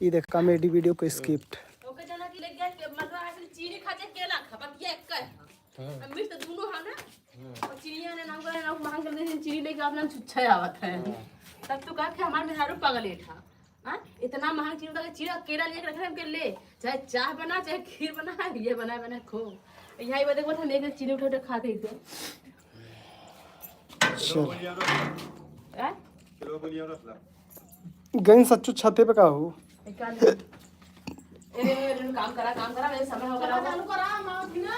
ये देख comedy video को स्क्रिप्ट ओके जना की लग गया मतलब ऐसे चीनी खाते केला खा बतिया एक है मिर्च तो दोनों है ना और चीनी ने नाम करे ना मांग कर दे चीनी लेके अपना छुच्छा आवत है तब तो कहा कि हमारे मेहरारू पागल था हां इतना महंगा चीनी का चीनी केला लेके रख रहे हम के ले चाहे चाय बना चाहे खीर बना ये बना खो यही बदे को हम एक चीनी उठा खाते थे गई सच्चू छते पे का हो काम करा मेरे समय हो गया चालू करा मां थी ना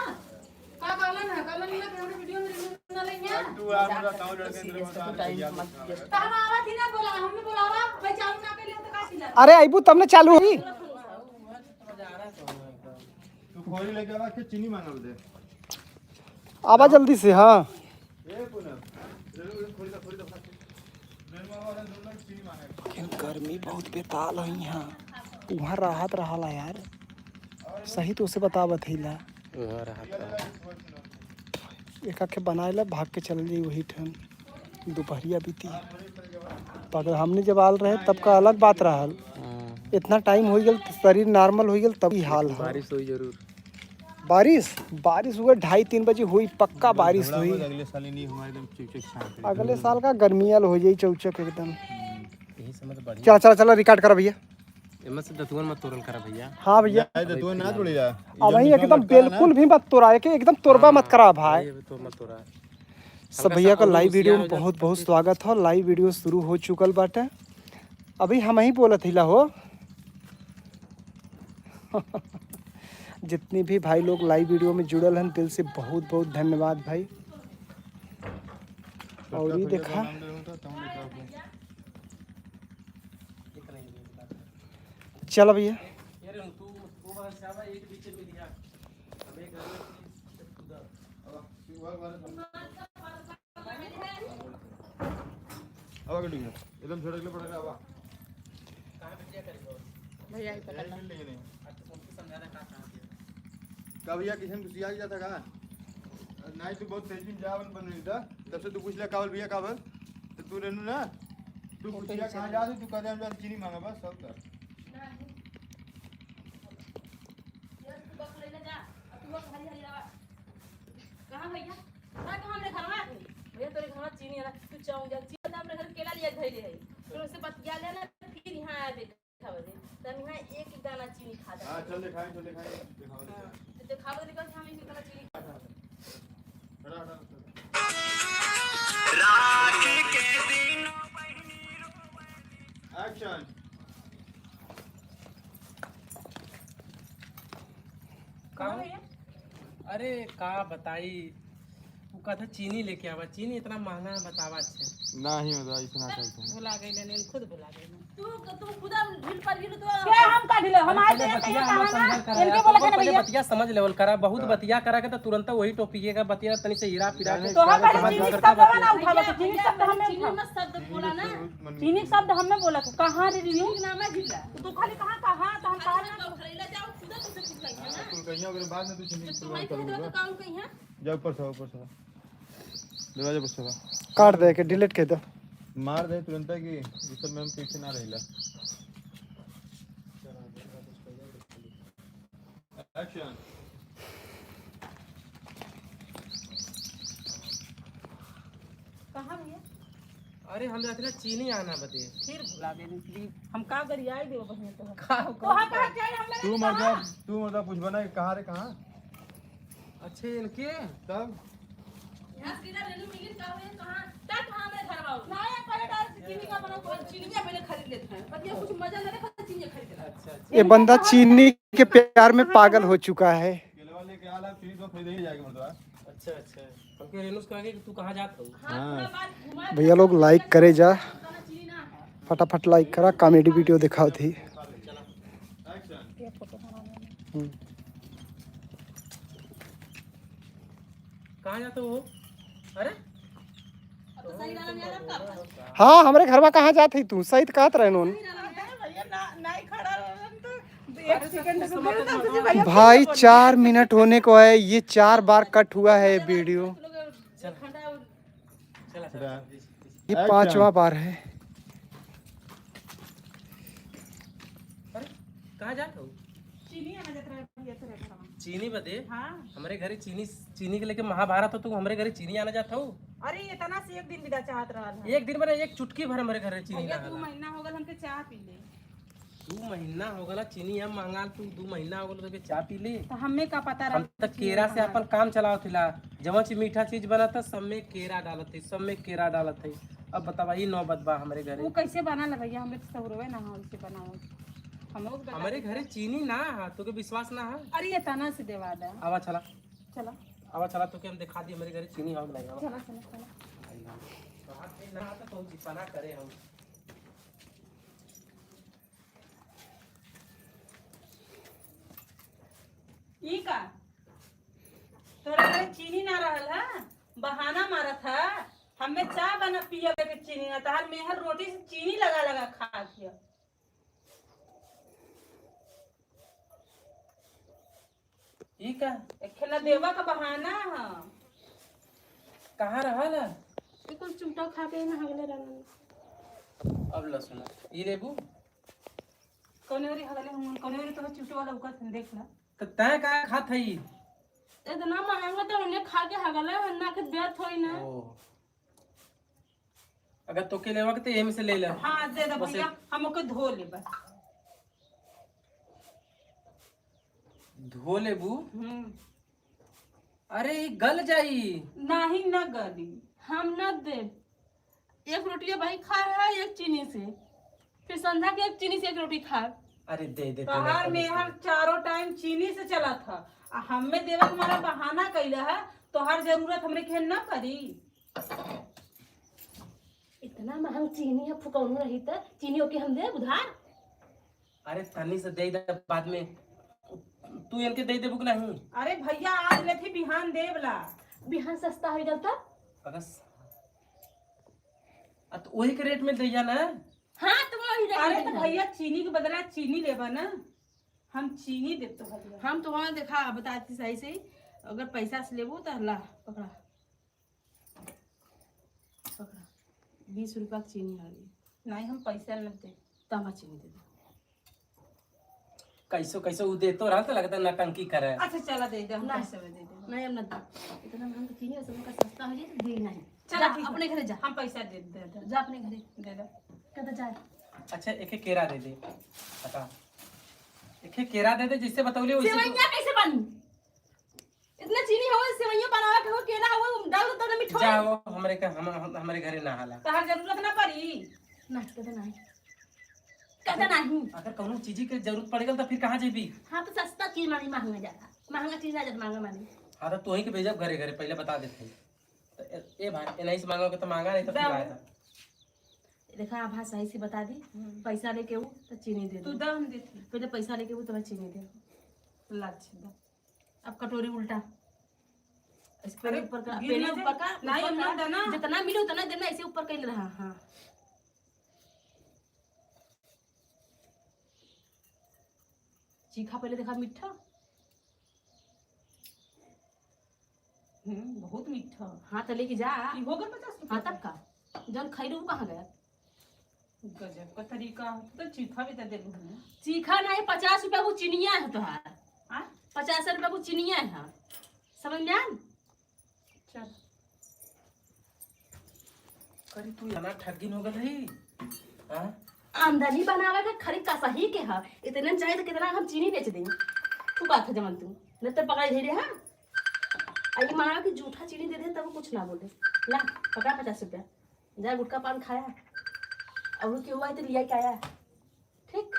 का कालन है कालन ने हमने वीडियो में ना लेंगे तू आ मेरा काम लड़के अंदर मत ताना आवा थी ना बोला हमने बोलावा भाई चालू ना के लिए तो का चिल्ला अरे आइबू तब ने चालू हुई तू खोली लेके आवा के चीनी मांगल दे आवा जल्दी से हाँ ए पूनम खोली दो मेरे मामा ने दोनों चीनी मांगे गर्मी बहुत बेताल है यहाँ वहाँ राहत रहा यार सही तो उसे बता बथैला एक आखे बनाए ला भाग के चल जाई वही ठन दोपहरिया बीती पर हमने जब आल रहे तब का अलग बात रहा इतना टाइम हो गया शरीर नॉर्मल हो गया तभी हाल है बारिश हुई जरूर बारिश हुआ 2:30-3 बजे हुई पक्का बारिश हुई अगले साल नहीं हमारे एकदम चिकचिक शांत अगले साल का गर्मियाल हो जाई चौचक एकदम यही समय तो बढ़िया चला रिकॉर्ड करा भैया एमस से दतुअन मत तोड़ल करा भैया हाँ भैया तू ना तोड़ी जा अब वही एकदम बिल्कुल भी मत तोड़ा के एकदम तोड़बा मत करा भाई ये तो मत तोड़ा सब भैया का लाइव वीडियो में बहुत बहुत स्वागत हो लाइव वीडियो शुरू हो चुकल बाटे अभी हम ही बोलत हिला हो जितनी भी भाई लोग लाइव वीडियो में जुड़ल हैं दिल से बहुत बहुत धन्यवाद भाई और ये देखा चलो भैया एकदम छोटे पड़ेगा आवा भैया ही पकड़ ला का भैया किशन कुछ याद जाता का नहीं तू बहुत तेज में जावन बन रही था तब से तू पूछ ले कावल भैया कावल तो तू रहनु ना तू पूछिया कहां जा तू कह दे हम जा चीनी मांगा बस सब कर यस तू बस लेने जा अब तू हरी हरी रवा कहां भैया कहां हमरे घर में भैया तेरे घर में चीनी है तू चाऊ जा चीनी हमरे घर केला लिया धइले है तो उससे बतिया लेना फिर यहां आ देखा बजे तब यहां एक दाना चीनी खा जा हां चल दिखाओ दिखाओ निकल हम इसी दाना चीनी खा राखी के दिन एक्शन कहां भैया अरे का बताई वो कहता चीनी लेके आवा चीनी इतना महंगा बतावा छे नहीं होता इतना चलता है भुला गई ने खुद भुला गई तू खुद ढील पर गिर तो के हम का ढिले हम आए थे कहीं कहां इनके बोला के भैया बतिया समझ लेवल करा बहुत बतिया करा के तो तुरंत वही टॉपिक का बतिया तनी से हीरा फिरा के तो हम पहले चीनी शब्द ना उठावा तो चीनी शब्द हमें चीनी में शब्द बोला ना चीनी शब्द हमें बोला कहां रिव्यू नाम है जिला तू खाली कहां तो हम कहां तो खरीला जाओ खुद से पूछ ले ना तू कहीं अगर बाद में तू चीनी तू भाई खुद तो काम कहीं है जा ऊपर से दरवाजे पर से काट दे के डिलीट कर दो मार दे तुरंत कि ये सब में हम पीछे ना रहिला एक्शन कहां भैया अरे हम जाते ना चीनी आना बते फिर भुला गए हम का गरियाई देव बहन तो कहां जाए हम तू मर्दा पूछ बना कहां रे कहां अच्छे इनके तब यहां सीधा रेलू मिलिन का है कहां तक हमरे घर आओ ना या पहले डायरेक्ट चीनी का बनाओ कोई चीनी पहले खरीद लेते हैं पर ये कुछ मजा नहीं रहता चीनी खरीद लेते हैं ये बंदा चीनी के प्यार में पागल हो चुका है केलवा लेके आला फिर तो खरीद ही जाके मर्दा अच्छा हमके रेनुस कहा कि तू कहां जात हो हां भैया लोग लाइक करे जा फटाफट लाइक करा कॉमेडी वीडियो दिखाओ थी कहां जाते हो अरे अब तो सही डाला नहीं आ रहा हाँ हमारे घर में कहाँ जाती तू सही तो कहत रहे नोन भैया नहीं खड़ा तो एक सेकंड भाई 4 मिनट होने को है ये 4 बार कट हुआ है वीडियो ये 5वां बार है कहाँ जात हो? चीनी आना जात रहे भैया तेरे घर में। चीनी बदे? हाँ। हमारे घरे चीनी चीनी के लेके महाभारत हो, तू हमारे घरे चीनी आना जाता हो? अरे इतना से एक दिन विदा चाहत रहल है। एक दिन में एक चुटकी भर हमारे घरे चीनी भैया ना 2 आला। महीना हो गल हमके चाह पी ले। 2 महीना हो गला चीनी हम मांगा, तू 2 महीना हो गला तो चाय पी ले। तो हमें का पता हम रहा। तक केरा से अपन काम चलाओ थिला, जब चीज मीठा चीज बनता सब में केरा डालत है, सब में केरा डालत है। अब बतावा ये नौबत बा हमारे घरे। वो कैसे बना ले भैया, हमें तो सौरवे ना हो इसे बनाओ। हम लोग बता हमारे घरे चीनी ना है, तुके विश्वास ना है? अरे इतना से देवा दे। आवा चला, चलो आवा चला, तुके हम दिखा दी हमारे घरे चीनी हो गई। चलो चलो चलो। ना तो कौन चिपना करे हम। ई का तोरा घरे चीनी ना रहल है, बहाना मारत है। हमें चाय बना पिए के चीनी ना, तार मेहर रोटी से चीनी लगा लगा खा दिया। ई का एक खेला देवा का बहाना है। कहाँ रहल है? ये कुछ चूटा खा के ना हगले रहना। अब ला सुना, ई लेबू कौनोरी हगले हम कौनोरी तो चुटो वाला उका देख ला। तो तय का खात है? इतना महंगा तो उन्हें खा के हगले ना के व्यर्थ होई ना। अगर तो के लेवा के तो एम से ले ले। हाँ दे दे बस भैया, हम ओके धो ले बस। धो लेबू? अरे ई गल जाई। नहीं न गली। हम न दे। एक रोटी भाई खा है एक चीनी से, फिर संध्या के एक चीनी से एक रोटी खा। अरे दे दे तोहार मेहर चारों टाइम चीनी से चला था, हमें देवा हमारा बहाना कैला है। तोहार जरूरत हमरे के न पड़ी। इतना महंग चीनी है, फुकौन रही तो चीनी के हम दे उधार। अरे तनी से दे दे बाद में, तू इनके दे देबू कि नहीं? अरे भैया आज ले थी बिहान देवला। बिहान सस्ता हो जाता। अगर तो वही के रेट में दैया ना। हाँ तुम वही दे। अरे तो भैया चीनी के बदला चीनी लेबा ना, हम चीनी देते भैया। हम तुम्हारा देखा बताती सही से, अगर पैसा से लेबो तो ला पकड़ा पकड़ा 20 रुपया की चीनी आ गई। नहीं हम पैसा न दे। तब चीनी दे दो। कैसो कैसो उ दे तो रहा तो लगता नटंकी करे। अच्छा चला दे दे, हम नहीं। पैसा में दे दे। नहीं हम न दे। इतना महंगा चीनी है, सबका सस्ता हो जाए दे नहीं। चला जा ठीक है। अपने घरे जा। हम पैसा दे दे दे जा अपने घरे दे दे। कहता जाए। अच्छा एक एक केरा दे दे, बता एक एक केरा दे दे जिससे बतौली वैसे। सेवइयां कैसे बनी? इतना चीनी हो, सेवइयां बनावा के हो, केला हो, डाल दो तो मिठाई। जाओ हमरे के हमारे घरे ना हाला। तोहार जरूरत ना पड़ी। नहीं कहता नहीं, कहता नहीं। अगर कोनो चीज की जरूरत पड़ गई तो फिर कहाँ जेबी? हाँ तो सस्ता चीज मानी महंगा जाता, महंगा चीज ना जाता महंगा मानी। हाँ तो तू ही के भेजब घरे घरे, पहले बता देते। तो ए भाई नहीं से मांगोगे तो मांगा, नहीं तो फिर आया था। देखा आभा सही से बता दी। पैसा लेके वो तो चीनी दे तू दो। दा हम देती। पहले पैसा लेके वो तो मैं चीनी दे। लाची दा। अब कटोरी उल्टा इस पे अरे, ऊपर का गिर पेनी ना जाए। ऊपर का नहीं, ऊपर हम का, ना देना। जितना मिले उतना देना, ऐसे ऊपर कर रहा। हाँ चीखा पहले देखा मीठा। बहुत मीठा। हाँ तो लेके जा। ई हो गल 50 रुपया। हाँ तब का जब खैरू कहाँ गया? गजब का तरीका है, तो चीखा भी तो दे दू हमें। चीखा नहीं, 50 रुपया को चिनिया है तुहार। हाँ 50 रुपया को चिनिया है, समझ में आन? चल अरे तू इतना ठगिन हो गई। हाँ आमदनी बनावे का खरीद का सही के है। इतने चाहिए तो कितना हम चीनी बेच देंगे। तू बात है जमन, तू न तो पकड़ धीरे। हाँ आई मांगा कि जूठा चीनी दे दे तब कुछ ना बोले। ला पकड़ा 50 रुपया, जा गुटका पान खाया और क्यों हुआ तो लिया क्या आया। ठीक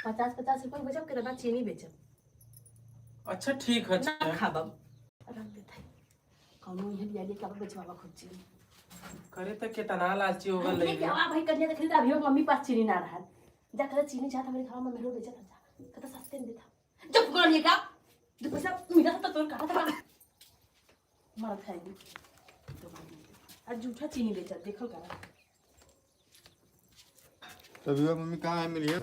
50 रुपये बचब, कितना चीनी बेचब। अच्छा ठीक है। ना खाबब रख देता है कौनो यहाँ लिया लिया क्या बेचवावा खुद चीनी। करे तो कितना लालची हो हमने गई। क्या भाई कन्या देख ली अभी मम्मी पास चीनी ना रहा। जा कर चीनी चाहता मेरे घर में मेरे बेचा था, जा कहता सस्ते में देता। जब पकड़ लिया क्या जो पैसा मिला था तो कहा था मार खाएगी तो आज झूठा चीनी बेचा देखो करा। तभी वो मम्मी कहाँ है मिली है?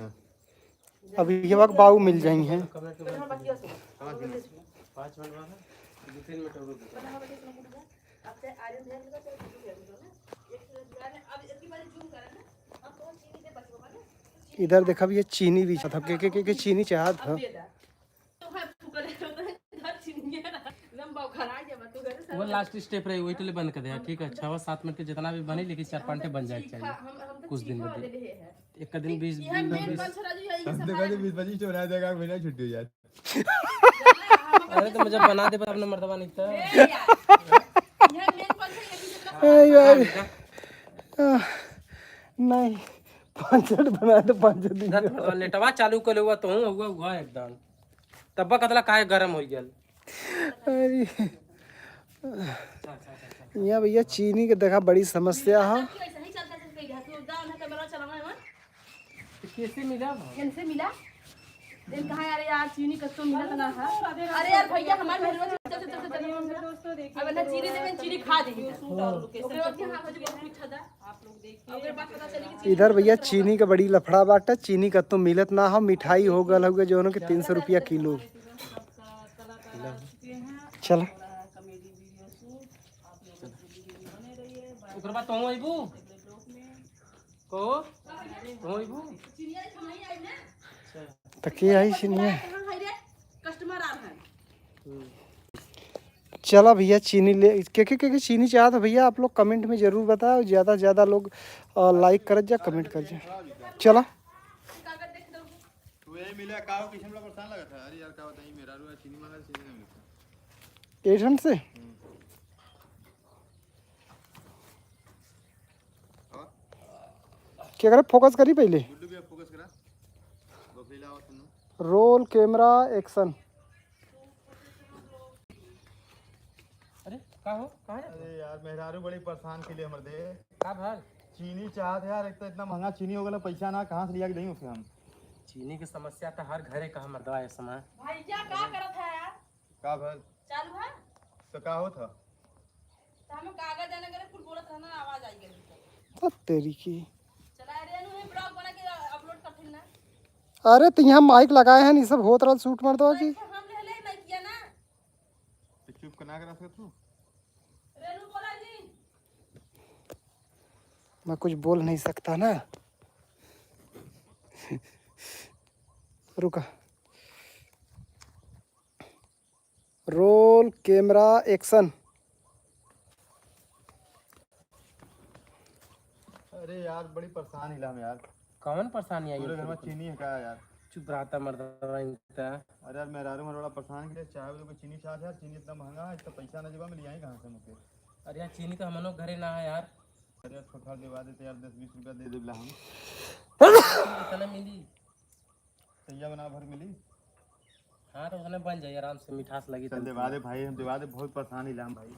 अभी ये वक्त बाबू मिल जाएंगे। 5 मिनट बाद 2-3 मिनट और रुक। आपसे आर्यन ध्यान लगा तो एक अब इसकी बारे जूम करा ना। अब तो चीनी दे बचवा ना। इधर देखा भी ये चीनी भी था के चीनी चाहत था। दे दा तो है फुकरे घर चीनी है ना एकदम बौखला गया तू घर से वो लास्ट स्टेप रही वही तो ले बंद कर दिया। ठीक है 6-7 मिनट के जितना भी बने लेकिन 4-5 बन जाए चाहिए हम तो कुछ दिन में। एक का दिन 20 यह मेन पंचरा जो है ये सब देखा 20-25 चोरा देगा बिना छुट्टी हो जाती। अरे तो मुझे बना दे पर अपने मर्दबा नहीं था। यह मेन पंचरा यार नहीं 5 बना तो 5 दिन नेटवा चालू कर हुआ तो हुआ एकदम तब कतला काहे गरम हो गया। अरे यहाँ भैया चीनी के देखा बड़ी समस्या है। ऐसा ही चलता है तू गांव में कैमरा चलाना है कैसे मिला कैसे मिला दिन कहाँ यार यार चीनी कच्चो मिला था ना है। अरे यार भैया हमारे मेहरबान चलते दोस्तों देखिए अब ना चीनी देवे चीनी खा देंगे ओकरे बाद यहाँ हो जो पूछा था आप लोग देखिए ओकरे बाद पता चली कि इधर भैया चीनी का बड़ी लफड़ा बाटा। चीनी का तो मिलत ना हो, मिठाई हो गल हो जो के 300 रुपया किलो। चल ओकर बाद तो आइबू को तो आइबू चिनिया नहीं आई ना तो के आई चिनिया। कहाँ है रे कस्टमर आ रहा है चला भैया चीनी ले के चीनी चाहत है भैया आप लोग कमेंट में जरूर बताओ। ज़्यादा से ज़्यादा लोग लाइक कर जा कमेंट कर जा। चला कागज देख दो तू यही मिला का किसी में परेशान लगा था। अरे यार क्या बताइए मेरा रू चीनी मांगा चीनी नहीं मिलता। एजेंट से क्या करे फोकस करी पहले। गुड्डू भी फोकस करा बफेला और सुनो रोल कैमरा एक्शन। अरे का हो का है अरे यार मेहरारू बड़ी परेशान के लिए हमर दे का भाल चीनी चाहत है यार। एक तो इतना महंगा चीनी हो गया पैसा ना कहाँ से लिया के नहीं उसे हम चीनी की समस्या तो हर घरे का मर्दवा इस समय। भैया क्या करत है यार का भर चालू है तो का होता तो हम कागज देने करे कुल बोलत रहना आवाज आई गई तो तेरी की चला रे नु ब्लॉग बना के अपलोड करथिन ना अरे तो यहाँ माइक लगाए हैं ये सब होत रहा शूट मर दो की। हम ले ले नहीं किया ना तो चुप करना करा सकत तू रेनू बोला जी मैं कुछ बोल नहीं सकता ना। रुका रोल कैमरा एक्शन। अरे यार बड़ी परेशान हिला हम यार। कौन परेशानी आई पूरे घर में है चीनी है क्या यार। चुप रहता मर्दवा इनका। अरे यार मेहरारू में बड़ा परेशान के लिए चाहे तो चीनी चाहत यार। चीनी इतना महंगा है इतना पैसा ना जब मिल जाए कहाँ से मुझे। अरे यार चीनी तो हमनो घरे ना है यार। अरे थोड़ा दिवा देते यार 10-20 रुपया दे दे हम इतना मिली तैया बना भर मिली। हाँ तो उसने बन जाए आराम से मिठास लगी चल दिवा दे भाई हम दिवा दे बहुत परेशान हिला हम भाई।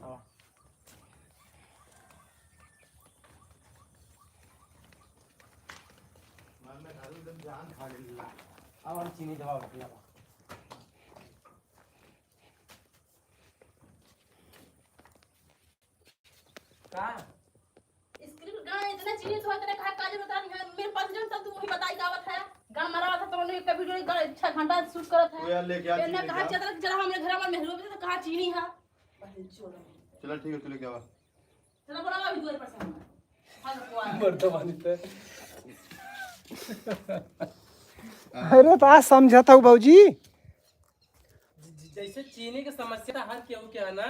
जान खा गई अब हम चीनी दवा भैया का स्क्रिप्ट गाना इतना चीनी तो तेरे कहा काज बता नहीं मेरे पास जब तक तू वही बताई गावत है गाना मरा था तो मैंने एक वीडियो 6 घंटा शूट करत है तो यार लेके आ मैंने चीनी कहा चल चल हमरे घर में मेहरो तो कहा चीनी है चलो ठीक है तू लेके आवा। चलो बोला अभी दूर पर से हां तो मर्दवा नहीं था। अरे तो आज समझा था बाबूजी। जैसे चीनी की समस्या हर केहू के है ना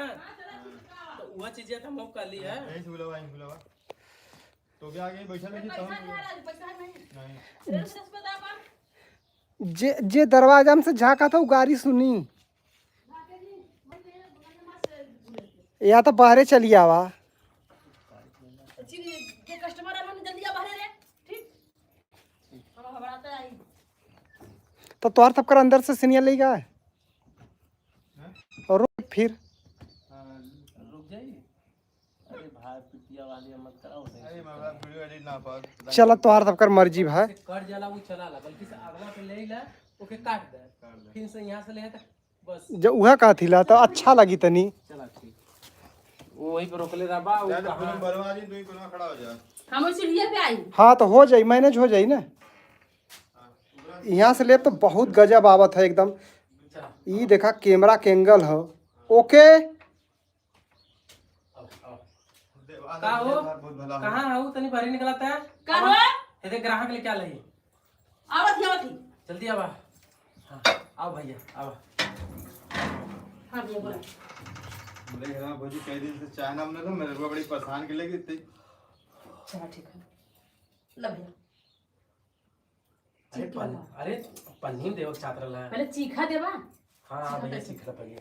तो वह चीजें तो हम कर ली है। यही से बुलावा यहीं बुलावा तो क्या आगे बैठा नहीं तो पैसा नहीं नहीं रेनू से बता पा जे दरवाजा में से झाँका था वो गाड़ी सुनी या तो बाहरे चली आवा। चीनी जे कस्टमर आ हमने जल्दी आ बाहर रे ठीक हम घबराता आई तो तोर तब कर अंदर से सीनियर ले गया और फिर रुक जाइए। अरे भाई पिटिया वाली मत कराओ अरे मैं वीडियो एडिट ना पास चला तोहार तब कर मर्जी भाई। कट जाला वो चला ला बल्कि से अगला पे ले ला ओके काट दे फिर से यहाँ से ले तक बस जब वह का थिला तो अच्छा लगी तनी। चला ठीक वो वहीं पे रोक ले रहा बा वो यार तो कहाँ बरवा दी तू ही कोना खड़ा हो जा। हम उस सीढ़िया पे आई हाँ तो हो जाई मैनेज हो जाई ना। यहाँ से ले तो बहुत गजब आवत है एकदम। चला ये देखा कैमरा के एंगल हो ओके। का हो बहुत भला हो। कहाँ हो तनी बाहर निकलता है का हो ये देख ग्राहक ले क्या लही आवत थी जल्दी आवा। हाँ आओ भैया आओ। हाँ भैया बोला। बोले हाँ भौजी कई दिन से चाय ना हमने तो मेरे को बड़ी परेशान के लेके इतनी। चलो ठीक है ला भैया अरे पन्नी देव छात्र ला पहले चीखा देवा। हाँ भैया सीख रहा पहले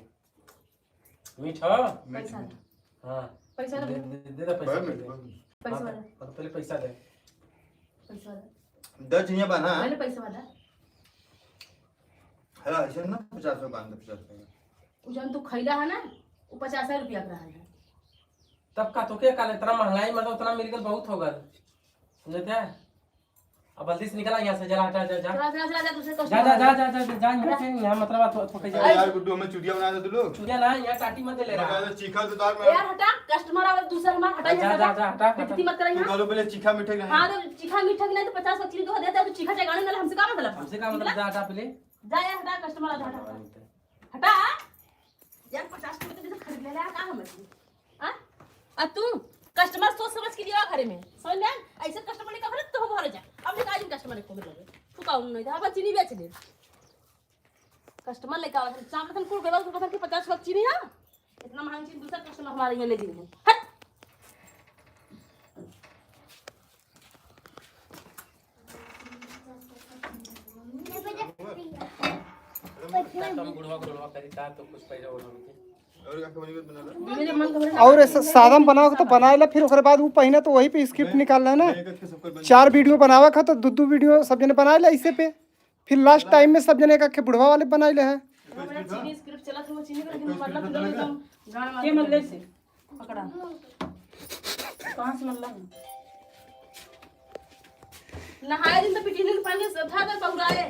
मीठा। पैसा हाँ पैसा दे दे पैसा पैसा वाला पहले पैसा दे। पैसा वाला 10 चिनिया बना पहले पैसा वाला है ऐसे ना 50 रुपए बांध 50 रुपए। वो जब तू खैला है ना वो 50 रुपया का है। तब का तो क्या काल इतना महंगाई मतलब उतना मिल गया बहुत होगा समझते हैं। अब जल्दी से निकला यहाँ से जरा हटा जा जा जा दूसरे जा जा जा जा जा जा यहाँ से यहाँ मतलब तो कैसे अरे यार गुड्डू हमें चुटिया बना दे तू लोग। चुनिया ना यहाँ टाटी मत ले रहा। मैं चीखा तो तार में यार हटा कस्टमर आवे दूसरा हमारा हटा जा जा जा हटा बेइज्जती मत कर तू यहाँ। बोलो पहले चीखा मीठा नहीं। हाँ तो चीखा मीठा की नहीं तो 50 25 तो देता है तो चीखा चगाने वाला हमसे क्या मतलब। हमसे का मतलब जा हटा पहले जा यार हटा कस्टमर आधा हटा यार 50 रुपए तो खरीद ले ला का हम हां आ तू कस्टमर सोच समझ के लिया घरे में समझ ले ऐसे कस्टमर ने कहा तो भर जा अब ले काजी कस्टमर को लगे तू का नहीं था अब चीनी बेच ले कस्टमर लेके आवा चावल तन कुल बेबल को कि 50 वक्त चीनी हां इतना महंगी चीज दूसरा कस्टमर हमारे यहाँ ले दी है हट तुम बुढ़वा करीता तो कुछ पैसा उड़ा और क्या बनी बना लो। मेरे मन का और ऐसा सादा बनाओ तो बनाएला फिर उसके बाद वो पहिना तो वही पे स्क्रिप्ट निकालना है ना। एक के सबकर बन 4 वीडियो बनावा खा तो दो वीडियो सब जने बनाए ला इसे पे फिर लास्ट टाइम में सब जने का बुढ़वा वाले बनाए ले है। मेरा चीनी स्क्रिप्ट चला था वो चीनी का लेकिन मतलब एकदम गाना मार के मतलब से पकड़ा कहां से मतलब नहाए दिन तो पिटीने के पानी से उठा कर पहुराए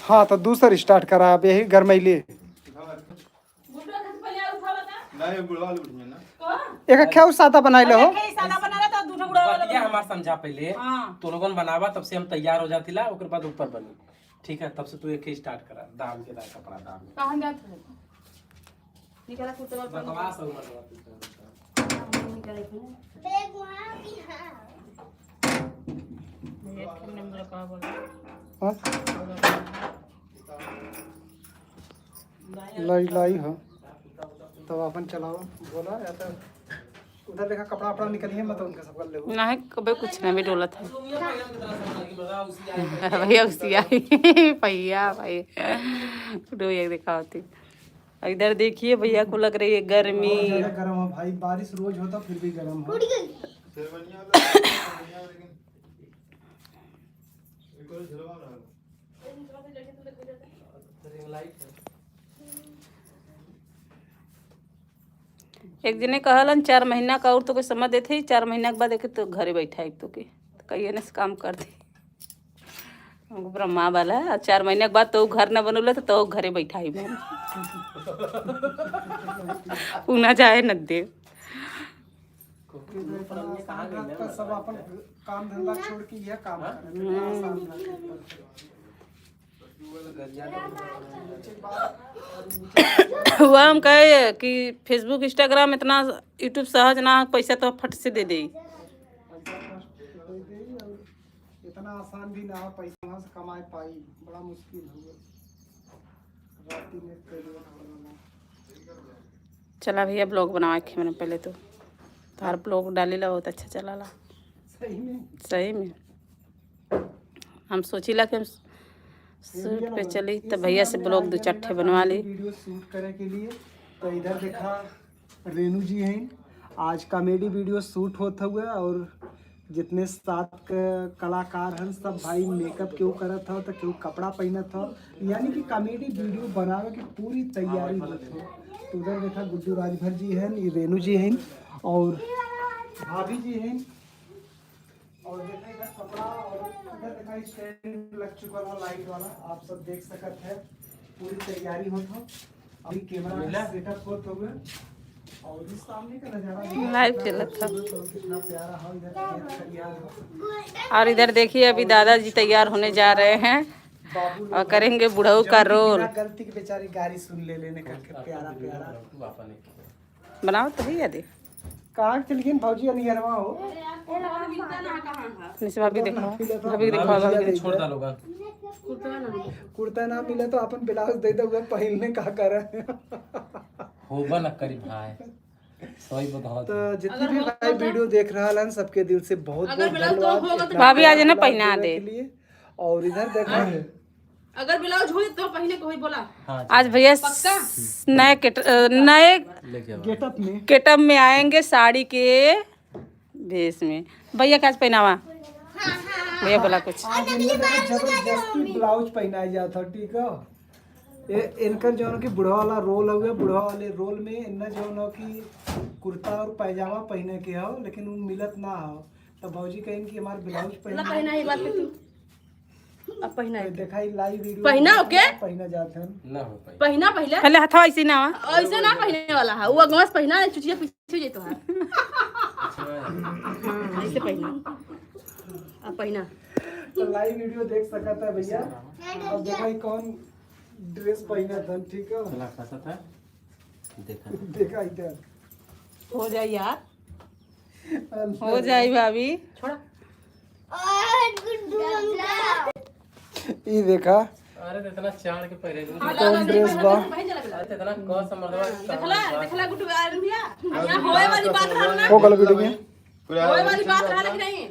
हाँ तो दूसरा स्टार्ट करा अब यही गरमैले गुड्डा खत पहले और उठा बता नहीं बुढ़वा लोग उठिए ना। को एक क्या सादा बनाए ले हो। के सादा बना रहा तो दूसरा बुढ़ा वाला बतिया हमार समझा पहले हां तो लोगन बनावा तब से हम तैयार हो जातिला ओकर बाद ऊपर बनी ठीक है। तब से तू एक ही स्टार्ट करा दाम के दाम कपड़ा दाम कहां जात है निकला कुत्ते वाला बकवास हो मतलब निकला बैग वहाँ भी है। एक नंबर का बोल हाँ? लाई लाई हाँ तब अपन चलाओ बोला या तो उधर देखा कपड़ा वपड़ा निकलिए मत उनका सब कर ले नहीं कबे कुछ नहीं भी डोला था भैया भैया उसी आई भैया भाई वीडियो एक देखा होती। इधर देखिए भैया को लग रही है गर्मी। गर्म है भाई बारिश रोज होता फिर भी गर्म है। शेरवानी वाला शेरवानी लेकिन एक और झलवा रहा है। एक जने कहलन 4 महीना का और तो कोई समझ देते 4 महीना के बाद देखे तो घरे बैठा है तो के तो कहिए ना से काम कर दे हमको ब्रह्मा वाला है 4 महीने के बाद तो घर न बनौले तो घरे बैठा ही मैं उना जाए न दे सब अपन काम धंधा छोड़ के यह काम हुआ हम कहे कि फेसबुक इंस्टाग्राम इतना यूट्यूब सहज ना पैसा तो फट से दे दे इतना आसान भी ना है पैसा वहाँ से कमाए पाई बड़ा मुश्किल है। चला भैया ब्लॉग बनवा के मैंने पहले तो तार ब्लॉग डाले ला बहुत अच्छा चला ला सही में हम सोचिला कि हम शूट पे चली तो भैया से ब्लॉग 2 चट्ठे बनवा ली वीडियो शूट करे के लिए। तो इधर देखा रेनू जी हैं आज कॉमेडी वीडियो शूट होता हुआ और जितने साथ के कलाकार हैं सब भाई मेकअप क्यों करत था तो क्यों कपड़ा पहनत था यानी कि कॉमेडी वीडियो बनावे की पूरी तैयारी होती है। तो उधर देखा गुड्डू राजभर जी हैं ये रेनू जी हैं और भाभी जी हैं और देखा इधर कपड़ा और इधर देखा स्टैंड लग चुका है लाइट वाला आप सब देख सकते हैं पूरी तैयारी होता अभी कैमरा सेटअप होता हुआ और इस सामने का नजारा लाइव चलत था कितना प्यारा है इधर खेत खलियान है। और इधर देखिए अभी दादाजी तैयार होने जा रहे हैं और करेंगे बुढ़ऊ का रोल। बिना गलती के बेचारी गाड़ी सुन ले लेने का प्यारा प्यारा बनाओ तो भैया दे कहाँ चल गई भौजी अनियरवा हो मिलता ना कहाँ है निशा भाभी देखो, भाभी देखो, भाभी देखो। छोड़ डालो कुर्ता ना मिले तो अपन ब्लाउज दे दो पहनने का कर होबा न करी भाई सही बताओ तो जितने भी भाई वीडियो देख रहा है सबके दिल से बहुत बहुत धन्यवाद इतना भाभी आज ना प्यार पहना देने दे। के लिए। और इधर देखो अगर ब्लाउज हुई तो पहले को ही बोला आज भैया नए गेटअप में गेटअप में आएंगे साड़ी के भेष में। भैया क्या पहनावा? भैया बोला कुछ आज इनमें देखो जबरदस्ती ब्लाउज पहनाया जाता ठीक है। इनकर जो है कि बुढ़वा वाला रोल हो गया, बुढ़वा वाले रोल में इनने जो है कि कुर्ता और पैजामा पहने के हो लेकिन वो मिलत ना हो तो भौजी कहें कि हमारे ब्लाउज ना पहना ही बात पे तू अब पहना है देखा लाइव वीडियो पहना ओके पहना जाते हैं ना हो पाई पहना पहले पहले हथवा ऐसे ना ऐसे ना पहनने वाला है वो अगवा से पहना है चुचिया पीछे जेतो है हां ऐसे पहना अब पहना तो लाइव वीडियो देख सकता है भैया। अब देखा ही कौन ड्रेस पहना था ठीक है। चला कैसा था देखा देखा इधर हो जाए यार हो जाए भाभी। छोड़ा और गुड्डू अंकल ये देखा अरे इतना चाड़ के पहले कौन ड्रेस बा अरे इतना कौन सा मर्दवा देखला गुड्डू आदमी भैया यहाँ होए वाली बात रहा ना हो गल वीडियो में होए वाली बात रहा कि नहीं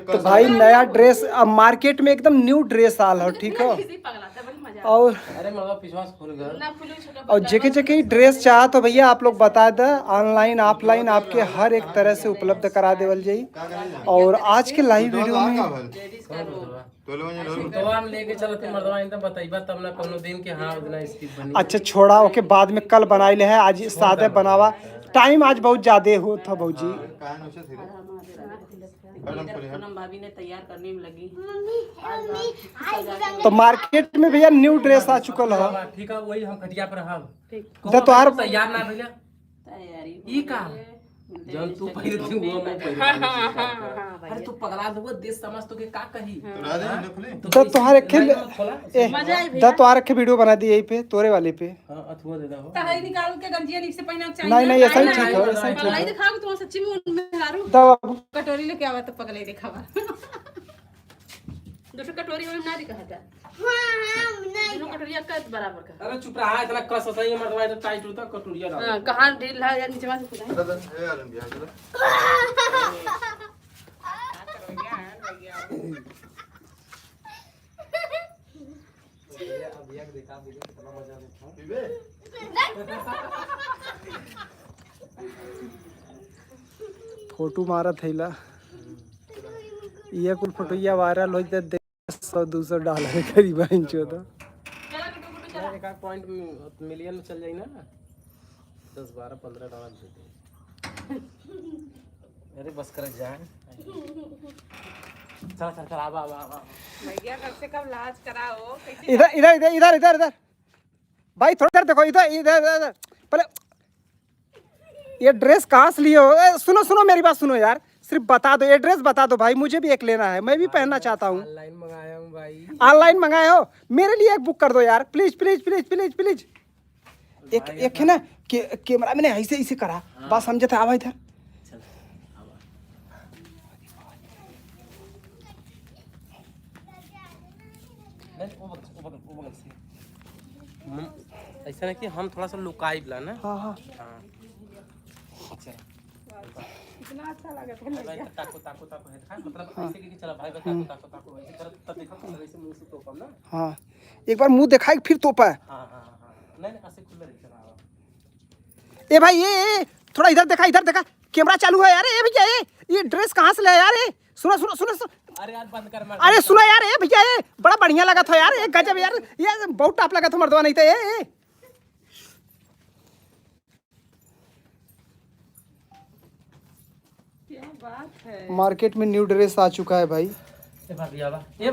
तो भाई नया ड्रेस अब मार्केट में एकदम न्यू ड्रेस आल हो ठीक है। किसी पगला था बड़ी मजा और अरे मर्दवा पिछवास खुल गया ना फुलू छोटा और जगह जगह ड्रेस चाह तो भैया आप लोग बता दें ऑनलाइन ऑफलाइन आपके हर एक तरह से उपलब्ध करा देवल जाई। और आज के लाइव वीडियो में तो हम लेके चलो तुम मर्दवा एकदम बताइबा तब ना कोनो दिन के हां उतना स्किप बनी अच्छा छोड़ा ओके बाद में कल बनाइले है आज सादे बनावा टाइम आज बहुत ज्यादा हो था भौजी। पूनम भाभी ने तैयार करने में लगी तो मार्केट में भैया न्यू ड्रेस आ चुकल हो ठीक है वही हम खटिया पर हम तो तोहार तैयार ना भैया तैयारी ई का जौन तू पहले तू वो मैं पहले अरे तू पगला दो देश समझ तो के का कही तो तोहार एक खेल मजा आई दा तोहार एक वीडियो बना दी यही पे तोरे वाले पे। हां अथवा दे दो तहरी निकाल के गंजिया नीचे पहनना चाहिए नहीं नहीं ऐसा ही ठीक है ऐसा ही ठीक पगलाई है। दिखाओ तुम सच्ची में उनमें हारू दा बाबू कटोरी लेके आवा तो पगलाई दिखावा दूसरी कटोरी में ना दिखा था हाँ नहीं दोनों कटोरिया का बराबर का अरे चुप रहा इतना कस सही मर्दवा इतना टाइट होता कटोरिया डाल हां कहां ढील है या नीचे में से खुदा फोटो मारा थैला ये कुल फोटोया वायरल हो जाते 100-200 डॉलर करीब इंचो तो एक पॉइंट मिलियन में चल जाई ना 10 12 15 डॉलर दे दे अरे बस कर जान चल चल चल आवा भैया कब से कब लाज कराओ इधर इधर इधर इधर इधर इधर भाई थोड़ा इधर देखो इधर इधर इधर पहले ये ड्रेस कहाँ से लिए हो? सुनो सुनो मेरी बात सुनो यार सिर्फ बता दो एड्रेस बता दो भाई मुझे भी एक लेना है मैं भी पहनना चाहता हूँ। ऑनलाइन मंगाया हूं भाई ऑनलाइन मंगाए हो मेरे लिए एक बुक कर दो यार please please please please please. एक एक है ना कैमरा मैंने ऐसे ऐसे करा बात समझे थे आवा इधर वो बगल से ऐसा ना कि हम थोड़ा सा लुकाई ला ना हाँ हाँ अच्छा इतना अच्छा लगा था भाई ताको ताको ताको है था मतलब ऐसे कि चला भाई ताको ताको ताको ऐसे कर तब देखो ऐसे मुंह से तोपम ना हाँ एक बार मुंह दिखाई फिर तोपा है। हां हां हां नहीं नहीं ऐसे खुला रख रहा ए भाई ये थोड़ा इधर देखा कैमरा चालू है यार। ए भैया ये ड्रेस कहाँ से ले यार? ये सुनो सुनो सुनो सुनो अरे यार बंद कर मार अरे सुनो यार ए भैया ये बड़ा बढ़िया लगा था यार। एक गजब यार ये बहुत टॉप लगा था मर्दवा नहीं था ये क्या बात है। मार्केट में न्यू ड्रेस आ चुका है भाई। ए भाभी आवा ए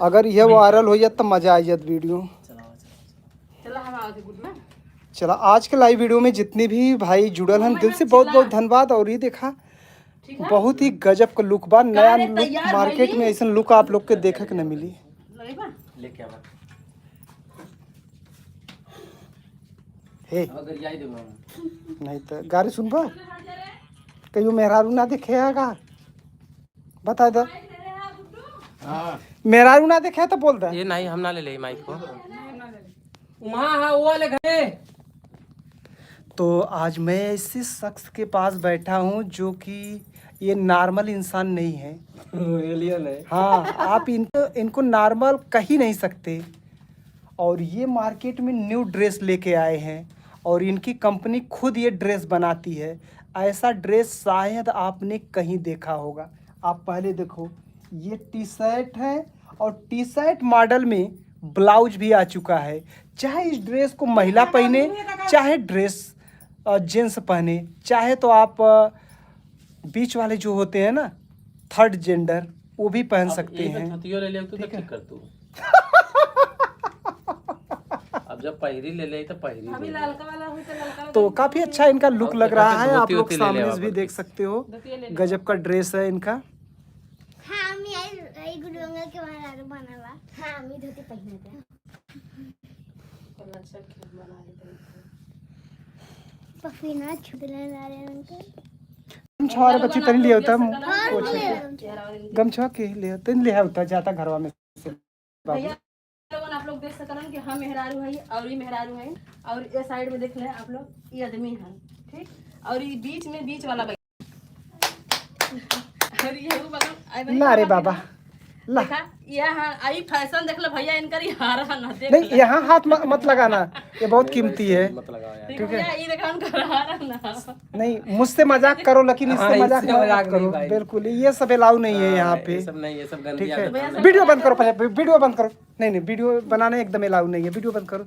अगर ये वायरल हो जाए तो मजा आ जाए वीडियो। चला हम आगे गुड में चला आज के लाइव वीडियो में जितने भी भाई जुड़ल हैं दिल से बहुत बहुत धन्यवाद। और ये देखा बहुत ही गजब का लुक बा नया लुक मार्केट में ऐसा लुक आप लोग के देखे के न मिली। लेके आवा हे अगर याई देबो नहीं तो गाड़ी सुनबा कहियो मेहरारू ना देखे का बता दे। हाँ मेहरारू ना देखे तो बोल दे। ये नहीं हम ना ले ले माइक को वहाँ हाँ वो वाले घरे। तो आज मैं ऐसे शख्स के पास बैठा हूँ जो कि ये नॉर्मल इंसान नहीं है। एलियन है। हाँ, आप इनको नॉर्मल कह ही नहीं सकते। और ये मार्केट में न्यू ड्रेस लेके आए हैं और इनकी कंपनी खुद ये ड्रेस बनाती है। ऐसा ड्रेस शायद आपने कहीं देखा होगा। आप पहले देखो, ये टी शर्ट है और टी शर्ट मॉडल में ब्लाउज भी आ चुका है। चाहे इस ड्रेस को महिला पहने, चाहे ड्रेस जेंट्स पहने, चाहे तो आप बीच वाले जो होते हैं ना, थर्ड जेंडर, वो भी पहन सकते हैं। ले ले तो ठीक कर तू। अब जब पहिरी ले ले तो पहिरी अभी ललका वाला हुई तो ललका तो काफी अच्छा इनका लुक लग रहा है। आप लोग धोती ले सामने ले से भी आप। देख सकते हो, गजब का ड्रेस है इनका। हाँ मी आई गुडवंगा के महाराज बनावा। हाँ मी धोती पहने थे। अच्छा खेल बना है। पसीना छूटने लगे उनके। गमछा बच्चे तन लिया होता और गमछा के लिए तन लिया होता जाता घरवा में से बाबू। भैया लोगन आप लोग देख सकन कि हम मेहरारू है और ये मेहरारू है और ये साइड में देख ले आप लोग, ये आदमी है ठीक, और ये बीच में बीच वाला और ये वो बगल ना रे बाबा ला, देखा यहाँ आई फैशन देख लो भैया, इनका ही हारा ना देख नहीं यहाँ हाथ मत लगाना, ये बहुत कीमती है। मत लगाओ यार। ठीक है, ये देखा उनका हारा ना। नहीं मुझसे मजाक करो लेकिन इससे हाँ, मजाक इससे मत मजाक करो। नहीं भाई। बिल्कुल ये सब अलाउ नहीं है यहाँ पे। ये सब नहीं, ये सब ठीक गंदी है, आदत है। वीडियो बंद करो पहले, वीडियो बंद करो। नहीं वीडियो बनाना एकदम अलाउ नहीं है, वीडियो बंद करो।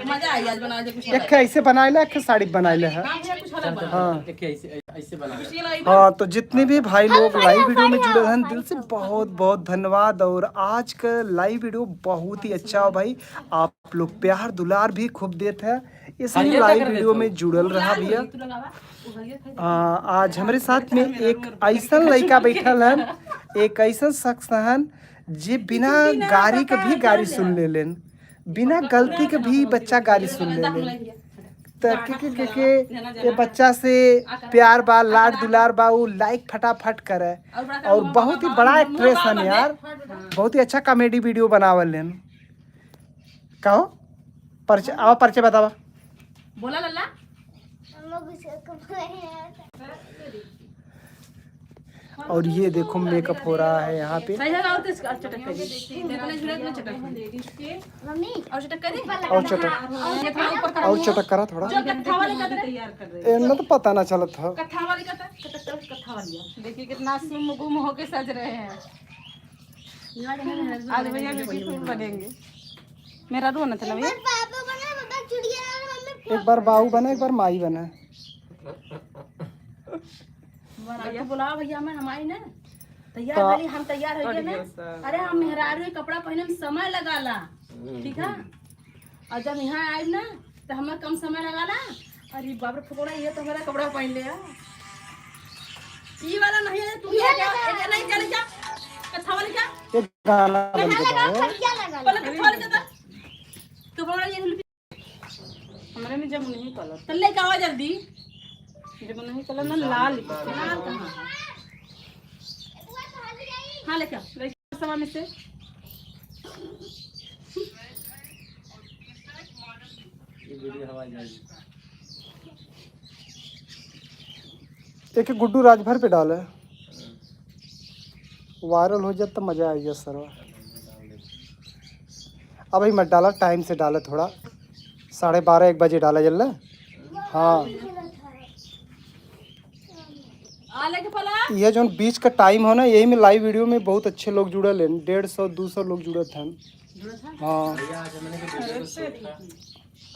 मजा आई आज बना के कुछ एक ऐसे बनाए ले, एक साड़ी बनाए ले है। कुछ अलग बना। हाँ देखिए ऐसे ऐसे बना ले। हाँ, तो जितने भी भाई लोग लाइव वीडियो में जुड़े हैं, दिल से बहुत बहुत धन्यवाद। और आज का लाइव वीडियो बहुत ही अच्छा हो भाई, आप लोग प्यार दुलार भी खूब देते हैं, इसलिए लाइव वीडियो में जुड़ल रहा भैया। तू लगावा वो भैया आज हमारे साथ में एक ऐसा लड़का बैठल है, एक ऐसा शख्स है जे बिना गाड़ी के भी गाड़ी सुन ले लेन, बिना गलती के भी बच्चा गाड़ी सुन ले लेन। तो के ये बच्चा से प्यार बा, लाड दुलार बा, वो लाइक फटाफट करे। और बहुत ही बड़ा एक्ट्रेस है यार, बहुत ही अच्छा कॉमेडी वीडियो बनावल लेन। कहो परिचय, आओ परिचय बतावा। बोला लल्ला हम लोग उसको कपड़े और ये देखो मेकअप हो रहा है यहाँ पे। सही है और तो चटक कर देखने झुरे में चटक मम्मी और चटक कर दे और चटक, ये थोड़ा ऊपर कर और चटक करा थोड़ा, जो कत्था वाले का तैयार कर रहे इनमें तो पता ना चलत था। कत्था वाले का चटक कर कत्था वाली देखिए कितना सुम गुम होके सज रहे हैं आज भैया ब्यूटीफुल बनेंगे। मेरा रो ना चला भैया पापा बना पापा चिड़िया और मम्मी एक बार बाऊ बना, एक बार माई बना। भैया बुलाओ भैया मैं हमारी ना तैयार वाली हम तैयार हो गए ना। अरे हम मेहरारू कपड़ा पहने में समय लगाला, ठीक है, और जब यहाँ आए ना तो हमें कम समय लगाला। अरे बाप रे फकोड़ा, ये तो मेरा कपड़ा पहन लिया, ये वाला नहीं है तू क्या ये नहीं चले जा कथा वाली क्या एक गाना बन के गाओ। क्या लगा बोला कथा वाली क्या तो बोला ये हमारे में जब नहीं कलर, तल्ले का आवाज जल्दी जब नहीं कलर ना लाल लाल कहाँ है? हाँ लेके आओ सवा में से ये वीडियो हवा जाएगी। एक गुड्डू राजभर पे डाले, वायरल हो जाए तो मजा आ गया सर। अब भाई मत डाला, टाइम से डाला, थोड़ा 12:30 1 बजे डाला जल्ला। हाँ आ लेके पला ये जो बीच का टाइम हो ना, यही में लाइव वीडियो में बहुत अच्छे लोग जुड़ल हैं, 150-200 लोग जुड़े थे। हाँ भैया आज हमने के वीडियो को शूट था,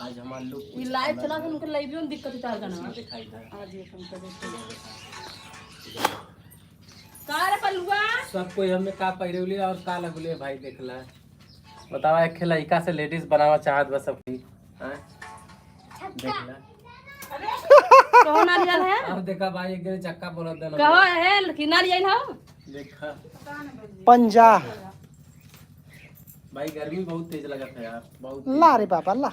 आज हमारा लुक ये लाइव चला तो उनके लाइव में दिक्कत उतार देना दिखाई था। आज ये कम कर का रे पलुआ सब कोई हमें का पहिरौली और का लगुले भाई देखला। बतावा एक लड़का से लेडीज बनावा चाहत बस सब की। हां देखला कहो नारियल है, अब देखा भाई एक दिन चक्का बोलत देना। कहो है कि नारियल हो देखा पंजा भाई गर्मी बहुत तेज लगा था यार, बहुत ला रे बाबा ला।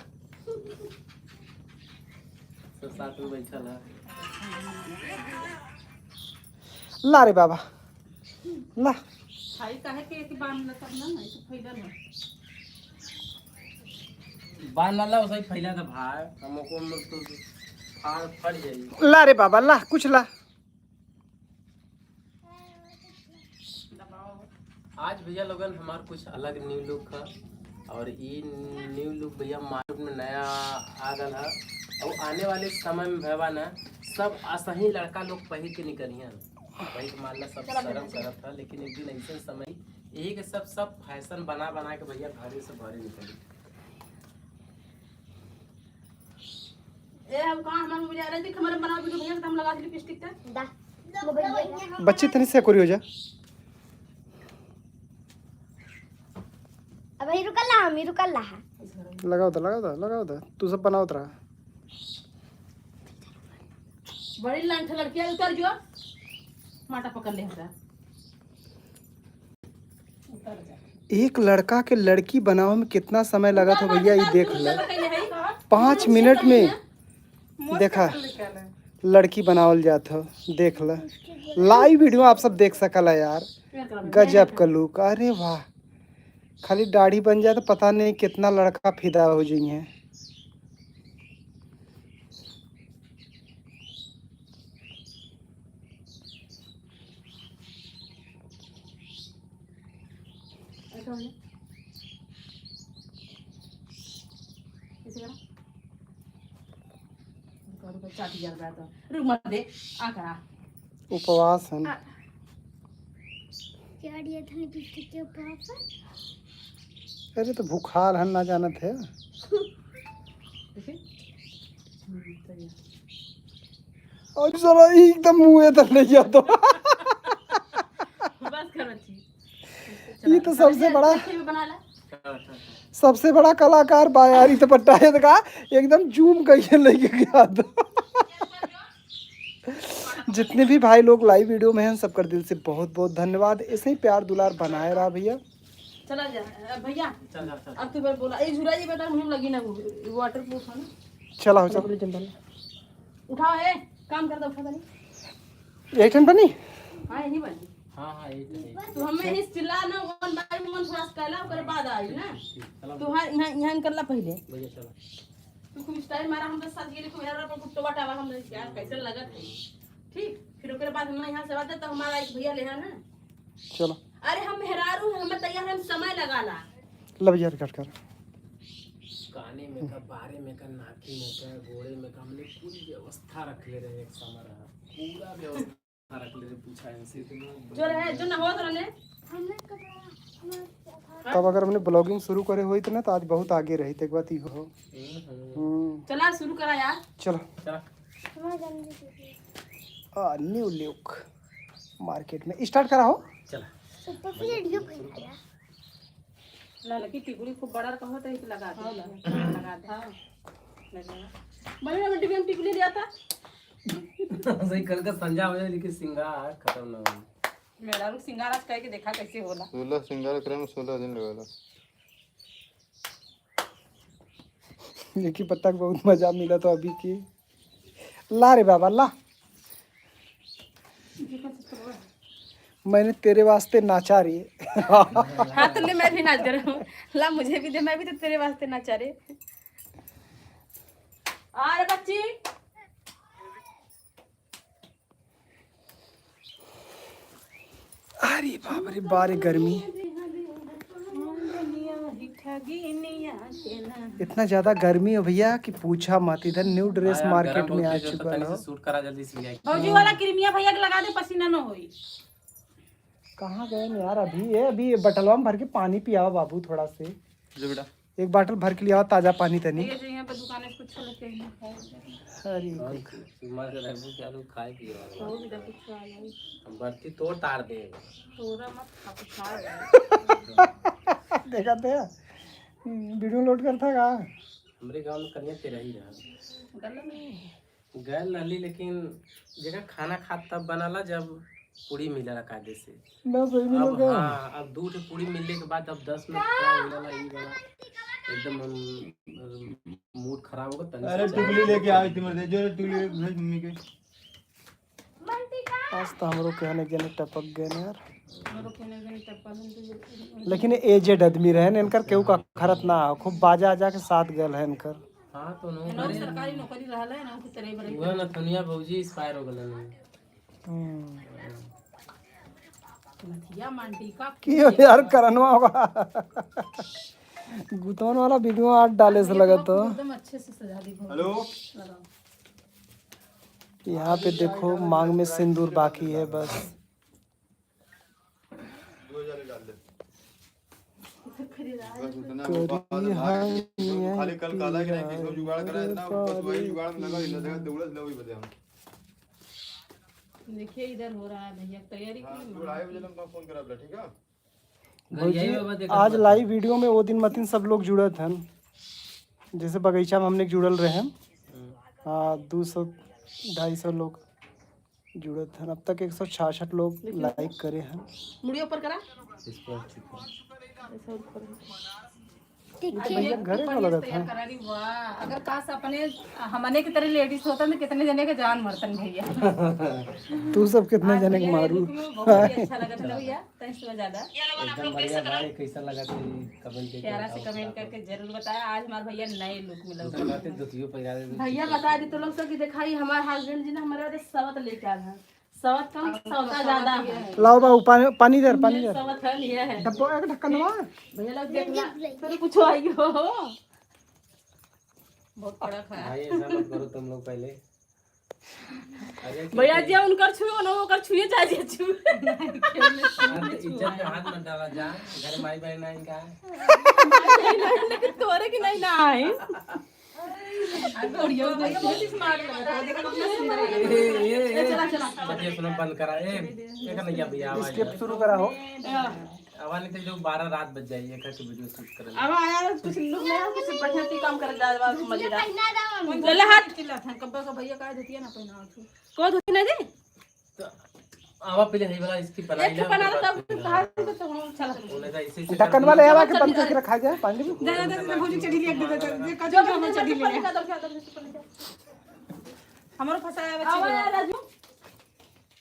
तो साथ में बैठल है। ला रे बाबा ला। खाई काहे के बांध तब ना ऐसे फैलल है। बांध वाला वैसे ही फैला था भाई, हमको तो फाड़ फट जाएगी। ला रे बाबा ला कुछ ला। आज भैया लोगन हमार कुछ अलग न्यू लुक है, और ये न्यू लुक भैया मार्केट में नया आ गया है, और आने वाले समय में भैया ना सब असही लड़का लोग पहन के निकलिए। वही के मानना सब शर्म करत था, लेकिन एक दिन ऐसे समय यही के सब फैशन बना बना के भैया घरे से भरे निकली। ए हम कहां हमार मुझे आ रही थी हमारे बना वीडियो भैया हम लगा दी लिपस्टिक का दा बच्चे तनी से करियो जा। अब ही रुकल रहा लगाओ दा तू सब बनाओ रहा। बड़ी लांठ लड़कियां उतर जो माटा पकड़ ले हमरा उतर जा। एक लड़का के लड़की बनावे में कितना समय लगा था भैया, ये देख ले 5 मिनट में देखा लड़की बनावल जात हो। देख ल लाइव वीडियो आप सब देख सकला यार, गजब का लुक। अरे वाह, खाली दाढ़ी बन जाए तो पता नहीं कितना लड़का फिदा हो जाइए। उपवास है ना। क्या दिया था लिपस्टिक के ऊपर? अरे तो भूखार हन ना जानत है। और साला एकदम मुंह तक नहीं जाता। बस कर बच्ची ये तो बना ला। सबसे बड़ा कलाकार बायारी तो पट्टा है का एकदम जूम करके लेके गया था। जितने भी भाई लोग लाइव वीडियो में हैं सबका दिल से बहुत बहुत धन्यवाद। ऐसे ही प्यार दुलार बनाए रहा भैया। चला जा भैया अब तू बार बोला ए झुरा जी बेटा मुंह लगी ना वो वाटर प्रूफ है ना। चला चलो जंगल उठाओ है काम कर दो उठा दे यही ठन बनी। हां यही बनी। हाँ ये तो हमें इस चिल्ला ना 1 बाय 1 थोड़ा कहला ओकर बाद आई ना तू हां यहां करला पहले भैया चलो तू खूब स्टाइल मारा हम 10 साल गेली खूब हेरा पर कुट्टो बटावा हम यार कैसे लगत है ठीक। फिर ओकर बाद हम यहां से बात तो हमारा एक भैया ले है ना। चलो अरे हम मेहरारू हमें तैयार हम समय लगाला लब यार कट कर। काने में का, बारे में का, नाकी में का, गोड़े में का, हमने पूरी व्यवस्था रख ले रहे। एक समय रहा पूरा व्यवस्था रख ले रहे। पूछा इनसे तो जो रहे जो ना हो तो ने तब अगर हमने ब्लॉगिंग शुरू करे हुई तो ना तो आज बहुत आगे रही थे। एक बात ही हो। चला शुरू करा यार। चलो चला न्यू लुक मार्केट में स्टार्ट करा हो। चला सुपर वीडियो बना लाल की टिकुली खूब बड़ा का होता है तो लगा दे लगा दे। हां मैंने मैं टिकट टिकली लिया था सही कल का संजा हो जाए, लेकिन सिंगार खत्म ना हो। मेरा लोग सिंगार आज कह के देखा कैसे होला। 16 श्रृंगार करे में 16 दिन लगेगा। देखी पत्ता को बहुत मजा मिला तो अभी की ला रे बाबा ला। मैंने तेरे वास्ते नाचा रे। हाँ तो ले मैं भी नाच रहा हूँ। ला मुझे भी दे मैं भी तो तेरे वास्ते नाचा रे। अरे बच्ची अरे बाप रे बारे गर्मी इतना ज्यादा गर्मी है भैया कि पूछा मत। इधर न्यू ड्रेस मार्केट में आ चुका है। शूट करा जल्दी से भैया। फौजी वाला क्रीमिया भैया के लगा दे पसीना न होई। कहाँ गए न यार अभी बटलवा में भर के पानी पियाओ बाबू थोड़ा से। जो बेटा एक बोतल भर के लिया ताजा पानी तनी। ये जो यहाँ पे दुकान है कुछ लेके अरे सुमा से रहबू क्या लोग खाए पिए वाला। हो भी तो कुछ आ जाए हम बर्ती तोड़ तार दे। थोड़ा मत खा कुछ आ जाए। देखा थे वीडियो लोड करता का। हमरे गांव में कन्या तेरा ही रहा गल नहीं गैल नली, लेकिन जगह खाना खा तब बनाला जब पूरी मिलेला कायदे से। ना सही में अब लोग हाँ, अब 2 ठे पूरी मिलने के बाद अब 10 मिनट का मिलेला ई वाला एकदम मूड खराब होगा तनी अरे से टुकली लेके आई थी मर्दे, जो टुकली भेज मम्मी के। आज तो हमरो कहने के टपक गए न यार। हमरो कहने के टप्पा लेकिन एजेड आदमी रहे न, इनकर केहू का खरत ना हो, खूब बाजा आजा के साथ गल है इनकर। हाँ तो नो लोग सरकारी नौकरी रहल है ना कि तरह बड़े वह नथुनिया भौजी एक्सपायर हो गलन। नथिया मांडी का की हो यार करनवा होगा। गुतवन वाला वीडियो आज डाले से लगा तो। एकदम अच्छे से सजा दी भौजी। हेलो लगाओ। यहाँ पे देखो मांग में सिंदूर बाकी है बस। 2000 डाल दे। बस उतना करी तो खाली कल काला कि नहीं किसको जुगाड़ करा इतना, बस वही जुगाड़ में लगा इधर जगह दौलत ले वही बता हम। देखिए इधर हो रहा है भैया तैयारी हां की। तू आए बजे हम फोन करा बला, ठीक है। यही बाबा देखा आज लाइव वीडियो में वो दिन मतीन सब लोग जुड़े थे, जैसे बगीचा में हमने जुड़ल रहे हैं। हाँ 200-250 लोग जुड़े थे। अब तक 166 लोग लाइक करे हैं। मुड़ी ऊपर करा इस पर चुका। भैया घरे में लगा था। तैयार करा दी वाह। अगर काश अपने हमने की तरह लेडीज होता तो कितने जने के जान मरतन भैया। तू सब कितने जने के मारू। बहुत ही अच्छा लगा था भैया, थैंक्स तो ज्यादा एकदम बढ़िया भाई, कैसा लगा थी कमेंट के प्यारा से कमेंट करके जरूर बताया। आज हमारे भैया नए लुक में लगे। बातें दुतियो पहिरा दे। भैया बता दी तो लोग सब की दिखाई हमारे हस्बैंड जी ने हमारे वाले सवत लेके आए हैं। सवत कम सवता ज्यादा है। लाओ बाबू पानी दे पानी दे। सवत है लिए है डब्बो एक ढक्कनवा। भैया लोग देखना फिर कुछ आई हो। बहुत कड़क है। भाई ऐसा मत करो तुम लोग पहले। अरे भैया जी उनकर छुए ना ओकर छुए चाहिए छुए। इज्जत में हाथ मत डाला जा, घर माई बहन है इनका। तोरे की नहीं ना आई बढ़िया बहुत ही स्मार्ट लग रहा है। देखो कितना सुंदर है। चला चला बच्चे सुनो बंद करा। एक नहीं या भैया आवाज स्किप शुरू करा हो। आवाज नहीं तो जो 12 रात बज जाएगी एक के वीडियो शूट कर। अब आया कुछ लोग ना कुछ बढ़िया सी काम कर जा बात मजेदार पहना दाओ ले ले हाथ चिल्ला था कब्बा का भैया कहा देती है ना पहना के। को धोती नहीं दे तो आवा पहले नहीं वाला इसकी बनाई एक बना लो तब कहा तो चला उन्हें तो ऐसे ही ढक्कन वाले हवा के बंद करके रखा जाए पानी में। दादा दादा भौजी चढ़ी ले दे दे का जो हम चढ़ी ले हमारो फसाया बच्चे आवा राजू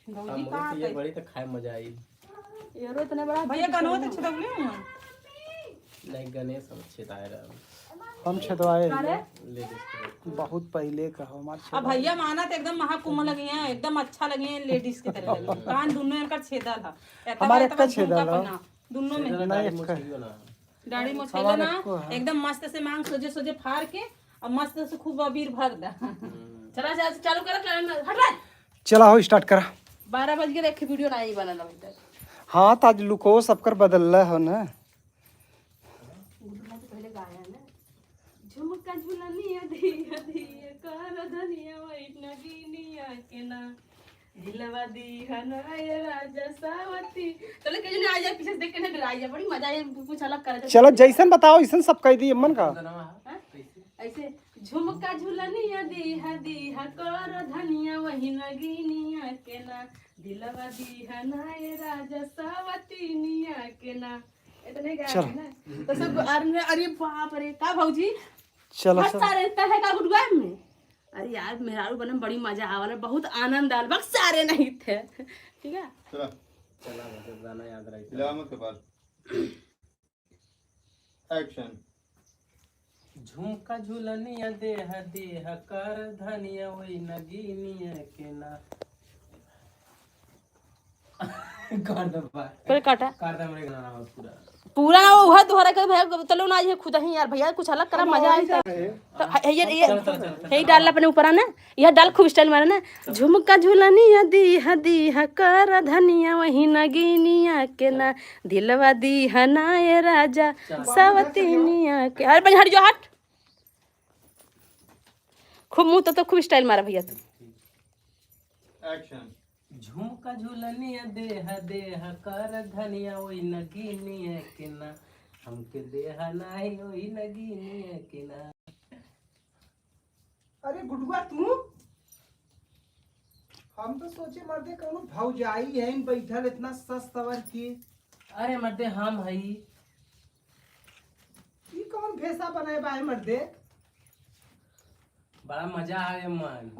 भौजी का ये बड़ी तो खाए मजा आई। ये रो इतने बड़ा भैया कनो तो छदा बोले नहीं गणेश हम छेदाए रहे हम छदवाए लेडीज बहुत पहले का हो हमारे। अब भैया माना तो एकदम महाकुंभ लगी हैं, एकदम अच्छा लगी हैं लेडीज की तरह लगी। कान दोनों इनका छेदा था। हमारे एक का छेदा था। दोनों में नहीं एक का दाढ़ी में छेदा ना एकदम मस्त से मांग सोजे सोजे फाड़ के और मस्त से खूब अबीर भर दा। चला जा चालू कर हट रहा चला हो स्टार्ट करा। 12 बज गए एक वीडियो नहीं बना अभी तक। हाँ ताज लुको सबकर बदल रहा हो ना। पहले गाया ना झुमका झुलनिया दिया दिया कर धनिया वाइट नगीनिया के ना दिलवा दी हनाय राजा सावती। चलो के जने आ जाए पीछे से देख के ना डरा जाए, बड़ी मजा आए कुछ अलग करे। चलो जैसन बताओ ऐसन सब कह दी अम्मन का। ऐसे झुमका झुलनिया दिया कर धनिया वही नगीनिया के ना दिलवा दी हनाय राजा सावतीनिया के ना। इतने गा ना तो सब अरे बाप रे का भौजी चलो हर सारे है का गुडुआ में। अरे यार मेहरारू बने में बड़ी मजा आवाला, बहुत आनंद आल बस सारे नहीं थे। ठीक है चला चला मतलब गाना याद रही। इलामत के पास एक्शन। झुमका झुलनिया देह देह कर धनिया वही नगीनिया के ना। कर दे भाई फिर काटा कर दे मेरे गाना पूरा पूरा वो है दोहरा के भैया चलो ना ये खुद ही यार भैया कुछ अलग करा मजा आएगा। तो ये डाल अपने ऊपर आना, यह डाल खूब स्टाइल मारा ना। झुमका झुलनिया दी कर धनिया वही नगीनिया के ना दिलवा दी हनाय राजा सावतीनिया के। अरे बन हट जो हट खूब मुंह तो खूब स्टाइल मारा भैया तू। एक्शन। झुमका झुलनिया देह देह कर धनिया वही नगीनिया के ना हमके देह नाही वही नगीनिया के ना। अरे गुडुआ तू हम तो सोचे मर्दे कौनो भौजाई है इन बैठल इतना सस सवर की। अरे मर्दे हम हई। ई कौन भेसा बनाए बाय मर्दे? बड़ा मजा आवे मन।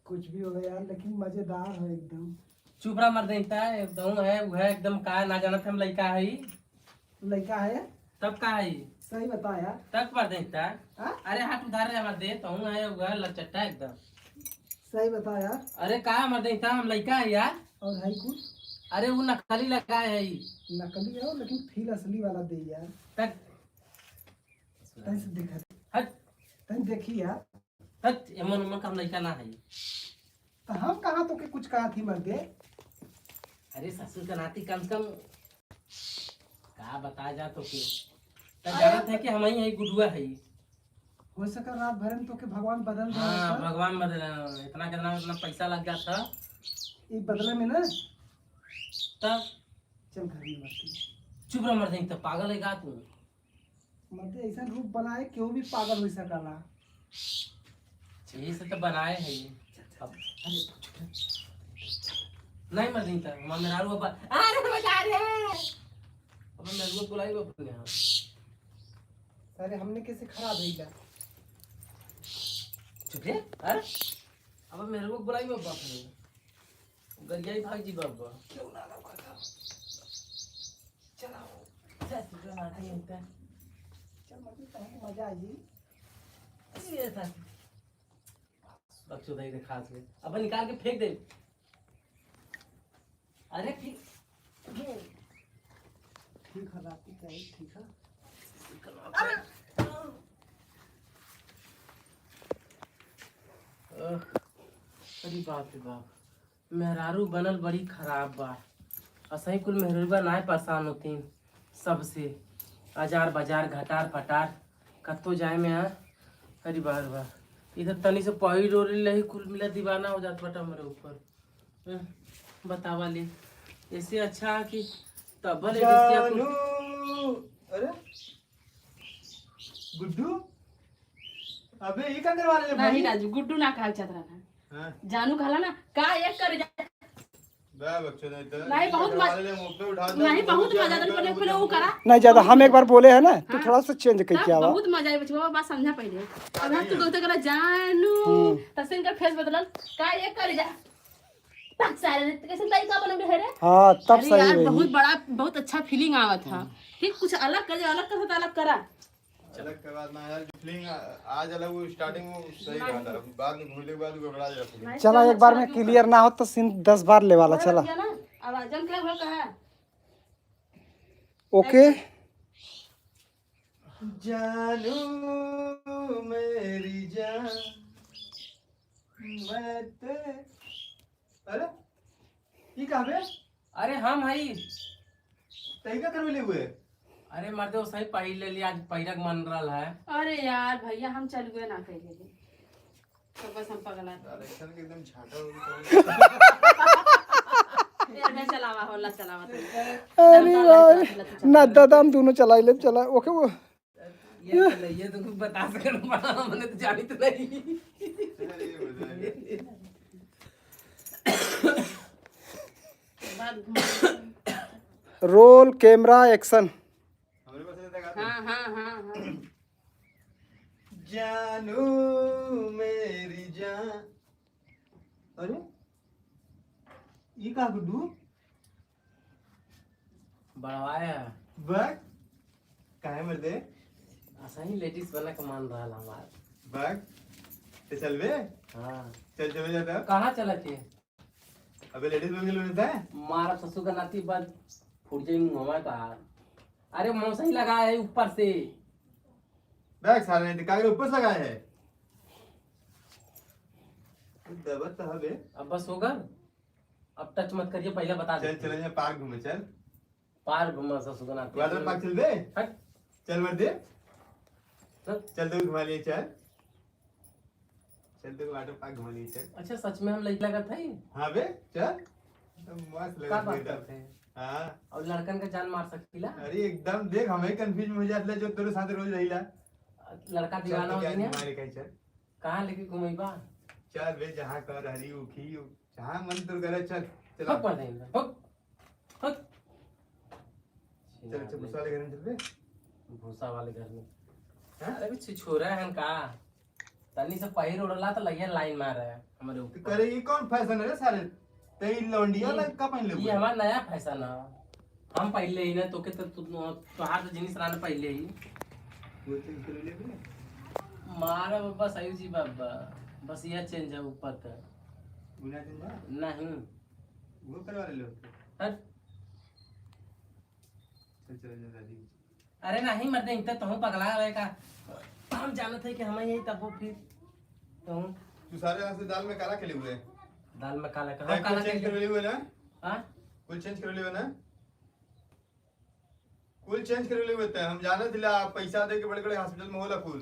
कुछ भी होगा यार, लेकिन मजेदार है एकदम। चुप रहा मर्दे एकदम है वो है एकदम का ना जानत हम लइका हई। लड़का है तब का हई सही बता यार। तक मर्दे हाँ? अरे हाथ उधार रे मर्दे तो है वो है लचट्टा एकदम। सही बता यार। अरे का मर्दे हम लइका है यार। और है कुछ अरे वो नकली लगा है हई। नकली है लेकिन फील असली वाला दे यार। तक तैं से देखा, हट तैं देखी यार। हट एमन उमन का हम लइका ना हई। तो हम कहाँ तो के कुछ कहा थी मर्दे? अरे ससुर का नाती कम से कम का बता जा तो के तब जानत है कि हम ही है गुडुआ है। हो सका रात भर में तो के भगवान बदल हाँ रहा भगवान बदल इतना कितना इतना पैसा लग गया था ये बदले में ना। तब चल घर में मर्दे। चुप रह मर्दे तो पागल है गा तू। मर्दे ऐसा रूप बनाए क्यों भी पागल हो सकला। यही से तो बनाए है ये। अब अरे नहीं मर्दे तो मैं मेरा रू अरे बजा रे अब मैं लोग बुलाई अपने यहाँ। अरे हमने कैसे खराब है इधर? चुप रे अरे अब मेरे को बुलाई बाप ने गरियाई भाग जी बाबा क्यों ना लगा था? चलाओ ससुर का नाती होता है। चल मर्दे कहीं मजा आई। ये था बच्चों दे खास में अब निकाल के फेंक दे। अरे ठीक ठीक है रात की चाहिए ठीक है। अरे बाप रे बाप मेहरारू बनल बड़ी खराब बा। असही कुल मेहरुबा ना परेशान होती सबसे अजार बाजार घटार फटार कत्तो जाए में है। अरे बार बार इधर तनी से पही डोरी लही कुल मिला दीवाना हो जात बटा मेरे ऊपर। बतावा ले ऐसे अच्छा कि तब अरे गुड्डू अबे ये क्या करवा रहे नहीं राजू गुड्डू ना खा चतरा ना हां जानू खाला ना का एक कर जा बे बच्चों नहीं तो नहीं बहुत करवा ले मुंह पे उठा दे नहीं बहुत मजा आता पहले पहले वो करा नहीं ज्यादा हम एक बार बोले हैं ना तो थोड़ा सा चेंज करके आवा। बहुत मजा आई बचवा बात समझा पहले अब हम तू कहते करा जानू तसिन का फेस बदलल का एक कर जा तक सारे कैसे तई का बनबे है रे। हाँ तब अरे सही यार है। बहुत बड़ा बहुत अच्छा फीलिंग आवा था। ठीक कुछ अलग कर अलग कर तो अलग करा अलग के बाद ना यार फीलिंग आज अलग वो स्टार्टिंग में सही रहा था बाद में घूमने के बाद गड़बड़ा जाता है। चला एक बार में क्लियर ना हो तो सीन 10 बार ले वाला चला। अब आजम क्या हुआ कहा ओके जानू मेरी जान मैं ते अरे ये कहाँ पे अरे हम हई। तई का करवे ले हुए अरे मर्दे वो सही पही ले लिया आज पहिरक मन रहा है। अरे यार भैया हम चल गए ना कह ले तो बस हम पगला डायरेक्शन के एकदम झाटा हो यार मैं चलावा होला चलावा अरे भाई ना दादा हम दोनों चला ले चला ओके वो ये तुमको बता सकता मैंने तो जानी तो नहीं। बाद घूम रोल कैमरा एक्शन। हमारे पास रहता है हाँ हाँ हाँ हाँ जानू मेरी जान अरे ये कहा गुड्डू बढ़वाया बैग काहे मर्दे ऐसा ही लेडीज बना के मान रहा हमार बैग ते चल बे हाँ चल चल जाता कहाँ चला के अबे लेडीज बन के लेता है मारा ससुर का नाती बाद फूट जाएंगे हमारे का। अरे मौसम ही लगा है ऊपर से बैग सारे ने कागज ऊपर से लगाया है दबत तो हबे अब बस होगा अब टच मत करिए पहले बता चल दे। चल जा पार्क घूमे चल पार घुमा ससुर का नाती वाटर पार्क चल बे हट चल मर्दे चल। चल तो घुमा लिए चल चल तो वाटर पार्क घुमा लिए चल अच्छा सच में हम लड़की लगा था ये हाँ बे चल मस्त क्या लगा बात एकदम करते हैं हाँ और लड़कन का जान मार सकती ला अरे एकदम देख हमें कंफ्यूज हो जाता जो तेरे साथ रोज रहीला लड़का दीवाना हो चल गया घुमा ले कहीं चल कहाँ लेके घुमेबा चल बे जहाँ कर हरी उखी जहाँ मन तो करे चल चल भग पड़ देंगे भग भग चल भूसा वाले घर में चल बे भूसा वाले घर में अरे भी छिछोरा है का तनी से पहिर उड़ला तो लइया लाइन मार रहा है हमारे तो ऊपर करे ये कौन फैशन है रे साले तेरी लौंडिया लग का पहन ले ये हमारा नया फैशन है हम पहले ही ना तो के तो हाथ जिनिस रान पहले ही वो चेंज कर ले बे मारा बाबा सही जी बाबा बस यह चेंज है ऊपर का गुना चेंज है नहीं वो करवा ले लो हट चल चल जा दादी अरे नहीं मत दे तो हम पगला गए का हम जानते थे कि हमें यही तब फिर तो तू सारे यहाँ से दाल में काला खेले हुए हैं दाल में काला का कुल काला चेंज कर ले हुए ना हां कुल चेंज कर ले हुए ना कुल चेंज कर ले हुए थे हम जाने थे आप पैसा दे के बड़े बड़े हॉस्पिटल में होला कुल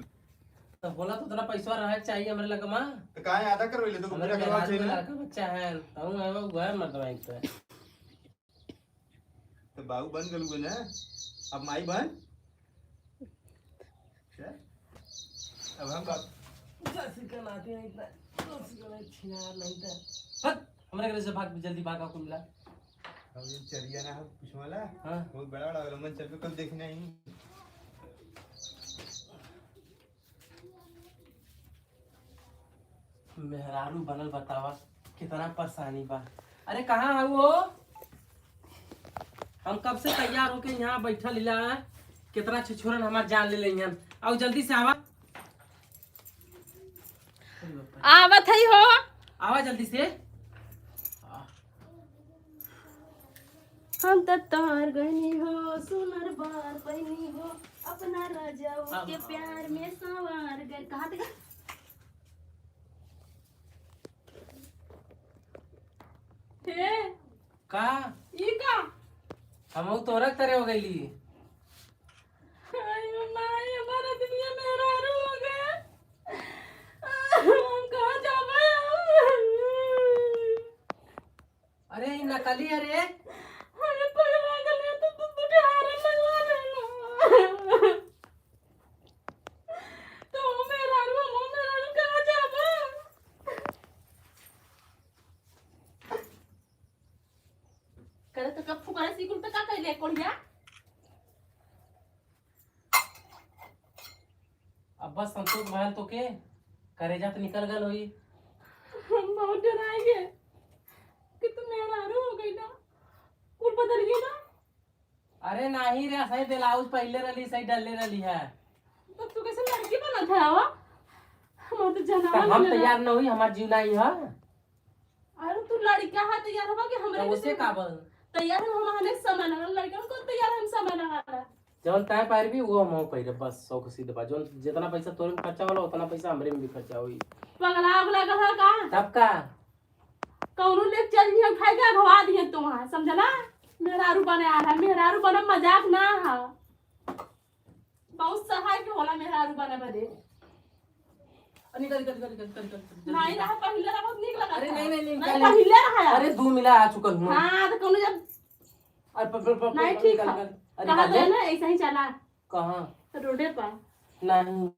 तो बोला तो उतना पैसा रहा चाहिए हमारे लगा मां तो काहे आधा करवा ले तो पूरा करवा चाहिए ना लड़का बच्चा है तो है वो घर मत भाई तो बाबू बन गल हुए ना अब माई बन क्या? अब हम बात जैसे का नाते नहीं था तो सिकला छिना नहीं था हट हमारे घर से भाग जल्दी भागा को मिला अब ये चरिया ना कुछ वाला हां बहुत बड़ा बड़ा लंबन चल पे कल देखना ही मेहरारू बनल बतावा कितना परेशानी बा अरे कहाँ है वो हम कब से तैयार होके यहाँ बैठल हिला कितना छिछोरन हमार जान ले लेंगे आओ जल्दी से आवा आवत है हो आवा जल्दी से हम तो तार गनी हो सुनर बार बनी हो अपना राजाओं के प्यार में सवार गए कहाँ थे हे का ये का हम तोरा तरह हो गई अयो माय हमारा दुनिया में हरारू हो गया हम कहाँ जावे अरे ये नकली अरे अरे पगला गले तो बिहार लगवा देना तो मेरा कहाँ जावे करे तो कब फुकारे सीकुल पे का कहले कोड़िया अब बस संतोष भयल तो के करेजा तो निकल गल होई हम बहुत डराएंगे कि तुम मेरा रो हो गई ना कुल बदल गई ना अरे नहीं रे सही ब्लाउज पहले रली सही डले रली है तो तू कैसे लड़की बना था हवा हम तो जनावर तो हम तैयार न हुई हमार जीव नहीं है अरे तू लड़का है तैयार होगा कि हमरे तो उसे का बोल तैयार हम हमारे समय लगा लड़का को तैयार हम समय लगा जौन तय पार भी वो हम पहिरे बस 100 के सीधे बा जौन जितना पैसा तोरे में खर्चा होला उतना पैसा हमरे में भी खर्चा होई पगला उगला का का तब का कौनो ले चल दिया खाई का घवा दिए तू वहां समझला मेहरारू बने आ रहा मेहरारू बने मजाक ना है बहुत सहाय के होला मेहरारू बने बदे निकल निकल नहीं रहा पहले रहा बहुत निक लगा अरे नहीं पहले रहा अरे 2 मिला आ चुकल हूं हां तो कौनो जब अरे नहीं ठीक है कहा गया ना ऐसा ही चला कहां रोडे पर नहीं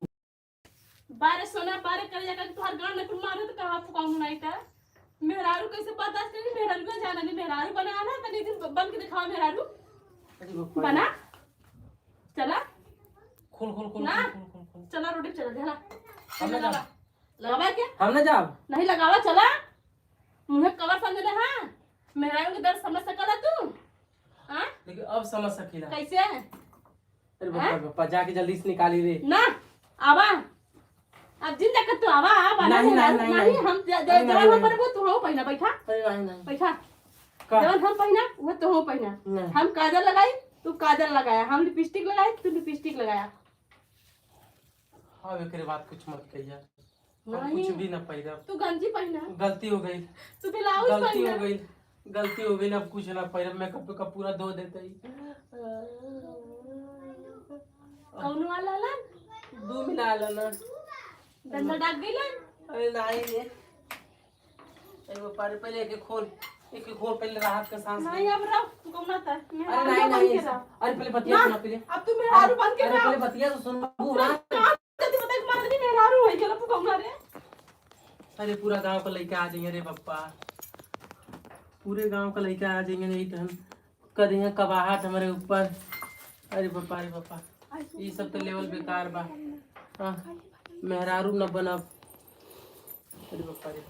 बारे सोना बारे कर जाकर तोहर गांव में तुम मारे तो कहां फुकाऊं नहीं का मेहरारू कैसे बर्दाश्त करी मेहरारू का जाना नहीं मेहरारू बना ना तनी दिन बन के दिखाओ मेहरारू बना चला खोल ना चला रोडे चला चला लगावा क्या हम ना जाब नहीं लगावा चला मुझे कवर समझ ले हां मेहरारू के दर्द समझ सकला तू हां लेकिन अब समझ सकीला कैसे अरे बाबा जाके जल्दी से निकाली रे ना आवा अब जिन जाकर तू आवा बना नहीं हम जवान हो पर वो तू हो पहिना बैठा अरे नहीं बैठा जवान हम पहिना वो तू हो पहिना हम काजल लगाई तू काजल लगाया हम लिपस्टिक लगाई तू लिपस्टिक लगाया हाँ एकरे बात कुछ मत कहिया हम कुछ भी ना पहिरा तू गंजी पहिना गलती हो गई तू ब्लाउज पहिना गलती हो गई अब कुछ ना पहिरा मेकअप का पूरा धो देते ही कौन वाला ला 2 मिला ला ना डंडा डाक गईला अरे नहीं रे अरे वो पहले एक खोल पहले राहत का सांस नहीं अब रहो तू कौन आता अरे नहीं अरे पहले बतिया सुना पहले अब तू मेहरारू बन के अरे पहले बतिया तो सुन बाबू ना जल्दी बता के मार दी मेहरारू है गेला तू कौन रे अरे पूरा गांव को लेके आ जाइए रे पप्पा पूरे गांव का लड़का आ जाएंगे नहीं तो हम करेंगे कबाहट हमारे ऊपर। अरे पापा ये सब तो लेवल बेकार बा। मेहरारू न बनब। अरे बापा रे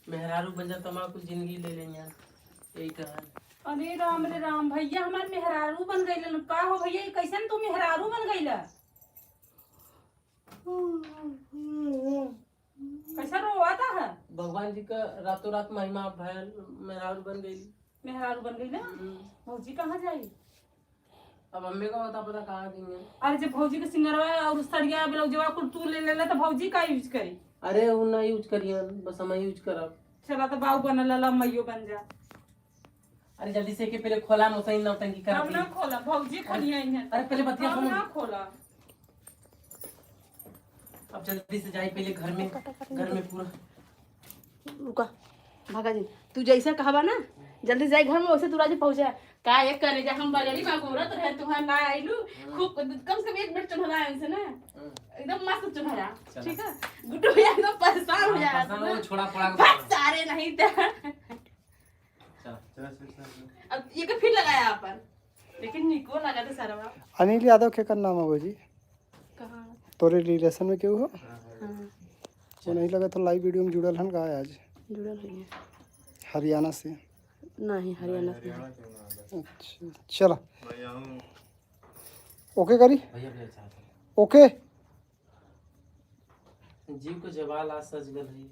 मेहरारू बन जा तमा कुछ जिंदगी ले लेंगे यही कहन। अरे राम भैया हमार मेहरारू बन गई। का हो भैया कैसन तू मेहरारू बन गई? कैसा रोवाता है? भगवान जी का रातों रात महिमा भयल मेहरारू बन गई। मेहरारू बन गई ना। भौजी कहाँ जाई? अब अम्मे का पता कहाँ देंगे। अरे जब भौजी के सिंगरवा और सड़िया ब्लाउजवा कुल तू ले लेला तो भौजी का यूज करी? अरे वो ना यूज करिए बस हम यूज करब। चला तो बाऊ बन ला मैयो बन जा। अरे जल्दी से के पहले खोला मोसई नौटंकी कर। हम ना खोला भौजी खोलिया इन्हें। अरे पहले बतिया हम सुनो। ना खोला। अब जल्दी से जाए पहले घर में पूरा। रुका भागा जी तू जैसा कहबा ना जल्दी जाए घर में वैसे तू राजी पहुंचा। का एक करे जा हम बजरी में घूरत रहे तुम्हारे ना आइलू खूब कम से कम 1 मिनट चढ़ा इनसे ना एकदम मस्त चढ़ा। ठीक है गुड्डू भैया एकदम परेशान हो जाए। वो छोड़ा पड़ा भाग सारे नहीं थे। अब ये के फिर लगाया अपन लेकिन निको लगा था सारा बात। अनिल यादव के का नाम है जी? कहां तोरे रिलेशन में क्यों हो? हां वो नहीं लगा तो लाइव वीडियो में जुड़ल हन का आज? जुड़ल है हरियाणा से? नहीं हरियाणा से। अच्छा चला ओके करी ओके। जीव को जवाल आज सज गल है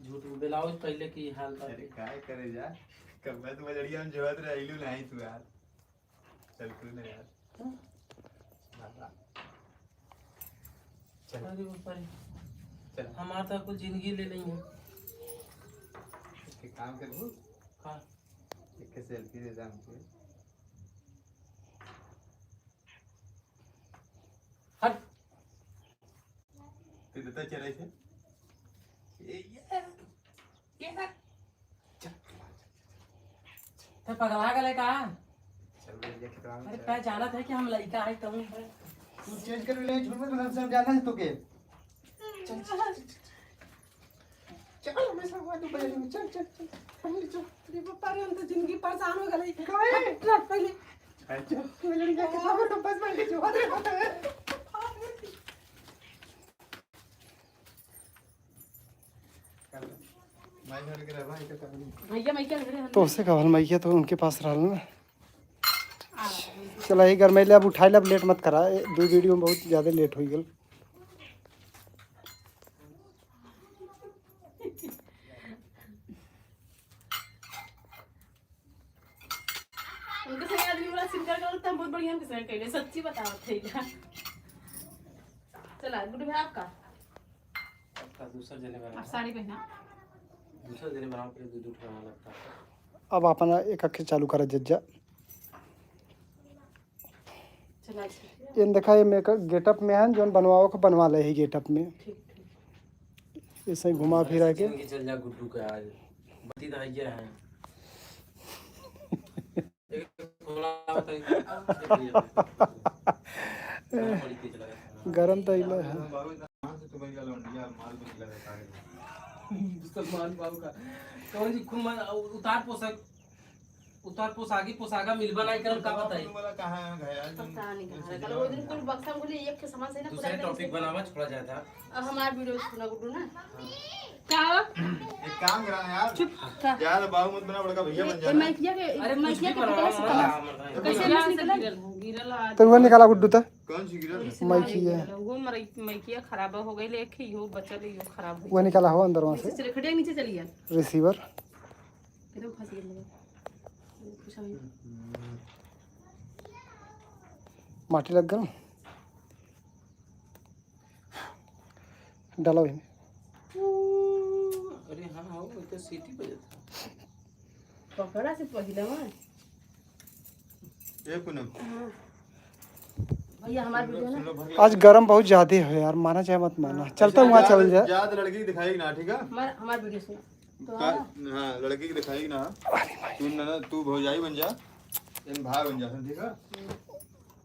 झूठ ब्लाउज पहले की हाल था। अरे काय करे जा कब मैं तो बजड़िया में जोत रहिलू नहीं तू यार चल तू ना यार चल अरे ऊपर चल हमारा तो कुछ जिंदगी ले लेंगे। एक काम कर तू हां एक सेल्फी दे दे हमको। हट तू देता चले से तो पगला गले का। चल भैया के काम अरे पहचाना था कि हम लड़का है तुम तू चेंज कर ले झूठ में तो हम समझाना है तू के चल मैं सब तू पहले चल चल चल पहले चल। अरे बापा रे हम तो जिंदगी परेशान हो गई। काहे पहले अच्छा मैं लड़का के सामने तो बस बैठ के जो अरे मैं घर के रहा भाई का काम भैया मैं क्या करे तो उससे कवल मैया तो उनके पास रहा ना। चला ही घर में ले अब उठाई लब लेट मत करा। 2 वीडियो में बहुत ज़्यादा लेट हो गल। उनके संग आदमी वाला सिंगर का तो बहुत बढ़िया हमके संग कहले सच्ची बताओ थे चला गुड भाई आपका आपका दूसरा जने बना आप साड़ी पहना दूसरा जने बनाओ फिर दूध उठाना लगता है। अब अपना एक अखे चालू करा जज्जा। चला ये देखा ये मेकअप गेटअप में है जो बनवाओ को बनवा ले ही गेटअप में ऐसे ही घुमा फिरा के चल जा गुड्डू का आज बती तो आइए हैं गरम तो इला है। तो भाई गाल अंडिया माल को निकला रहता है मुसलमान बाबू का कौन जी खुद उतार पोसागी पोसागा मिलबा नहीं करल का बताई। वाला कहां है यार पता नहीं कहां कल वो दिन कुल बक्सा बोले एक के सामान से ना दूसरे टॉपिक बनावा छोड़ा जाए था। अब हमार वीडियो सुना गुड्डू ना क्या एक काम करा यार चुप था यार बाबू मत बना बड़का भैया बन ए जाना। मैकिया के अरे कुछ भी पता से बनावा कैसे निकला गिरल तो वो निकाला गुड्डू था कौन सी गिरल मैकी है वो मैकिया खराब हो गई एक ही हो बचल ही हो खराब हो वो निकाला हो अंदर वहाँ से चले खटिया के नीचे चली गया रिसीवर। एकदम फंस गया पूछा नहीं माटी लग गल डालो इन्हें। अरे हां हां वो तो सीटी बजता पकड़ा से पहले में ये पूनम भैया हमार वीडियो ना सुन लो भर आज गरम बहुत ज्यादा है यार माना चाहे मत माना चलता वहाँ चल जा। ज्यादा लड़की की दिखाएगी ना ठीक है हमार वीडियो सुना तो हां लड़की की दिखाएगी ना तू ना तू भौजाई बन जा इन भाई बन जा ठीक है।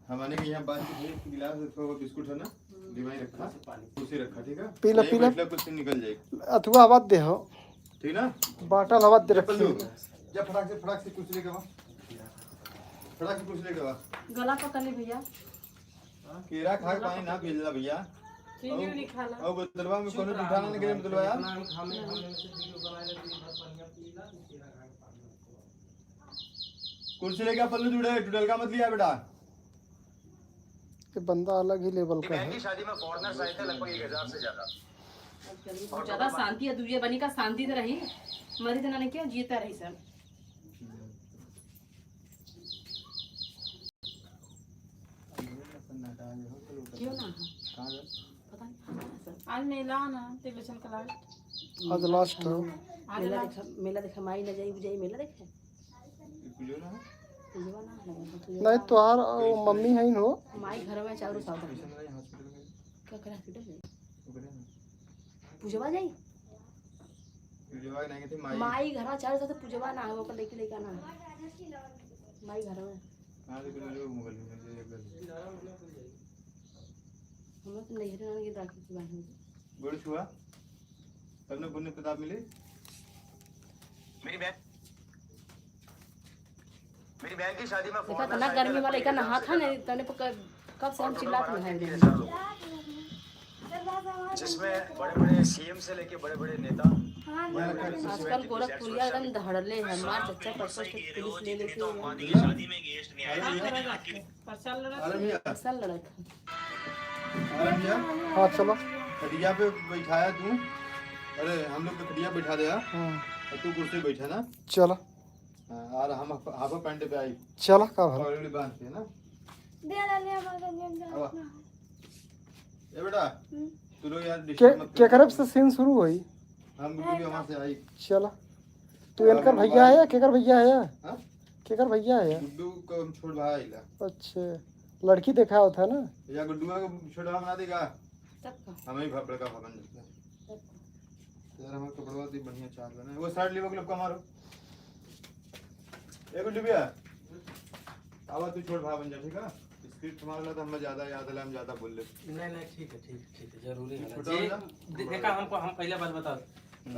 हमारे के यहाँ पानी की गिलास थोड़ा बिस्कुट है ना दिवाई रखा उसे रखा ठीक है पीला नहीं पीला बैठला कुछ नहीं निकल जाएगी अथवा आवाज दे हो ठीक ना बाटल आवाज दे रखी चप्पल हो। दो जा फटाक से कुछ लेके वा, फटाक से कुछ लेके वा। गला पकड़ ले भैया। केरा खा के पानी ना पीला भैया। चीनी नहीं खाला। अब बोतलवा में कोनो उठाना नहीं गिरे बोतलवा यार। कुर्सी लेके पल्लू जुड़े टूटल का मत लिया बेटा। ये बंदा अलग ही लेवल का है। शादी में फॉरेनर्स आए थे लगभग 1000 से ज्यादा। बहुत ज्यादा शांति है दुनिया बनी का शांति तो रही मरी तो ना क्यों जीता रही सब। क्यों ना पता नहीं आज मेला ना तिलचन कला आज लास्ट है। मेला देखा माई न जाई बुझाई मेला देखे नहीं तोहार वो मम्मी है हो। माई घर में चारों सावधान क्या करा हॉस्पिटल पूजवा जाई माई घर में चारों साथ पूजवा ना हो लेके लेके आना माई घर में हम लोग नहीं रहने की दाखिल की बात बड़ी छुआ तब ने पुण्य प्रताप मिले। मेरी बहन की शादी में देखा तना गर्मी वाला एक नहा था ना तने कब से हम चिल्लाते हैं जिसमें बड़े-बड़े सीएम से लेके बड़े-बड़े नेता आजकल गोरखपुरिया एकदम धड़ल्ले है मार चच्चा परसों के पुलिस ले लेके शादी में गेस्ट नहीं आए। असल लड़क हाँ चलो। खटिया पे बैठाया तू। अरे हम लोग तो खटिया बैठा दिया और तू कुर्सी बैठा ना। चलो और हम हाफ पैंट पे आई चलो का भला। और बांध के ना ए बेटा तू लोग यार डिस्टर्ब मत के करब से सीन शुरू हुई। हम भी वहां से आई। चलो तू इनकर भैया है या केकर भैया है या हां केकर भैया है। गुड्डू को छोड़ भाई ला। अच्छा लड़की देखा होता है ना या गुड्डू को छोड़ा बना देगा तब हमें ही भपड़ का भवन देता यार। हमारे कपड़वा दी बढ़िया चाल बना वो शर्ट लीवो क्लब का मारो ए गुड्डू भैया आवा तू छोड़ भा बन जा ठीक है। स्क्रिप्ट हमारा तो हमें ज्यादा याद है हम ज्यादा बोल ले। नहीं ठीक है जरूरी है। देखा हमको हम पहले बात बता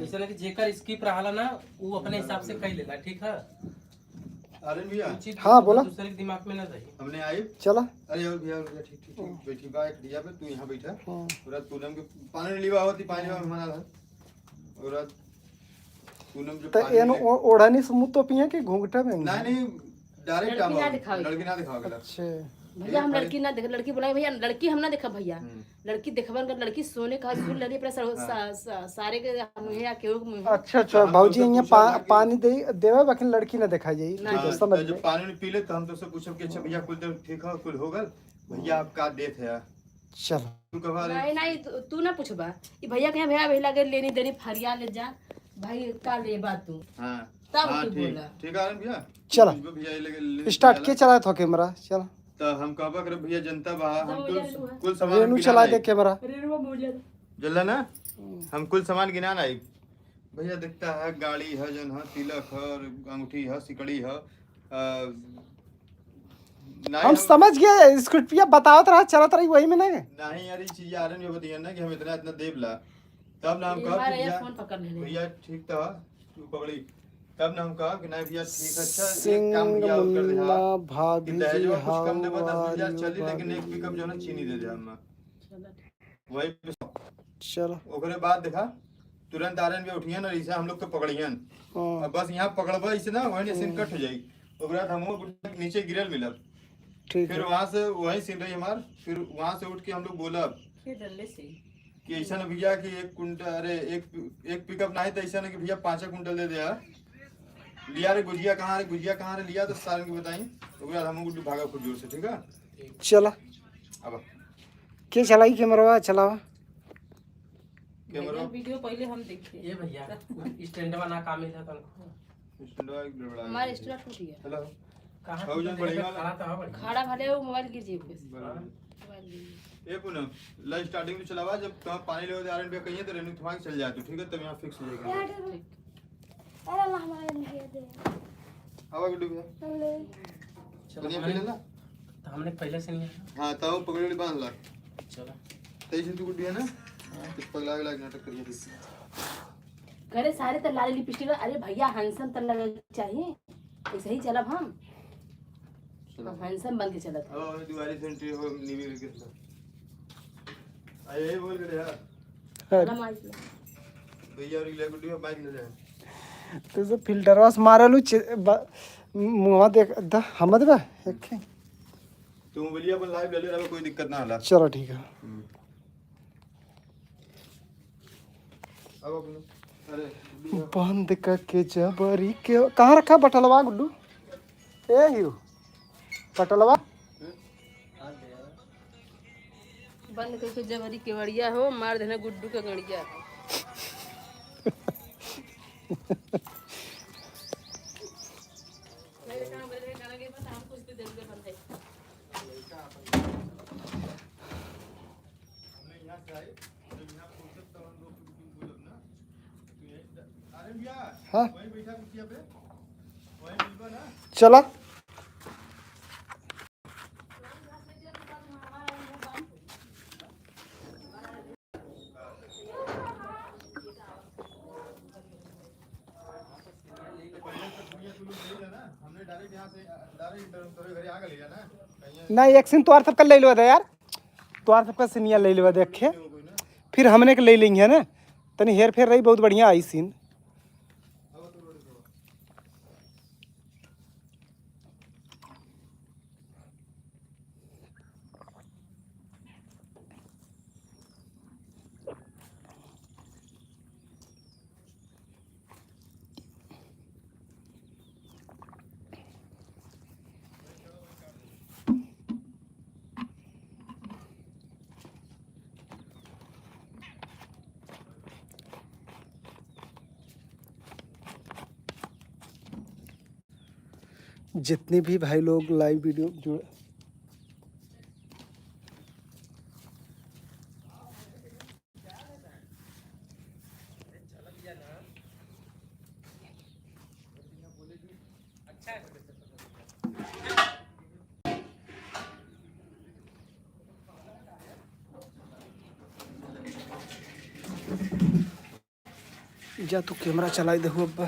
ऐसा ना कि जेकर स्किप रहा ना वो अपने हिसाब से कह लेगा ठीक है। अरे भैया हाँ बोला दूसरे के दिमाग में ना रही। हमने आई चला। अरे और भैया ठीक बैठी बा एक दिया पे तू यहां बैठा पूरा पूनम के पानी लीवा होती पानी में हमारा और पूनम जो तो एन ओढ़नी से मुंह तो पिए कि घूंघटा में। नहीं डायरेक्ट काम लड़की ना दिखाओगे। अच्छा भैया हम लड़की ना देख लड़की बुलाए भैया लड़की हम ना देखा भैया लड़की देखबन कर लड़की सोने का सुन लड़ी अपने सारे के मुहैया केहू अच्छा भाऊजी यहाँ पानी दे देवे बाकी लड़की ना देखा जाई। ठीक है समझ जब पानी नहीं पी ले तो हम तो सब पूछब कि अच्छा भैया कुल तो ठीक है कुल होगा भैया आपका डेथ है। चलो तू कहा नहीं तू ना पूछबा ई भैया के भैया भैया के लेनी देनी फरिया ले जा भाई का ले बात तू हां तब तू बोला ठीक है भैया चलो भैया लगे स्टार्ट के चला था कैमरा। चलो तो हम कहबा कर भैया जनता बा हम कुल सामान रेनू चला दे कैमरा। जल्ला ना हम कुल सामान गिना आई भैया दिखता है गाड़ी है जन है तिलक है और अंगूठी है सिकड़ी है हम समझ गए स्क्रिप्टिया बतावत रहा चलत रही वही में नहीं नहीं यार ये चीज आ रही है बतिया ना कि हम इतना इतना देवला तब ना हम कहा भैया फोन पकड़ ले भैया ठीक था तू पकड़ी तब ना हम कहा कि नहीं भैया ठीक अच्छा एक काम भैया और कर दे हां भाभी जी कुछ कम देबा 10,000 चली लेकिन एक पिकअप जो ना चीनी दे दे हम वही चलो ओकरे बाद देखा तुरंत आरन भी उठियन और इसे हम लोग तो पकड़ियन अब बस यहां पकड़बा इसे ना वही सीन कट हो जाई ओकरे बाद हम नीचे गिरल मिलब ठीक फिर वहां से वही सीन रही हमार फिर वहां से उठ के हम लोग बोला कि ऐसा ना भैया कि 1 कुंटल अरे एक पिकअप नहीं तो ऐसा ना कि भैया 5 कुंटल दे दे लिया रे गुजिया कहाँ रे लिया तो सारन की बताई ओकरे बाद हम गुड्डू भागा खुद जोर से ठीक है। चला अब के चलाई कैमरा चलावा कैमरा वीडियो पहले हम देखे ये भैया स्टैंडवा ना काम है तनको स्टैंड एक गड़बड़ा हमारे स्टूडियो टूट गया हेलो कहां हो जन बढ़िया खड़ा तो बड़ी खड़ा भले वो मोबाइल गिर जी पे ए पुनम ला स्टार्टिंग में चलावा जब तुम पानी ले आरन पे कहिए तो रेनू तुम्हारे चल जाए तो ठीक है तब यहां फिक्स हो जाएगा। अरे अल्लाह हमारे लिए दे आवा गुड्डू भैया चलो बढ़िया पहले ना तो हमने पहले से नहीं हां ताऊ पकड़ी बांध ला चलो तैसे तू गुड्डू है ना तो पगला नाटक करिए करे सारे तो लाली लिपस्टिक, अरे भैया हैंडसम तो लगना चाहिए, ऐसे ही चलब हम हैंडसम बन के चलत है। अब दिवाली सेंट्री हो न्यू ईयर के साथ आए बोल के यार भैया और इला गुड्डी में बाइक ले जाए तो जो फिल्टरवा से मारलू मुंह देख हमद बा एक तुम बोलिए अपन लाइव ले ले रहा, कोई दिक्कत ना होला। चलो ठीक है। अब अपन अरे बंद करके जबरी के कहाँ रखा बटलवा गुड्डू? ए हियो बटलवा बंद करके जबरी केवड़िया हो, मार देना गुड्डू का गड़िया। हाँ वहीं बैठा कुर्सिया पे, वहीं मिलबा ना। चला हमने डायरेक्ट यहाँ से डायरेक्ट तेरे घरे आ गए ना कहीं नहीं एक सीन तोहार सबका ले लेवा दे यार, तोहार सबका सीनिया ले लेवा देखे, फिर हमने के ले लेंगे ना, तनी हेर फेर रही बहुत बढ़िया आई सीन। जितने भी भाई लोग लाइव वीडियो जो जा तू कैमरा चलाई दे अब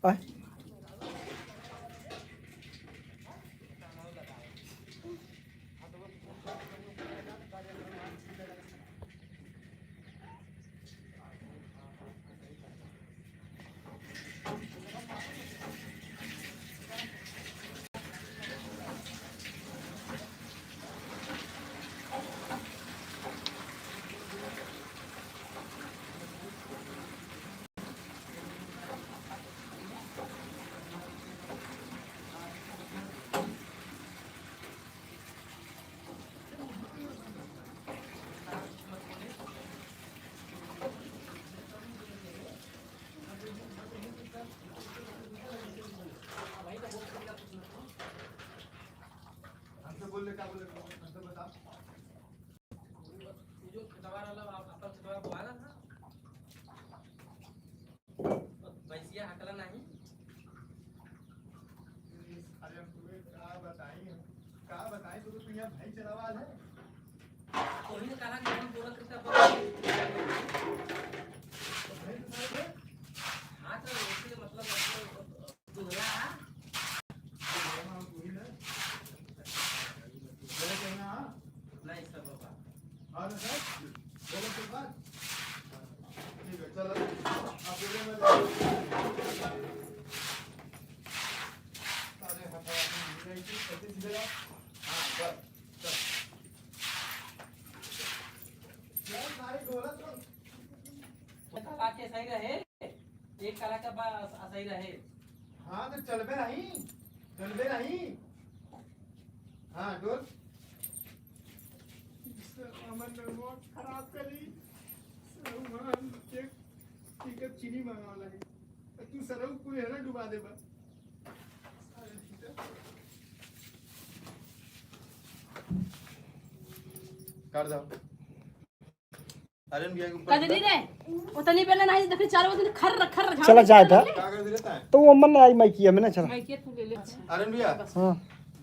आए बोले क्या बोले हमसे बता। जो दवा वाला आपका दवा बोला था पैसिया हकला नहीं। अरे हम तुम्हें क्या बताएं तो तू यहाँ भाई चलावाल है। कोई ने कहा कि हम बोला करता हाँ तो इसलिए मतलब दूल्हा नहीं सर बाबा। हाँ ना सर बोलो के बाद ठीक है चलो आप बोले मैं सारे हटा नहीं ऐसे सीधे जाओ। हाँ बस चल यार सारे ढोलक तो बाकी सही रहे, एक कला का सही रहे। हाँ तो चलबे नहीं हाँ डोल खराब करी ठीक है चीनी मंगा वाला है तू सरऊ पूरे है ना डुबा दे बस कर दो अरे भैया के ऊपर कजली रे उतनी पहले नहीं देखी चारों दिन खर चला जाए था क्या कर देता है तो वो अम्मन ने आई मैं किया मैंने चला मैं के तू ले ले। अरे भैया हाँ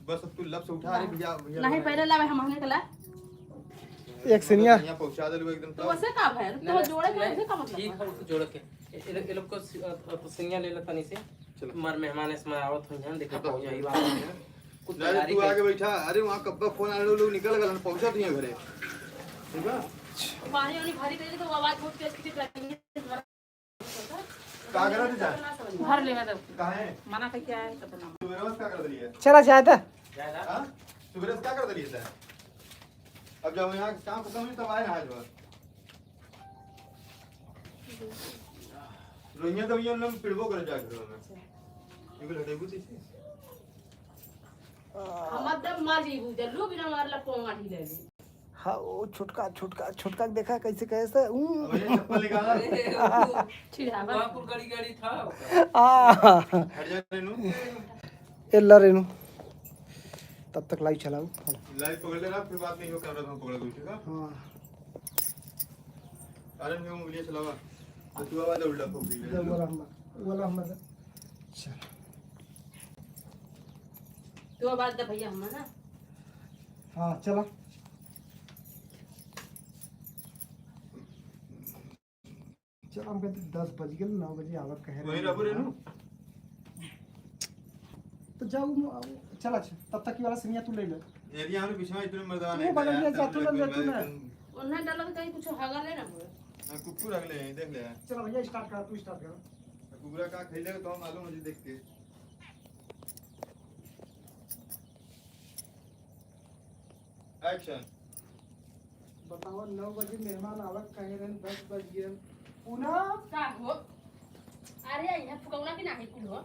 बस अब तू लब से उठा अरे भैया भैया नहीं पहले लावे हम हमने कला एक सिनिया यहाँ पहुंचा दे एकदम तो तब वैसे का है तो जोड़े का ऐसे का ठीक मतलब है उसको जोड़ के ये लोग को सिंगिया ले लेता नहीं से चलो। हमारे मेहमान इसमें आवत हुई हैं देखो पहुंच जाई बात है कुछ नहीं तैयारी तू कर आगे बैठा अरे वहाँ कब फोन आने लोग निकल गए पहुंचा दिए घरे ठीक है पानी वानी भरी गई तो आवाज बहुत तेज की लगती है का करा तू जा भर लेगा तो कहाँ है मना कर क्या है तो ना सुबह बस क्या कर दिली है चला जाए था जाएगा हाँ सुबह क्या कर दिली है अब जब यहाँ काम खत्म हुई तब आए ना आज बस रोहिया तो ये लोग पिड़बो कर जाके घर में इनको लड़ेगू थी हम दम मार जी बुझे लो बिना मारला पोंगा ढीले ले हाँ वो छुटका छुटका छुटका देखा कैसे कैसे अब ये चप्पल निकाला छिड़ावा वहां गाड़ी गाड़ी था हट जा रेनू ए ला रेनू तब तक लाइव चलाओ लाइव पकड़ लेना फिर बात नहीं हो कैमरा हम पकड़ दूँ ठीक है हाँ अरे मैं उंगलियां चलावा तो तू आवाज उल्टा फूक दी वाला हम चल तो बात दे भैया हम ना हाँ चला चल हम कहते 10 बज गए 9 बजे आवत कह वही रबू रेनू तो जाओ चला तब तक की वाला सिनिया तू ले ले यदि हमने पीछे में इतने मर्दाना तू बगल में जा, तू लग जा, उन्हें डाला तो कहीं कुछ हगा ले ना हुए कुकुर अगले हैं देख ले चलो भैया स्टार्ट कर तू स्टार्ट कर कुकुरा का खरीदेगा तो हम मालूम मुझे देख के एक्शन बताओ 9 बजे मेहमान आवत कहे रहे 10 बज गए पुनः का हो अरे यहाँ फुकौना की नाही कुल हो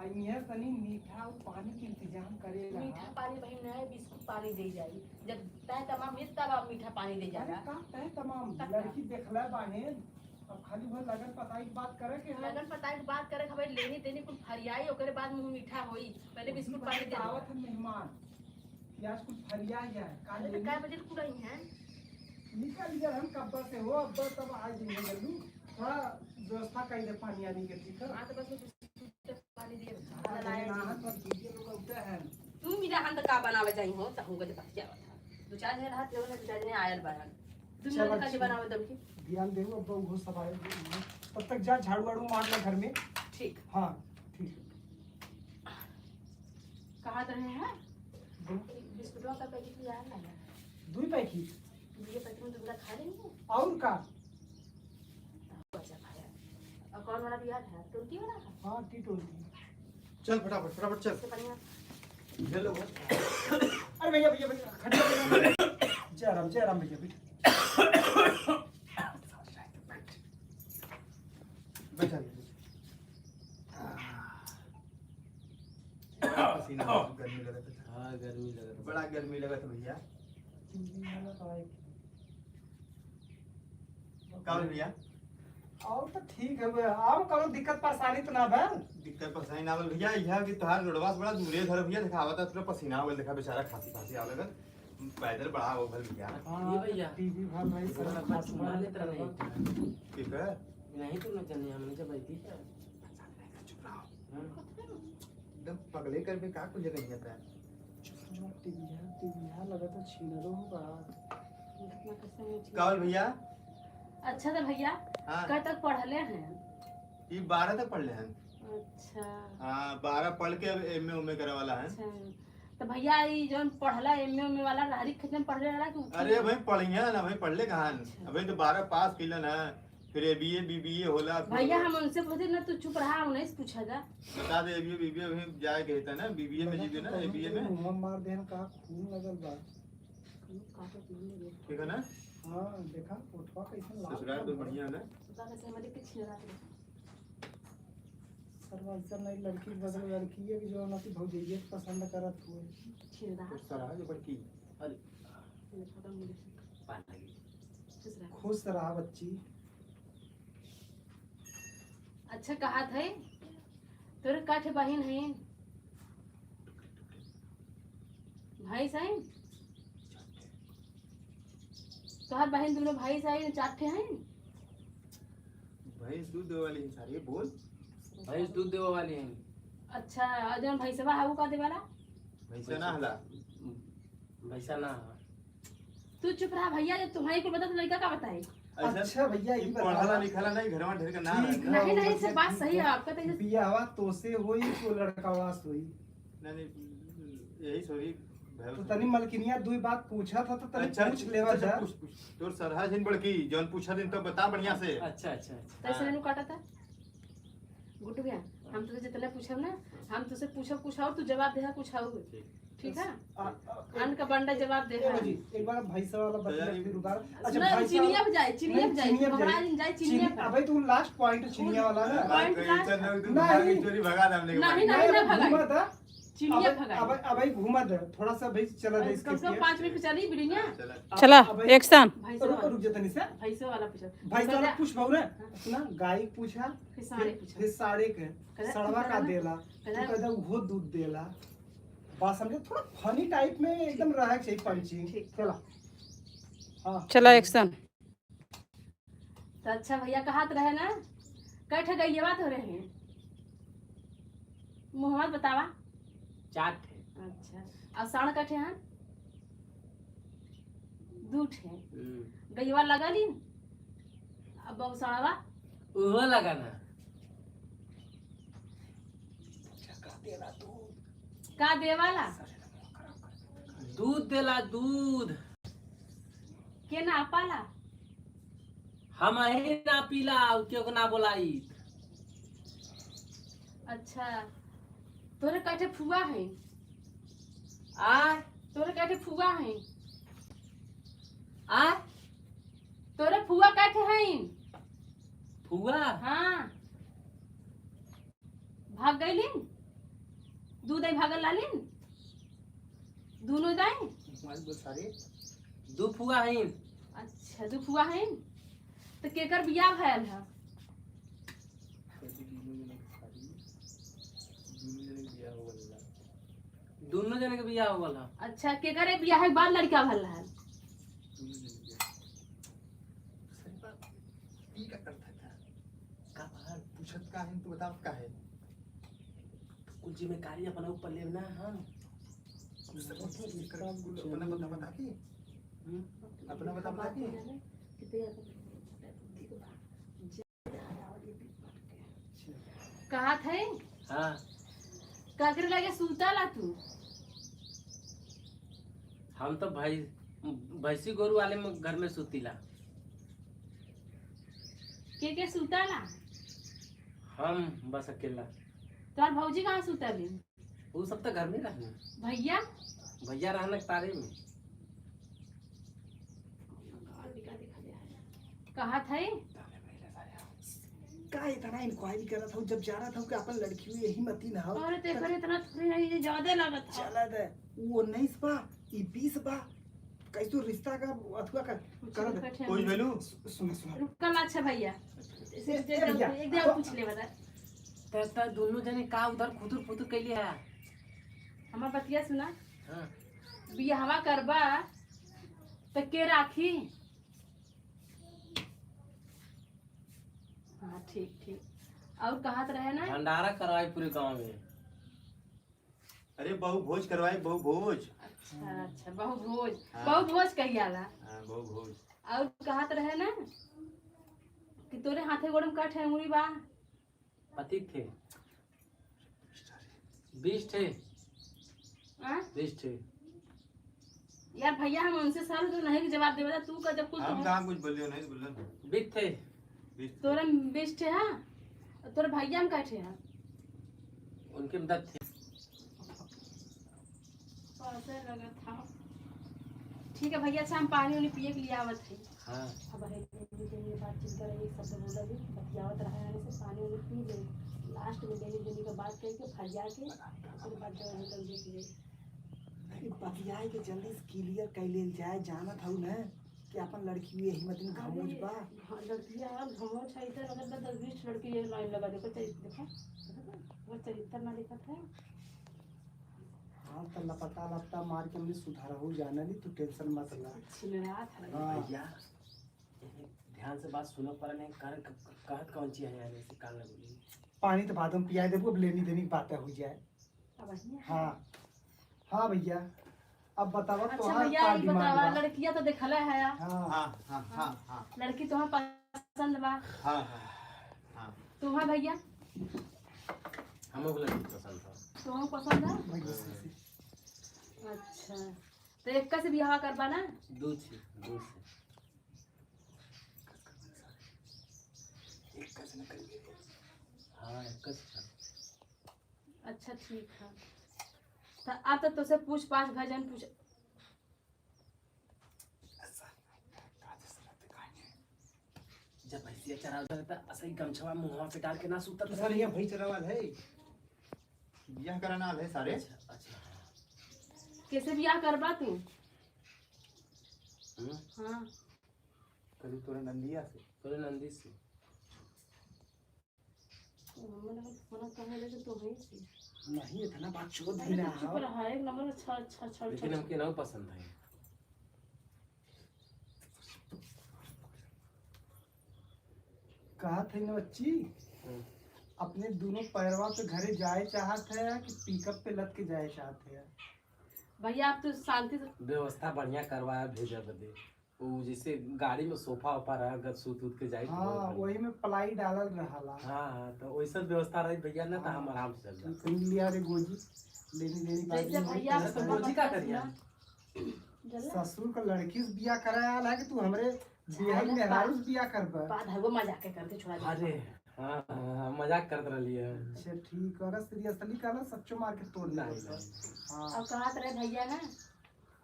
आई है तनी मीठा और पानी के इंतजाम करेगा मीठा पानी बहन नए बिस्कुट पानी दे जाई जब तय तमाम मिल तब आप मीठा पानी दे अरे जाएगा का तय तमाम लड़की देखला बाने अब खाली भर लगन पता की बात करे के है लगन पता है बात करे खबर लेनी देनी कुछ फरियाई ओकरे बाद मुंह मीठा होई पहले बिस्कुट पानी दे आवत है मेहमान आज कुछ फरिया है काल अरे तो काय बजे कुल रही हैं निकल गया हम कब से हो अब तब आज नहीं जल्दी थोड़ा व्यवस्था कर दे पानी आने के ठीक है हां तो बस बिस्कुट पानी दे नाहन पर दीजिए लोग उठे हैं तू मेरा हाथ का बनावे जाई हो त होगा जब क्या बता दो चार जने हाथ जोड़ने दो चार जने आयल बना तुम चलो, लोग का ठीक। बनावे दम की ध्यान देव अब वो सब आए तब तक जा झाड़ू वाड़ू मार ले घर में ठीक हाँ ठीक कहां रहे हैं बिस्कुटों का पैकेट यार ना दो ही पैकेट ये पैकेट में तुमला खा लेंगे और का बचा खाया और कौन वाला भी याद है तुर्की वाला हाँ टी20 चल फटाफट फटाफट चल से बढ़िया ले लो अरे भैया भैया भैया खड़े जय राम भैया बैठ बैठा पसीना गर्मी लगा था हाँ गर्मी लगा था बड़ा गर्मी लगा था भैया कौन भैया और तो ठीक है भैया और करो दिक्कत परेशानी तो ना भैल दिक्कत परेशानी ना बोल भैया यह कि तोहार रोडवा से बड़ा दूरे घर भैया दिखावा था तुरा पसीना हो देखा बेचारा खांसी खांसी आवे लगा पैदल बड़ा हो भल भैया ये भैया टीवी भर रही थोड़ा सब बच मार लेता नहीं ठीक है नहीं तुम जाने हमने जब आई थी चुप रहो एकदम पगले कर भी का कुछ जगह नहीं आता है टीवी लगा तो छीनरो होगा कावल भैया अच्छा तो भैया हाँ कब तक पढ़ले हैं ये 12 तक पढ़ ले हैं अच्छा हाँ 12 पढ़ के अब एमए उमे करे वाला है अच्छा तो भैया ये जौन पढ़ला एमए वाला रारी खतम पढ़ रहा कि अरे भाई पढ़िया ना भाई पढ़ ले कहाँ अभी तो 12 पास किलन है फिर एबीए बीबीए होला फिर भैया हम उनसे पूछे ना तू चुप रहा उन्हें से पूछा जा बता दे एबीए बीबीए अभी जाए के था ना बीबीए में जीते ना एबीए में मुंह मार देन का खून लगल बा ठीक है ना हाँ देखा उठवा कैसे ससुराल तो बढ़िया है ना सर्वैसा नहीं लड़की बदल लड़की है कि जो ना की भौजाइये पसंद करत हुए तो सराह जो बड़की खुश रहा बच्ची अच्छा कहा थे तोरे काठे बहन है भाई साइन तोहर बहन दोनों भाई साइन चाटे हैं भाई दूध दे वाली है सारी बोल भैंस दूध देवे वाली हैं अच्छा और जौन भैंसवा है वो का देवाला भैंसा ना हला भैंसा ना तू चुप रहा भैया, जब तुम्हारी को बता तो लड़का का बताए। अच्छा भैया ये पढ़ाला लिखाला नहीं घर में ढेर का नाम ठीक है। नहीं नहीं, से बात सही है आपका। तो बियाहवा तो से होई तो लड़का वास होई। नहीं यही सॉरी तो तनी मलकिनिया दुई बात पूछा था तो तनी पूछ लेवा जा। तोर सरहा जिन बड़की जौन पूछा दिन तो बता बढ़िया से। अच्छा अच्छा तैसे नहीं काटा था गुट गया। हम तुझे जितना पूछा ना, हम तुझसे पूछा और तू जवाब दे कुछ और। ठीक है, अन्न का बंडा जवाब दे। एक बार भैंसा वाला बता फिर रुका। अच्छा ना, भैंसा चिनिया पे जाए, चिनिया पे जाए, घबरा नहीं जाए, चिनिया पे। अबे तू लास्ट पॉइंट चिनिया वाला ना। पॉइंट नहीं चोरी भगा दे हमने। नहीं नहीं ना घूमा भगाई, था चिनिया अब भगाई। अब घूमा दे थोड़ा सा भाई चला दे कम से कम 5 मिनट चली बिड़िया। चला एक्शन। रुक जा तनी से। भैंसे वाला पूछा, भैंसा वाला पूछ बहु रे सुना। गाय पूछा फिर साढ़े पूछा, फिर साढ़े के सड़वा का देला तू कहदा वो दूध देला। बात समझे, थोड़ा फनी टाइप में एकदम रहा चाहिए पंचिंग। चला हां चला एक्शन। तो अच्छा भैया कहा तो रहे ना, कैठ गई ये बात हो रहे हैं। मोहम्मद बतावा। 4 थे। अच्छा, और साढ़ कैठे हैं? 2 थे। गईवा लगा ली, अब साढ़वा वो लगा ना। का देवाला दूध देला दूध। के ना पाला। हम ही ना पीला क्यों को ना बोलाई। अच्छा, तोरे कैठे फुआ है? आ तोरे कैठे फुआ है? आ तोरे फुआ कैठे हैं? फुआ हाँ, भाग गईलिन, दूध आई भागल लालिन, दोनों जाए। दू फुआ है। अच्छा, 2 फुआ हैं। तो केकर बियाह भयल है? दोनों जने के बियाह हो गल। अच्छा, केकर बियाह के बाद लड़का भल है? पूछत का है तू बता का है। कुछ जिम्मेदारी अपना ऊपर लेना। हाँ अपना बता के अपना बता के कहा थे हाँ काकर लगे सूतला तू? हम तो भाई भैंसी गोरू वाले में घर में सुतीला। के सूतला? हम बस अकेला। तोर भौजी कहाँ सूतली? वो सब तो घर में रहना। भैया भैया रहना तारे में। कहा थे का इतना इंक्वायरी कर रहा था जब जा रहा था कि अपन लड़की हुई यही मती ना हो। अरे ते करे इतना थोड़ी नहीं, ज्यादा लागत था। चला दे वो 19 बा ई 20 बा कैसो रिश्ता का अथवा का कर दे। कोई बोलू सुन सुन रुकल। अच्छा भैया भैया, एक दिन पूछ ले बता। तो दोनों जने का उधर खुदुर फुदुर कैले है। हमार बतिया सुना। हाँ बियाहवा करबा तो के राखी? हाँ ठीक ठीक। और कहा तो रहे ना भंडारा करवाई पूरे गांव में। अरे बहु भोज करवाई बहु भोज। अच्छा अच्छा, बहु भोज। हाँ। बहु भोज कहियाला। हाँ बहु भोज। और कहा तो रहे ना कि तोरे हाथे गोड़म का ठेंगुरी बा? पति थे 20 थे। हाँ? 20 थे। यार भैया हम उनसे साल तो नहीं के जवाब देवे तू का जब कुछ हम कहाँ कुछ बोलियो नहीं बोलन। 20 थे। तोरे बेस्ट है। हाँ तोरे भैया हम कैठे हैं? उनके मदद थे। ऐसे लगा था। ठीक है भैया, अच्छा हम पानी उन्हें पिए के लिए आवत है। हाँ अब है ये बातचीत कर रही सब बोला भी बतियावत रहा है से पानी उन्हें पी ले। लास्ट में देने देने का बात करके फरिया के उसके बाद निकल देती है। बतियाए के जल्दी से क्लियर कर लेल जाए। जाना था ना कि अपन लड़की हुई यही मत घमोज बा। हाँ लड़कियाँ घमो चाहिए अगर 10-20 लड़की ये लाइन लगा देखो देखो वो चरित्र ना दिखा था। हाँ तो लपटा लपटा मार के हमने सुधारा हो जाना नहीं, तू टेंशन मत ले। छिलरा था। हाँ। भैया ध्यान से बात सुनो पर नहीं कहत कौन चीज है ऐसे कान लगी। पानी तो बाद में पिया देबो, अब लेनी देनी की बातें हो जाए। अब वही है। हाँ हाँ भैया अब बतावा अच्छा तोहार भैया का ये डिमांड बतावा बा? लड़कियां तो देखला है हाँ हाँ हाँ हाँ हाँ लड़की तुम्हें पसंद बा हाँ हाँ हाँ तुम्हें भैया हम लोग लड़की पसंद था। तुम्हें पसंद है भैया से। अच्छा तो एक से बियाह करबा ना दूध से हाँ एक अच्छा ठीक है तो अब तो तुझसे पूछ पाछ भजन पूछ जब भैंसिया चरा था असही गमछवा मुंहवा पे डाल के ना सूता तो सर यहाँ भाई चलावाल है यह कराना है सारे अच्छा अच्छा कैसे बियाह करबा तू हाँ कभी तोरे नंदिया से तोरे नंदी से नहीं इतना बात छोड़ अरे देना तो चुप रहा एक नंबर छड़ लेकिन हमके ना पसंद है। कहा थे ना बच्ची अपने दोनों पैरवा पे घरे जाए चाहत है कि पिकअप पे लद के जाए चाहते हैं? भैया आप तो शांति से व्यवस्था बढ़िया करवाया भेजा बदे वो जैसे गाड़ी में सोफा ओफा रहा अगर सूत उत के जाए तो हाँ बहुत बढ़िया। वही में पलाई डालल रहा हाँ हाँ तो वैसा व्यवस्था रही भैया ना तो हम आराम से चल जाए। लिया रे गोजी लेनी देनी जैसे भैया तो सुबह रोजी का करिया ससुर का लड़की से बिया कराया है कि तू हमरे बियाह में हारू से बिया करबा? बात है वो मजाक के करके छोड़ा दे। अरे हाँ हाँ मजाक करते रहिए। अच्छा ठीक है अगर सीरियसली कहला सच्चो मार के तोड़ ना नहीं, हाँ अब कहत रहे भैया ना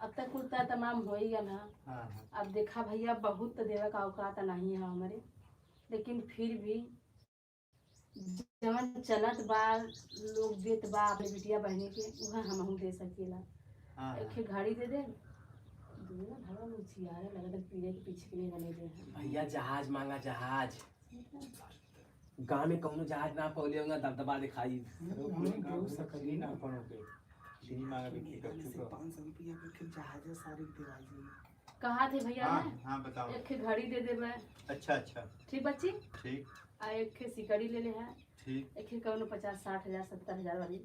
अब तक कुल तमाम हो ही गया हाँ हाँ अब देखा भैया बहुत तो देवे का औकात नहीं है हमारे लेकिन फिर भी जवन चलत बा लोग देत बा अपने बिटिया बहने के वह हम दे सकेला हाँ एक घड़ी दे दे दूना भगवान उचियारे लगत पीढ़े के पीछे के लिए बने दे भैया जहाज मांगा जहाज गाँव में कौनो जहाज ना पौले होगा दबदबा दिखाई सकली ना अपन के चीनी मांगा भी की कर चुका 500 रुपया के फिर जहाज सारी दिवाली कहा थे भैया हाँ ना हाँ बताओ एक घड़ी दे दे मैं अच्छा अच्छा ठीक बच्ची ठीक आ एक सिकड़ी ले ले है ठीक एक कौनो 50-60,000 70,000 वाली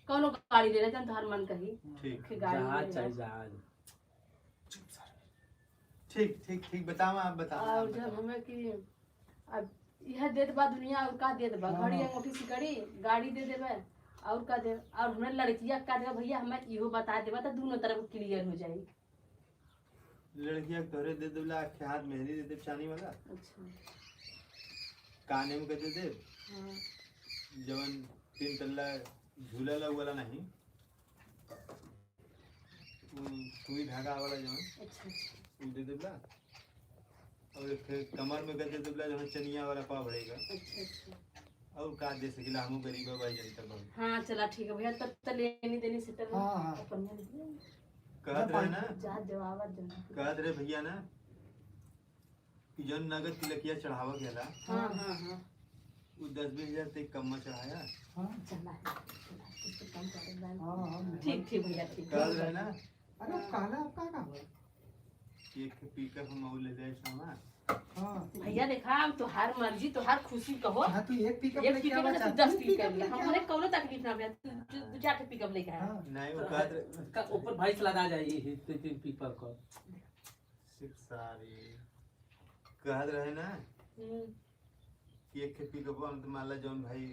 कौनो गाड़ी ले ले जन तोहर मन कही ठीक एक गाड़ी जहाज ले चाहिए ले जहाज। ठीक ठीक ठीक बताओ आप बताओ आप और जब बताओ। हमें कि अब यह देत बा दुनिया और का देत बा घड़ी अंगूठी सिकड़ी गाड़ी दे देबे और का दे और हमें लड़किया का देबे भैया हमें इहो बता देबा तो दोनों तरफ क्लियर हो जाई लड़किया तोरे दे देला के हाथ मेहंदी दे दे चानी वाला अच्छा काने में कर दे दे हाँ जवन 3 तल्ला झूला लग वाला नहीं सुई धागा वाला जवन अच्छा अच्छा वो दे देला और फिर कमर में कर दे देला जवन चनिया वाला पा बढ़ेगा अच्छा अच्छा और का दे सकेला हमहू गरीब है भाई जनता बहुत हाँ चला ठीक है भैया तब तो लेनी देनी से हाँ, हाँ। अपन में लिया। कहत रहे ना जा जवाब देना कहत रहे भैया ना कि जौन नगद तिलकिया चढ़ावा गेला हाँ हाँ हाँ वो 10-20 हजार तक कम में चढ़ाया चला है कुछ तो कम कर दे हाँ ठीक ठीक भैया ठीक कहत रहे ना अरे अब कहला अब का हुआ? कि एक पिकअप हम और ले जाए सामान हाँ भैया देखा अब तोहार मर्जी तोहार खुशी कहो हाँ तू एक पिकअप एक लेके पिकअप आवा में चाहती तू 10 है? पिकअप ले लेके हमने आवा। कोनो तकलीफ ना भैया तू 4 पिकअप लेके आया हाँ नहीं वो कहत रहे का ऊपर भाई लगा जाइए पीपर को सारी कहत रहे ना कि एक पिकअप में तो मान ला जौन भाई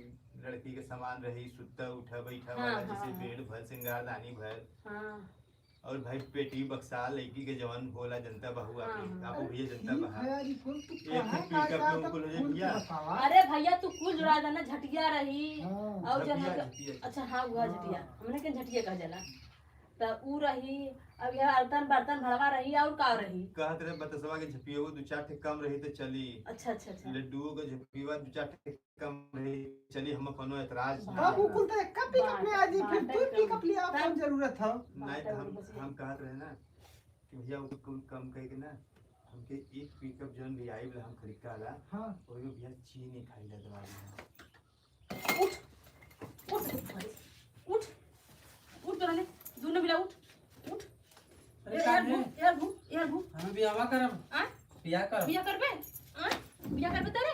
लड़की के सामान रही सुत्ता उठा बैठा हाँ, वाला हाँ, जैसे हाँ। बेड भर श्रृंगार दानी भर हाँ और भाई पेटी बक्सा लड़की के जवन होला जनता बहु हाँ, आपकी हाँ। आपको भैया जनता ठीक बहा है यार, ये फूल तू एक कहाँ पिकअप का में था? उनको ले फूल भैया। तो बतावा। अरे भैया तू कुल जुड़ा देना झटिया रही हाँ, और जब झटिया, हम- झटिया। अच्छा हाँ हुआ हाँ। झटिया हमने के झटिया कह जला तो ऊ रही अब यह बर्तन बर्तन भरवा रही और का रही कहत रहे बतसवा के झपियो 2-4 ठे कम रही तो चली अच्छा अच्छा अच्छा लड्डू के झपिवा 2-4 ठे कम रही चली हम कोनो एतराज अब ना वो कुल तो एक पिकअप में आ जी फिर तू बात- पिकअप लिया बात- कौन जरूरत है? नहीं तो हम कहत रहे ना कि भैया वो कुल कम कह के ना हमके एक पिकअप जौन भी आई हम खरीद के आला हाँ और वो भैया चीनी खाई ला दवाई उठ उठ उठ तो रहने दोनों मिला उठ उठ अरे का है? यार भू हम भी आवा करब आ बिया करब बिया करबे आ बिया करबे तेरे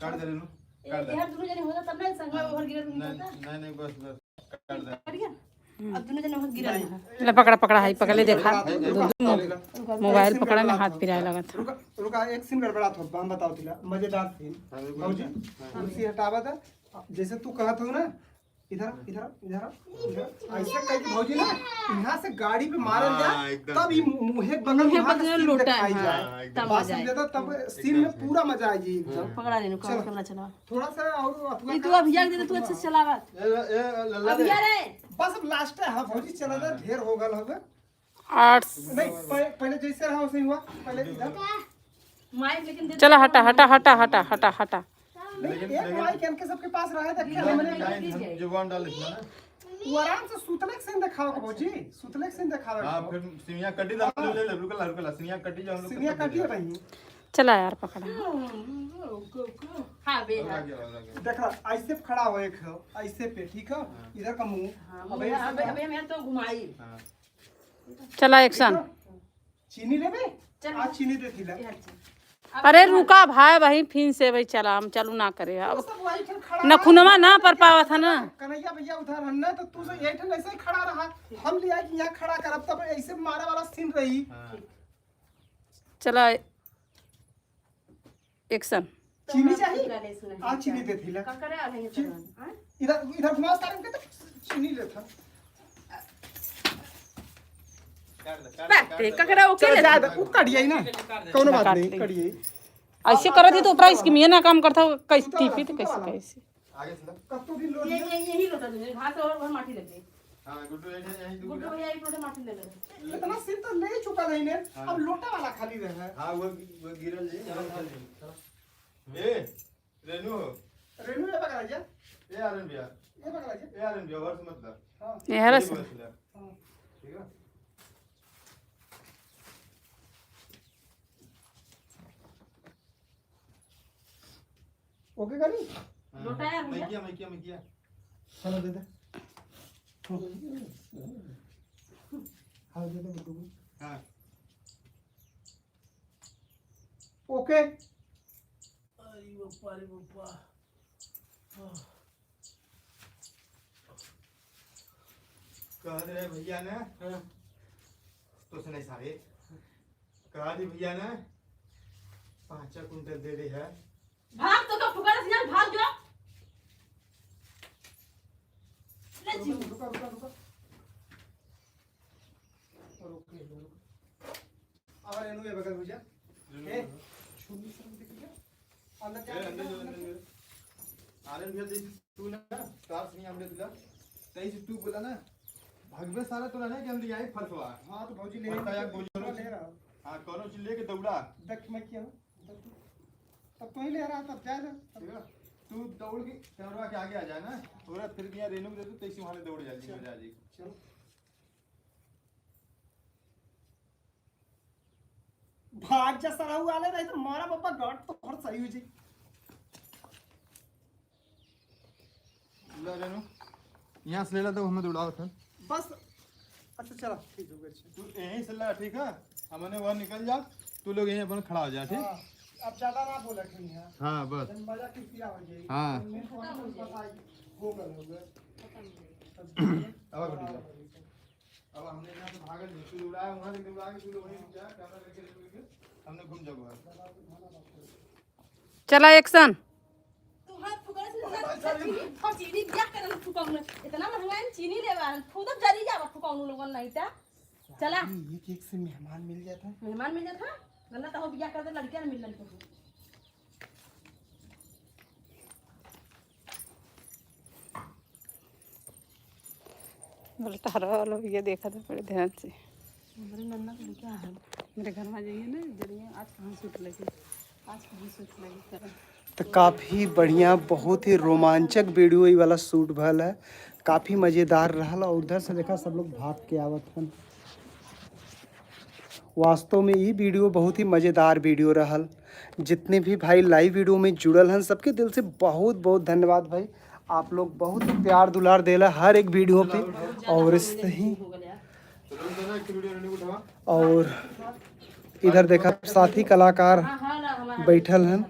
काट दे नु काट दे यार दोनों जने होता तब ना संग में ओवर गिर नहीं नहीं होता नहीं नहीं बस बस काट दे बढ़िया अब दोनों जने वहाँ गिरा है। ले पकड़ा पकड़ा हाई पकड़ ले देखा मोबाइल पकड़ा में हाथ पिराए लगा था। रुका रुका, एक सीन गड़बड़ा था, हम बताओ तिला मजेदार सीन। भौजी कुर्सी हटावा था, जैसे तू कहत हो ना, इधर इधर इधर इधर ऐसे कह के भौजी ना यहाँ से गाड़ी पे मारल जाए, तब ये मुंहे बगल में हाथ सीन लोटा दिखाई है, जाए, तब बात मजा आए। समझे, तब सीन में पूरा मजा आएगी एकदम। पकड़ा लेने को कैमरा चला। थोड़ा सा और ये तू अब यार दे तू अच्छे से चलावा। अब यार है बस अब लास्ट है। हाँ भौजी चला था, ढेर हो गल होगा 8 नहीं, पहले जैसे रहा वैसे ही हुआ। पहले इधर माइक लेकिन दे चला हटा हटा हटा हटा हटा हटा। नहीं, एक माइक इनके सबके पास रहा था क्या? हमने जुबान डाल दिया ना। वो आराम से सुतले से दिखाओ भौजी, सुतले से दिखाओ। हाँ फिर सिमिया कटी दा ले ले रुकला रुकला सिमिया कटी जा हम लोग सिनिया काटिए भाई। चला यार पकड़ा। हां बे आ गया देख रहा ऐसे खड़ा हो, एक ऐसे पे, ठीक है, इधर का मुंह। अब अबे मैं तो घुमाई। चला एक्शन। चीनी लेबे? आज चीनी दे दिला। अरे रुका भाई वही फिर से भाई चला हम चालू ना करे अब सब वही ठन खड़ा नखुनवा ना पर पावा था ना। कन्हैया भैया उधर हन्ना, तो तू से यही ठन ऐसे ही खड़ा रहा। हम लिया कि यहाँ खड़ा करब, तब ऐसे मारे वाला सीन रही। चला एक्शन। चीनी चाहिए? आज चीनी दे दिला। का करे आ नहीं चला। इधर इधर घुमा तारम के, तो चीनी लेता। बात का करे ओके चल जा दे, कड़िए ना, कोनो बात नहीं, कड़िए। ऐसे करत ही तो ऊपर इसकी मियां ना काम करता कैसे टीपी तो कैसे कैसे आगे चला। कत्तो भी लो ये यही लोटा दे घास और माटी ले ले। हां गुड्डू यहीं तू गुड्डू भैया एक लोटा माटी ले ले। इतना सीन तो ले चुका नहीं ने, अब लोटा वाला खाली रहा है। हां वो गिरल जी ए रेनू रेनू ये पकड़ा जा, ए आरन भैया ये पकड़ा जा। ए आरन भैया वर्ष मत कर। हां ये हरस ठीक है ओके करी। लोटा यार भैया। मैं किया चलो दे दे। हाँ दे दे गुड्डू। हां ओके। कह दे भैया ने तो सुनाई सारे कह दे भैया ने 5 कुंटल दे दे है। भाग तो का फुकार से भाग जो। ले जी रुका रुका रुका और ओके और रेनू ये बगल हो जा। ए छुनी से दिख गया अंदर क्या आरन भैया जैसे तू ना तार से हमने दिला सही से तू बोला ना भगवे सारा तो ना कि हम लिया फलसवा। हाँ तो भौजी ले फलसा या गोजो ले रहा। हां कोनो चीज लेके दौड़ा देख मैं क्या हूँ, तब तो ही ले रहा, तब जा जा। ठीक है तू दौड़ के कैमरा के आगे आ जा ना, पूरा फिर दिया रेनू दे दे तैसे वहां दौड़ जा जी मजा आ जाएगी। चलो भाग जा सराऊ वाले नहीं तो मारा पापा गाट तो और सही हो जी। ला रेनू यहां से ले ला तो हमें दौड़ाओ था बस। अच्छा चलो ठीक हो गया। तू यहीं से ला ठीक है, हमने वहां निकल जा, तू लोग यहीं अपन खड़ा हो जा ठीक। हाँ, अब ज्यादा ना बोला कि है। हां बस मजा किसी आ जाएगी। हाँ। हो गया अब गुड्डू अब हमने यहां से भागल नहीं, तू उड़ाया वहां से उड़ा के तू लोग वहीं जा कैमरा लेके हमने घूम जाओ। चला एक्शन। तू हाथ फुकार से चीनी क्या करन फुकाउन इतना महंगा चीनी लेवा खुद जरी जावा फुकाउन लोगन नहीं ता। चला एक एक से मेहमान मिल जाता है। मेहमान मिल जाता गलत हो बियाह कर दे लड़कियां मिल लड़कों को। बोलता रहा लोग ये देखा था बड़े ध्यान से। मेरे नन्ना को क्या है मेरे घर में जाइए ना जरिए आज कहाँ सूट लगी आज कहाँ सूट लगी कर। तो काफ़ी बढ़िया, बहुत ही रोमांचक वीडियो ये वाला शूट भल है, काफ़ी मज़ेदार रहा। और उधर से देखा सब लोग भाग के आवत हन। वास्तव में ये वीडियो बहुत ही मज़ेदार वीडियो रहल। जितने भी भाई लाइव वीडियो में जुड़ल हैं सबके दिल से बहुत बहुत धन्यवाद भाई। आप लोग बहुत ही प्यार दुलार देला हर एक वीडियो पे। और इससे ही और इधर देखा साथी कलाकार बैठल हैं।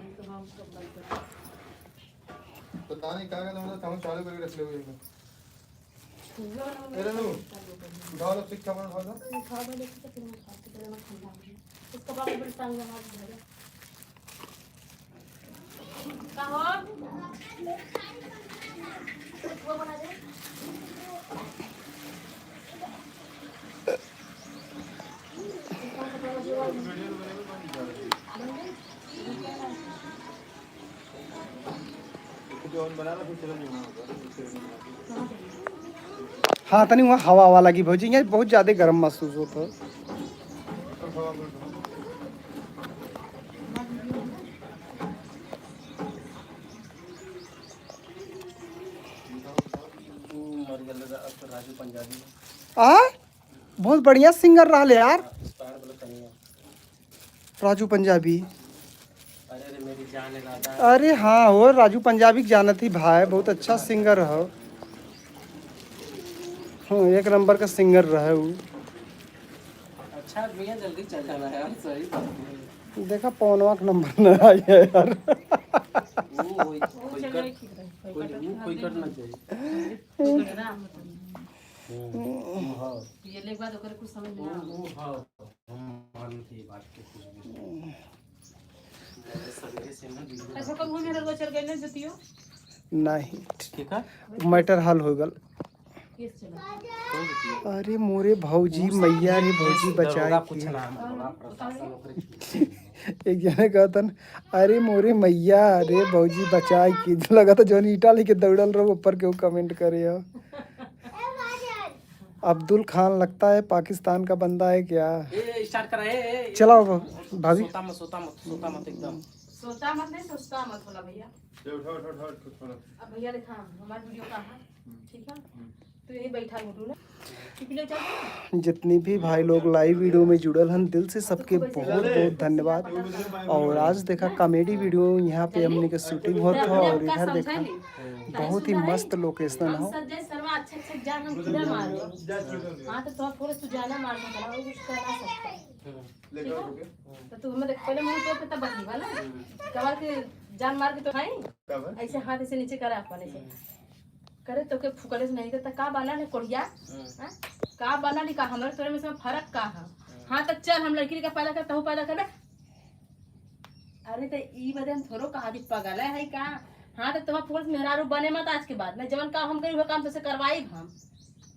पता नहीं क्या मतलब हम चालू करके रख ले हुए ए रेनू उठाओ लो सिक्का बना उठाओ लो खा बले तो फिर मैं खाते पहले मैं ठंडा हो इसका बाप बड़ी टांग में हाथ धर का हो वो बना दे बनाना फिर चलो नहीं होगा हाँ तनी वहाँ हवा हवा लगी भौजी यहाँ बहुत ज़्यादा गर्म महसूस होता है। राजू पंजाबी आ बहुत बढ़िया सिंगर रहा यार स्टार बोला कहीं राजू पंजाबी। अरे रे मेरी जान है दादा अरे हाँ हो राजू पंजाबी जाना थी भाई बहुत अच्छा सिंगर हो। हाँ एक नंबर का सिंगर रहा वो। अच्छा भैया जल्दी चल जाना यार सही बात है। देखा पौनवा का नंबर न आई है यार। कोई करना चाहिए ये ले बाद ओकर कुछ समझ नहीं आ बात के सवेरे से ना ऐसा कब होने लगा चल गए जतियो नहीं ठीक है मैटर हल हो गल। केस चला अरे मोरे भौजी मैया रे भौजी बचाए कुछ की। नाम प्रशासन एक जने कहतन अरे मोरे मैया रे भौजी बचाए की लगा तो जौन ईटा लेके दौड़ल रहो ऊपर के वो कमेंट करे हो। अब्दुल खान लगता है पाकिस्तान का बंदा है क्या। ए स्टार्ट करा ए चलाओ भाभी। सोता मत एकदम सोता मत नहीं सोचता मत होला भैया उठो उठो उठो उठो अब भैया देखा हमारा वीडियो का है ठीक है तो यही बैठा घुटू ना ठीक ले चल जितनी भी भाई लोग लाइव वीडियो में जुड़ल हन दिल से सबके बहुत बहुत धन्यवाद। और आज देखा कॉमेडी वीडियो यहाँ पे हमने के शूटिंग होता है और इधर देखा बहुत ही मस्त लोकेशन हो। संजय शर्मा अच्छे अच्छे जान हम किधर मारो हाँ तो थोड़ा थोड़ा तू जाना मार सकता है वो कुछ करना सकता है तो तू हमें देख पहले मुंह पे तब बतली वाला कवर के जान मार के तो खाई ऐसे हाथ ऐसे नीचे करा अपने से करे तो के फुकले से नहीं करता का बना ले कोढ़िया का बना ली का हमारे तोरे में फर्क का है हाँ तो चल हम लड़की का पैदा करता हूँ पैदा कर अरे तो ई बदे हम थोड़ो कहा दी पगल है का हाँ तो तुम्हारा फुकल मेहरारू बने मत आज के बाद मैं जवन काम हम करी वो काम तो करवाई हम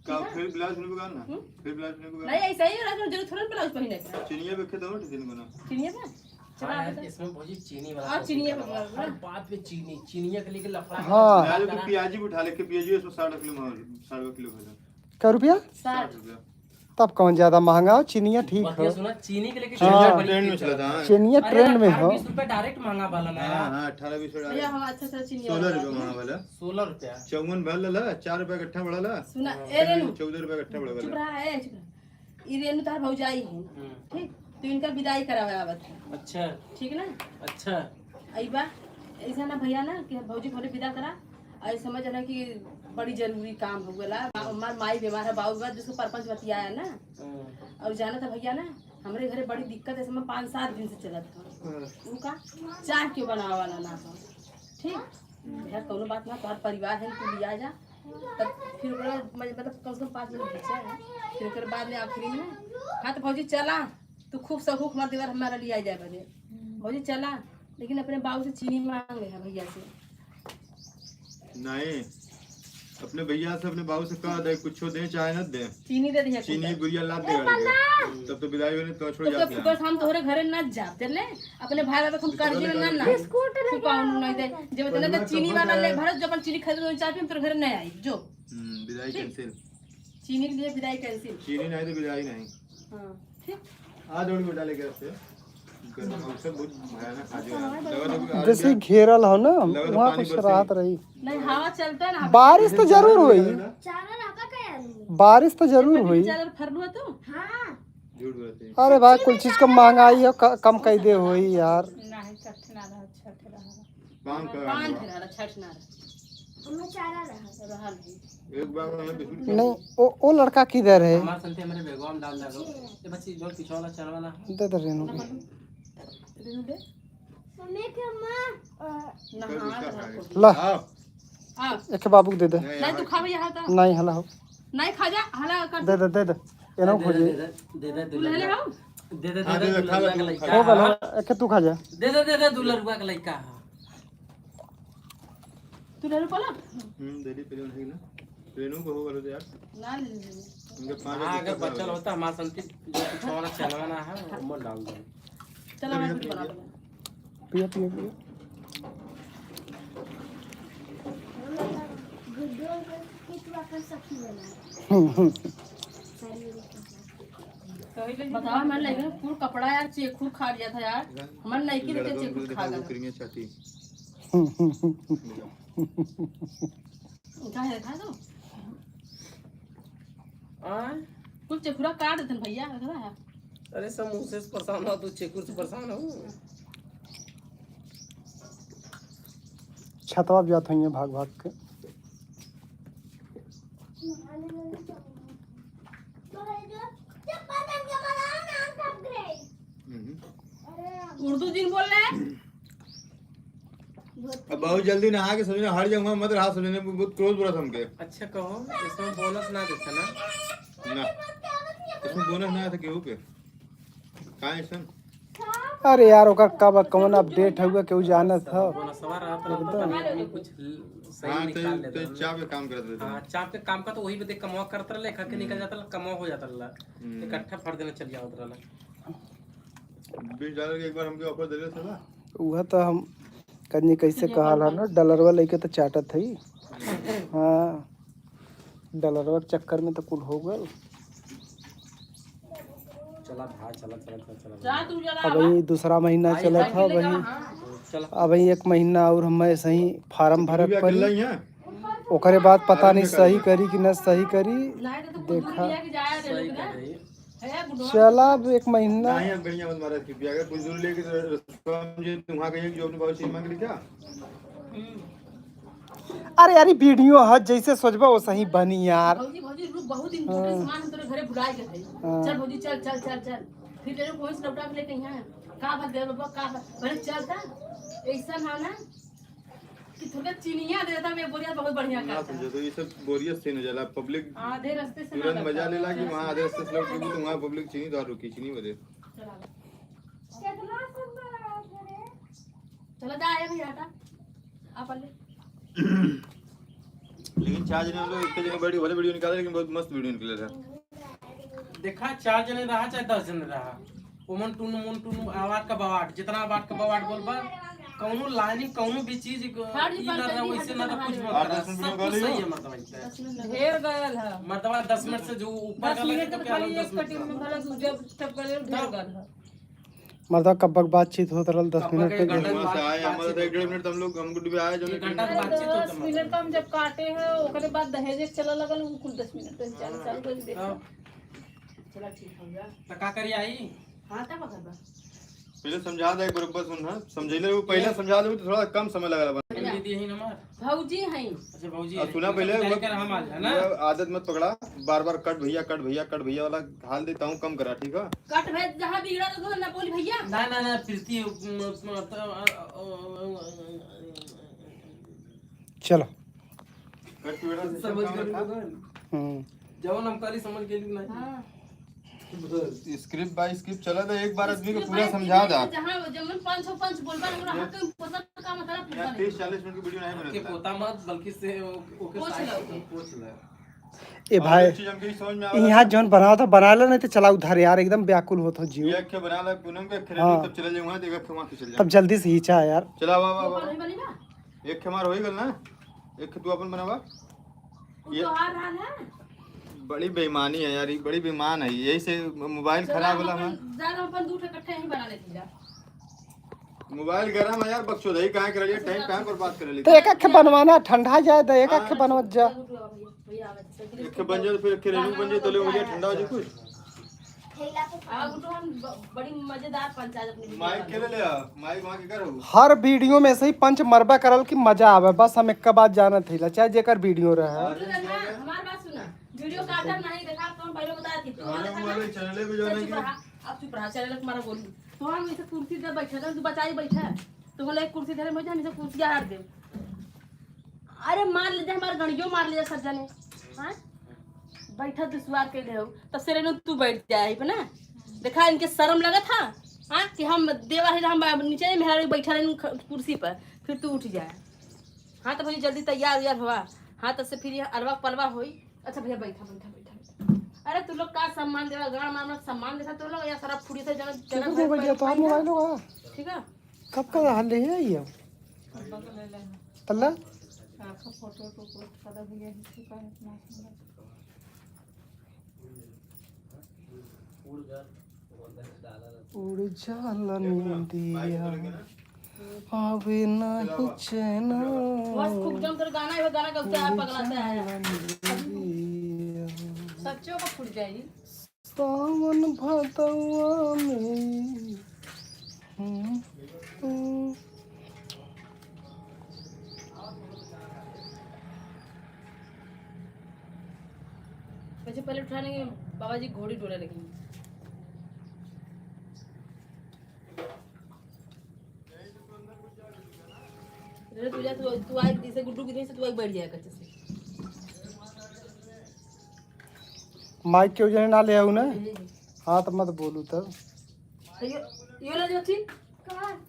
का फिर ब्लाउज नहीं बुगा ना फिर ब्लाउज नहीं बुगा नहीं ऐसा ही रहा जरूर थोड़ा ब्लाउज पहने का चिनिया पे दो दिन को ना चिनिया पे चला हाँ, बता इसमें भौजी चीनी वाला और चिनिया पे हर बात पे चीनी चीनिया के लिए लफड़ा हाँ। यार को प्याजी भी उठा ले के प्याजी इसमें 60 किलो 60 किलो है क्या रुपया 60 रुपया तब कौन ज्यादा महंगा हो चिनिया ठीक बढ़िया हो। सुना चीनी के लेके हाँ। ट्रेंड में चला था चिनिया ट्रेंड में हो। 20 रुपए डायरेक्ट महंगा वाला ना हां हां 18 20 भैया हम अच्छा अच्छा चिनिया 16 रुपए मांगा वाला 16 रुपया 54 भर ला 4 रुपए इकट्ठा बढ़ा ला सुना ए रेनू 14 रुपए इकट्ठा बढ़ा चुप वाला रहा है चुप रहा ई रेनू तार भौजाई है ठीक तो इनका विदाई करावे आवत है अच्छा ठीक ना अच्छा अइबा ऐसा ना भैया ना कि भौजी भले विदा करा आई समझ ना कि बड़ी जरूरी काम हो गला हमार माई बीमार है बाबू बात जिसको परपंच बतियाया ना और जाना था भैया ना हमारे घरे बड़ी दिक्कत है समय 5-7 दिन से चला था उनका चाय क्यों बनावा वाला ना हो ठीक भैया कोनो बात ना तुम्हारा परिवार है तू लिया जा तब फिर ओकरा मतलब कम से कम 5 मिनट बचा है फिर ओकर बाद में आखिरी में हाँ तो भौजी चला तू खूब सहूक हमारे दीवार हमारा लिया जाए बदे भौजी चला लेकिन अपने बाबू से चीनी मांग ले भैया से नहीं अपने भैया से अपने बाबू से कह दे कुछ दे चाहे न दे चीनी दे दिया चीनी गुड़िया ला देगा तब तो विदाई होने तो छोड़ तो जाते हैं फुकस हम तोहरे घरे ना जाते ले अपने भाई बाबा हम कर दिए ना ना फुकाउन नहीं दे जब तने तो चीनी वाला ले भरत जो अपन चीनी खरीद तो चाहे हम तोरे घरे नहीं आई जो विदाई कैंसिल चीनी के लिए विदाई कैंसिल चीनी नहीं तो विदाई नहीं हां ठीक आ दौड़ के डाले के रस्ते सब बहुत भयानक आज जैसे घेरल हो ना वहाँ कुछ राहत रही। नहीं हवा चलता है ना बारिश तो जरूर हुई चारा रहा का यार बारिश तो जरूर हुई। चादर फरलुआ तो हां झूठ बोलते हैं अरे भाई कुछ चीज का महंगाई है कम कर दे हुई यार। नहीं छठ ना रहा छठ रहा काम कर पान फिरा छठ ना रहा हमें चारा रहा नहीं एक बार में बिस्कुट नहीं वो लड़का किधर है हमारे संते मेरे बेगम डाल दो ये बच्ची जो पीछे वाला चल वाला दे दे रेनू को। रेनू दे हमें के मां नहा ला आओ आ एक बाबू को दे दे। नहीं तू खावे यहाँ था नहीं हला हो नहीं खा जा हला कर दे दे दे दे एनो खोजे दे तू ले ले आओ दे हाँ, दे दे, खा ले, दुलरुआ के खा लइका हो गल एक तू खा जा दे दुलरुआ के लइका तू ले लो पला देरी पे नहीं ना ट्रेनों को हो गलो यार ना ले ले उनके पांच अगर बचल होता हमारा संति जो कुछ हमारा चलवाना है वो डाल दो चलो मैं कुछ बना दूंगा पिया पिया पिया गुड्डू की तू आकर सखी बना बताओ मैं लेके पूरा कपड़ा यार चेखुर खा लिया था यार मन नहीं की लेके चेखुर खा गया क्रीमिया चाहती क्या है खा दो कुछ चेखुरा काट देते भैया क्या है अरे समोसे से परेशान हो तू चेकुर से परेशान हो छतवा भी जात हुई भाग भाग के उर्दू दिन बोल रहे हैं अब बहुत जल्दी नहा के समझना हर जगह मत रहा समझने में बहुत क्लोज बुरा हमके अच्छा कहो इसमें बोनस ना देता ना ना इसमें बोनस ना था केहू के काहे सन अरे यार ओकर कब कौन अपडेट हुआ केहू जानत था बोनस सवार रहा तो पता नहीं आदमी कुछ सही हाँ निकाल तो लेता चाप पे काम करते थे हाँ चाप के काम का तो वही बते कमवा करता रहा खा के निकल जाता रहा कमवा हो जाता रहा इकट्ठा फट देना चल जाओ रहा $20 के एक बार हमके ऑफर दे रहे थे ना वह तो हम कन्नी कैसे कहल है ना डलरवा लेके तो चाटत है हाँ डलरवा के चक्कर में तो कुल हो गल चला भाई चला जा तू जरा अब वही दूसरा महीना चला था वही चला अब वही एक महीना और हम ऐसे ही फार्म भरत अकेला पड़ी ही है ओकरे बाद पता नहीं सही करी कि न सही करी नहीं तो कुछ दूर लिया के जाया दे सही लोग कर ना रही है गुडो चला अब एक महीना नहीं अब बढ़िया मत मारा कृपया अगर कुछ दूर लेके समझे तुम्हारा कहीं जो अपने बहुत चीज मांग ली क्या अरे यार वीडियो है जैसे सोचबा वो सही बनी यार भौजी भौजी रुक बहुत इम्पोर्टेंट सामान हम तेरे घरे बुलाए के थे चल भौजी चल चल चल चल फिर तेरे कोई से लौटा के लेके यहाँ का बात दे बाबा का बात पहले चलता ऐसा ना ना कि थोड़ा चीनिया देता मैं बोलिया बहुत बढ़िया ना करता समझो तो ये सब बोरियत से न जाला पब्लिक आधे रास्ते से तुरंत मजा ले ला कि वहाँ आधे रास्ते से लोग क्योंकि वहाँ पब्लिक चीनी तो रुकी चीनी बदे चलो जा आया भैया हटा आप ले लेकिन चार जने हम लोग एक जगह बड़ी वाले वीडियो निकाले लेकिन बहुत मस्त वीडियो निकले था देखा 4 जने रहा चाहे 10 जने रहा उमन टुन आवाज का बवाट जितना आवाज का बवाट बोलबा कौनो लाइनिंग कौनो भी चीज ई ना रहा वैसे ना कुछ मत सब कुछ सही है मतलब ढेर गयल है मर्दवा 10 मिनट से जो ऊपर का लगे तो क्या 10 मिनट में भला दूसरे तब गयल ढेर गयल है मर्दा कब बातचीत होत रहल 10 मिनट एक के घंटा वहाँ से आए हमारे तो 1.5 मिनट हम लोग हमको डूबे आए जो एक घंटा की बातचीत होता 10 मिनट का हम जब काटे हैं ओकरे बाद दहेज चला लगल वो कुल 10 मिनट चालू कर दे चला ठीक हो गया तो का करी आई हां तब करबा पहले समझा दे एक बरोबर सुन हां समझैले वो पहले समझा दे तो थोड़ा कम समय लगला दीदी यही नंबर भौजी हैं अच्छा भौजी अब सुना पहले वो वो हम आ जाए ना आदत मत पकड़ा बार बार कट भैया वाला हाल देता हूँ कम करा ठीक है कट भेज जहां बिगड़ा तो ना बोली भैया ना प्रीति चलो कट की वजह से सब समझ काम गए रखा। जवन हम करी समझ गए कि नहीं हां स्क्रिप्ट बाय स्क्रिप्ट चला था एक बार आदमी को पूरा समझा दा जहां जमन 505 बोलबा हमरा हक पता का मतलब पूछा नहीं 30-40 मिनट की वीडियो नहीं के बनता पोता मत बल्कि से ओके पूछ लो। पूछ ले ए भाई चीज हमके ही समझ में आवा यहाँ जौन बनाओ था बना लो नहीं तो चला उधर यार एकदम व्याकुल होत हो जीव ये अखे बना ला पूनम के खरे हाँ। तब चले जाऊं वहां देखा वहां से चल जा तब जल्दी से हिचा यार चला वाह वाह नहीं बनी ना एक खेमार होई गल ना एक तू अपन बनावा वो तो आ रहा है बड़ी बेईमानी है यार ये बड़ी बेईमान है यही से मोबाइल खराब होला हां ज्यादा अपन दूठ इकट्ठे ही बना लेती जा मोबाइल गरम है यार बकचोदई काहे कर लिया टाइम काहे बर्बाद कर लिया तो एक अख बनवाना ठंडा जाए तो एक अख बनवत जा भैया आवे एक बन जाए तो फिर रेनू बन जाए तो ले हो गया ठंडा हो जाए कुछ अब तो हम बड़ी मजेदार पंचायत अपनी माइक के ले माइक वहां के करो हर वीडियो में से ही पंच मरबा करल की मजा आवे बस हम एक बात जानत थी चाहे जेकर वीडियो रहे हमारी बात सुना वीडियो का आधार नहीं देखा तो हम पहले बताया थी तो हम वाले चैनल पे जो है कि अब चुप रहा चैनल तुम्हारा बोली तो हम इसे कुर्सी दे बैठा था तू बचाई बैठा तो बोले एक कुर्सी धरे मैं जाने से कुर्सी हार दे अरे मार ले जा हमारे गणियों मार लिया सज्जा ने हां बैठा दुश्वार के ले तब से रेनू तू बैठ जाए ना। देखा इनके शर्म लगा था हाँ कि हम देवा है हम नीचे मेहरा बैठा रहे कुर्सी पर, फिर तू उठ जाए। हाँ तो भैया जल्दी तैयार उयार हुआ। हाँ तो से फिर ये अरवा पलवा हुई। अच्छा भैया बैठा बैठा बैठा। अरे तू लोग का सम्मान देवा गाड़ मार सम्मान देता तो लोग या सारा फूड़ी से जन दो बजे तो मोबाइल होगा। ठीक है कब का हाल ले है ये तल्ला फोटो तो पोस्ट कर दिया हिस्ट्री का इतना सुंदर। उड़ जाला नींदिया आवे नहीं चैना बस खूब जम कर गाना है, गाना गाते हैं पगलाता है सच्चों को फूट जाएगी। सावन भदवा में वैसे पहले उठाने के बाबा जी घोड़ी डोले लेकिन तू जा तू आए जैसे गुड्डू की से तू आए बैठ जाएगा अच्छे से। माइक के वजह ना ले आऊ ना। हाँ तो मत बोलू तब ये ला जो थी कौन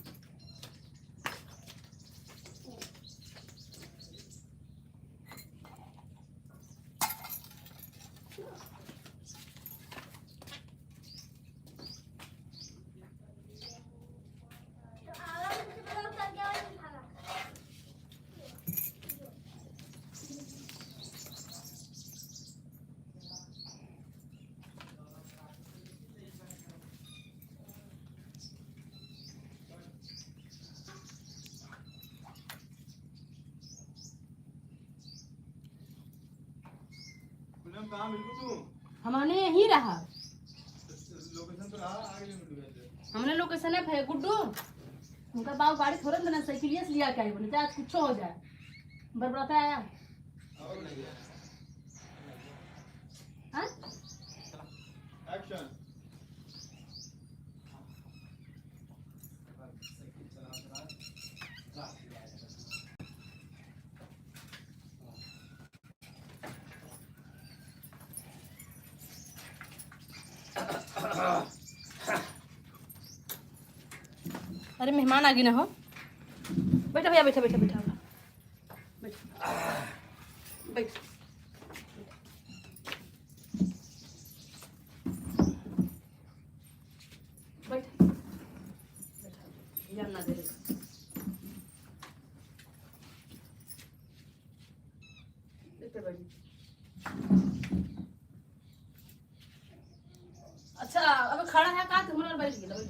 पूनम कहाँ मिल गई तू? हमने यहीं रहा। लोकेशन तो रहा आगे नहीं मिल गई। हमने लोकेशन है गुड्डू उनका बाप गाड़ी थोड़ा ना साइकिलिया से लिया के आई बोले चाहे कुछ हो जाए बरबराता आया और नहीं गया। हाँ एक्शन। अरे मेहमान आ गई ना हो। बैठा भैया बैठा बैठा बैठा बैठ बैठ बैठ ध्यान ना दे। अच्छा अब खड़ा है का तुम लोग बैठ गए बैठ।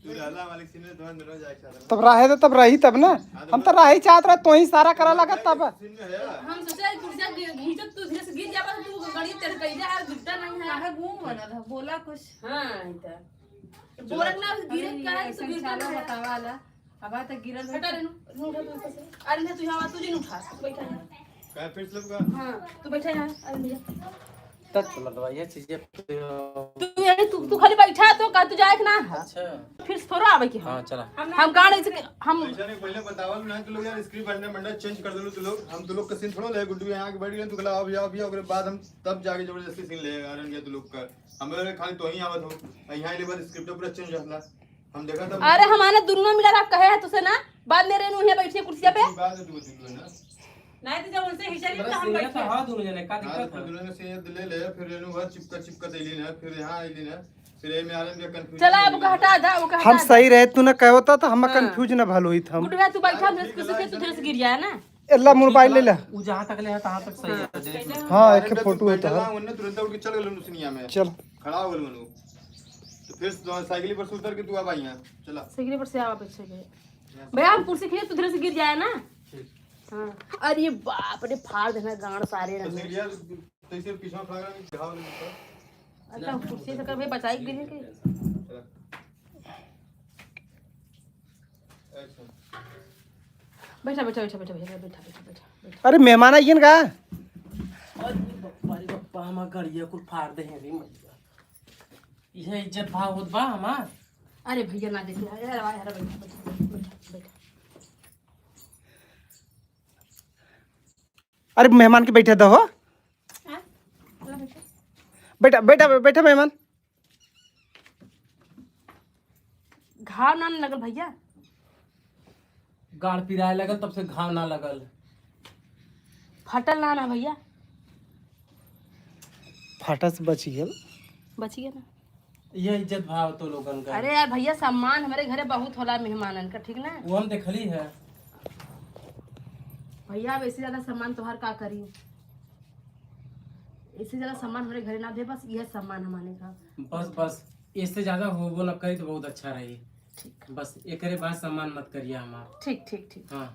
तू रहला मालिक सीन में दोनों जाए साथ। तब रहे तो तब रही तब ना। हम तो रही चाहत रहे तो ही सारा करा लगा तब सीन में है। हम सोचा कुर्सियां घींचत तू धीरे से गिर जाबा तू गाड़ी तेरे कइले है गिरता नहीं है आगे घूम बना था बोला कुछ। हां इता बोलक ना गिरे का है तो गिरता ना बतावाला अब तक गिरल हटा रे नु उठा तू ऊपर से। अरे नहीं तू यहां तू जी उठा बैठा है। काय फिर सब का? हां तू बैठा है अरे भैया तक मतलब ये चीजें तू यानी तू खाली बैठा तो का तू जाए ना। अच्छा फिर थोड़ा आवे की हाँ चला हम गाड़ी से हम ऐसा नहीं पहले बतावल ना तू लोग यार स्क्रिप्ट बनने मंडा चेंज कर देलो तू लोग। हम तू लोग का सीन थोड़ा ले गुड्डू यहां के बैठ गए तू कला अब जाओ भी ओकरे बाद हम तब जाके जबरदस्ती सीन ले आरन गया तू लोग का। हमें खाली तो ही आवत हो यहां ले बाद स्क्रिप्ट पूरा चेंज होला हम देखा तब। अरे हमारा दोनों मिला रहा कहे है तुसे ना बाद में रेनू यहां बैठी है कुर्सी पे बाद में तू ना नहीं तो जब उनसे हिसाब बस तो हम ये बैठे तो हाँ दोनों जने का हां दिक्कत फिर है। दुल्हन से ये ले ले फिर रेनू घर चिपका देली ना फिर यहां आईली ना फिर ए में आरन के कंफ्यूजन। चला अब का हटा दा वो का हम सही रहे तू ना कहो तो हम कंफ्यूज ना भल हुई हम। गुडवा तू बैठा हम किसी से तू से गिर जाए ना। अल्लाह मोबाइल ले ले। वो जहाँ तक ले है तहाँ तक सही है देख लो। हाँ एक फोटो है तो उन्ने तुरंत उठ के चल गेल नुसनिया में चल खड़ा हो गेल मनु। तो फिर साइकिल पर से उतर के तू अब आई यहां चला। साइकिल पर से आवा पीछे गए भैया हम कुर्सी खींचे तू से गिर जाए ना। हां अरे बाप रे फाड़ देना गांड सारे तो रंग सीरिया तैसे पीछे फ्लाग दिखाओ नहीं अच्छा कुर्सी से कर भाई बचाई गिर के चला एक्शन। बैठा बैठा बैठा बैठा बैठा बैठा बैठा। अरे मेहमान आइए का अरे बप्पा हमार गाड़िया कुल फाड़ दे हैं रे मैया। यह इज्जत भाव होत बा हमार। अरे भैया ना देखिए अरे बैठा बैठा बैठा बैठा अरे मेहमान के बैठे दो हो। बैठा बैठा बैठा मेहमान। घाव ना लगल भैया? गाड़ पिराए लगल तब से घाव ना लगल। फटल ना भैया? फाटा से बच गया। बच गया ना? ये इज्जत भाव तो लोगन का। अरे यार भैया, सम्मान हमारे घरे बहुत होला मेहमानन का, ठीक ना? वो हम देखली है। भैया अब इससे ज्यादा सम्मान तोहार का करी? इससे ज्यादा सम्मान हमारे घरे ना दे, बस यह सम्मान हमारे का। बस बस इससे ज्यादा होबो न करी तो बहुत अच्छा रही। ठीक बस एकरे बाद सम्मान मत करिए हमार। ठीक ठीक ठीक। हाँ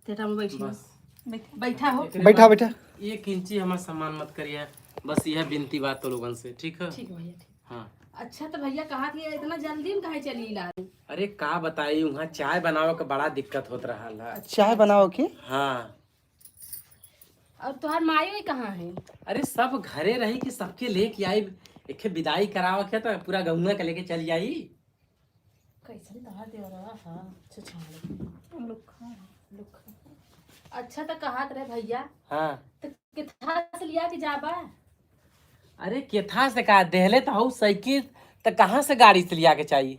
तेरा में बैठी बस बैठा हो। एकरे बैठा बाद बैठा। एक इंची हमार सम्मान मत करिए। बस यह विनती बात तो लोगन से, ठीक है? ठीक भैया ठीक। हाँ। अच्छा तो भैया कहा कि इतना जल्दी में काहे चली ला? अरे का बताई, वहाँ चाय बनावे का बड़ा दिक्कत होत रहा है। चाय बनाओ के? हाँ। और तुहार माई कहाँ है? अरे सब घरे रही कि सबके लेके आई। एक विदाई करावा के तो पूरा गौवा के लेके चली आई। कैसे कहा दे रहा? हाँ अच्छा तो कहा रहे भैया। हाँ। तो कितना से लिया कि जाबा? अरे केथा से कहा देहले तो हूँ साइकिल, तो कहाँ से गाड़ी से लिया के चाहिए?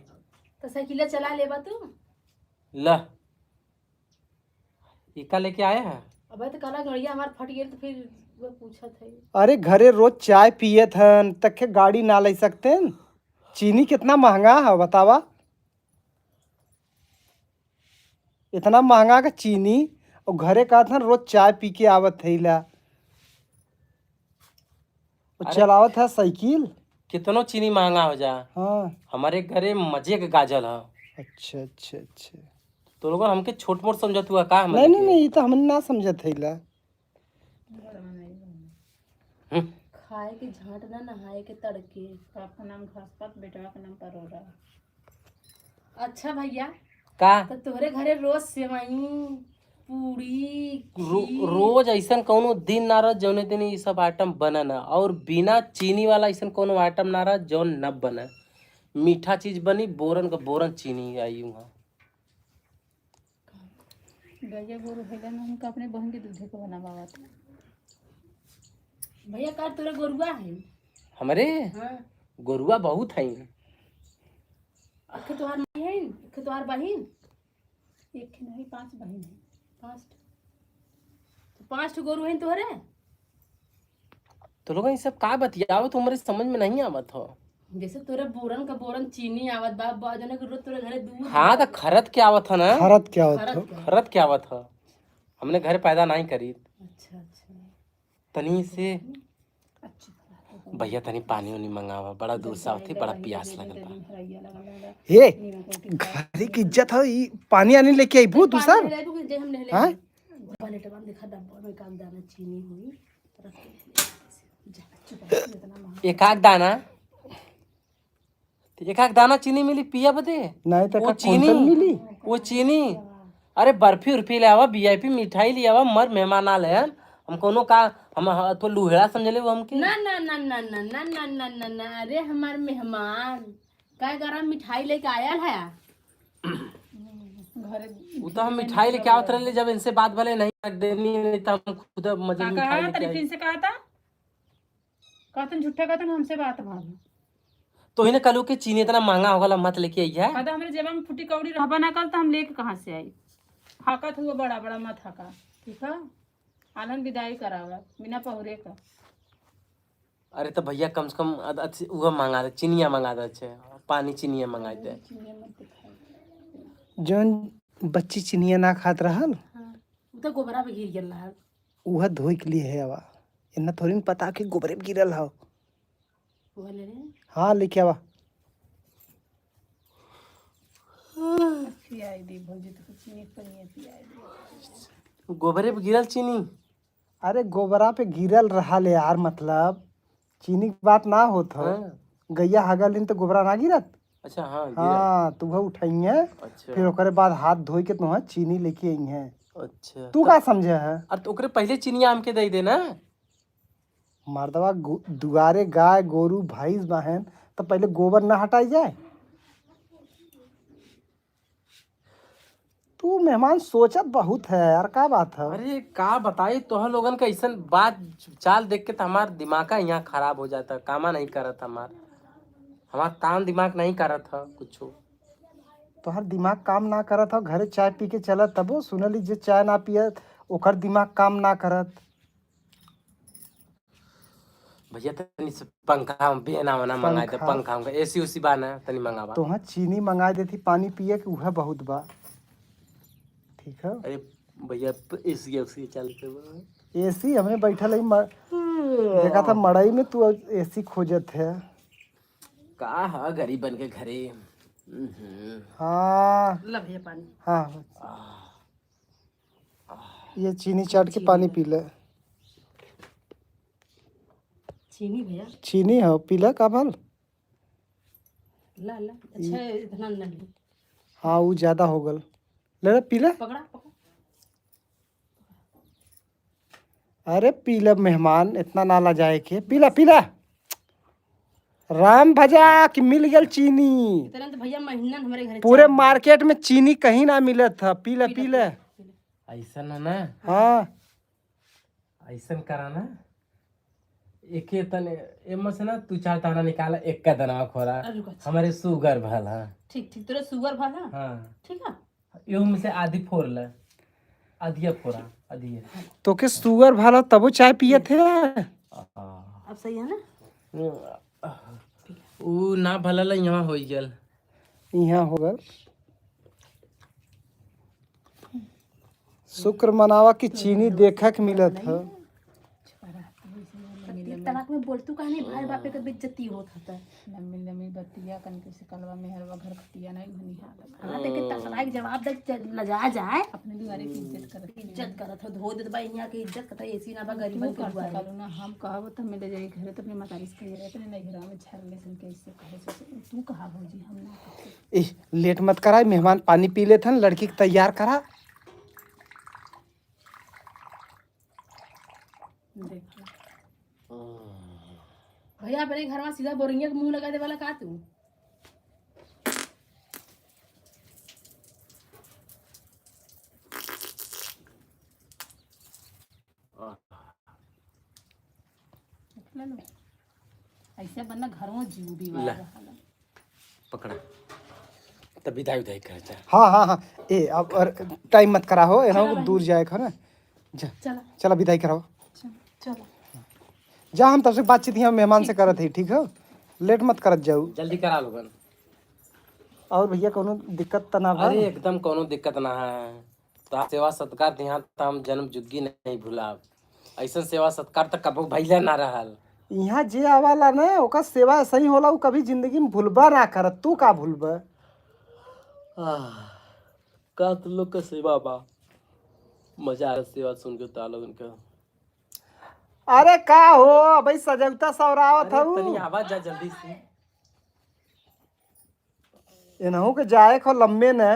तो साइकिल चला लेबा तू? ल इका लेके आए हैं। अबे तो कला गड़िया हमार फट गई तो फिर वो पूछा था। अरे घरे रोज चाय पिए थन तक के गाड़ी ना ले सकते हैं। चीनी कितना महंगा है बतावा। इतना महंगा का चीनी और घरे का था रोज चाय पी के आवत है ला। चलावत है साइकिल। कितनो चीनी महंगा हो जा, हाँ। हमारे घरे मजे के गाजल है। अच्छा अच्छा अच्छा। तो लोग हमके छोट मोट समझत हुआ का? नहीं नहीं नहीं, ये तो हमने ना समझत है ला। खाए के झांट ना नहाए के तड़के। आपका नाम घासपात, बेटवा का नाम परोरा। अच्छा भैया का तो तोहरे घरे रोज सेवई पूरी रोज ऐसा कोनो दिन ना रह जौने दिन ये सब आइटम बने ना, और बिना चीनी वाला ऐसा कोनो आइटम ना रह जौन न बने। मीठा चीज बनी, बोरन का बोरन चीनी आई वहाँ। गैया गोरू हैगा ना, हमका अपने बहन के दूधे को बनावा था। भैया का तोरा गोरुआ है? हमारे हाँ। गोरुआ बहुत है। अखे तोहार माई है? अखे तोहार बहिन? एक नहीं, 5 बहन है। 5 तो 5 गोरु हैं तोहरे? तो लोग ये सब का बतियावत तुम्हारे समझ में नहीं आवत हो। जैसे तोरे बोरन का बोरन चीनी आवत बा, बाजने के रोज तोरे घरे दूध। हाँ तो खरत क्या आवत है ना? खरत क्या होता? खरत क्या आवत है? हमने घर पैदा नहीं करी। अच्छा अच्छा। तनी से भैया तनी पानी उनी मंगावा, बड़ा दूर से आवती, बड़ा प्यास लगल बा। हे घरे की इज्जत हो। ई पानी आने लेके आई भूत दूसर। जे हम ले ले हाँ? प्लेटवा में देखा डब्बा में काम दाना चीनी हुई रख के। एक आध दाना, एक आध दाना चीनी मिली पिया बदे। नहीं तो वो का चीनी कौन मिली? वो चीनी। अरे बर्फी उर्फी ले आवा, वीआईपी मिठाई ले आवा, मर मेहमान आ ले। हम कोनो का हम तो लुहेड़ा समझले वो हमके। ना ना ना ना ना ना ना ना ना ना, अरे हमार मेहमान का गरम मिठाई लेके आया है। वो तो हम मिठाई लेके आवत रहे, जब इनसे बात भले नहीं रख देनी, नहीं तो हम खुद मजे में मिठाई लेके आई। फिर से कहा था, कहतन झूठा कहतन हमसे बात भाग। तो इन्हें कलू के चीनी इतना महंगा होगा मत लेके आई है। कहता हमरे जेबा में फुटी कौड़ी रहबा ना कल तो हम लेके कहाँ से आई। हाकत हुआ बड़ा बड़ा मत हाका, ठीक है? आनंद विदाई करावा बिना पहुरे का। अरे तो भैया कम से कम वो मंगा दे, चिनिया मंगा दे, अच्छे पानी चिनिया मंगा दे। जौन बच्ची चिनिया ना खात रहल तो गोबरा पे गिर गेल रहा। वह धोई के लिए है। आवा इन्ना थोड़ी न पता कि गोबरे में गिरल हो। वो ले ले। हाँ लेके आवा। पियाई दी भौजी तो चीनी पनिया पियाई दी। गोबरे पे गिरल चीनी? अरे गोबरा पे गिरल रहा ले यार, मतलब चीनी की बात ना होत हो। गैया हगलिन तो गोबरा ना गिरत। अच्छा हाँ हाँ तू उठाइए। अच्छा फिर ओकरे बाद हाथ धोई के तुह चीनी लेके आई है। अच्छा तू का समझे है? अरे तो ओकरे पहले चिनिया हमके दे देना। मर्दवा दुआरे गाय गोरू भैंस बहन तो पहले गोबर ना हटाई जाए। तू मेहमान सोचत बहुत है यार, का बात है? अरे का बताई तोहर लोगन का ऐसा बात चाल देख के तो हमार दिमाग का यहाँ खराब हो जाता, कामा नहीं करत हमार काम दिमाग नहीं करत है कुछ। तोहर दिमाग काम ना करत हो, घरे चाय पी के चलत तबो सुनली जे चाय ना पियत ओकर दिमाग काम ना करत। भैया तनी से पंखा बेना वना मंगाए दे, पंखा उनका एसी उसी बाना तनी मंगावा। तोहर चीनी मंगा देती पानी पिए के उहे बहुत बा। ठीक है अरे भैया एसी उसी चल के एसी हमें बैठल है देखा था मड़ई में, तू एसी खोजत है। का है गरीब बन के घरे। हाँ ला भैया पानी। हाँ ये चीनी चाट के पानी पी ले। चीनी भैया चीनी है पी ले का भल। ला ला अच्छा इतना नहीं। हाँ वो ज्यादा हो गल, ले पी ले। पकड़ा पकड़ा। अरे पी ले मेहमान, इतना नाला जाए के पी ले पी ले। राम भजा कि मिल गल चीनी। इतना तो भैया महीना हमारे घर पूरे मार्केट में चीनी कहीं ना मिलत था। पी ले पी ले। ऐसा ना हाँ ऐसा करा ना एक तने एम से ना तू चार ताना निकाला एक का दाना खोरा हमारे शुगर भल। हाँ ठीक ठीक तेरा शुगर भला। हाँ ठीक है यूं में से आधी फोड़ ले, आधी फोड़ा आधी। तो के शुगर भाला तबो चाय पिए थे। अब सही है ना। ऊ ना भला यहाँ हो गल, यहाँ हो गल। शुक्र मनावा की चीनी देखा के मिलत है। तलाक में बोलतू कहानी भाई बापे के बेइज्जती होत होता है। लम्बी लम्बी बतिया कन के से कलवा में हरवा घर खटिया नहीं घनी हाल। खाना देके तसलाक जवाब दे लजा जाए। अपने दुआरे की इज्जत करत हो धो देत बा यहाँ के इज्जत कथा एसी ना बा गरीबन के दुआरे। करू ना हम कहब त मिले जाई घरे त अपने मातारी से कह रहे थे नहीं घर में झरले सन के इससे कहे से तू कहा भौजी हम ना ए लेट मत करा, मेहमान पानी पी लेते हैं, लड़की के तैयार करा। देख भैया अपने घर में सीधा बोरिंगे के मुंह लगा दे वाला का तू। लो ऐसे बनना घरों जीव भी ला। पकड़ा तब विदाई उदाई कर जा। हाँ हाँ हाँ ए अब टाइम मत करा हो, ना दूर जाए खा ना। जा चला चला विदाई कराओ। चला जा हम तब से बातचीत यहाँ मेहमान से करत ही। ठीक है लेट मत करत जाऊ। जल्दी करा लोगन। और भैया कोनो दिक्कत त ना बा? अरे एकदम कोनो दिक्कत ना है। तो सेवा सत्कार यहाँ तो हम जन्म जुग्गी नहीं भूलाब। ऐसा सेवा सत्कार तो कबो भैया ना रहल। यहाँ जे आवाला ना ओका सेवा ऐसा ही होला, वो कभी जिंदगी में भूलबा ना करत। तू का भूलबा? का तो लोग का सेवा बा, मजा आ सेवा सुन के ता लोगन का। अरे का हो भाई सजवता सवरावत अरे हूँ। तनी आवाज जा जल्दी से। इनहू के जाए खो लम्बे न।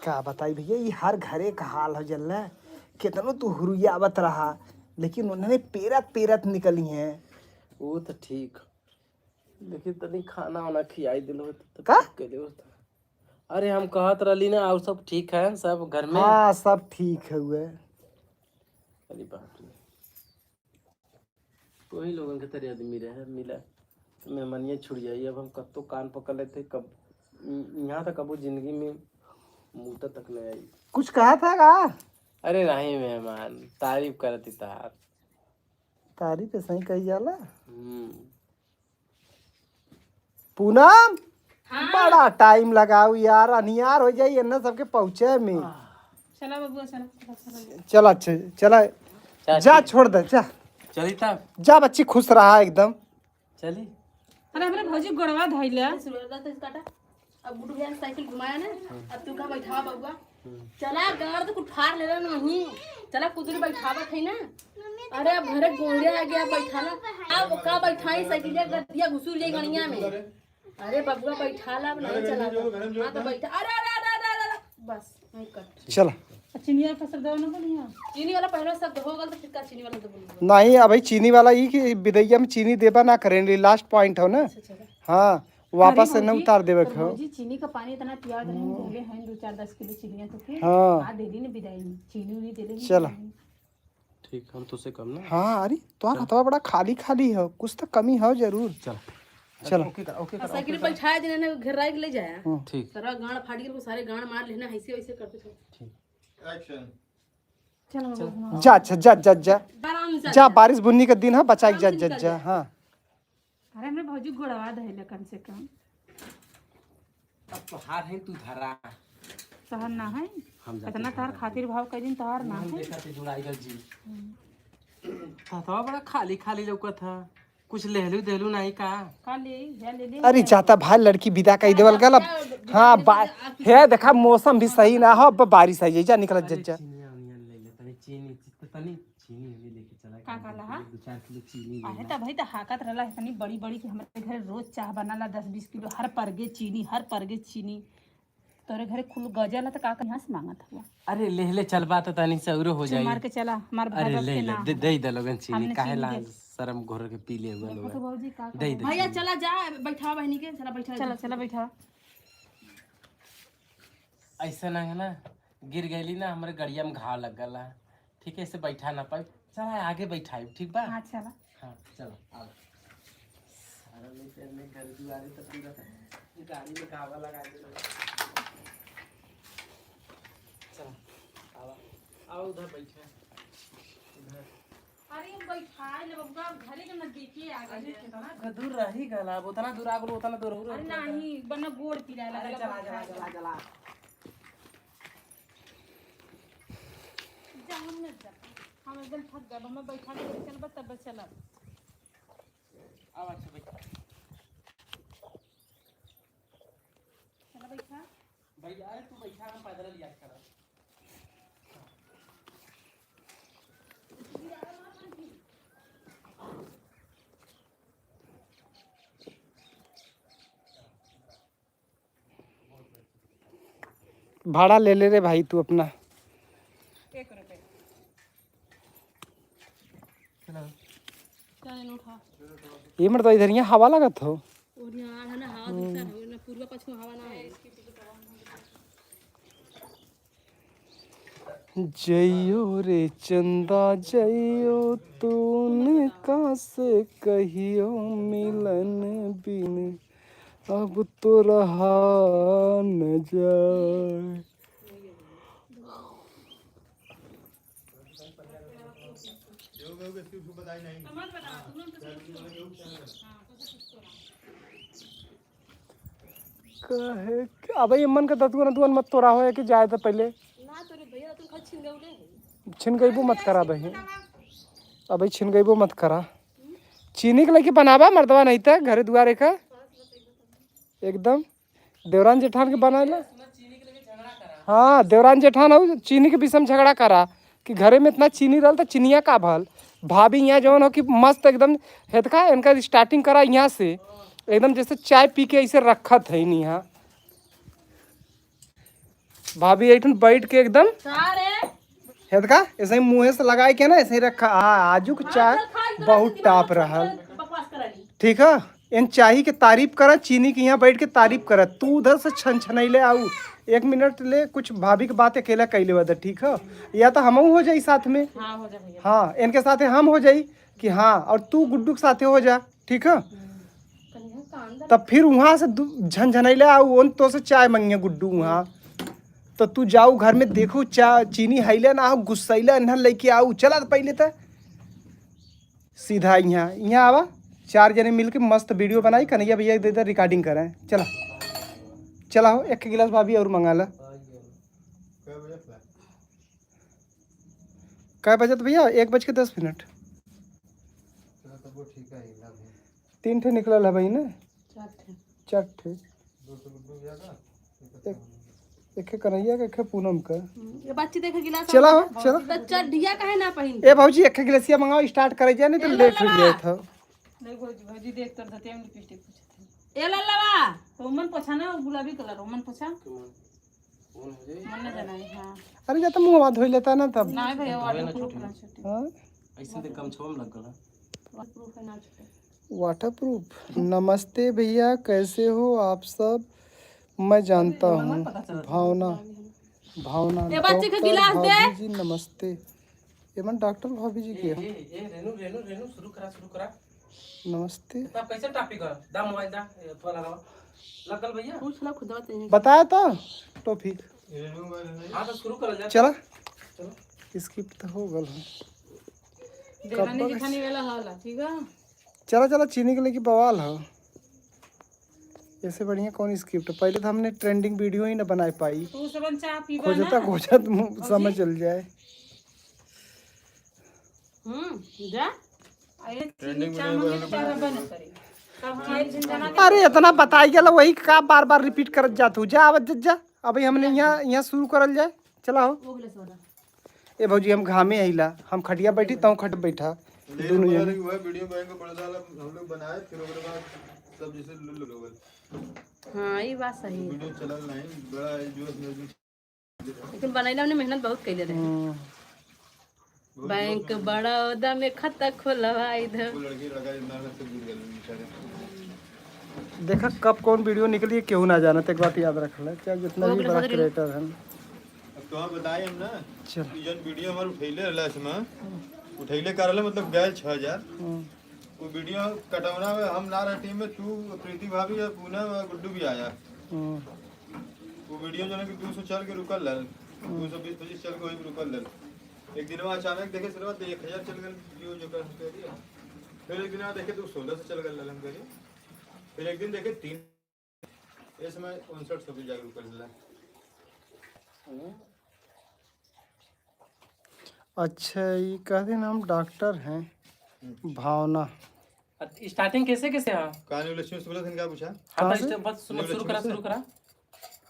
का बताई भैया ये हर घरे का हाल हो जल। कितनो तू हुरियावत रहा लेकिन उन्होंने पेरत पेरत निकली हैं। वो तो ठीक, लेकिन तनी खाना वाना खियाई दिलो तो का? अरे हम कहत रही ना और सब ठीक है सब घर में। हाँ सब ठीक है हुए। अरे बाप रे, वही लोगन के तरह आदमी रहे मिला तो मेहमानियाँ छुड़ जाइए। अब हम कब तो कान पकड़ लेते, कब यहाँ तक कबू जिंदगी में मुँह तक नहीं आई। कुछ कहा था का? अरे नहीं मेहमान तारीफ करती तार। तारीफ सही कही जाला। पूनम बड़ा टाइम लगाऊ यार, अनियार हो जाई इन्ना सबके पहुँचे में। चला बबुआ चला चला चला जा छोड़ दे जा। चली तब जा बच्ची खुश रहा एकदम। चली। अरे हमरे भौजी गोड़वा धइले काटा। अब बुढ़ू भैया साइकिल घुमाया ना, अब तू का बैठावा बउआ। चला गाड़ तो कुछ फाड़ ले रहा नहीं। चला कुदरी बैठावा थी ना। अरे अब घरे गोड़े आ गया बैठाला। अब का बैठाई साइकिल गद्दिया घुसूर जाई गणिया में। अरे बबुआ बैठाला अब नहीं चला। हां तो बैठा। अरे बस नहीं कट। चला चिनिया का सब दवा ना बोलिया। चीनी वाला पहले सब हो गल तो फिर का चीनी वाला तो बोल। नहीं अभी चीनी वाला ही कि विदैया में चीनी देबा ना करेंगे, लास्ट पॉइंट हो ना। हाँ वापस से न उतार देवे के हो। जी चीनी का पानी इतना पिया रहे हैं देले हैं 2-4-10 किलो चीनियां तो के हाँ आ देली ने विदाई चीनी उनी देले चला। ठीक हम तो से कम ना। हाँ अरे तुम्हारा हथवा बड़ा खाली खाली है, कुछ तो कमी है जरूर। चल चलो ओके साइकिल पर बैठाया दिन ने घर राख ले जाया ठीक। सारा गांड फाड़ गेल को सारे गांड मार लेना ऐसे वैसे करते थे। एक्शन। चलो जा जा जा जा जा आराम से जा, बारिश बुन्नी का दिन है, बचा के जा जा जा। हाँ अरे हमने भौजी गोड़वा दहेले कम से कम अब तो हार है तू धरा। तहर ना है हम जाते इतना तार खातिर भाव कर दिन तहर ना हम है। देखा थे जुड़ाई गल जी। था बड़ा खाली खाली लौका था, कुछ लेहलू देहलू नहीं का। का ले या ले ले अरे जाता भाई लड़की विदा कही देवल गल। हाँ है देखा मौसम भी सही ना हो, अब बारिश आई जा निकल जा जा। चीनी ऑनियन ले ले तनी चीनी तनी चीनी हमें लेके चला का काला हां 2-4 किलो चीनी आहे त भाई त हाकत रहला इतनी बड़ी बड़ी कि हमारे घर रोज चाह बनाला 10-20 किलो हर परगे चीनी तोरे घरे खुल गजल है त का कहां से मांगत हुआ। अरे ले ले चलबा तो तनी से औरो हो जाई। मार के चला हमार अरे भाई ले के ले ना दे लोगन चीनी हमने काहे चीनी ला दे। शर्म घोर के पी ले हुआ देखो तो लोग भौजी का दे दे भैया चला जा बैठा बहनी के चला बैठा चला चला बैठा ऐसा ना है ना गिर गईली ना हमारे गड़िया में घाव लग गला। ठीक है ऐसे बैठा ना पाई चला आगे बैठाई ठीक बा। हां चला हाँ चलो आओ। सारा में करने घर दुआरे तो पूरा गाड़ी में घावा लगा दे। चलो आओ आओ उधर बैठे उधर। अरे बैठा ले बबुआ घरे के नजदीकी आ गए कितना दूर रही गला अब उतना दूर आगलो उतना दूर हो अरे नहीं बना गोड़ पिराए लगा चला चला चला चला जा हम न जा हम एकदम थक गए हम बैठा के चलबा तब चला आओ अच्छा बैठ चला बैठा भाई यार तू बैठा हम पैदल लिया कर। भाड़ा ले ले रे भाई तू अपना। 1 रुपए चल नो उठा ये मर तो इधर यहाँ हवा लगत हो। और यहां है ना हवा दूसरा है ना पूर्व पश्चिम हवा ना है। जइयो रे चंदा जइयो तूने का से कहियो मिलन बिन अब तो रहा न जाए। कहे अब ये मन का दतुअन मत तोड़ा हो कि जाए तो पहले ना तोरे भैया तू खा छिन गउले छिन गईबो मत करा बही। अब छिन गईबो मत करा। चीनी के लेके बनावा मर्दवा नहीं था घरे दुआरे का एकदम देवरान जेठान के बनाए। हाँ देवरान जेठान हो चीनी के विषय में झगड़ा करा कि घरे में इतना चीनी रहल तो चीनिया का भल भाभी यहाँ जवन हो कि मस्त एकदम हेतका इनका स्टार्टिंग करा यहाँ से एकदम जैसे चाय पी के ऐसे रखत है नहीं यहाँ भाभी ऐठन बैठ के एकदम सारे हेतका ऐसे ही मुँह से लगाए के ना ऐसे ही रखा। आजुक चाय बहुत टाप रहा। बकवास करानी ठीक है इन चाही के तारीफ करा चीनी के यहाँ बैठ के तारीफ करा। तू उधर से छन छनैले आऊ 1 मिनट ले कुछ भाभी के बात अकेला कैले वदर ठीक है या तो हम हो जाई साथ में। हां हो जा भैया हाँ इनके साथ हम हो जाई कि हाँ और तू गुड्डू के साथ हो जा ठीक है। तब फिर वहाँ से झनझनैले आऊ उन तो से चाय मंगिए गुड्डू वहाँ तो तू जाऊ घर में देखो चीनी हैले ना हो गुस्सैले इन्हर लेके आऊ। चला पहले तो सीधा यहाँ आवा 4 जने मिलके मस्त वीडियो बनाई कन्हैया भैया इधर रिकॉर्डिंग करें। चला चला हो 1 गिलास भाभी और मंगा ला। कै बजे भैया 1:10। 3 ठे निकल है भाई ना 4 ठे एक कन्हैया का एक पूनम का। ये बच्ची देखे गिलास चला हो चला बच्चा ढिया काहे ना पहिन ए भाजी 1 गिलासिया मंगाओ स्टार्ट करे जाए नहीं तो लेट हो गया था। नहीं भौजी देख तोर दते हम लिपस्टिक पूछते ए लल्लावा रोमन पोछा ना गुलाबी कलर रोमन पोछा कौन हो जाए मन न जाना है हां अरे जाता मुंह हाथ धोई लेता ना तब। नहीं भैया वाटर प्रूफ ना छोटे हाँ ऐसे तो कम छोम लग गला प्रूफ है ना छोटे वाटर प्रूफ। नमस्ते भैया, कैसे हो आप सब? मैं जानता हूँ। भावना भावना ये बच्चे का डॉक्टर गिलास दे। भाभी जी नमस्ते। एमन डॉक्टर भाभी जी के रेनू रेनू रेनू शुरू करा नमस्ते। कितना कैसे टॉपिक है दा मोबाइल दा तो लगाओ लगल भैया पूछ लो खुद बात नहीं। बताया तो टॉपिक। हां तो शुरू कर जा चला स्किप तो हो गल है। देवानी जिठानी वाला होला ठीक है। चला चला चीनी के लेके बवाल है। ऐसे बढ़िया कौन स्क्रिप्ट? पहले तो हमने ट्रेंडिंग वीडियो ही ना बना पाई। तू सबन चाय पीवा खोजता ना। खोजत समझ चल जाए। जा अरे चीनी चाय मंगे तो चाय बन करी तब हमारी जिंदगी अरे इतना बताई गया वही का बार बार रिपीट करत जात हूँ। जा आवत जा। अभी हमने यहाँ शुरू करल जाए। चला हो वो गिलास वाला। ए भौजी हम घामे आइला। हम खटिया बैठी तू खट बैठा दोनों जने। वीडियो बैंक बड़ा साला हम लोग बनाए फिर ओकरे बाद सब जैसे लोग हाँ ये बात सही है। वीडियो चलल नहीं बड़ा जो लेकिन बनैला में मेहनत बहुत कैले रहे। बैंक बड़ौदा में खाता खोलवा इधर। वो लड़की लगा इतना से दूर गए बेचारे। देखा कब कौन वीडियो निकली क्यों ना जाना। एक बात याद रख ले चाहे जितना भी बड़ा क्रिएटर है। अब तो हम बताए हम ना चल कि जन वीडियो हमार उठैले रहला इसमें उठैले करले मतलब गए 6000 वो वीडियो कटौना में हम ना रहे टीम में तू प्रीति भाभी और पूनम और गुड्डू भी आया वो वीडियो जो है कि 200 चल के रुकल लल 220-25 चल के वही रुकल लल एक दिन में अचानक देखे सिर्फ 1000 चल गए वीडियो जो कर दिया फिर एक दिन में देखे तो 16 से चल गए लल हम करी फिर एक दिन देखे 3 इस समय 59 सब जाके रुकल लल। अच्छा ये कहते ना हम डॉक्टर हैं। भावना स्टार्टिंग कैसे कैसे है कहानी लक्ष्मी सुब्रत ने क्या पूछा हाँ तो बस शुरू करा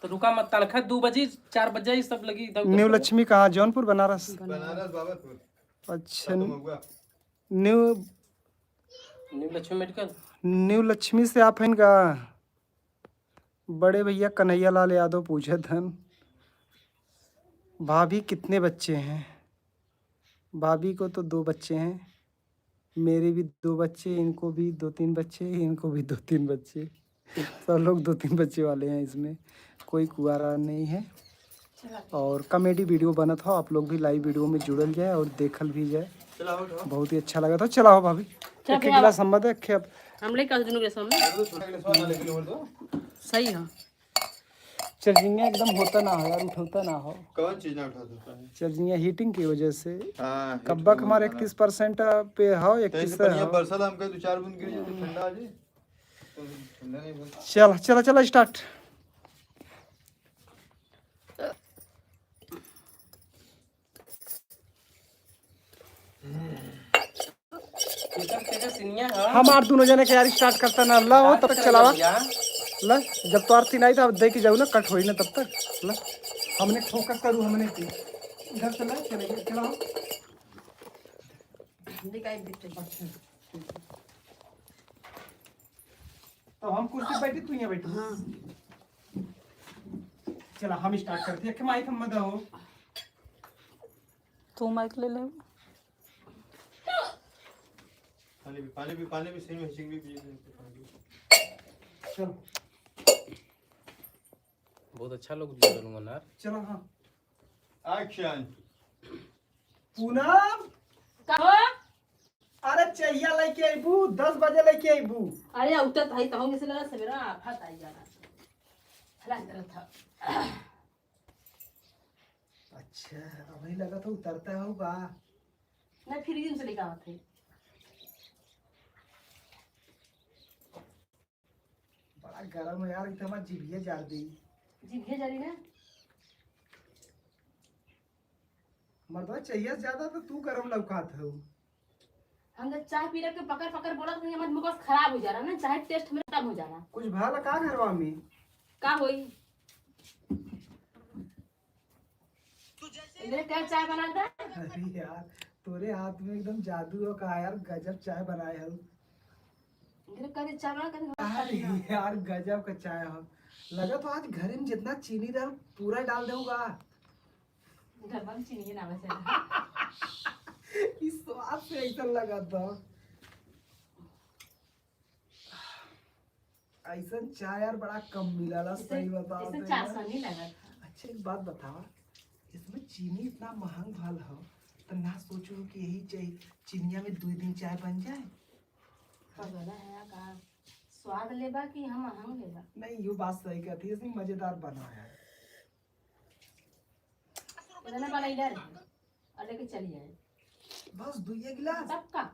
तो रुका मत तलखा 2 बजे 4 बजे ये सब लगी इधर न्यू लक्ष्मी कहाँ? जौनपुर बनारस। बनारस बाबतपुर अच्छा Mahua new Lakshmi medical new Lakshmi से आप हैं का? बड़े भैया कन्हैया लाल यादव पूछे धन। भाभी कितने बच्चे हैं? भाभी को तो 2 बच्चे हैं। मेरे भी 2 बच्चे, इनको भी 2-3 बच्चे, इनको भी 2-3 बच्चे। सब लोग 2-3 बच्चे वाले हैं। इसमें कोई कुआरा नहीं है। और कॉमेडी वीडियो बना था। आप लोग भी लाइव वीडियो में जुड़ल जाए और देखल भी जाए। बहुत ही अच्छा लगा था। चला हो भाभी एक गिलास सम्मत है अब हम ले का दोनों के सामने सही है। चार्जिंग एकदम होता ना हो यार, उठौता ना हो। कौन चीज ना उठा है चार्जिंग हीटिंग की वजह से हां कब्बक हमारे 31% पे हो 31 पे है। बरसात हमके 2-4 बूंद गिर जाए ठंडा आ जाए तो ठंडा नहीं बोल। चल चला चला स्टार्ट। हमार दोनों जने के यार स्टार्ट करता ना ला हो तब तक चलावा ला। जब तो आरती नहीं था दे के जाऊ ना कट होई ना तब तक ला। हमने फोकस करू हमने की इधर चला चलेंगे चलाओ। तो हम कुर्सी बैठी तू यहाँ बैठी। हाँ चला हम स्टार्ट करते हैं। माइक हम मत हो तू माइक ले ले। पानी भी सही में हिचिंग भी चलो बहुत अच्छा लोग करूंगा ना। चलो हाँ एक्शन पूनम कहो अरे चाहिए लेके आईबू 10 बजे लेके आईबू। अरे उतर भाई तो होंगे से लगा सवेरा आफत आई जाना हला कर था। अच्छा अभी लगा तो उतरता होगा नहीं फिर दिन से लेकर आते थे। बड़ा गरम है यार इतना जीभिया जार दी। जीभिया जारी ना मर्दवा चाहिए ज्यादा तो तू गरम लौकात हो। हम जब चाय पी के पकड़ पकड़ बोला तो हमारे मुंह खराब हो जा रहा ना चाहे टेस्ट में खत्म हो जा रहा। कुछ भाला का घरवा में का होई इधर क्या चाय बनाता है? अरे यार तोरे हाथ में एकदम जादू हो का यार गजब चाय बनाए हो। इधर करे चाय बना कर अरे यार गजब का चाय हो। लगा तो आज घर में जितना चीनी डाल पूरा डाल दूंगा। घर में चीनी ना वैसे इस स्वाद से ऐसा लगा था। ऐसा चाय यार बड़ा कम मिला, सही बताओ इससे तो 400 नहीं लगा था। अच्छा एक बात बताओ, इसमें चीनी इतना महंग भल हो तो ना सोचो कि यही चाहिए चीनिया में 2 दिन चाय बन जाए। पगला है का स्वाद लेबा कि हम महंग लेबा। नहीं ये बात सही कहती है, इसमें मजेदार बनाया है। इतने वाला इधर है और लेके चली आए बस 2 गिलास। सबका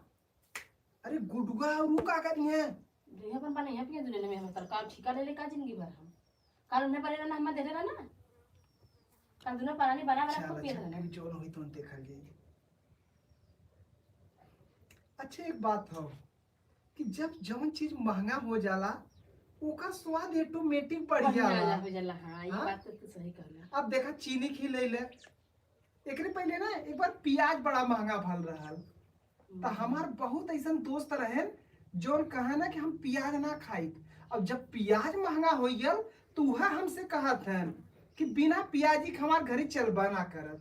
अरे गुडगा और वो का करनी है? दुनिया पर बने हैं पिए दुनिया में हम सरकार ठिका ले का जिंदगी भर हम कल उन्हें परे ना हम दे देना ना कल दुनिया पानी बना बना को पिए देना। चल जोन हुई तो देखा जाएगी। अच्छा एक बात हो कि जब जवन चीज महंगा हो जाला ओका स्वाद ऑटोमेटिक बढ़ जाला। हो जाला। हां ये बात तो सही कहला। अब देखा चीनी खिले ले एकरे पहले ना एक बार प्याज बड़ा महंगा भल रहा तो हमार बहुत ऐसा दोस्त रहे जोन कहा ना कि हम प्याज ना खाई। अब जब प्याज महंगा हो गया तो वह हमसे कहत हैं कि बिना प्याजी के हमार घरे चलबा ना करत।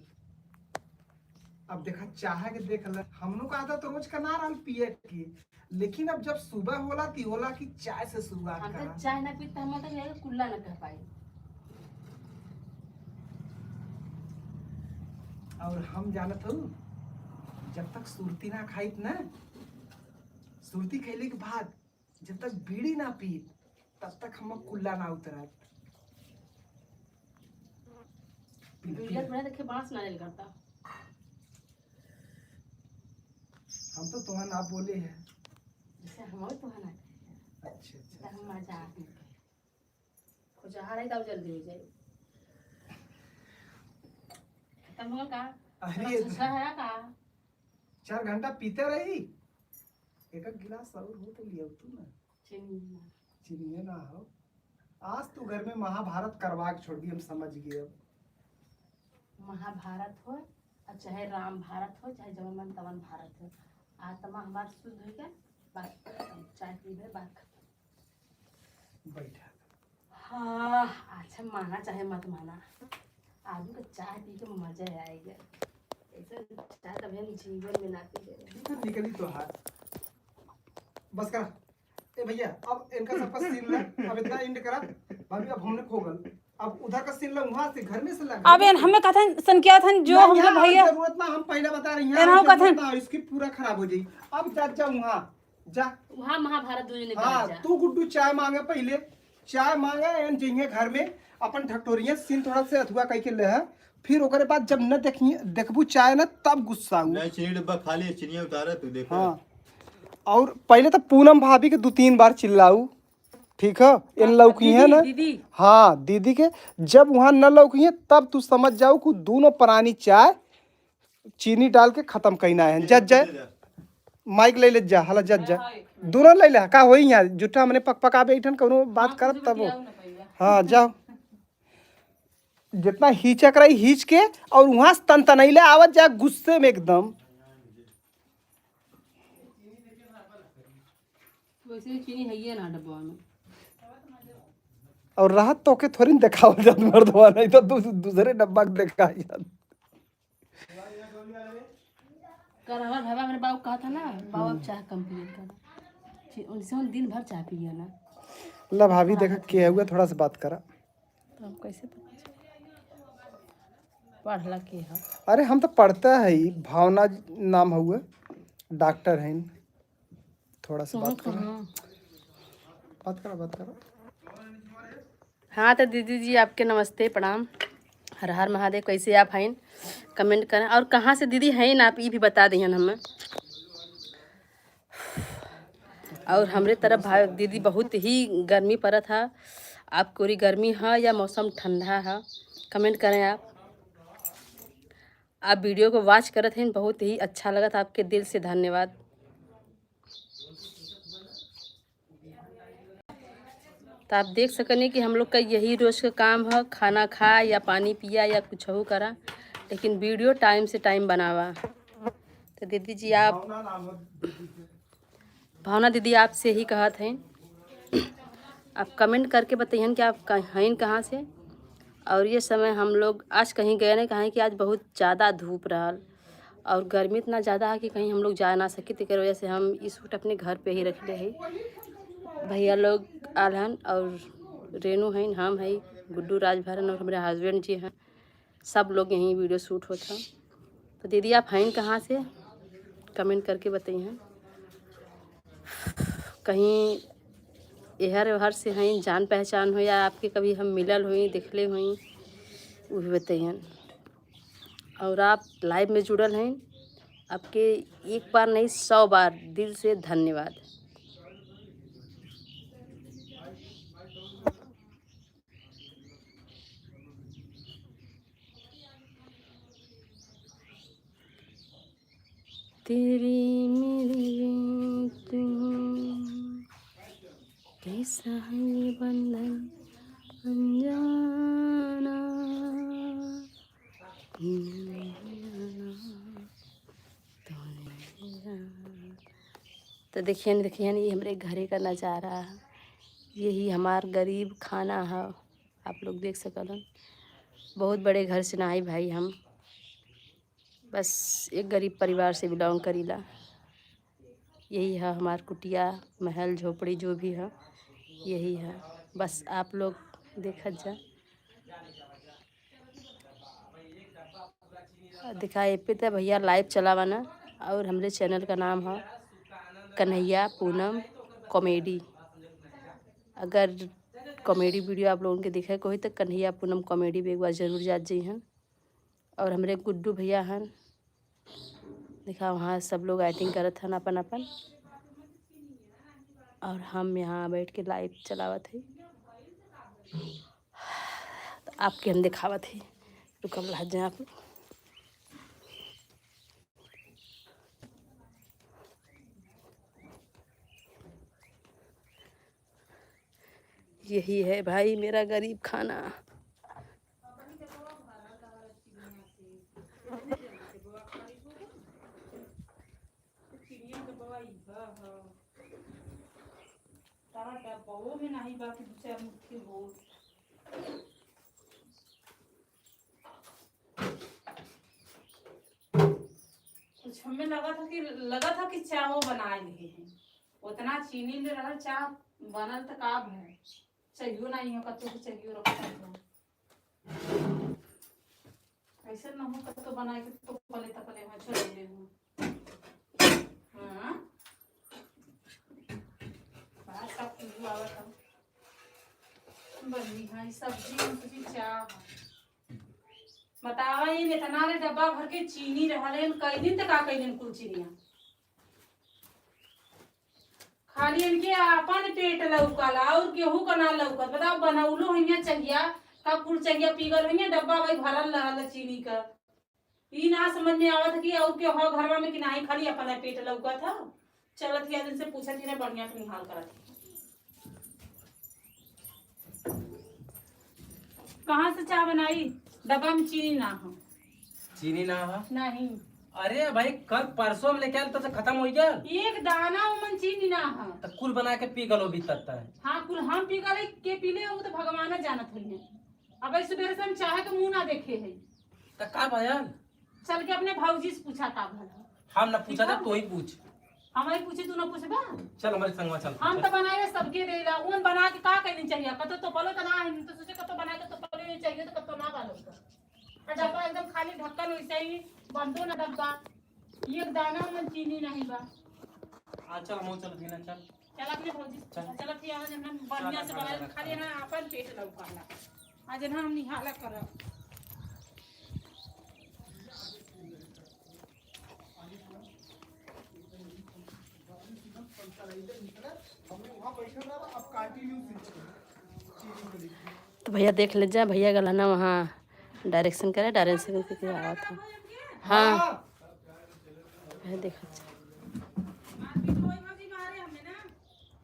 अब देखा चाह के देख ल हम लोग का आदत तो रोज का ना रहल पिए की, लेकिन अब जब सुबह होला ती होला कि चाय से शुरुआत हम करा। तो चाय ना पीते हम तो ये कुल्ला ना कह पाए। और हम जानत हूँ जब तक सुरती ना खाइत ना, सुरती खैले के बाद जब तक बीड़ी ना पी तब तक हम कुल्ला ना उतरत। वीडियो थोड़ा देखे बांस ना ले करता। हम तो तुम्हारा ना बोले हैं। जैसे हम तो है ना अच्छा अच्छा हम मजा आती कुछ आ रहा है जल्दी हो जाए खत्म हो का। अरे अच्छा है का 4 घंटा पीते रही एक गिलास और हो तो लिया तू ना। चीनी ना हो आज तू घर में महाभारत करवा के छोड़ दी, हम समझ गए। अब महाभारत हो और चाहे राम भारत हो चाहे जवन मन तवन भारत हो आत्मा हमार शुद्ध हो गया बस चाय पी ले बात खत्म। बैठा हाँ अच्छा माना चाहे मत माना आदमी को चाय पी के मजा आएगा। ऐसे चाय कभी हम जीवन में ना पी तो निकली तो हाथ बस करा। ए भैया अब इनका सबका सीन ले, अब इतना एंड करा भाभी। अब हमने खो गल, अब उधर का सीन ले वहां से घर में से लगा। अब हमें कथा सन किया था जो नहीं, हमसे यहाँ भैया जरूरत ना, हम पहले बता रही एनाहु हैं कथन। ना इसकी पूरा खराब हो जाएगी। अब जा वहां जा। वहाँ महाभारत दुनिया ने हाँ जा तू गुड्डू चाय मांगे, पहले चाय मांगे एन जइए घर में अपन ढकटोरिया सीन थोड़ा से अथुआ कह के ले है, फिर ओकरे बाद जब न देखिए देखबू चाय ना तब गुस्सा हुआ। नहीं चीनी डब्बा खाली है, चीनी उतारा तू देख। हाँ और पहले तो पूनम भाभी के 2-3 बार चिल्लाऊ, ठीक है इन लौकी है ना दीदी हाँ दीदी के जब वहां न लौकी है तब तू समझ जाओ कि दोनों प्राणी चाय चीनी डाल के खत्म करना है। जज जाए माइक ले जा हला जज जा दोनों ले ले का होई यहाँ जुटा मने पका बैठन कोनो बात करत तब हो। हाँ जाओ जितना हिचक रही हिच के और वहां से तनतनैले आवत जा गुस्से में एकदम। वैसे चीनी है ये ना डब्बा में और राहत तो के थोड़ी दिखाओ जात मर्दवा, नहीं तो दूसरे डब्बा के देखा जात। कल हमारे भाई मेरे बाबू कहा था ना बाबू अब चाय कम पिए कर उनसे हम दिन भर चाय पिए ना। ला भाभी देखा के हुआ थोड़ा सा बात करा। तो हम कैसे पढ़ला के है? अरे हम तो पढ़ता है ही, भावना नाम हुआ डॉक्टर हैं। थोड़ा सा बात करा बात करा। हाँ तो दीदी जी आपके नमस्ते प्रणाम हर हर महादेव। कैसे आप हैं कमेंट करें और कहाँ से दीदी हैं आप ये भी बता दें हमें। और हमरे तरफ भाई दीदी बहुत ही गर्मी पड़त है। आप कोरी गर्मी है या मौसम ठंडा है कमेंट करें। आप वीडियो को वॉच करत हैं बहुत ही अच्छा लगत आपके दिल से धन्यवाद। तो आप देख सकने कि हम लोग का यही रोज़ का काम है खाना खा या पानी पिया या कुछ हो करा, लेकिन वीडियो टाइम से टाइम बनावा। तो दीदी जी आप भावना दीदी आपसे ही कहत हैं आप कमेंट करके बताइए कि आप हैं कहाँ से। और ये समय हम लोग आज कहीं गए नहीं कहीं कि आज बहुत ज़्यादा धूप रहा और गर्मी इतना ज़्यादा है कि कहीं हम लोग जा ना सके। तो वजह से हम इस सूट अपने घर पे ही रख ले हैं भैया लोग आल हन और रेनू हैं, हम हैं, गुड्डू राजभरन और हमारे हस्बैंड जी हैं, सब लोग यहीं वीडियो शूट होता। तो दीदी आप हैं कहाँ से, कमेंट करके बताइए। कहीं एहर वहर से हैं, जान पहचान हो या आपके कभी हम मिलल हुई दिखले हुई, वो भी बताइए। और आप लाइव में जुड़ल हैं, आपके एक बार नहीं 100 बार दिल से धन्यवाद। तेरी मेरी कैसा है ये बंधन अनजाना। तो देखिए ये हमारे घरे का नज़ारा है, यही हमार गरीब खाना है, आप लोग देख सकल। बहुत बड़े घर से ना भाई, हम बस एक गरीब परिवार से बिलोंग करीला। यही है हमार कुटिया महल झोपड़ी जो भी है यही है, बस आप लोग देखत जा। दिखाए पे तो भैया लाइव चलावा ना, और हमारे चैनल का नाम है कन्हैया पूनम कॉमेडी। अगर कॉमेडी वीडियो आप लोगों के दिखे कोई तो कन्हैया पूनम कॉमेडी भी एक बार ज़रूर जात जी हैं। और हमारे गुड्डू भैया हैं, देखा वहाँ सब लोग एक्टिंग करत हन अपन अपन, और हम यहाँ बैठ के लाइव चलावत है। तो आपके हम दिखावत है, रुकल रह जाए आप। यही है भाई मेरा गरीब खाना। कुछ हमें लगा था कि चाय वो बनाए लिए हैं, उतना चीनी ले रहा चाय बनल तो काब है, चाहिए नहीं हो कतो के चाहिए रखो ऐसे ना हो कतो बनाए के तो पले मैं छोड़ दे हूं। हां बात सब कुछ आवत है बनी है सब्जी कुछ चाय बतावा। ये इतना रे डब्बा भर के चीनी रहले कई दिन तक कई दिन कुल चीनिया खाली इनके अपन पेट लौकल और केहू का ना लौकत। बताओ बनौलो हइया चाहिए का कुल चाहिए पीगल हइया डब्बा भाई भरल रहल चीनी का, ई ना समझ में आवत कि और के हो घरवा में कि नहीं खाली अपन पेट लौकत था। चलत हिया दिन से पूछत ही ना बढ़िया के निहाल करत कहां से चाय बनाई, डब्बा में चीनी ना हो। चीनी ना हो नहीं, अरे भाई कल परसों में लेके आल तो खत्म हो गया, एक दाना उमन चीनी ना हो। तो कुल बना के पी गलो भी तत्ता है। हाँ कुल हम पी गए के पीले वो तो भगवान जानत हुई। अब सुबह से हम चाहे के मुंह ना देखे है तो का भैया चल के अपने भाऊजी से पूछा का भला। हम ना पूछा था तो ही पूछ, हमारे पूछे तू ना पूछबा। चल हमारे संगवा चल। हम तो बनाए सबके देला उन बना के का करनी चाहिए कतो तो बोलो तो ना है तो सोचे कतो बना के तो पले नहीं चाहिए तो कतो ना डालो तो डब्बा एकदम खाली ढक्कन वैसे ही बंदो ना डब्बा एक दाना में चीनी नहीं बा। हां चल हम चल बिना चल चल अपने भौजी चल फिर आज हम बढ़िया से बना खाली ना अपन पेट लौकाला आज ना हम निहाला करब। तो भैया देख लीजिए भैया गला ना वहाँ डायरेक्शन करे, डायरेक्शन करके आया था। हाँ भैया देखा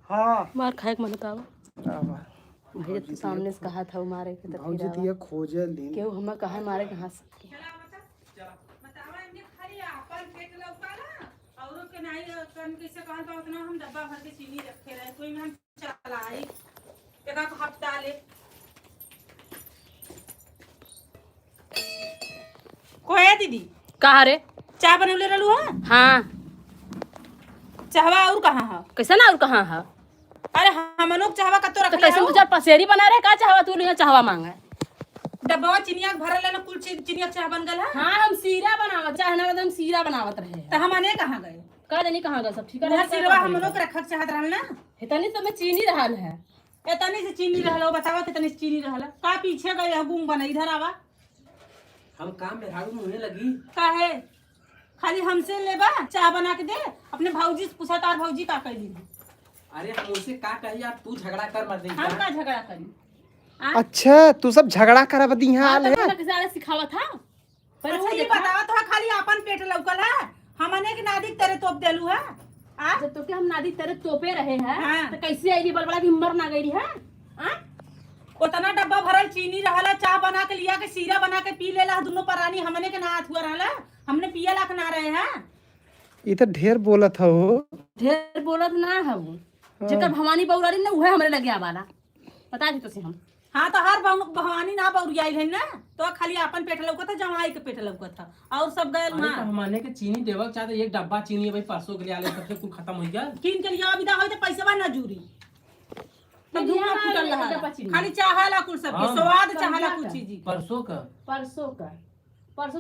हाँ मार खाए के मन का भैया तो सामने से कहा था वो मारे के तो भौजी दिया खोजे दिन क्यों हमें कहा मारे के हाथ से कैसे कहल बा उतना हम डब्बा भर के चीनी रखे रहे कोई में हम चलाई एका हफ्ता ले कोया दीदी कहा रे चाय बनौले रहलू है। हाँ चाहवा और कहाँ है कैसा ना और कहाँ है अरे हमनो चाहवा कतो तो रख ले कैसे तुझे पसेरी बना रहे का चाहवा तू यहाँ चाहवा मांगा डब्बा चिनिया भरल है ना कुल चिनिया चाह बन गल है। हाँ हम सीरा बनावत चाहना हम सीरा बनावत रहे तो हमने कहाँ गए का जानी कहाँ गए सब ठीक वह सिरवा हमनो के रखक चाहत रहल ना। इतनी तो मैं चीनी रहल है इतनी से चीनी रहल बतावा कितनी से चीनी रहल का पीछे गए गुम बना इधर आवा हम काम में झाड़ू मुँहे लगी काहे खाली हमसे लेबा चाह बना के दे अपने भौजी से पूछा तार भौजी का कैली अरे हम उसे का कही यार तू झगड़ा कर मत दे हम का झगड़ा करी अच्छा तू सब झगड़ा करा दी हाँ हाल तो है मैंने किसी ने सिखावा था पर अच्छा वो ये देखा बतावा तो खाली अपन पेट लौकल है हमने के नादिक तेरे तोप देलू है आ जब तो कि हम नादी तेरे तोपे रहे हैं हाँ। तो कैसे आई बलबड़ा की मर ना गई है हाँ? उतना डब्बा भरल चीनी रहला चाह बना के लिया के सीरा बना के पी लेला दोनों परानी हमने के ना हाथ हुआ रहला हमने पिया लाख ना रहे हैं। ये तो ढेर बोलत हो। ढेर बोलत ना है वो जेकर भवानी बौरारी ना उहे हमरे लगे आवाला बता दी तो हम हाँ तो हर भवानी ना बौरियाई है ना तो खाली अपन पेट लौकत था जमाई के पेट लौकत था और सब गए अरे तो हमने के चीनी देवक चाहते एक डब्बा चीनी है भाई परसों के लिए आले सबसे कुल खत्म हो गया किन के लिए विदा होई तो पैसा ना जूरी तब लिया धुआं ना फुटल लिया रहा डब्बा चीनी। खाली चाहला कुल सब हाँ। स्वाद कब चाहला लिया कुल था? चीज परसों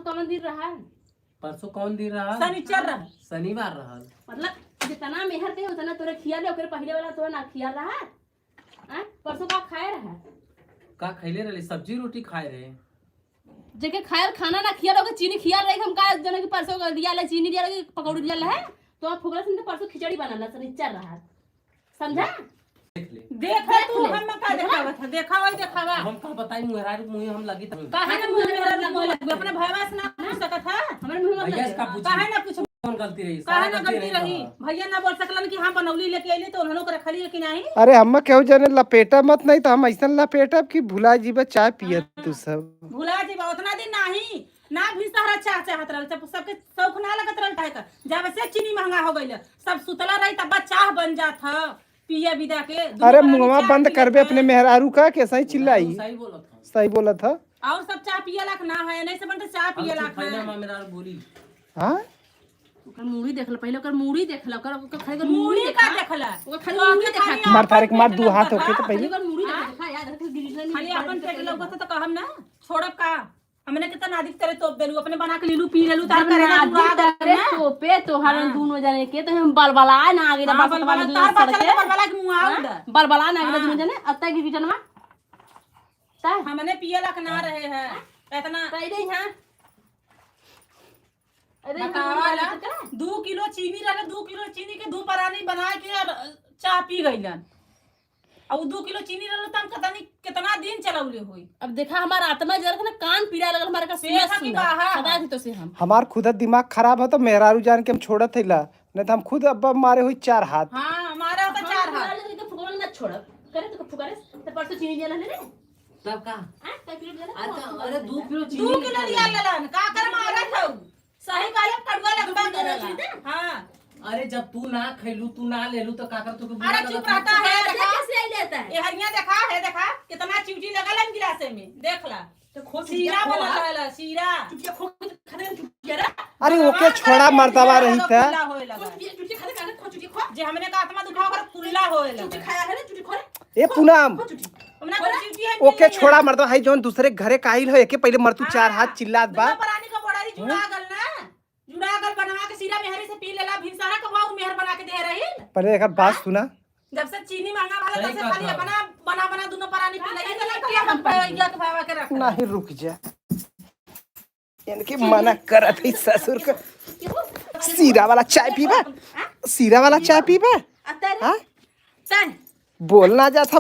का मंदिर रहा है परसों कौन दिन रहा शनिचर रहा शनिवार रहा मतलब जितना मेहर दे उतना तोरे खिया ले ओकरे पहले वाला तो ना खिया रहा है हैं? परसों का खाए रहा का खैले रहे सब्जी रोटी खाए रहे जेके खायर खाना ना खिया लोगे चीनी खिया रहे हम का जने की परसों का दिया ले चीनी दिया ले पकौड़ी दिया ले है तो आप फुगरा से परसों खिचड़ी बनाना शनिचर रहा समझा देख ले देख तू हम का देखावा था देखावा ही देखावा हम का बताई मुहरार मुँह हम लगी था काहे ना मुंह में लगे अपने भैया से ना पूछ सकत है हमारे मुंह में भैया लगे। इसका पूछ काहे ना पूछ कौन गलती रही काहे ना सारा गलती रही रहा। भैया ना बोल सकलन कि हां बनौली लेके आइले तो उन्होंने को रखली है कि नहीं। अरे हम केहू जने लपेटा मत नहीं तो हम ऐसा लपेटब कि भुला जीबे चाय पियत तू सब। भुला जीबा उतना दिन नहीं ना भी सहारा चाह चाहत रहल सबके शौक ना लगत रहल टाइक जब से चीनी महंगा हो गइल सब सुतला रही तब चाह बन जात ह पिया विदा के अरे मुंहवा बंद करबे अपने मेहरारू का कैसा ही चिल्लाई। सही बोला था सही बोला था। और सब चाह पिया लाख ना है नहीं से बनते चाह पिया लाख पहले है मेरा बोली हाँ ओकर मूड़ी देख लो पहले ओकर मूड़ी देख लो ओकर खाली मूड़ी का देखला ओकर खाली मूड़ी देखा मार थारे के मार दू हाथ होके तो खाली पहले ओकर मूड़ी देखा याद रख गिरिजन खाली अपन पेट लौकत तो कहम ना छोड़ब का हमने कितना अधिक तेरे तोप देलू अपने बना के लीलू पी लेलू तार करे ना तोपे तोहर दोनों जने के तो हम बलबला ना आगे बस वाले तार पर चले बलबला के मुंह आउड बलबला ना आगे दोनों जने अब तक गिरिजन में ता हमने पिए लाख ना रहे हैं इतना कह दे हां अरे बतावाला 2 किलो चीनी रहले 2 किलो चीनी के दो परानी बना के और चाह पी गइलन और 2 किलो चीनी रहले तम पता नहीं कितना दिन चलौले होई अब देखा हमारा आत्मा जरा ना कान पीड़ा लगल हमारे का देखा कि बाहर बता दी तो से हम हमार खुद दिमाग खराब हो तो मेहरारू जान के हम छोड़त हिला नहीं तो हम खुद अब मारे हुई 4 हाथ। हां हमारा तो 4 हाथ तो फुगल ना छोड़ करे तो फुगरे तो परसों चीनी दिया ले रे तब का हां तक किलो अरे 2 किलो 2 चीनी किलो लिया लेलन का कर मारा था सही काले कड़वा लगबा करला हां अरे जब तू ना खैलू तू ना लेलू तो काकर तू अरे चुप रहता है देखा कैसे आई लेता है ये हरिया देखा कितना चिवटी लगल है गिलास में देखला तो खो सीरा बना रहला सीरा चुटिया खो खदे चुटिया रे अरे ओके छोड़ा मर्दवा रही था। चुटिया खदे का खो चुटिया खो जे हमने का आत्मा दुखाव कर फुल्ला होए लगा चुटिया खाया है चुटिया खो रे ए पूनम हमने को चिवटी है ओके छोड़ा मर्दवा है जोन दूसरे घरे काहिल हो के पहले मर तू 4 हाथ चिल्लात बा। परानी का बड़ारी जुड़ा गल ना जुड़ा गल बनवा के सीरा मेहरी से पी लेला भिनसारा का भाव मेहर बना के दे रही पहले एक बात सुना जब से चीनी महंगा वाला तब सही से कहा खाली था। अपना बना दोनों परानी पी लगी तो लग हम पैया के भावा के रख नहीं रुक जा इनके मना करत है ससुर का सीरा वाला चाय पीबा सीरा वाला चाय पीबा अतर हाँ तन बोलना जाता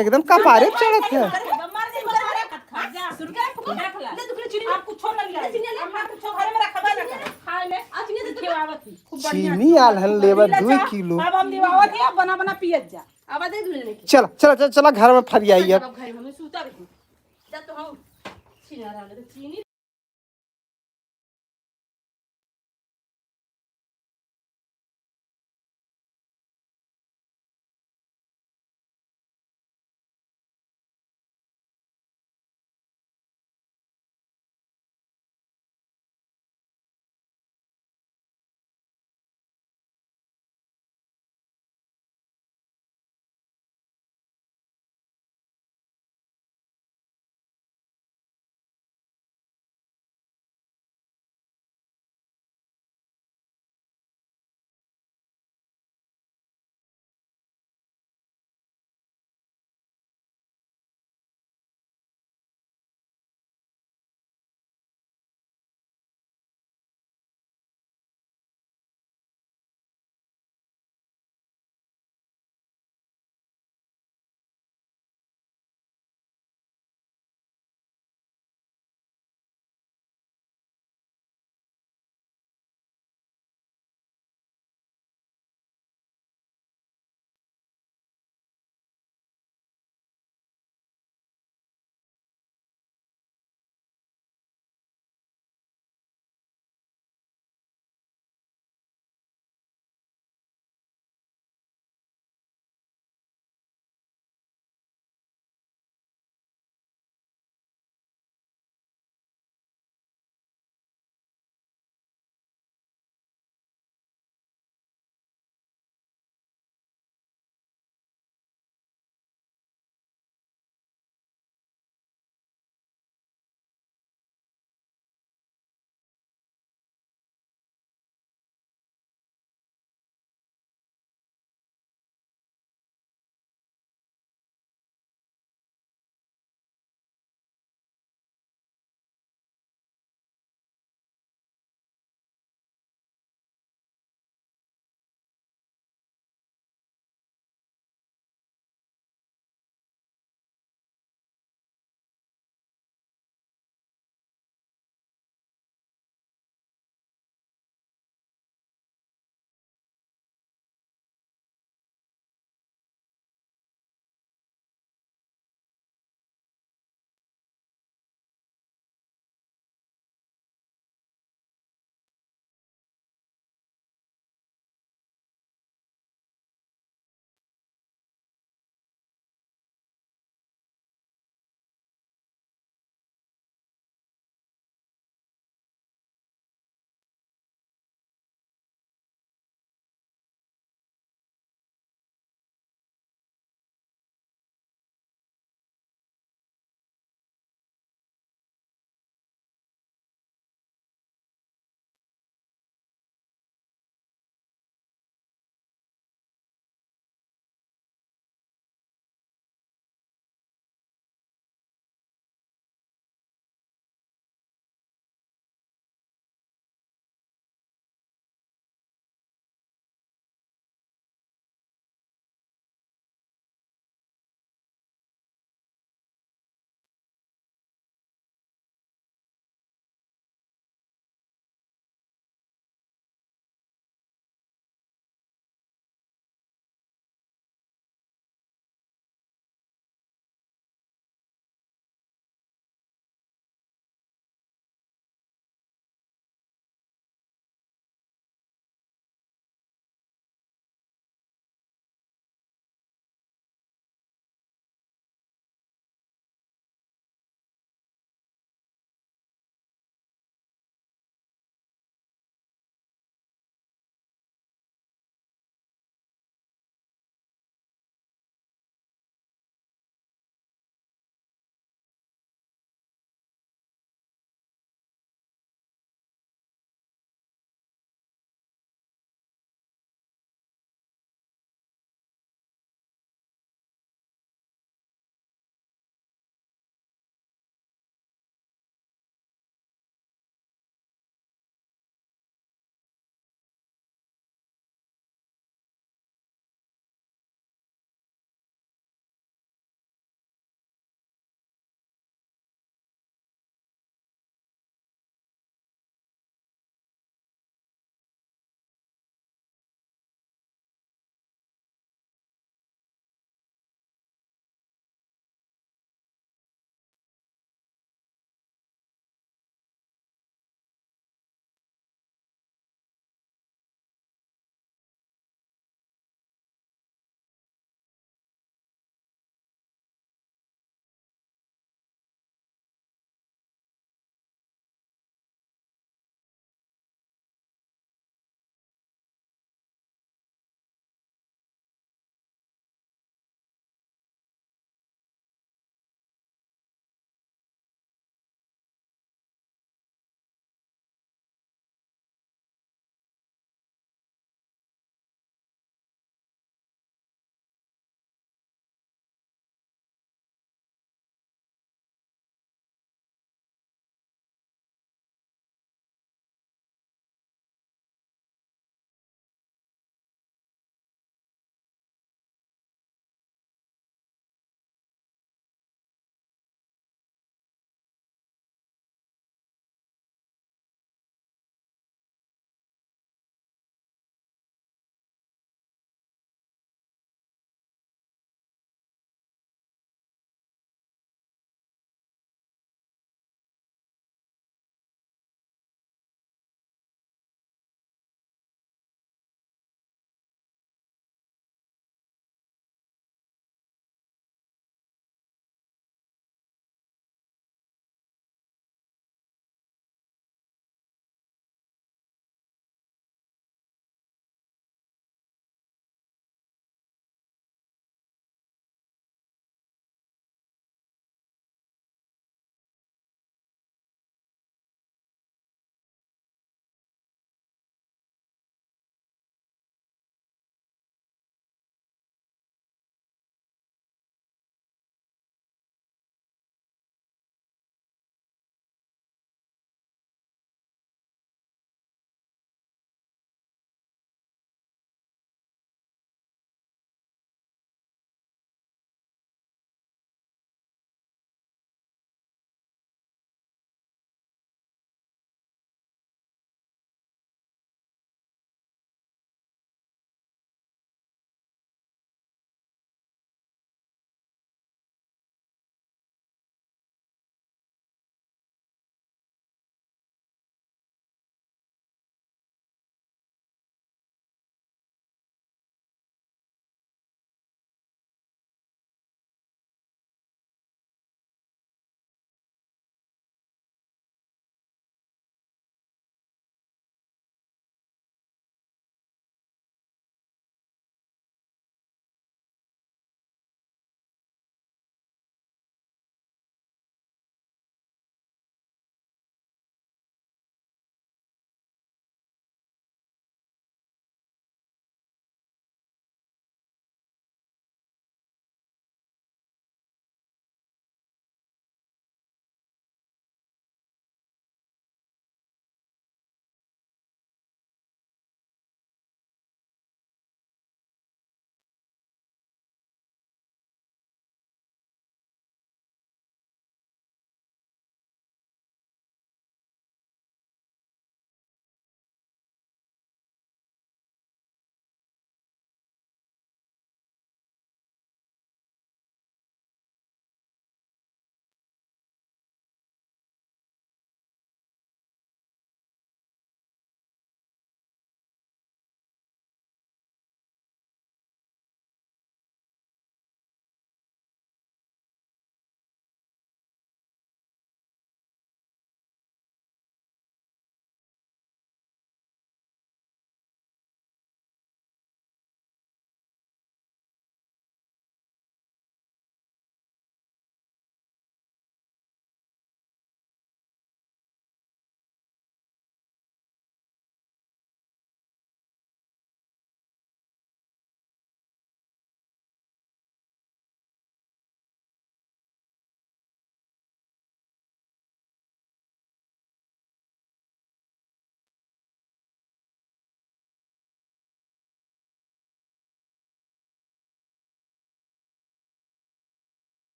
एकदम कपारे पे चढ़त है। मर नहीं बता खा जा सुन के देख ला ले दुखले चीनी आप कुछ ना लिया चीनी ले हम कुछ घर में रखबा ना कर खाए ले आ चीनी दे खिलावत ही खूब बढ़िया चीनी आलहन लेवा 2 किलो। अब हम दिवावत है बना बना पियत जा आवा दे दुले चला घर में फरियाई अब। अब घर में सूता रही जा तो हम चीनी आ रहा है तो चीनी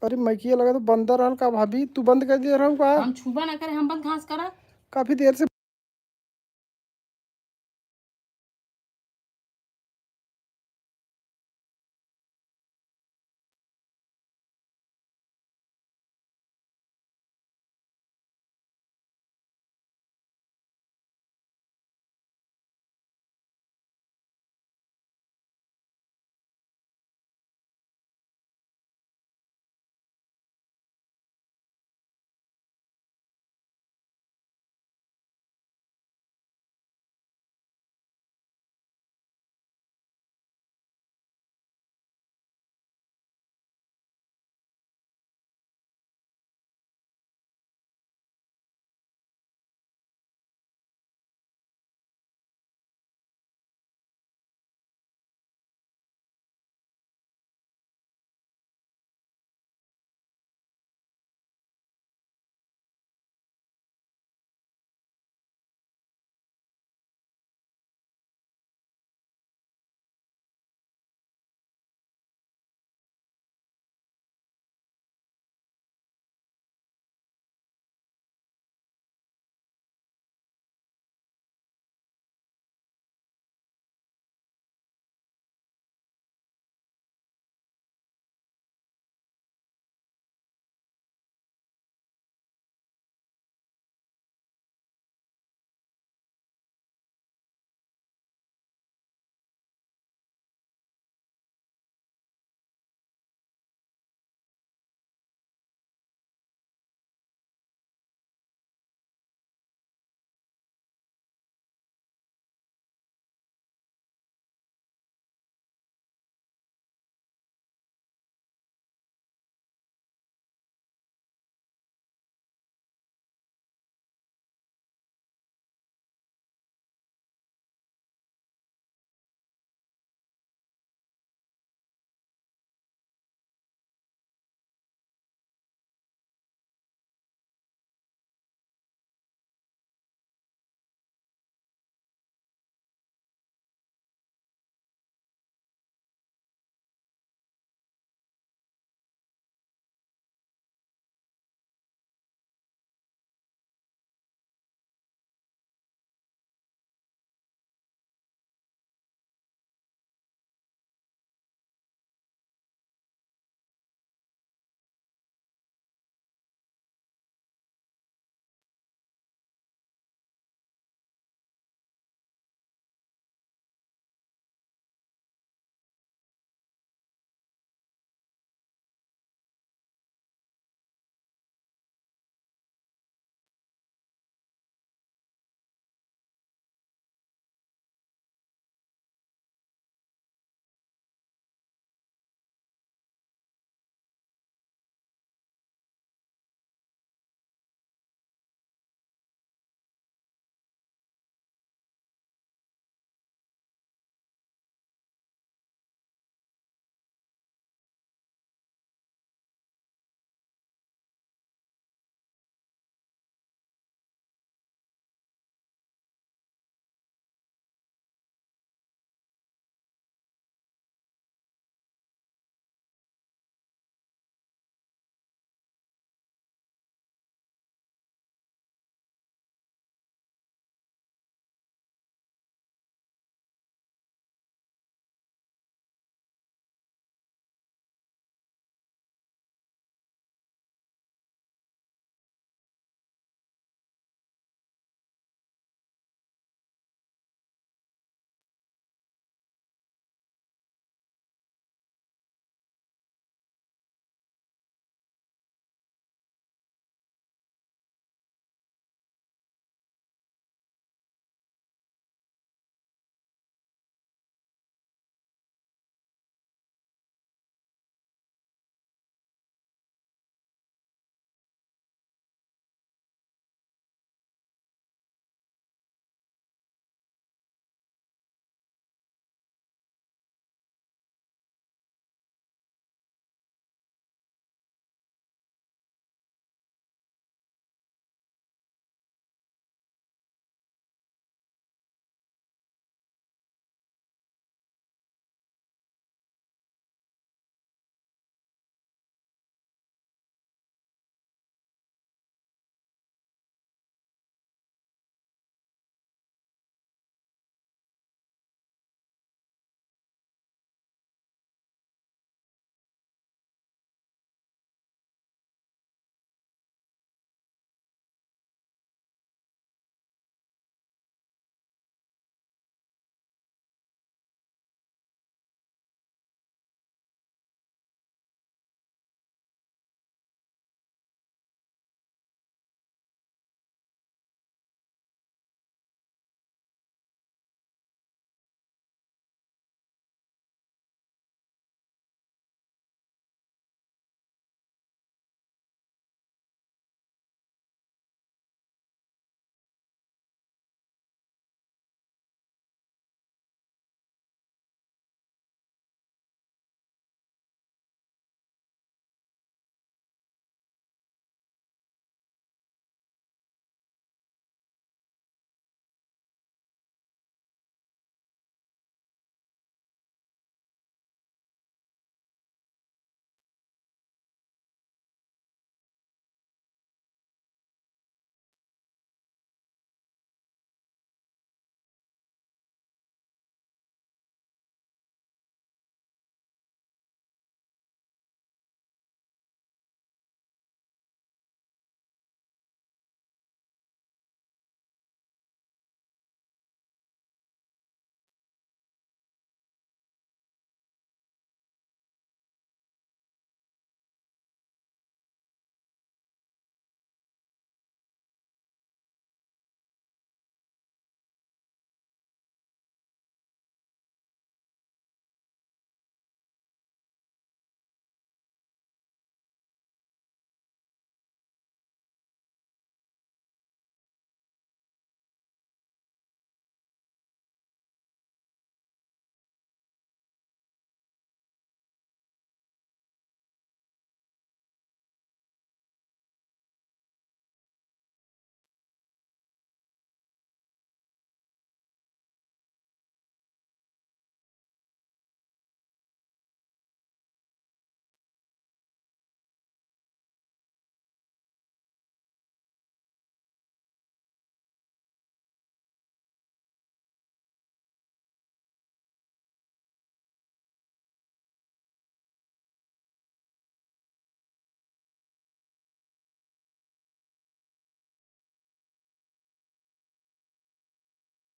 अरे मैकिया लगा तो बंदर रहल का भाभी, तू बंद कर दे रहा हूँ का? हम छुबा ना करे, हम बंद घास करा। काफी देर से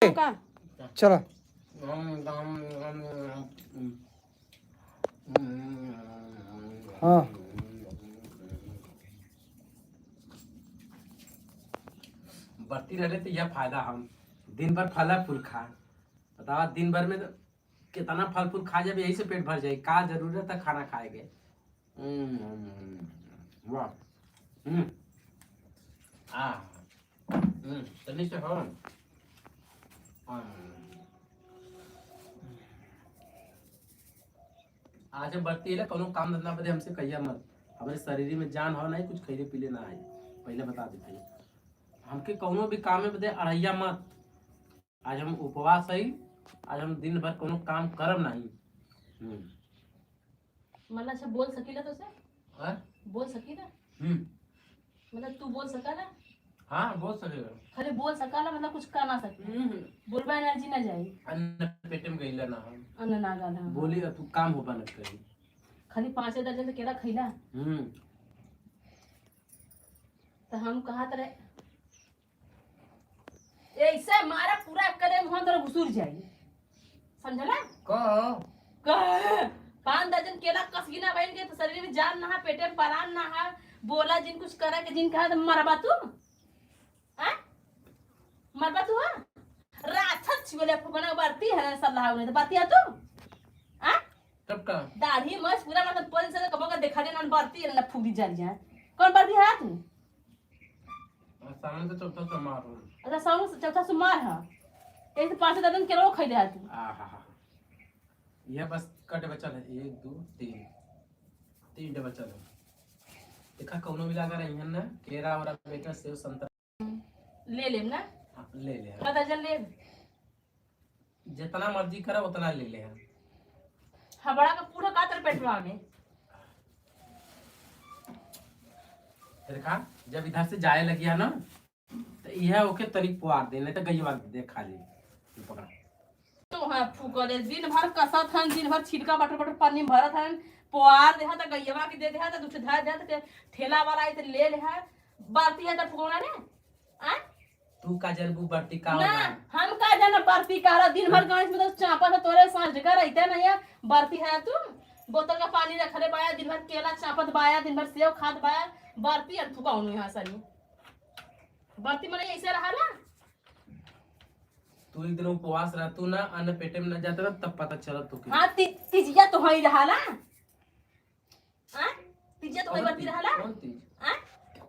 का चला हाँ बढ़ती रहे तो यह फायदा हम दिन भर फल फूल खा बतावा दिन भर में तो कितना फल फूल खा जाए यही से पेट भर जाए का जरूरत है खाना खाएगे वाह तनी से हो आज हम बढ़ती है कोनो काम धंधा बदे हमसे कहिया मत हमारे शरीर में जान हो नहीं कुछ खैले पीले ना आए पहले बता देते हमके कोनो भी काम में बदे अड़ैया मत आज हम उपवास है आज हम दिन भर कोनो काम करब नहीं मतलब अच्छा बोल सकीला तो से हैं? बोल सकीला मतलब तू बोल सकाला हाँ बोल सकेगा खाली बोल सकाला मतलब कुछ कर ना सके बोलबा एनर्जी ना जाई अन्न पेट में गईला ना हम अन्न ना गाला बोली तू काम हो बनत करी खाली 5 दर्जन से केला खइला तो हम कहा तरे ऐसे मारा पूरा करे मुंह तोरा घुसूर जाई समझला को 5 दर्जन केला कसगिना बन के तो शरीर में जान ना है पेटे में परान ना है बोला जिन कुछ करे के जिन कहा तो मरबा तू हैं मरबा तू हां राक्षस छिले फुकना बढ़ती है सलाह ने तो बढ़ती है तू हैं तब का दाढ़ी मस पूरा मतलब पल से कब का देखा दे ना बढ़ती है ना फूकी जा रही है कौन बढ़ती है तू सामने तो चौथा से मारो अच्छा साउन से चौथा से मार है एक 5 दर्जन केला खइले है तू आहा यह बस कट बचल है 1 2 3 3 डे बचल है देखा कौनो भी लगा रही है ना केरा और बेटा सेव संतरा ले लेम ना हाँ, ले ले का दर्जन ले जितना मर्जी करा उतना ले ले हबड़ा का पूरा कातर पेटवा में देखा जब इधर से जाए लगिया ना तो यह ओके तरीक पुआर दे नहीं तो गईवा दे खा ली पकड़ा तो हाँ फूकले दिन भर कसत हन दिन भर छिलका बटर बटर पानी में भरत हन पुआर देहा त गईवा के दे देहा त दूसरे धार दे त ठेला वाला आई त ले ले है बाती है त फुकौना ने आ तू का जरबू बट्टी का ना हम का जाना बाती का दिन भर गांव में तो चापा त तोरे सांझ का रहते ना ये बाती है तू बोतल का पानी रखले बाया दिन भर केला चापत बाया दिन भर सेव खात बाया बाती और फुकाउनु यहां सरी बाती मने ऐसे रहा ना तू एक दिन उपवास रह तू ना अन्न पेटे में न जाता तब पता चला तू हां तिजिया तो हई रहा ना हां तिजिया तो हई बाती रहा ना कौन तीज हां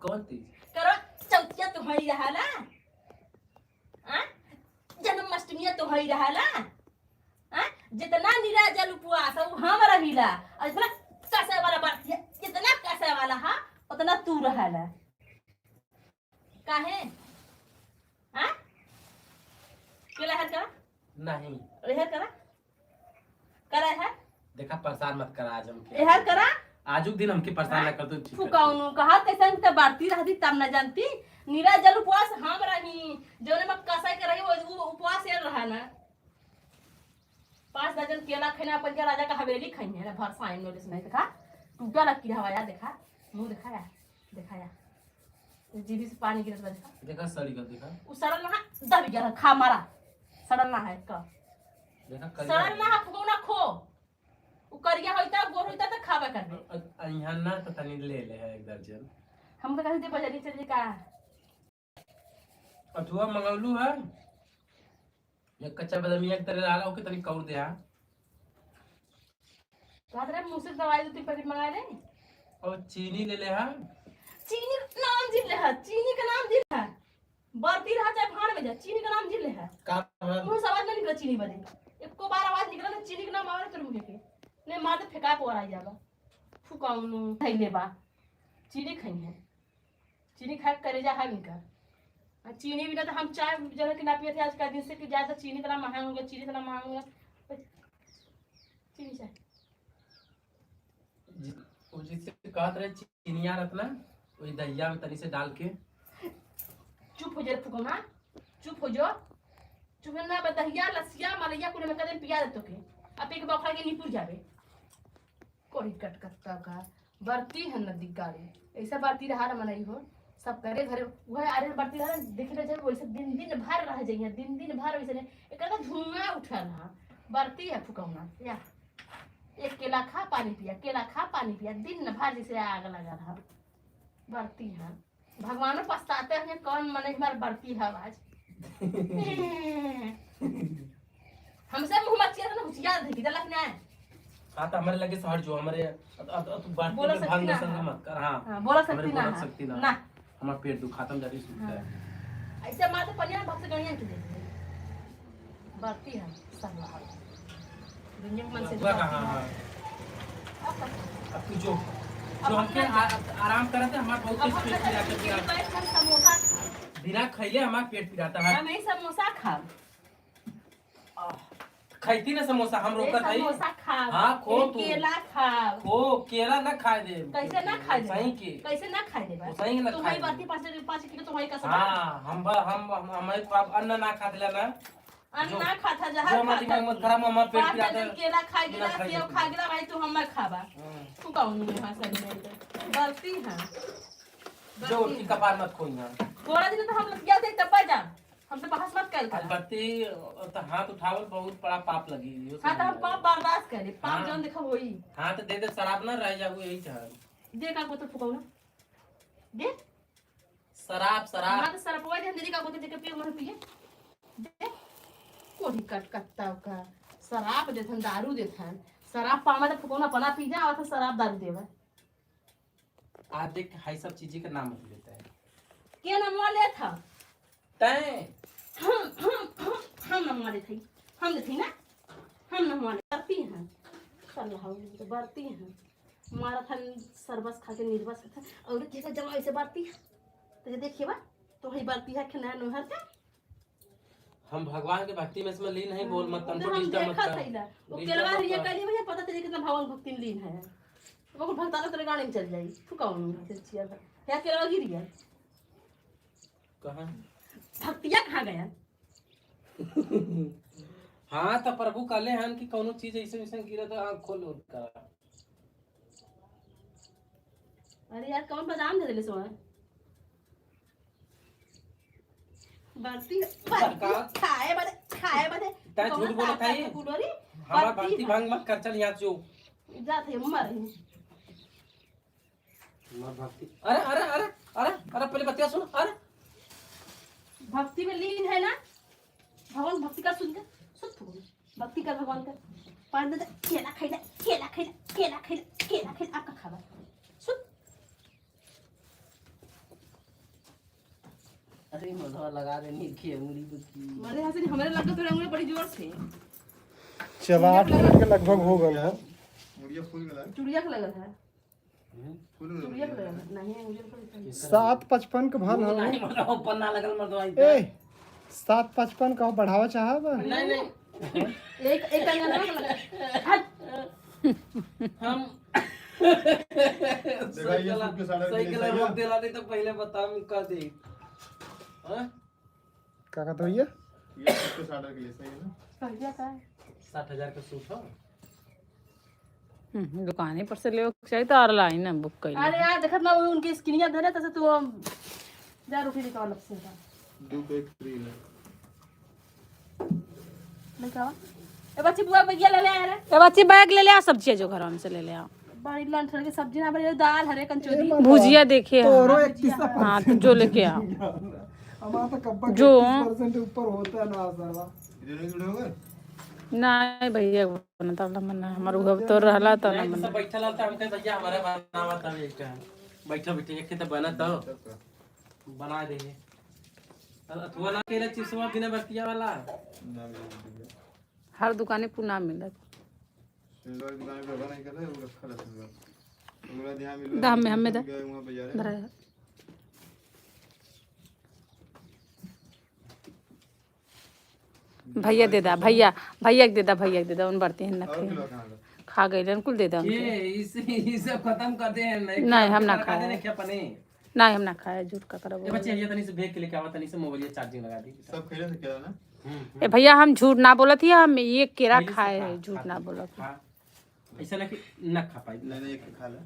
कौन तीज करो चौथिया तो हई रहा ना हां जन्माष्टमी तो हई रहा ना हां जितना निराजल उपवास है वो हम रहिला और इतना कैसे वाला बात जितना कैसे वाला हां उतना तू रहला काहे हां केला है करा नहीं एहर करा करा है देखा परेशान मत करा आज हम एहर करा आजुक दिन हमके परेशान ना कर तू ठीक फुकाउनु कहा कैसन त बारती रहती तब न जानती निराजल उपवास हम रही जोने में कसाई के रही वो उपवास ये रहा ना 5 दर्जन केला खाना अपन के राजा का हवेली खाई है भर साइन नोटिस नहीं देखा टूटा लग की हवाया देखा मुंह दिखाया दिखाया जीभी से पानी गिरत देखा देखा सड़ी का देखा उ सरल ना दब गया खा मारा सरल ना है का देखा सरल ना फुकौना खो उ करिया होइता गोर होइता त खाबा करबे यहाँ ना तो तनी ले ले है 1 दर्जन हम तो कहते दे बजारी चल का अथुआ मंगलू है एक कच्चा बदामिया के तरह आला ओके तनी कौर दे कहा रे मुंह से दवाई दो पैकेट मंगा ले और चीनी ले ले है चीनी नाम जिले है चीनी का नाम जिले है बढ़ती रहा चाहे भाड़ में जा चीनी का नाम जिले है का मुंह से आवाज नहीं निकला चीनी बदे एको बार आवाज निकला ना चीनी का नाम आवे तेरे मुंह के ने मार दे फेंका पोर आ जाएगा फुकाउनु खाई ले बा चीनी खाई है चीनी खा करे जा है इनका चीनी बिना तो हम चाय जगह के ना पिए थे आज का दिन से कि ज्यादा चीनी इतना महंगा हो गया चीनी इतना महंगा हो गया चीनी चाय वो जिससे कहत रहे चीनिया रखना वही दहिया में तनी से डाल के चुप हो जा फुकौना चुप हो जा चुप ना दहिया लसिया मलैया कुल में कदम पिया दे तो के अब एक बखरा के निपुर जावे कोरी कट कट का बरती है नदी गाड़ी ऐसा बरती रहा न मनई हो सब करे घरे वह आरे बढ़ती रहे देखे रहे वैसे दिन दिन भर रह जाइए दिन दिन भर वैसे एकरा धुआं उठल है बढ़ती है फुकौना या एक केला खा पानी पिया दिन भर जैसे आग लगा रहा बढ़ती है भगवान पछताते हैं कौन मने हमार बढ़ती है आवाज हमसे मुंह मचिया ना हुचिया देखी दलक ना हाँ तो हमारे लगे शहर जो हमारे बात बोला में भाग दर्शन मत कर हाँ बोला हमारे सकती ना बोला सकती ना हमारा पेट दुखाता जारी सूखता है ऐसे माते पनिया भक्त गणिया की दे बढ़ती है सब लाल दुनिया मन से हाँ अब तू जो हमके आराम करते हमारा बहुत पेट पिराता है समोसा बिना खैले हमारा पेट पिराता है हम ही समोसा खा खाती ना समोसा हम रोकत है समोसा खा हाँ खो तू केला खा खो केला ना खाए दे कैसे ना खाए दे सही के कैसे ना खाए दे सही ना तुम्हारी बाती 5 किलो तुम्हारी का हाँ हम हमारे पाप अन्न ना खा दिला ना अन्न ना खाता जो जहां हमारे दिमाग में खराब हमारा पेट पिराता है केला खा गिला सेब खा गिला भाई तू हम खाबा तू कौन नहीं हां सब गलती है जो उल्टी कपार मत खोई ना थोड़ा दिन तो हम लोग क्या देख तब जा हम तो बहस मत कर बत्ती तो हाथ उठावल बहुत बड़ा पाप लगी हां तो हम पाप बर्दाश्त करे पाप जौन देखो वही हाथ दे दे शराब ना रह जाऊ यही था दे का बोतल फुकाऊ ना दे शराब हां तो सरपवा दे दे का बोतल देके पियो मत पिए दे कोई कटकत्ता का शराब देथन दारू देथन शराब पामा तो फुकाऊ ना पना पी जा और शराब दारू देवे आज देख हाई सब चीजें का नाम मत लेता है के नाम ले था तय हम न मारे थे हम थी ना हम न मारे करती हैं अल्लाह तो बढ़ती हैं माराथन सरबस खा के निर्बस था और ठीक है जब ऐसे बढ़ती है तो देखिए बा तो वही बढ़ती है खना नहर का हम भगवान के भक्ति में इसमें लीन है बोल मत तो हम देखा था वो केलवा रिया कली में पता चले कितना भगवान भक्ति में लीन है वो भक्ता तेरे गाड़ी में चल जाई तू कौन है चिया क्या केलवा गिर गया कहां भक्तिया कहाँ गया हाँ तो प्रभु काले हन कि कोनो चीज ऐसे ऐसे गिरा तो आँख खोल कर अरे यार कौन बादाम दे देले सोना बर्ती खाए बदे ता झूठ बोलत है हमारा भक्ति भंग मत कर चल यहाँ जो जाते मर हमारा भक्ति अरे अरे अरे अरे अरे पहले बतिया सुन अरे भक्ति में लीन है ना भगवान भक्ति का सुन भक्ति का भगवान का पान दे केला खाइला आपका खावा सुन अरे मजा लगा दे नीचे उंगली पे मारे हंसे हमारे लग तो उंगली बड़ी जोर से चला 8 मिनट के लगभग हो गए हैं मुड़िया फूल गला चुड़िया के लगल है फूल चुड़िया के लगल नहीं मुझे कोई 7:55 का भान हो नहीं मतलब पन्ना लगल मर दवाई ए 7:55 का बढ़ावा चाहब नहीं एक अंगना हम साइकिल रोक दिला दे तो पहले बता मैं कर दे हां का कहत होइए ये सबके साडर के लिए सही है ना कहिया का 60,000 का सूट हो दुकाने पर से ले चाहिए तो और लाइन ना बुक कर अरे यार देखत ना उनकी स्किनिया धरे तसे तू जा रुपये निकाल अब से दो पे फ्री है निकाल ए बच्ची बुआ बैग ले ले आ रे ए बच्ची बैग ले ले आ सब चीज जो घर में से ले ले आ बड़ी लंठर की सब्जी ना बड़ी दाल हरे कंचोरी भुजिया देखिए तोरो 31% हाँ तो जो लेके आ हमारा तो कब्बा जो 30% ऊपर होता है ना सरवा इधर जुड़े होंगे नहीं भैया बना तब मना हमार उगब तो रहला तो ना सब मना बैठल त हम कह भैया हमारा बनावा तब एक बैठा बैठे एक तो बना तो बना दे अथवा ना केला चिप्सवा बिना बतिया वाला ना मिलेगा हर दुकाने पुना मिलत सिल्वर दुकान पे बना नहीं कर रहे वो रखा रहता है पूरा ध्यान मिल दाम में हमें दा गए वहां पे जा रहे धरा भैया दे दा भैया भैया के दे दा उन बढ़ते हैं ना और किलो कहां का खा गए कुल दे दा ये इस सब खत्म कर दे नहीं, हम ना खाए। देने क्या पने नहीं हम ना खाए झूठ का करब ये बच्चे ये तनी से भेज के लेके आवा तनी से मोबाइल चार्जिंग लगा दी सब खेले से क्या ना ए भैया हम झूठ ना बोलत ही हम ये केरा खाए है झूठ ना बोलत हाँ ऐसा ना कि ना खा पाई नहीं नहीं एक खा ले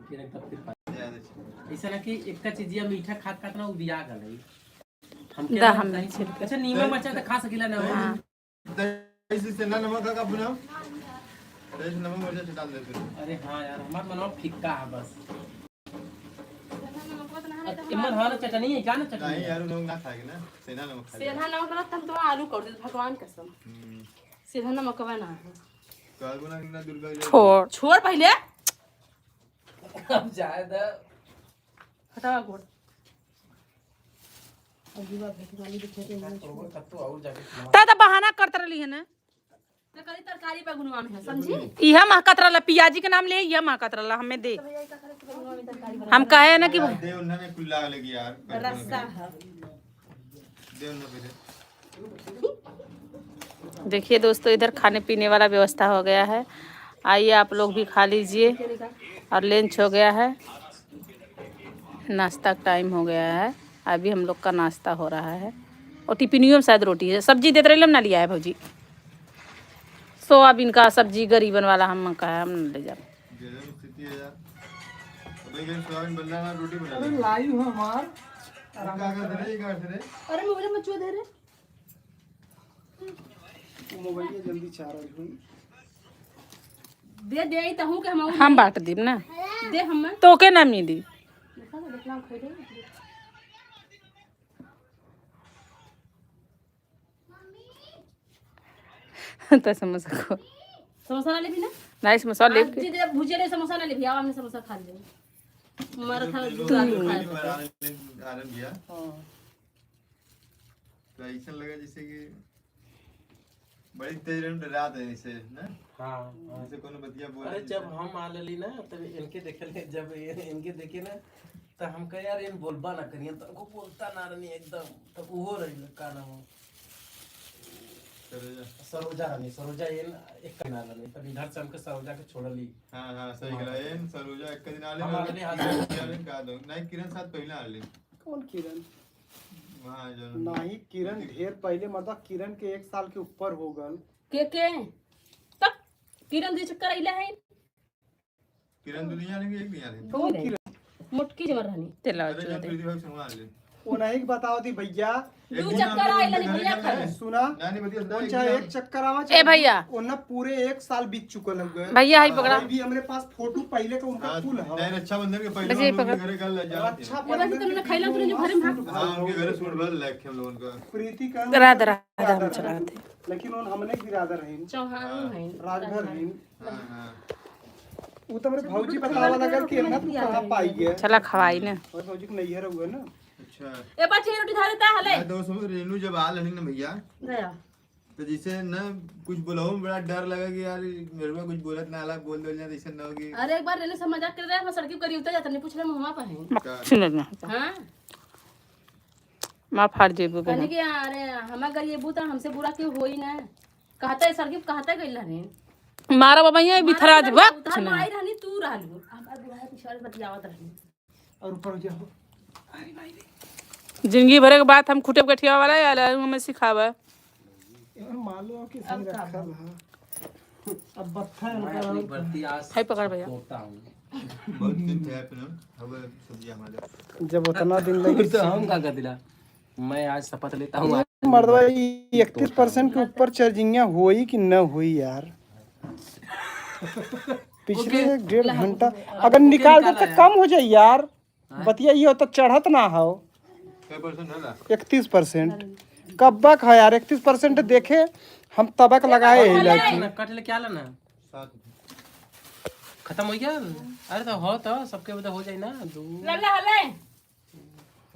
फिर एक बार फिर ऐसा ना कि एक का चीजिया मीठा खात खात ना उबिया गलई हम दा हम नहीं छिड़के अच्छा नीमक मरचा तो खा सकिला ना हाँ इसी से ना नमक का बनाओ तेज नमक मिर्च डाल देते हैं। अरे हाँ यार हमार मनवा फिक्का है बस इमन हाँ ना चटनी है क्या ना नहीं चटनी यार उन लोग ना खाएंगे ना सेना नमक खाएंगे सेधा नमक ना तब तो आलू कर दे भगवान कसम सीधा नमक का ना काल ना कितना दुर्गा जी छोड़ छोड़ पहले अब जाए दा हटा गोड़ तब तो और जाके ता बहाना करत रही है ना तो करी तरकारी पे गुनवान है समझी यह महकत रहा पियाजी के नाम ले यह महकत रहा हमें दे हम कहे ना कि दे उन्होंने कुल्ला लगी यार रस्सा है दे उन्होंने देखिए दोस्तों इधर खाने पीने वाला व्यवस्था हो गया है आइए आप लोग भी खा लीजिए और लंच हो गया है नाश्ता का टाइम हो गया है अभी हम लोग का नाश्ता हो रहा है और टिफिनियों में शायद रोटी है सब्जी देते रहे ना लिया है भौजी सोयाबीन का सब्जी गरीबन वाला हम कहा हम ले जाए जन्म स्थिति है यार अबे ये सोयाबीन बन रहा रोटी बना अरे लाइव है हमार का दे रे का दे रे अरे मुझे मचुआ दे रे मोबाइल जल्दी चार्ज हुई दे दे त हूं के हम बांट दी ना दे हम तो के नाम नहीं दी देखा तो देखला खाई दे तो समोसा को समोसा ना ले भी ना नहीं समोसा ले जी दे भुजिया ले समोसा ना ले भी हमने समोसा खा ले हमारा था तू दूध आलू खाए आनंद दिया हां तो ऐसा लगा जैसे कि बड़ी तेज रन रात है इसे ना हाँ जैसे कोनो बतिया बोल अरे जब हम आ लेली ना तब इनके देखले जब इनके देखे ना तो हम कहे यार इन बोलबा ना करिए तो को बोलता ना रही एकदम तब वो रही का नाम हो सरोजा रही सरोजा ये एक का नाम रही तब इधर से हमके सरोजा के छोड़ली हां हां सही करा एन सरोजा एक दिन आले हम आले हाथ किरण का दो नहीं किरण साथ पहले आले कौन किरण वहां जो नहीं किरण ढेर पहले मतलब किरण के 1 साल के ऊपर हो गल के तब किरण दे चक्कर आइला है किरण दुनिया ने एक दिया रे कौन किरण मोटकी जबर रहनी तेला अरे जब प्रीति भाई सुनवा ले वो नहीं बताओ दी भैया दू चक्कर आइला नहीं भैया खा सुना नानी बतिया कौन चाहे एक चक्कर आवा ए भैया उन्हें पूरे 1 साल बीत चुकल है भैया हाई पकड़ा अभी हमरे पास फोटो पहले का उनका फुल है नहीं रक्षाबंधन के पहले बजे हम लोग पकड़। के घरे कल जा अच्छा ये बात तुमने खाइला तुमने जो घरे में भाग हां उनके घरे सूट भर लाके हम लोगन का प्रीति का राधा राधा हम चलाते लेकिन उन हमने बिरादर है चौहान है राजभर है हां हां वो तो मेरे भौजी बतावा लगा कि ना तू कहां पाई है चला खवाई ना और भौजी को नहीं हुआ ना अच्छा ए बच्चे रोटी खा लेता हले मैं दोस्त हूं रेनू जब आ लड़ी ना भैया गया तो जैसे ना कुछ बुलाओ में बड़ा डर लगा कि यार मेरे को कुछ बोलत ना अलग बोल दो या ऐसे ना होगी अरे एक बार रेले से मजाक कर रहा है मैं सड़की करी उतर जाता नहीं पूछ रहे मुंह पे है सुन ना हां मां फाड़ जेबो कहने कि अरे हम अगर ये बूता हमसे बुरा क्यों होई ना कहता है सड़की कहता गइल रहनी मारा बाबा ये बिथरा दे बा उधर आई रहनी तू रहलू हमार बुरा है पिछवाड़े बतियावत रहनी और ऊपर जाओ जिंदगी भर के बात हम खुटे गठिया वाला है हमें सिखावा यार मालूम कि सही रखा है अब बत्था मैं अपनी बढ़ती आस हाय पकड़ भैया तोड़ता हूँ बहुत दिन थे अपने अब सब्जी हमारे जब उतना दिन लगे तो हम का दिला मैं आज शपथ लेता हूँ मर्दवा 31% के ऊपर चार्जिंग हुई कि न हुई यार पिछले 1.5 घंटा अगर निकाल दे तो कम हो जाए यार बतिया ये तो चढ़त ना हो क्या परसेंट है ना 31% कब्बक है यार 31% देखे हम तबक लगाए इलायची कट ले क्या लेना 7 खत्म हो गया अरे तो हो तो सबके बता हो जाए ना लल्ला हले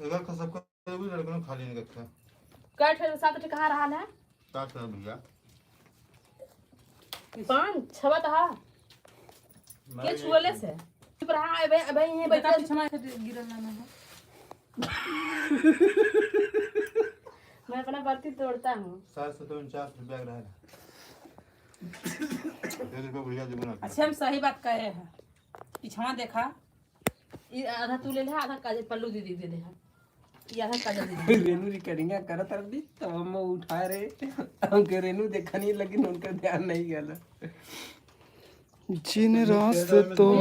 अगर का सबका भी लड़कों खाली नहीं रखा कट सात ठिका रहा है 60 ना भैया 5 6 तहा के छुले से चुप रहा अबे अबे ये बैठा पिछमा गिरल ना मैं अपना बर्ती तोड़ता हूँ 749 रुपया रहा है देखो भैया जी बना अच्छा हम सही बात कहे हैं पिछवा देखा ये आधा तू ले ले आधा काजल पल्लू दीदी दे दे ये आधा काजल दीदी रेनू रिकॉर्डिंग करत रही तो हम उठा रहे हमके रेनू देखनी लेकिन उनका ध्यान नहीं गया जिन रास्तों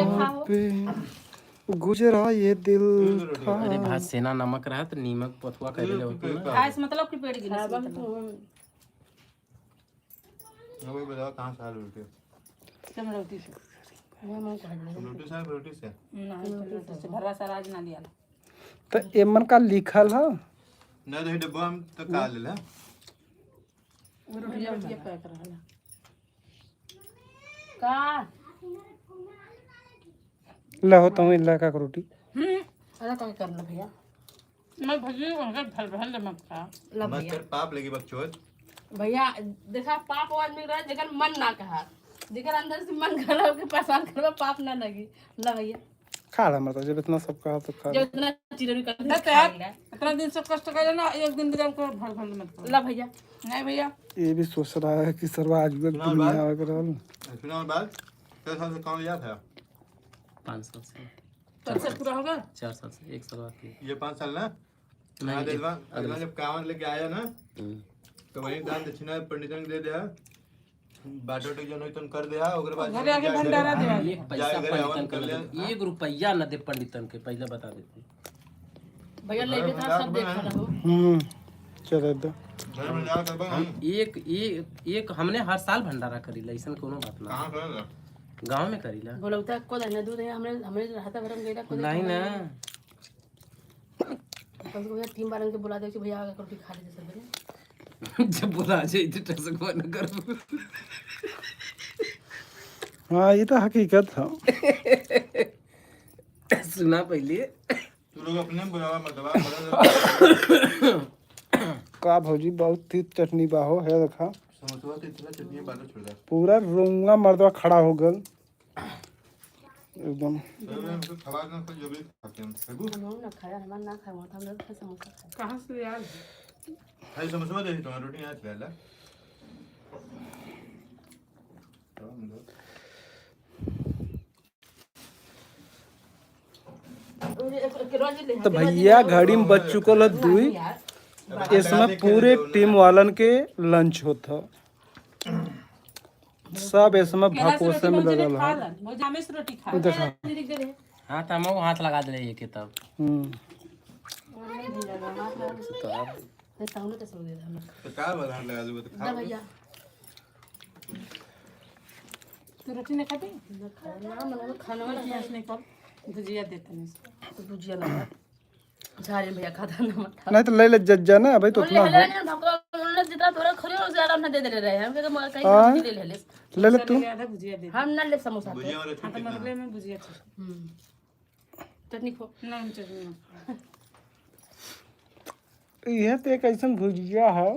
पे गुजरा ये दिल था। अरे भात सेना नमक रहा तो नीमक पथुआ कर ले होती ना। खास मतलब कि पेट गिरे खाबा में तो वही बताओ कहाँ से आलू रोटी तुम रोटी से रोटी से रोटी से ना रोटी से भरवा सारा आज ना लिया तो एमन का लिखल है ना तो डब्बा हम तो का ले ला वो रोटी पैक रहला का ला होता हूँ इलाका का रोटी। अरे क्या कर लो भैया मैं भजी उनका भल भल ले मत खा ला मत भैया कर पाप लगी बच्चों भैया देखा पाप वो आदमी रहा जेकर मन ना कहा जेकर अंदर से मन कर रहा के परेशान करवा पाप ना लगी ला भैया खा रहा मतलब जब इतना सब कहा तो खा जो इतना चिरौरी कर इतना दिन से कष्ट करे ना एक दिन बिना को भल भल मत खा ला भैया नहीं भैया ये भी सोच रहा है कि सरवा आज भी दुनिया वगैरह सुना बात कैसे साल से काम लिया था 5 साल से तो से पूरा होगा 4 साल से 1 साल बाकी। ये 5 साल ना मैं अगला जब कावन लेके आया ना तो वही दान दक्षिणा पंडितन के दे दिया बाटो टे जन होतन कर दिया ओकरे बाद घरे आके भंडारा देवा एक पैसा पंडितन के न दे, 1 रुपया न दे पंडितन के पहले बता देते। भैया लेके था सब देख रहा चलो दो घर में जा कर हम एक हमने हर साल भंडारा करीला ऐसा कोनो बात ना। कहां कर गांव में करीला बोलौता को देना दूध है हमने हमने रहता भरम गईला को नहीं ना। कल को भैया 3 बार उनके बुला दे कि भैया आके रोटी खा ले सब जब बुला जाए तो टसक न कर। हाँ ये तो हकीकत है। सुना पहले तू लोग अपने बुलावा मतलब का भौजी बहुत ही चटनी बाहो है देखा समझवा तो इतना चटनी बालो छोड़ दे पूरा रोंगा मर्दवा खड़ा हो गल एकदम। तो खबर ना कोई जो भी खाते हैं सबू हम ना खाया हमारा ना खाया हम लोग तो समोसा खाए कहां से यार भाई समझवा दे तो रोटी आज ले ला तो भैया घड़ी में बच चुकल है 2। इसमें पूरे टीम वालन के लंच होता सब इसमें भकोसे में लगल है। वो जामे से रोटी खा देखा हाँ तो हम हाथ लगा दे ये के तब तो का बाहर लगा दो तो खा भैया तू रोटी नहीं खाती ना मतलब खाना वाला गैस नहीं कर भुजिया देते नहीं तो भुजिया लगा झाड़ी भैया खाता ना मत नहीं तो ले ले जज्जा ना भाई तो उतना ले ले भगवान जितना थोड़ा खरे और ज्यादा हमने दे दे रहे हैं हम कहीं कहीं ले ले ले ले तू आधा भुजिया दे हम ना ले समोसा तो भुजिया वाला हाँ तो मरले में भुजिया चटनी खो नहीं चटनी यह तो एक ऐसा भुजिया है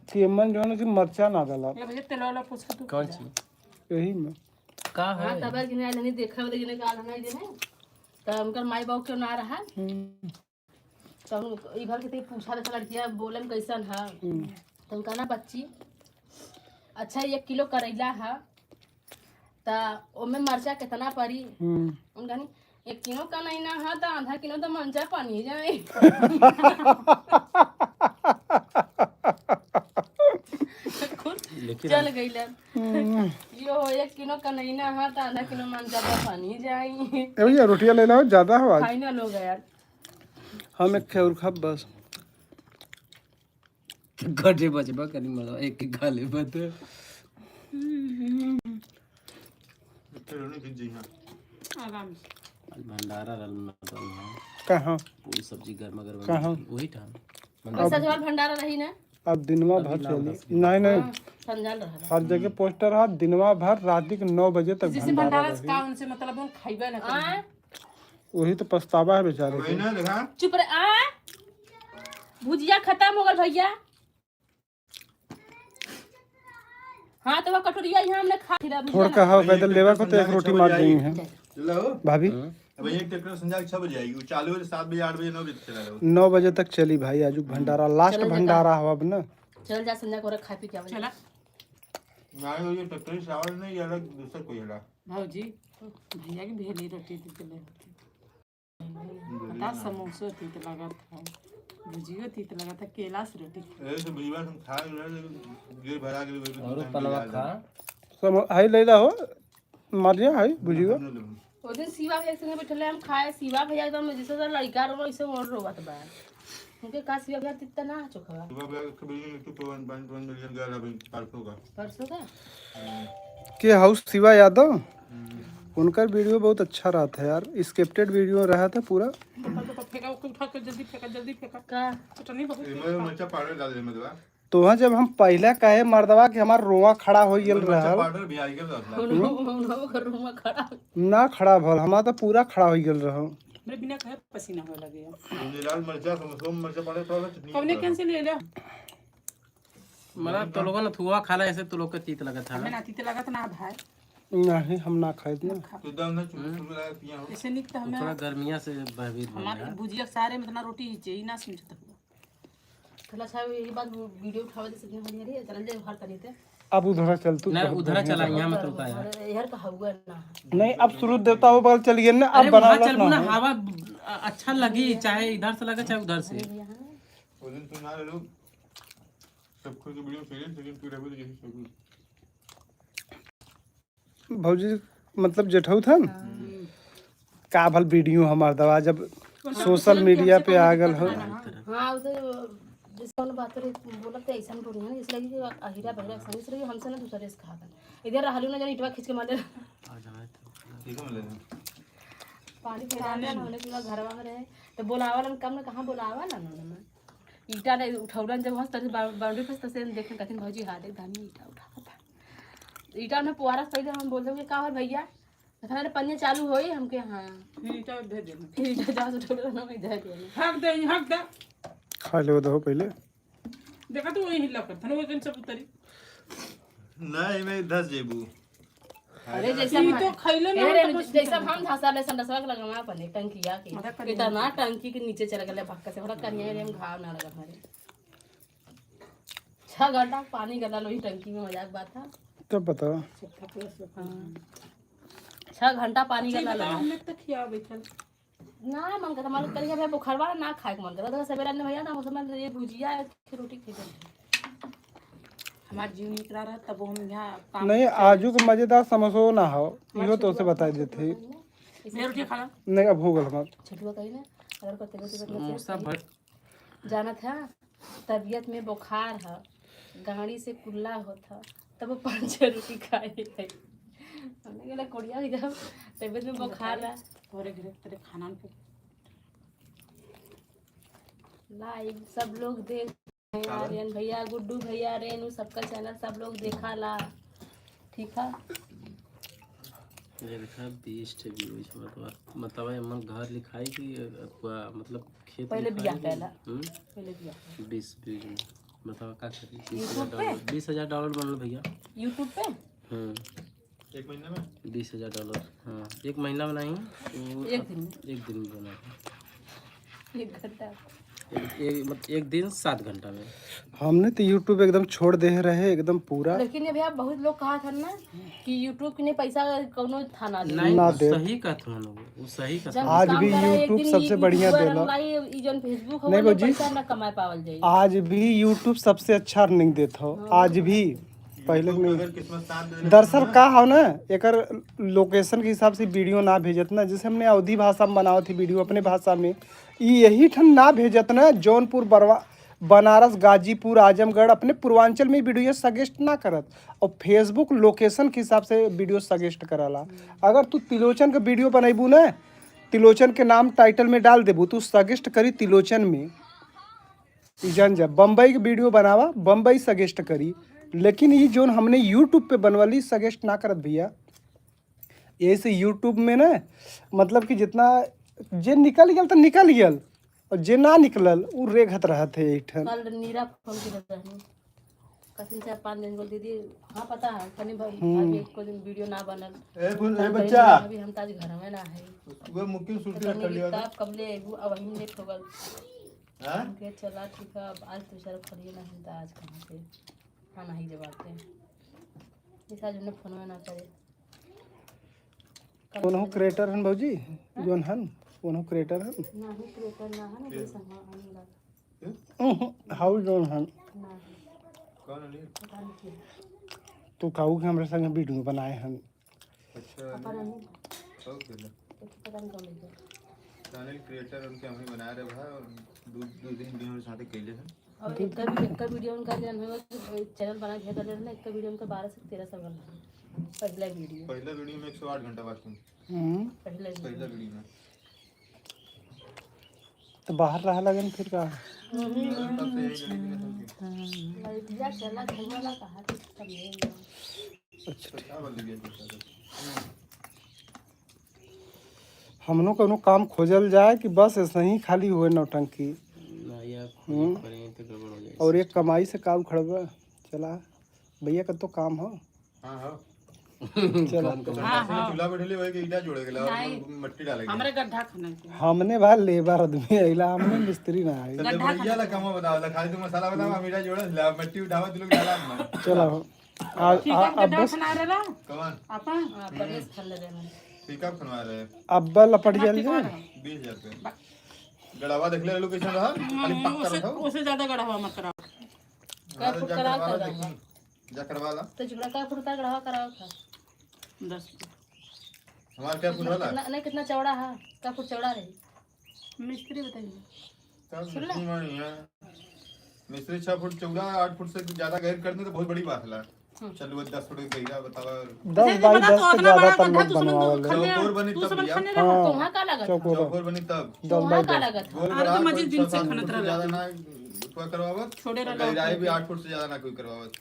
कि मन जो है ना कि मरचा ना डाला ये भैया तेल वाला पूछ तू कौन चीज यही में का हां है तब कि नहीं देखा वाले जिने का नहीं देने तो उनका माई बाबू क्यों ना रहा तो हम ई भर के पूछा था लड़कियां बोलन कैसन है तो उनका ना बच्ची अच्छा 1 किलो करेला है ता ओमे मरचा कितना पड़ी उनका नहीं 1 किलो का नहीं ना है तो आधा किलो तो मंचा पानी जाए चल गई यो 1 किलो का नहीं ना है तो आधा किलो मंचा पानी जाए भैया रोटियां ले लो ज्यादा हो आज फाइनल हो गया यार हम एक खेर खा बस घटे बचबा कनी मतलब एक एक खा ले बत फिर उन्हें खिंच जी हां आराम से भंडारा रल में तो कहाँ पूरी सब्जी गर्मा गर्म कहाँ? वही था ऐसा जवाल भंडारा रही ना अब दिनवा भर चली नहीं नहीं संजाल रहा हर जगह पोस्टर है दिनवा भर रात के 9 बजे तक जिसे भंडारा भंडारा से का उनसे मतलब हम खाइबे ना करें आ वही तो पछतावा है बेचारे वही को। ना देखा चुप रहे आ भुजिया खत्म हो गल भैया हाँ तो वो कटोरिया यहाँ हमने खा लिया थोड़ा कहा कहते लेवा को तो एक रोटी मार देंगे हैं चलो भाभी अब ये ट्रैक्टर संध्या 6 बजे आएगी वो चालू है 7 बजे 8 बजे 9 बजे चला जाएगा 9 बजे तक चली भाई आज भंडारा लास्ट भंडारा हो अब ना चल जा संध्या को खा पी के चला ना ये ट्रैक्टर चावल नहीं ये अलग दूसरा कोई है भाजी भैया की भेली रोटी थी ले पता समोसा थी तो लगा था भुजिया थी तो लगा था केला से रोटी ऐसे भुजिया हम खा गिर भरा के और पलवा खा सब हाई ले ला हो मारिया हाई बुझियो वो दिन शिवा भैया के संगे बैठले हम खाए, शिवा भैया एकदम जैसे तो लड़का रो ऐसे और रोवत बा। उनके का शिवा भैया तित्ता ना चोखवा सुबह बेला के वीडियो यूट्यूब पे 1 मिलियन गया अभी परसों का। के हाउस शिवा यादव, उनका वीडियो बहुत अच्छा रहा था यार, स्क्रिप्टेड वीडियो रहा था पूरा। का इमे मरचा पाउडर डाल दे मतलब तो वहाँ जब हम पहले कहे मर्दवा कि हमार रोआ खड़ा हो गेल रहल पाउडर भी आई गेल रहला उन्होंने घर में खड़ा ना, खड़ा भल हमारा तो पूरा खड़ा हो गेल रहो। मेरे बिना कहे पसीना होने लगे। लाल मरचा समसोम मरचा पाउडर थोड़ा चटनी हमने कैंसिल ले लिया। मतलब तो लोगों ने थुआ खाला ऐसे तो लोग का तीत लगा था हमें ना तीते लगा तो ना भाई। नहीं हम ना खाए थे। तो दाल ना चुन लगा पिया हो ऐसे निक तो हमें थोड़ा गर्मिया से भयभीत हो हमारे भुजिया सारे में इतना रोटी ही चाहिए ना समझ तक। थोड़ा सा यही बात वीडियो उठावे दे सकते हैं यार, चल जे हर तरीके अब उधर चल तू। ना उधर चला, यहाँ मत रुका यार। यार का हुआ ना नहीं अब सूरज देवता हो बगल चलिए ना, अब अरे बना वहाँ चल ना, हवा अच्छा लगी, चाहे इधर से लगे चाहे उधर से। वो दिन तो ना लोग सब खुद की वीडियो सीरियस लेकिन तू रहबो जैसे सब भौजी मतलब जेठऊ था न, का भल वीडियो हमार दवा जब सोशल मीडिया पे आ गल हो। हां वो तो जिसको बात रे बोलत ऐसा बोल ना, इसलिए कि अहिरा बहिरा संग से हमसे ना दूसरे से कहा इधर रहलू ना, जन इटवा खींच के मार दे ठीक है मतलब पानी फेरा ना होने के घरवा में रहे तो बोलावलन कम ना, कहां बोलावलन ना ईटा ने उठौलन जब हंस तक बाउंड्री पे तसे देखे कथिन भौजी हाथ एक धानी ईटा उठा ईटा में पुआरा पहले हम बोल दे का हो भैया हमारे पन्ने चालू होई हमके। हां फिर ईटा दे दे। फिर ईटा जा उठौलन ना इधर के हक दे खा लो दो पहले। देखा तो वही हिला करता ना, वो दिन सब उतरी। नहीं मैं 10 जेबू अरे जैसे ई तो खैले ना अरे जैसे हम धसा ले संडसवा के लगा पने टंकिया के इतना टंकी के नीचे चला गले भक्का से हमरा कनिया रे हम घाव ना लगा हमारे 6 घंटा पानी गला लोही टंकी में, मजाक बात था तब बताओ 6 घंटा पानी गला लगा हमने तो खिया बैठल ना मन करता मालूम करिए भाई बुखारवा ना खाए के मन करता तो सवेरा ने भैया ना मौसम ये भुजिया रोटी खा हमार जीव निकला रहा तब हम यहाँ काम नहीं आजू को मजेदार समोसो ना हो, इहो तो से बता देते। मैं रोटी खाना नहीं अब हो गल हमार छठुआ कही ना अगर को तेरे समोसा भर जाना था तबीयत में बुखार है, गाड़ी से कुल्ला होता तब 5 रोटी खाए है। हमने कहला कोड़िया की जब तबीयत में बुखार है तोरे घरे तेरे खाना पे लाइव सब लोग देख रहे हैं, आर्यन भैया गुड्डू भैया रेनू सबका चैनल सब लोग देखा ला, ठीक है। ये लिखा 20 व्यूज मतलब मन घर लिखाई कि मतलब खेत पहले बिया पहला पहले पहले बिया 20 व्यूज मतलब का करी $20,000 बनल भैया यूट्यूब पे। एक महीने में $20,000। हाँ एक महीना में नहीं, तो एक दिन में एक दिन में बना था। 1 घंटा एक दिन 7 घंटा में। हमने तो यूट्यूब एकदम छोड़ दे रहे एकदम पूरा। लेकिन ये भैया बहुत लोग कहा था ना कि यूट्यूब के लिए पैसा कोनो था ना दे। नहीं ना वो दे। सही कहत हन वो सही कहत जब आज काम भी करा, एक यूट्यूब दिन सबसे बढ़िया यूट्यूबर देला। ऑनलाइन ई जन फेसबुक हो नहीं वाले बाबूजी। पैसा ना कमाए पावल जाई। आज भी यूट्यूब सबसे अच्छा अर्निंग देता हो, आज भी पहले अगर नहीं। किस्मत साथ दे दरअसल का हो ना, एकर लोकेशन के हिसाब से वीडियो ना भेजत ना, जैसे हमने अवधी भाषा में बनावत थी वीडियो अपने भाषा में, यही ठन ना भेजत ना, जौनपुर बनारस गाजीपुर आजमगढ़ अपने पूर्वांचल में वीडियो सजेस्ट ना करत, और फेसबुक लोकेशन के हिसाब से वीडियो सजेस्ट कराला। अगर तू तिलोचन का वीडियो बनेबू ना, तिलोचन के नाम टाइटल में डाल देबू, तू सजेस्ट करी तिलोचन में जन जब बम्बई के वीडियो बनावा बम्बई सजेस्ट करी, लेकिन ये जोन हमने यूट्यूब पे बनवाली सजेस्ट ना करत भैया। ऐसे यूट्यूब में ना मतलब कि जितना जे निकल गया तो निकल गया, और जे ना निकलल वो रेघत रहते है ठन। कल नीरा फोन की रहनी कसिन से 5 दिन को दीदी हाँ पता है कनी भाई अभी को दिन वीडियो ना बनल ए बच्चा अभी हम ताज घर में ना है वो मुक्की सूटी तो रख लिया तब कबले अब वही लेट हो गल। हां के चला ठीक है, अब आज तो सर खड़िए ना हम आज कहां से खाना ही जवाब दे इस आज ने फोन में ना करे कोनो क्रिएटर हन भौजी जोन हन, कोनो क्रिएटर हन ना ही क्रिएटर ना है ना जैसा आने लगा हाउ जोन हन ना कौन है पता नहीं तो काऊ के हमरे संग वीडियो बनाए हन। अच्छा पता नहीं सब खेला पता नहीं कौन लेके चैनल क्रिएटर उनके हम ही बना रहे भाई और दो दिन वीडियो हमारे साथ कैले हैं और एक का वीडियो उनका जन हो चैनल बना के कर लेना। एक का वीडियो उनका 12 से 13 बन रहा है। पहला वीडियो में 108 घंटा वाचिंग पहला वीडियो में तो बाहर रहा लगन फिर का तब से यही गली में सबकी या चला घर वाला कहा तो समझे अच्छा क्या बोल दिया हम लोग को काम खोजल जाए कि बस ऐसे ही खाली हुए नौटंकी ना यार करेंगे तो गड़बड़ हो जाएगी। और एक कमाई से काम खड़बा चला भैया का तो काम हो हां हां चला चूल्हा पे ढले होए के ईटा जोड़े गेला और मिट्टी डाले हमरे गड्ढा खाने के हमने भाई लेबर आदमी आइला हमने मिस्त्री ना आई भैया ला काम बताओ ला खाली तू मसाला बनावा मीठा जोड़ा ला मिट्टी उठावा तू लोग डाला ना चला अब बस कौन आपा बढ़िया से खा ले रहे पिकअप बनवा रहे अब लपट जल जाए 20000 रुपए गड़ावा देख ले लोकेशन रहा खाली पक्का रखो उससे ज्यादा गड़ा हुआ मत कराओ। का फुट करा था जा करवा ला तो जुगड़ा का फुट का गढ़ा कराओ था 10 हमार क्या फुट वाला नहीं कितना चौड़ा है का फुट चौड़ा रही मिस्त्री बताइए। तब नहीं मानी है मिस्त्री 6 फुट चौड़ा 8 फुट से ज्यादा गहर कर दे तो बहुत बड़ी बात है। चलो 10 फुट गहरा बतावा 10 बाई 10 के ज्यादा तर लोग बनवावल चौकोर बनी तब भैया तो वहां का लगा चौकोर बनी तब 10 बाई 10 का लगा था गोल बड़ा मस्जिद दिन से खनत रहा ज्यादा ना कोई करवावत छोड़े रहा गहराई भी 8 फुट से ज्यादा ना कोई करवावत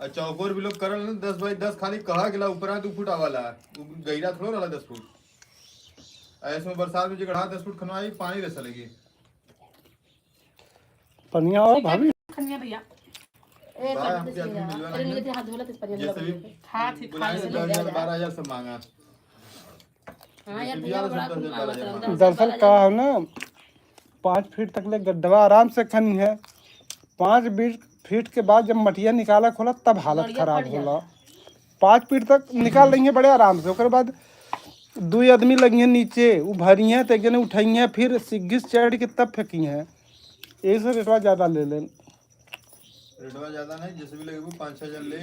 और चौकोर भी लोग करल ना 10 बाई 10 खाली कहा गेला ऊपर 2 फुट आवाला गहरा थोड़ा रहला 10 फुट ऐसे में बरसात में जो गढ़ा 10 फुट खनवाई पानी रस लगी पनिया हो भाभी खनिया भैया ए भाई हमके आदमी मिलवा अरे मेरे हाथ धोला तो पर जैसे भी हाथ ही बुलाए से 12,000 सब मांगा हां यार भैया बड़ा खूब दरअसल का है ना 5 फीट तक ले गड्ढा आराम से खनी है 5 फीट के बाद जब मटिया निकाला खोला तब हालत खराब होला 5 फीट तक निकाल लेंगे बड़े आराम से ओकर बाद 2 आदमी लगी हैं नीचे वो भरी हैं तो एक जने उठाई हैं फिर सिग्गिस चढ़ के तब फेंकी हैं यही से रेटवा ज़्यादा ले लें रेटवा ज्यादा नहीं जैसे भी लगे वो 5-6 ले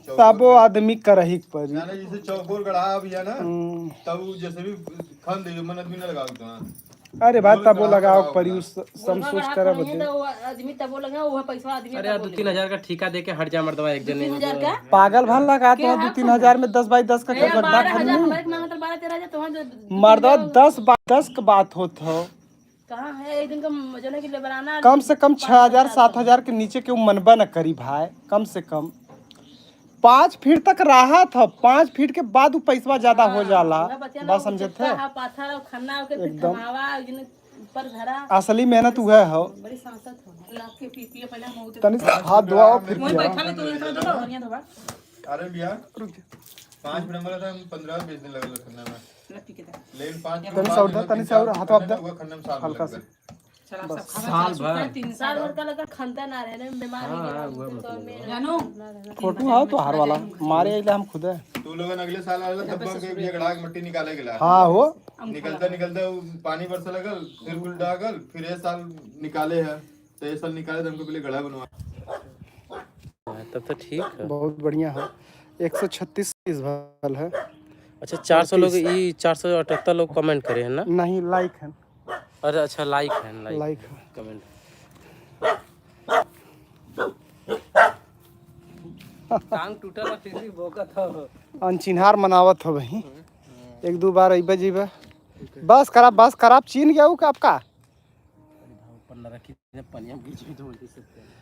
तब वो आदमी करही पर ना जैसे चौकोर गढ़ा भैया ना तब वो जैसे भी खन दे मन आदमी ना लगाओ तो अरे भाई तब वो लगाओ परी उस सम सोच कर बदे तो आदमी तब वो लगा वो पैसा आदमी अरे 2-3 हजार का ठेका दे के हट जा मर्दवा एक जने 3000 का पागल भल लगा तो 2-3 हजार में 10 बाई 10 का क्या गड्ढा 12000 खनी हमारे मांगा तो 12-13 तो मर्दवा 10 बाई 10 का बात होत हो कहाँ है एक दिन का जो के लिए बनाना कम से कम 6,000 7,000 के नीचे क्यों मनबा न करी भाई कम से कम 5 फीट तक रहा था 5 फीट के बाद वो पैसा ज्यादा हो जाला बात समझे थे पाथर और खन्ना के फिर थमावा जिन ऊपर धरा असली मेहनत हुआ है बड़ी सांसत हो लाख के पीपी पहले हम होते तनी हाथ धोआओ फिर वही क्या बैठा ले तो इतना दो बढ़िया धोबा अरे भैया 5 मिनट में था 15-20 दिन लगल खन्ना में लपी के दे लेकिन 5 तनी से और हाथ आप दे हुआ खन्ना में साल हल्का से चला सब खा साल भर 3 साल भर का लगा खनता ना रहे बीमार हो गए जानू फोटो आओ तो हार वाला मारे अइले हम खुद है तू लोगन अगले साल आला तब के भैया गढ़ा के मिट्टी निकाले गेला हाँ हो निकलता पानी बरसा लगल फिर गुल डागल फिर ये साल निकाले है तो ये साल निकाले तो हमको पहले गढ़ा बनवा तब तो ठीक है। बहुत बढ़िया है 136 इस भल है अच्छा 400 लोग ये 478 लोग कमेंट करे हैं ना। नहीं लाइक है अरे अच्छा लाइक है लाइक है कमेंट टांग टूटा था फिर भी भोका था अनचिन्हार मनावत हो भाई 1-2 बार अइबे जीबे बस खराब चीन गया हूँ आपका ऊपर न रखी पनिया बीच में ढोल दे सकते हैं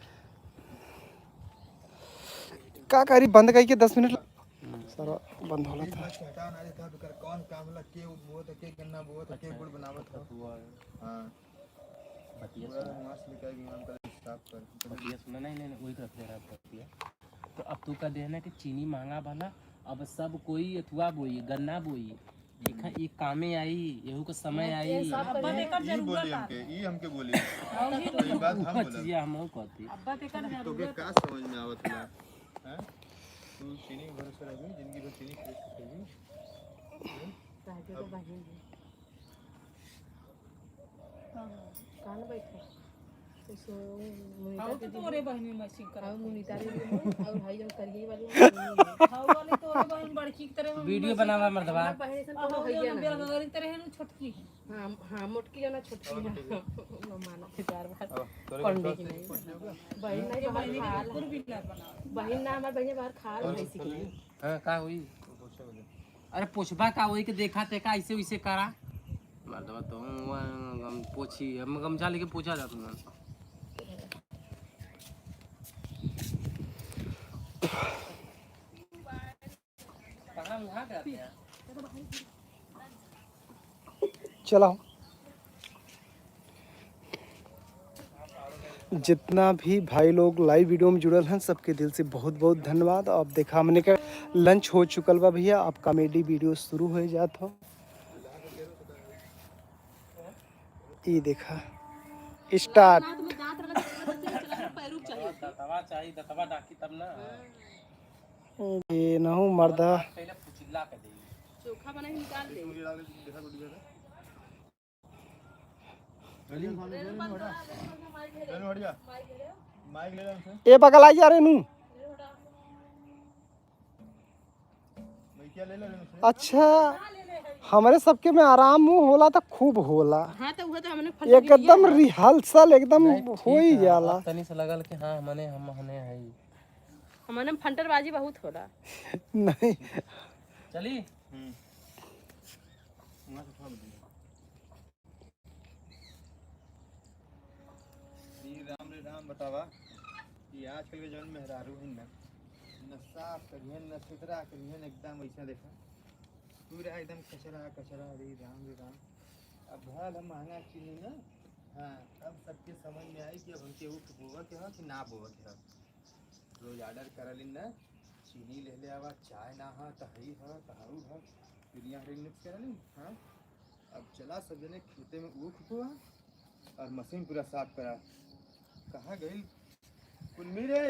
का करी बंद करके 10 मिनट सारा बंद होला था हटा ना देता तो कौन काम ला के बहुत के गन्ना बहुत के गुड़ बनावत था हां बतिया मास निकाल के नाम कर साफ कर बतिया सुना नहीं वही रख ले रहा बतिया तो अब तू का देना कि चीनी महंगा वाला अब सब कोई अथुआ बोई गन्ना बोई एक कामे आई यहू का समय आई अब्बा देकर जरूरत हमके ई हमके बोली ये बात हम बोला जी हम कहती अब्बा देकर तो के का समझ में आवत है हैं तू चीनी भरोसा रही जिंदगी भर चीनी खाई कहाँ बैठे हाउ तो तोरे बहन में मशीन करा मुनीता रे और भाई जो करिए वाली हाउ वाली तोरे बहन बड़की की तरह वीडियो बनावा मर्दवा बहन से हाउ ये बेलगरी तरह है छोटकी हां हां मोटकी है ना छोटकी है मानो चार बार तोरे पंडित जी नहीं बहन नहीं बहन बाहर की पूरी बिल्ला बना बहन ना हमार बहन बाहर खाल नहीं सीखली हां का हुई अरे पोछबा का वही के देखा ते का ऐसे वैसे करा मर्दवा तो हम पोछी हम गमछा लेके पोछा जाता हूं कहां वहां करते हैं चलाओ। जितना भी भाई लोग लाइव वीडियो में जुड़ल हैं सबके दिल से बहुत बहुत धन्यवाद। अब देखा हमने का लंच हो चुकल बा भैया, अब कॉमेडी वीडियो शुरू हो जात हो। ये देखा स्टार्ट। ना तुम्हें दांत लगा चला पैरू चाहिए दतवा चाहिए दतवा डाकी तब ना ये नहु मर्दा पहले पुचिल्ला के दे चोखा बना के निकाल दे रेनू हट जा माइक ले ले हमसे ए बगल आई जा रेनू। क्या ले ले रेनू से अच्छा हमारे सबके में आराम होला तो खूब होला, हां तो वो तो हमने एकदम रिहर्सल एकदम हो ही जाला। तनी से लगल कि हां हमने है हमने फंटरबाजी बहुत होला नहीं चली वहां से थोड़ा रे राम बतावा कि आजकल के जवन मेहरारू है न साफ करिए न सुथरा करिए एकदम ऐसा देखा पूरा एकदम कचरा कचरा रे राम अब भल हम महंगा चीज ना। हाँ अब सबके समझ में आई कि अब हमके वो बोवा के कि ना बोवा के रोज ऑर्डर करलिन ना चीनी ले ले आवा चाय ना हा तहई हा तहाऊ हा फिर यहाँ रिंग मिक्स करलिन। हाँ अब चला सब जने खेते में ऊख हुआ और मशीन पूरा साफ करा। कहाँ गई कुलमी रे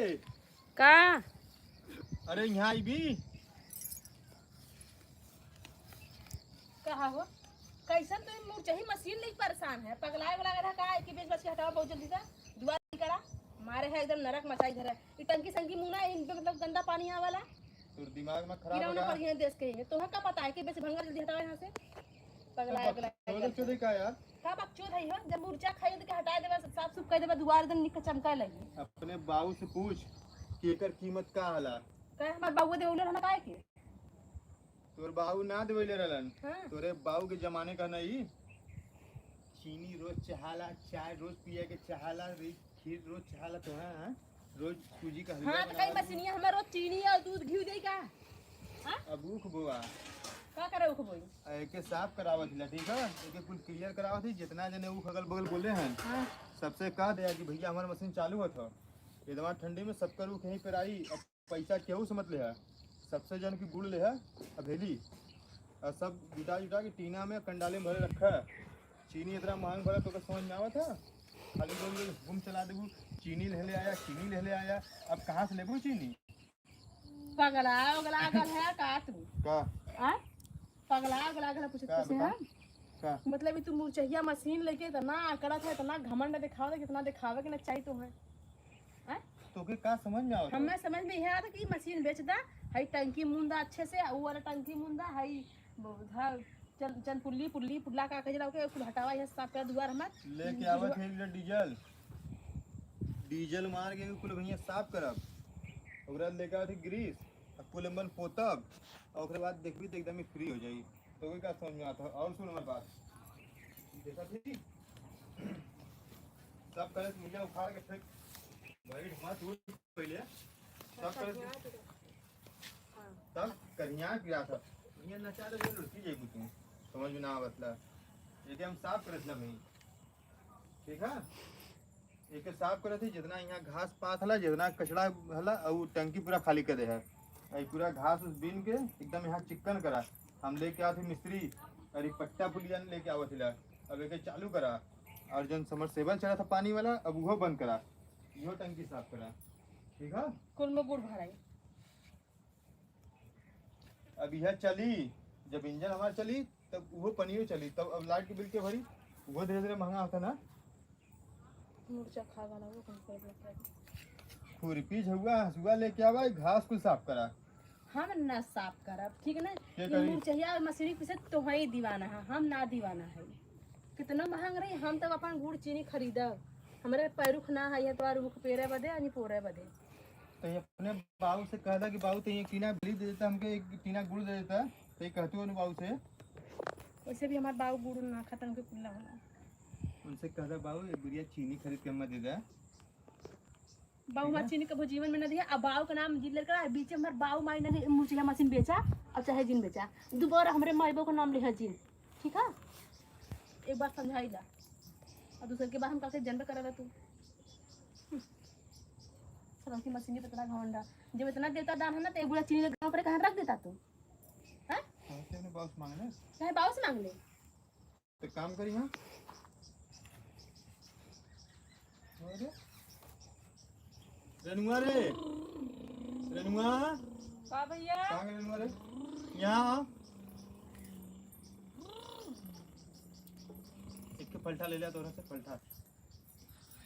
का अरे यहाँ आई भी कहा हो कैसन तो मुंह चाहिए मशीन नहीं परेशान है पगलाए वाला रहा का कि बेच बच के हटाओ बहुत जल्दी से दुआ करा मारे है एकदम नरक मचाई धरा ये टंकी संकी मुंह ना इन पे मतलब गंदा पानी आ वाला तो दिमाग में खराब गिरावना हो पड़ गया देश के ही तुम्हें क्या पता है कि बेच भंगा जल्दी हटाओ यहाँ से पगलाए गया चोदे का यार का बकचोद है हो जब मुर्चा खाई तो हटा देबा साफ सुफ कर देबा दुआर एकदम निक चमकाए लगी अपने बाबू से पूछ कि एकर कीमत का हला कहे हमार बाबू दे उले रहना काहे के तोर बाबू ना देवेले रहलन हां तोरे बाबू के जमाने का नहीं चीनी रोज चहाला चाय रोज पिए के चहाला खीर रोज चहाला तो है रोज सूजी का हलवा हां तो कई मशीनिया हमार रोज चीनी और दूध घी दे का हां अब ऊख बोआ का करे उख बोई एके साफ करावत हिला ठीक है एके कुल क्लियर करावत ही जितना जने ऊख अगल बगल बोले हैं हां सबसे कह दिया कि भैया हमारा मशीन चालू होत हो एकदम ठंडी में सबका ऊख यहीं पर आई अब पैसा केहू से मत ले है सबसे जन की गुड़ ले है अभेली और सब जुटा जुटा के टीना में कंडाले में भरे रखा है। चीनी इतना महंग भरा तो समझ में आवा था खाली बोल घूम चला देबू चीनी ले आया अब कहाँ से लेबू चीनी पगला उगला गल है का तू का हां पगला उगला गल पूछत का से बता? हां का मतलब तू मुर्चहिया मशीन लेके इतना करत है इतना घमंड दिखावे कितना दिखावे के ना चाहिए तो है तो के का समझ में आवत हमें समझ में यह आता कि मशीन बेच दा हई टंकी मुंदा अच्छे से वो वाला टंकी मुंदा हई चल पुल्ला का कजरा के कुल हटावा यह साफ कर दुआर हमार लेके आवत है लीटर डीजल मार के कुल भैया साफ करब ओकरा लेके आवत है ग्रीस अब पुलंबन पोतब और ओकरे बाद देखबी तो एकदम ही फ्री हो जाई तो कोई का समझ में आता और सुन हमार बात देखा थी सब करे मुझे उखाड़ के फेंक भाई मत उठ पहले सब करे तब करिया गिरा था ये नचा दे लुटी जाई तू समझ में ना आवतला ये हम साफ करत ना भाई ठीक है एक साफ करे थे जितना यहाँ घास पात हला जितना कचड़ा हला और टंकी पूरा खाली कर दे है आई पूरा घास उस बीन के एकदम यहाँ चिकन करा हम लेके आते मिस्त्री और पट्टा पुलिया लेके आवत हिला अब एक चालू करा और जन समरसेबल चला था पानी वाला अब वो बंद करा यो टंकी साफ करा ठीक है कुल में गुड़ भराई अब यह चली जब इंजन हमारा चली तब वो पनियो चली तब अब लाइट के बिल के भरी वो धीरे धीरे महंगा होता ना मुर्चा खा वाला वो कहीं पर लग रहा है। खुरपी झुआ हसुआ लेके आवा घास को साफ करा। हम ना साफ करब ठीक है ना। क्या ये करी? मुरचहिया मशीन पीछे तो ही दीवाना है, हम ना दीवाना है। कितना महंग रही, हम तब अपन गुड़ चीनी खरीदब। हमारे पैरुख ना है ये तो रुख पेरे बदे अनि पोरे बदे। तो ये अपने बाबू से कहता कि बाबू तो एक टीना बिजली दे देता, हमके एक टीना गुड़ दे देता। तो ये कहते हो बाबू से, वैसे भी हमारे बाबू गुड़ ना खत्म के कुल्ला होला। उनसे कहता बाबू एक बुढ़िया चीनी खरीद के हमें दे दे। बाबू हमारे चीनी कभी जीवन में न दिया। अब बाबू का नाम जिले का बीच में हमारे बाबू माई ने मुर्चिया मशीन बेचा और चाहे जिन बेचा। दोबारा हमारे माई बाबू का नाम लिखा जिन, ठीक है। एक बार समझाई जा और दूसरे के बाद हम कैसे जन्म करा तू सर की मशीन पे इतना घमंडा। जब इतना देता दान है ना तो एक बुढ़ा चीनी के गाँव पर कहाँ रख देता तू? हैं? अपने बाबू से मांगना चाहे बाबू से मांग ले। तो काम करी। हाँ रेनुआ रे, रेनुआ का भैया कहाँ गए रेनुआ रे? यहाँ एक के पलटा ले लिया दोनों से पलटा।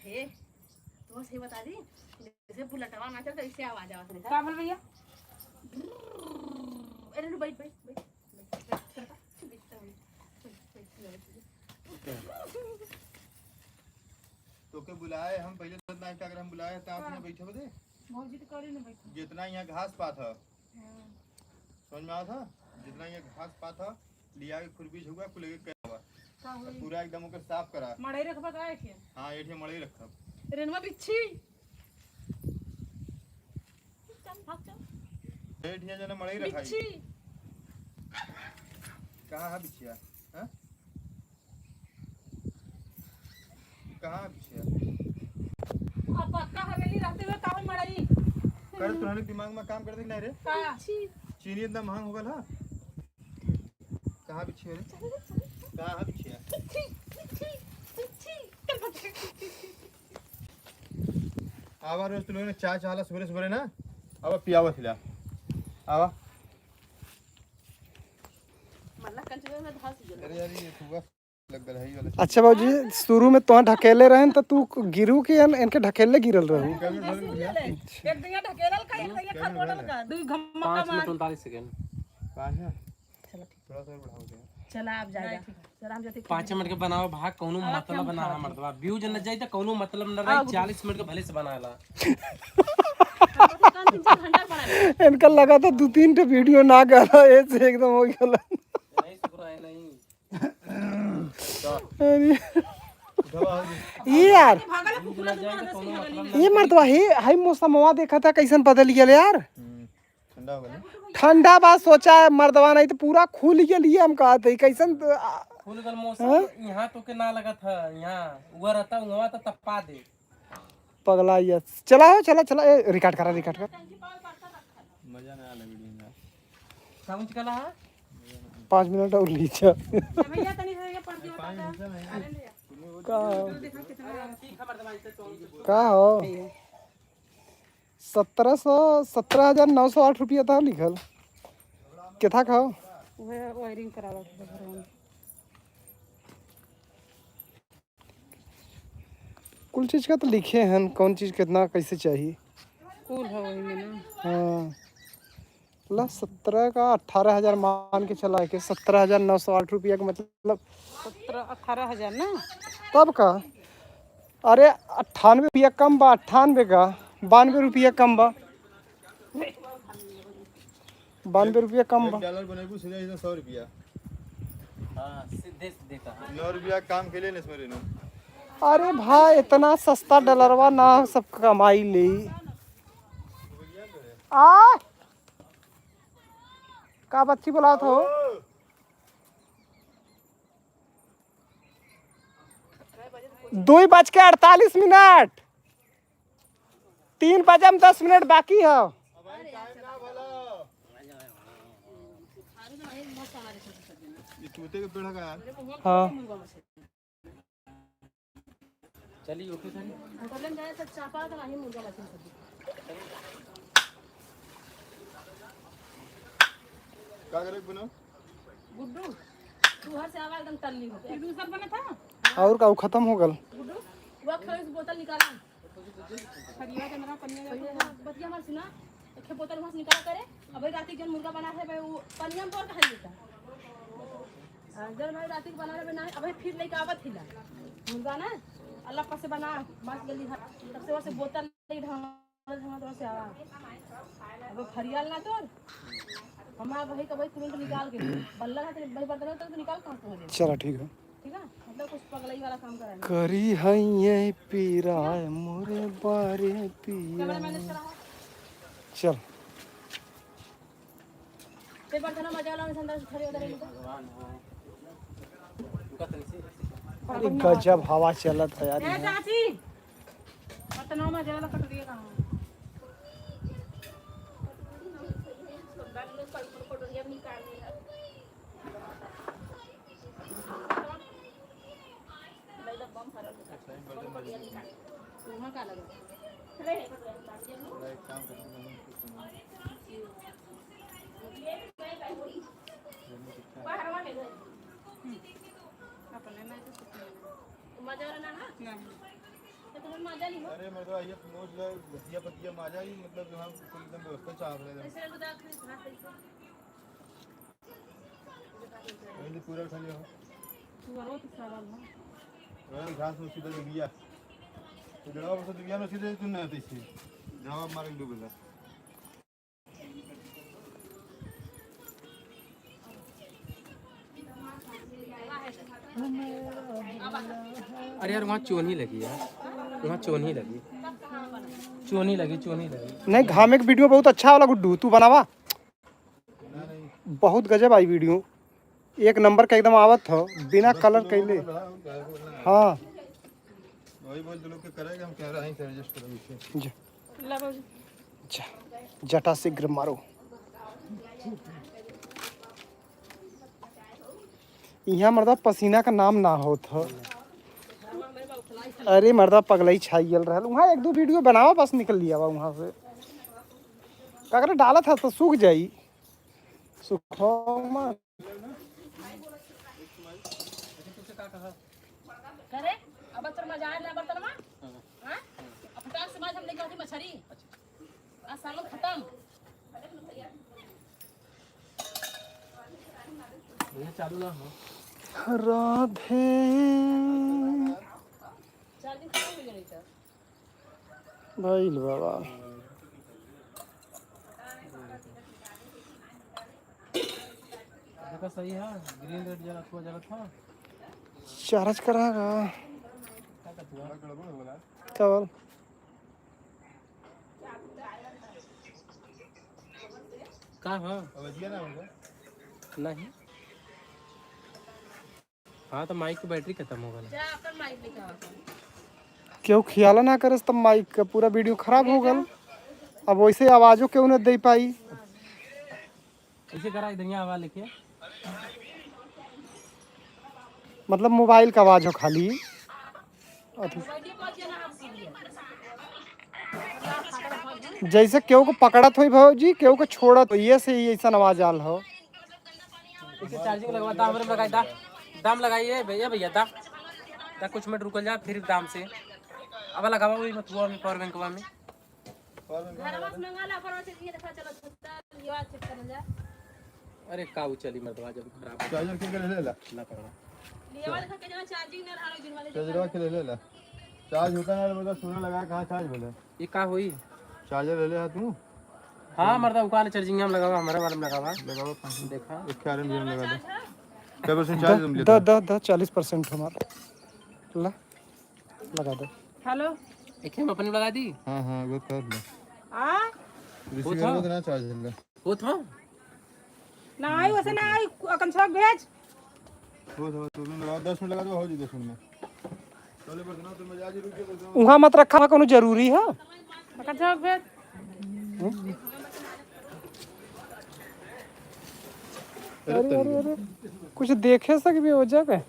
हे तो सही बता दी जैसे बुलेटवा ना चलता इससे आवाज आवाज नहीं का बोल भैया? अरे नु बैठ बैठ बैठ तो के बुलाए हम पहले तो ना क्या हम बुलाए तो आपने बैठे बदे मौजी तो करे ना बैठ। जितना यहाँ घास पात है समझ में आया था। जितना यहाँ घास पात है लिया के खुरपी झुआ को लेके गया हुआ का होई पूरा एकदम ओके साफ करा। मड़ई रखबा का है हाँ एठे मड़ई रखब। रेनवा बिच्छी चल भाग चल एठे जने मड़ई रखाई। बिच्छी कहाँ है बिछिया? हाँ कहाँ है बिछिया? अब पक्का हवेली रहते हुए काहे मड़ई कर तुम्हारे दिमाग में काम करते कि नहीं रे? का चीनी इतना महंग हो गया। कहाँ बिछिया रे? कहाँ है बिछिया? आवा रोज तुम लोग ने चाय चाहला सुबह सुबह ना आवा पियावा खिला आवा। मल्ला कंचन में धस गेल। अरे यार ये सुबह लग रहा है वाला। अच्छा बाबूजी शुरू में तो ढकेले रहे तो तू गिरू के इनके ढकेले गिरल रहू। एक दिन ढकेलल का एक दिन खटोटल का दू घम्मा 5 मिनट 39 सेकंड। पाँच है चलो ठीक थोड़ा सा बढ़ाओ दे। चला आप जा जा सर हम जाते 5 मिनट के बनाओ भाग कौनो मतलब बना है मर्दवा व्यू जन जाई त कौनो मतलब न रही 40 मिनट के भले से बनाला। कान 3 घंटा बना ले। इनका लगा था 2-3 वीडियो ना करा ऐसे एकदम हो गया। नहीं शुक्र है नहीं। ये यार व्यू जन जाई त कौनो मतलब ये मर्दवा ही हाई मौसमवा देखा था कैसन बदल गया यार। ठंडा हो गया। ठंडा बात सोचा है मर्दवा नहीं तो पूरा खुल गया लिए हम कहा थे कैसन फूल गल मौसम यहाँ तो के ना लगा था। यहाँ उगर रहता उंगवा तो तपा दे। पगला ये चला हो चला चला रिकॉर्ड करा रिकॉर्ड कर। मजा ना आया वीडियो में। साउंड कला है 5 मिनट और लीजिए। भैया तनी से ये पर्ची का हो 17,908 रुपया था लिखल के था खाओ। वायरिंग करावा के घर में कुल चीज का तो लिखे हैं कौन चीज कितना कैसे चाहिए। कूल है वही में ना। हाँ ला 17 का 18,000 मान के चला के 17,908 रुपया का मतलब 17-18 हजार ना। तब का अरे 98 रुपया कम बा 98 का 92 रुपया कम बा 92 रुपया कम बा। डॉलर बनेबू सीधा सीधा 100 रुपया। हां सीधे सीधे का 9 रुपया काम के लिए न इसमें रेनू। अरे भाई इतना सस्ता डॉलरवा ना सब कमाई ले आ का बच्ची बुलाओ तो 2:48 3:10 बाकी है। ये तूते के पेड़ का यार। हाँ चलिए ओके चलिए होटल में जाए तो चापा का नहीं मुर्गा मछली सब्जी। क्या करे बुनो? गुड्डू तू हर से आवा एकदम तल्ली हो। एक दूसरा बना था और का खत्म हो गल। गुड्डू वो खेल बोतल निकाला खरीवा के मेरा पनिया बतिया हमार सुना एक बोतल वहां से निकाल करे अब रात जन मुर्गा बना है भाई वो पनिया में और कहां लेता जब भाई रात बना रहे बना अब फिर लेके आवत हिला मुर्गा ना अल्लाह पास से बना मास गली तब से वैसे बोतल ले ढंग तो से आवा अब फरियाल ना तो हमारा भाई का भाई तुरंत निकाल के बल्ला है भाई बर्तन तो निकाल कहां से चलो ठीक है ठीक है मतलब कुछ पगलाई वाला काम करा करी है ये पीरा मोरे बारे पिया कैमरा मैनेज करा चल ते बर्तन मजा ला अंदर खड़े उधर अरे गजब हवा चलत है यार ए चाची बर्तन मजा ला कट दिए कहां वहाँ का लगा मजा ना ना तो तुम्हें मजा नहीं हो अरे मैं तो आइए नोज ले बतिया पतिया माजा ही मतलब जो हम एकदम व्यवस्था चाह रहे हैं ऐसे गुदा खरीद ये पूरा खाली हो तू वो तो सारा ना और घास में सीधा दिया तो जवाब तो दिया में सीधे तू ना आती थी जवाब मार के डूबेगा अरे यार वहाँ चोनी लगी यार, वहाँ चोनी लगी, चोनी लगी, चोनी लगी। नहीं घाम एक वीडियो बहुत अच्छा वाला गुड्डू तू बनावा बहुत गजब आई वीडियो एक नंबर का एकदम आवत हो बिना कलर कैले हाँ वही बोल तो लोग के करेगा हम कैमरा यहीं से एडजस्ट करेंगे जा जा जटा शीघ्र मारो यहाँ मर्दा पसीना का नाम ना होत हो अरे मर्दा पगलई छाइल रहल वहाँ एक दो वीडियो बनावा बस निकल लिया वहाँ से का करे डाला था तो सूख जाई सूखो मत करे अब तर मजा आए ना बर्तन में हां अब फटाक से मार हम लेके आती मछली आज सामान खत्म ये चालू ना हो राधे चार्जिंग खत्म हो गई था भाई बाबा देखा सही है, ग्रीन रेड जला था चार्ज करागा क्या करते हो चावल कहाँ हाँ अवधिया ना होगा नहीं हाँ तो माइक की बैटरी खत्म हो गई जा अपन माइक लेके आ क्यों ख्याल ना करस तब माइक का पूरा वीडियो खराब हो गल अब वैसे आवाजों क्यों न दे पाई इसे करा इधर यहाँ आवाज लिखिए मतलब मोबाइल का आवाज हो खाली अथी वीडियो कॉल किया ना हम सीधे जैसे केहू को पकड़त हुई भौजी केहू को छोड़त हुई ये से ही ऐसा आवाज आल हो इसे चार्जिंग लगवा दाम में लगाई दा दाम लगाइए भैया भैया दा दा कुछ मिनट रुक जा फिर दाम से अब लगावा वही मत हुआ में पावर बैंक में घर में मंगा ला पर से ये देखा चलो छत्ता ये चेक कर जा अरे काऊ चली मर्दवा जब खराब चार्जर के ले ले ला ना पड़ा ये वाला के जमा चार्जिंग ना रहा दिन वाले चार्जर के ले ला चार्ज होता है मतलब सोना लगा कहां चार्ज बोले ये का हुई चार्जर ले ले तू हाँ मर्दा उकाल चार्जिंग में लगावा हमारे वाले में लगावा लगाओ देखा एक कारण भी लगा दे क्या परसेंट चार्ज तुम द द द 40% हमारा ला लगा दे हेलो एक हम अपनी लगा दी हां हां वो कर ले आ रिसीवर में ना चार्ज ले वो था ना आई वैसे ना आई अकन सब भेज वो तो लगा 10 मिनट लगा दो हो जी 10 मिनट में चले पर ना तो मजा जी रुक के वहाँ मत रखा कोनो जरूरी है अकन सब भेज अरे अरे अरे कुछ देखे सक भी हो जगह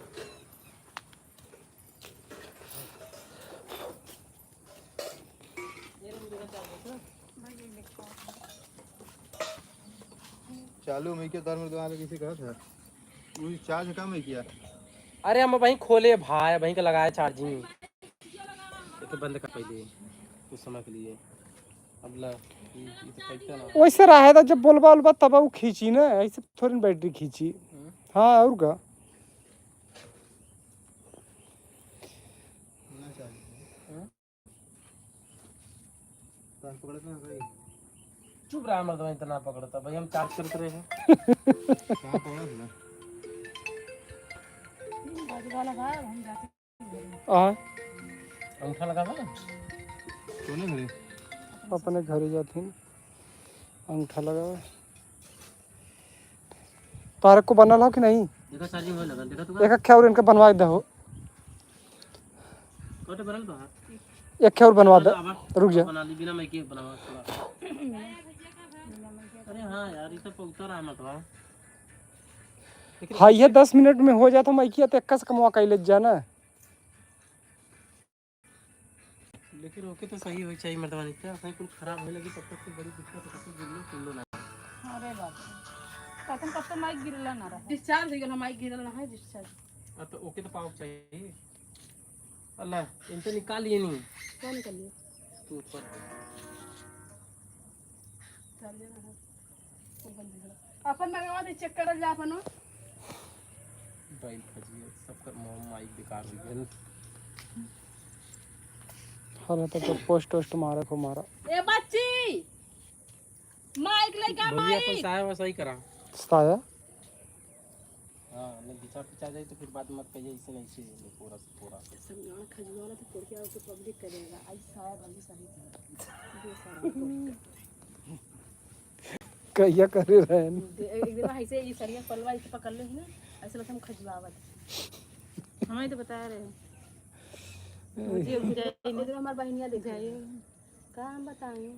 चालू में के तार में तो आले किसी कहा था वो चार्ज कम है किया अरे हम वहीं खोले भाई वहीं का लगाया चार्जिंग तो बंद कर पहले कुछ समय के लिए। अब ला ये तो फेंकता ना। वैसे रहा था जब बोलबा उलबा तब वो खींची ना, ऐसे थोड़ी ना बैटरी खींची। हाँ और का ना चाहिए तार पकड़ता ना भाई। चुप रहा मर्दवा, इतना पकड़ता भाई, हम चार्ज करते रहे हैं। कहाँ पकड़ा ना हाँ अंगूठा लगा हुआ कौन है घरे अपने घर ही जाती अंगूठा लगा हुआ है। तारक को बनल हो कि नहीं? देखो चार्जिंग हो लगा, देखो तू एक अख्या और इनके बनवा दे हो, कोटे बरल बा। एक अख्या और बनवा दे, रुक जा। बना ली बिना मैं के बनावा थोड़ा। अरे हाँ यार ये तो पौता रहा मत बा। हाँ ये 10 मिनट में हो जाता मैं किया तो एक से कमवा कर ले जाना। लेकिन ओके तो सही हो चाहिए मर्दवा, नहीं तो कहीं कुछ खराब होने लगी तब तक तो बड़ी दिक्कत है, तो गिरलो किलो ना। अरे बाप रे, कतन कब तो माइक गिरला ना रहा। डिस्चार्ज हो गया, माइक गिरल ना है डिस्चार्ज। तो ओके तो पाव चाहिए। अल्लाह इनसे निकाल लिए नहीं कौन निकलिए तू ऊपर चल जाना है वो बंद हो गया। अपन लगवा दे, चेक करल जा अपन। बैल फजिए सबका माइक बेकार हो गया। हाँ तो पोस्ट वोस्ट मारा को मारा। ए बच्ची माइक लेके भैया माइक कौन सा है वैसा ही करा। साया हाँ नहीं बिचा पिचा जाए तो फिर बात मत कहिए, इसे नहीं चाहिए पूरा से पूरा। समझाना खजवाना तो कोई क्या उसे पब्लिक करेगा। आज सारा बंदी सही दे सारा कहिया करे रहे एक दिन ऐसे ये सरिया पलवा इसे पकड़ ले ना, ऐसे लगता हम खजवावत। हमें तो बता रहे हैं इधर हमार बहनिया दिखाई का हम बताएं।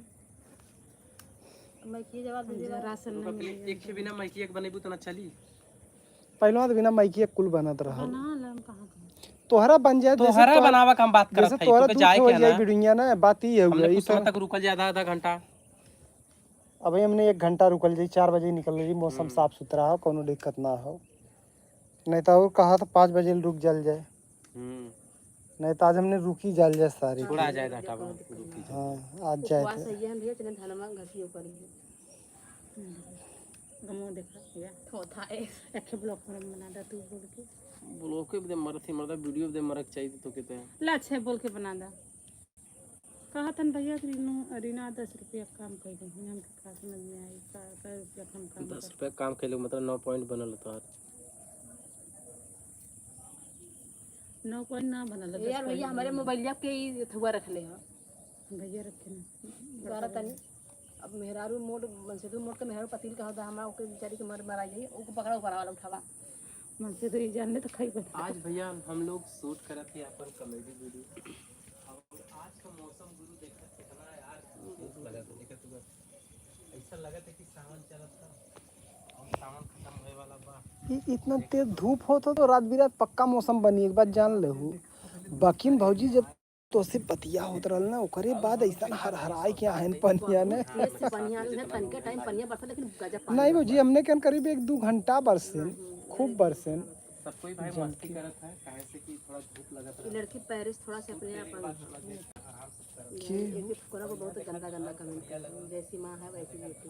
मैं की जवाब दे दे राशन नहीं मिलेगा। एक के बिना माइकी एक बनेबू तो ना चली। पहले तो बिना माइकी कुल बनत रहा। ना लम कहाँ गए। तोहरा बन जाए तो हरा बनावा का हम बात जैसे करत तोहरा है, तो दूध जाए हो क्या जाए ना बिड़ुइया ना, बात ही है हमने हुआ कुछ समय तक रुकल जाए आधा घंटा। अब हमने 1 घंटा रुकल जाई, 4 बजे निकल जाई, मौसम साफ सुथरा हो, कोनो दिक्कत ना हो। नहीं तो और कहा था 5 बजे रुक जल जाए, नहीं तो आज हमने रुकी जल जाए सारी। थोड़ा आ जाए घाटा बा रुकी जाए। हाँ आज जाए उपवास थे। है हम चले धनमा घसियो करी गमो देखा या थोथा एक एक ब्लॉक में बना दे तू बोल के। ब्लॉक पे दे मरत ही मरदा वीडियो दे मरक चाहिए तो कहते हैं। ला अच्छे बोल के बना दा। कहा तन भैया रीना 10 रुपया काम कर दे, हमके का समझ में आई का रुपया काम 10 रुपया काम कैले मतलब 9 पॉइंट बनल तो 9 पॉइंट ना बनल यार भैया हमारे मोबाइल के ही थुआ रख ले हां भैया रखे ना द्वारा तनी। अब मेहरारू मोड मनसेदू मोड के मेहरारू पतिल का होता हमरा ओके बेचारी के मर जाई, ओको पकड़ा ऊपर वाला उठावा मन से तो ये जानले तो खाई बता। आज भैया हम लोग शूट करत थे अपन कॉमेडी वीडियो। और आज का मौसम गुरु देखा कितना यार खूब लगा था, देखा तू ऐसा लगा था कि सावन चलत था और सावन खत्म होए वाला बा। इतना तेज धूप होता तो रात बिरात पक्का मौसम बनी, एक बात जान लेहू। बाकी भौजी जब तो से पतिया होत रहल ना, ओकरे बाद ऐसा हर हराई के आहन पनिया ने से पनिया ने तनके टाइम पनिया बरसा, लेकिन गजब नहीं भौजी हमने कन करीब 1-2 घंटा बरसेन, खूब बरसेन। सब कोई भाई मस्ती करत है काहे से कि थोड़ा धूप लगत ये लड़की पेरिस थोड़ा से अपने आप एक कोना को बहुत गंदा गंदा कमेंट कर रही है, जैसी माँ है वैसी बेटी।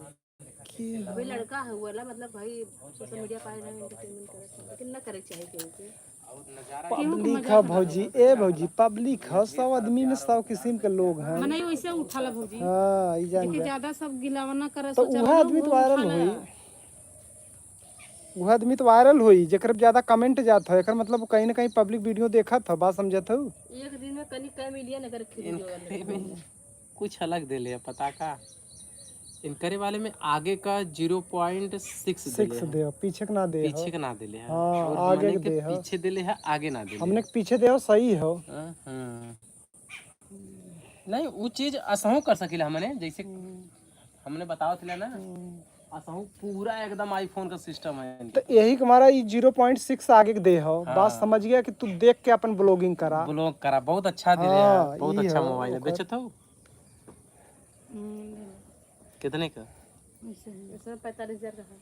कि अभी लड़का है वाला मतलब भाई सोशल मीडिया पर एंटरटेनमेंट करता है, लेकिन ना करे चाहिए केहू के। और नजारा पब्लिक है भौजी, ए भौजी पब्लिक है, 100 आदमी में 100 किस्म के लोग हैं। मने वैसे उठाला भौजी हाँ ई जान कि जा ज्यादा सब गिलावना करे तो वह आदमी तो वायरल होई, वह आदमी तो वायरल होई जेकर ज्यादा कमेंट जात है, एकर मतलब कहीं ना कहीं पब्लिक वीडियो देखत है, बात समझत हो। एक दिन में कनी कई मिलियन अगर खरीद जो कुछ अलग दे ले पता का इनकरे वाले में आगे का 0.6 6 दे पीछे के ना दे पीछे का ना दिले है हाँ, और आगे मने के के दे है। पीछे दिले है आगे ना दिले। हमने पीछे दे सही हो। नहीं वो चीज असहु कर सकिला हमने, जैसे हमने बताओ थे ना असहु पूरा एकदम आईफोन का सिस्टम है। तो यही हमारा 0.6 आगे के दे हो। बात समझ गया कि तू देख के अपन ब्लॉगिंग करा। ब्लॉग करा बहुत अच्छा दिले हाँ, है, बहुत ई अच्छा हो, मोबाइल है। ओकर। बेचत हो कितने का? इसमें 45,000 का है,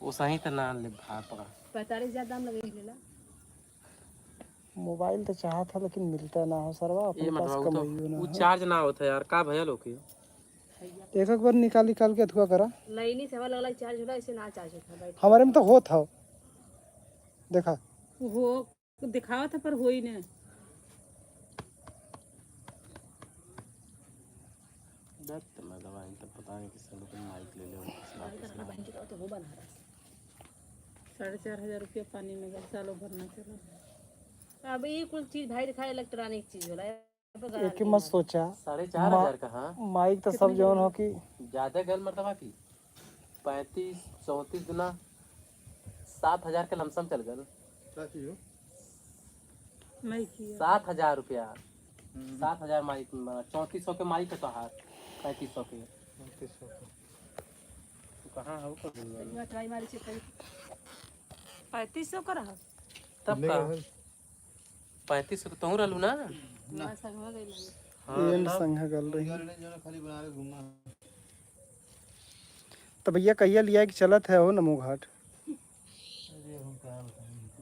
वो सही तो ना ले भाव पड़ा 45,000 दाम लगेगा लेला। मोबाइल तो चाहा था लेकिन मिलता ना हो सरवा, ये अपने पास मतलब कमाइयो ना वो हो। चार्ज ना होता यार का भैया लोग के। एक एक बार निकाल निकाल के अथुआ करा। नहीं से हमारा अलग चार्ज होला, ऐसे ना चार्ज होता बैठ। हमारे में तो होत हो, देखा हो दिखावा था पर हो ही नहीं। दर्द मैं दवाई तो पता नहीं किस लोग माइक ले ले और किस बात तो वो बना रहा 4,500 रुपया पानी में गल सालों भरना चला। अब ये कुल चीज भाई दिखा इलेक्ट्रॉनिक चीज होला। एक ही मत सोचा। 4,500 का। हाँ माइक तो सब जौन हो कि ज्यादा गल मरतबा की 35 34 गुना 7,000 के लमसम चल गल। क्या चीज हो? मैं किया 7,000 रुपया 7,000 माइक 3400 के माइक है तो हार 3500 के। तू कहाँ हो कर दूंगा ट्राई मारी चेक करी 3500 का रहा। तब का 3500 तो तू रहलू ना। ना संगवा गई लगी। हाँ एंड तब संग गल रही। खाली बना के घूमना। तो भैया कहिया लिया कि चलत है हो नमो घाट।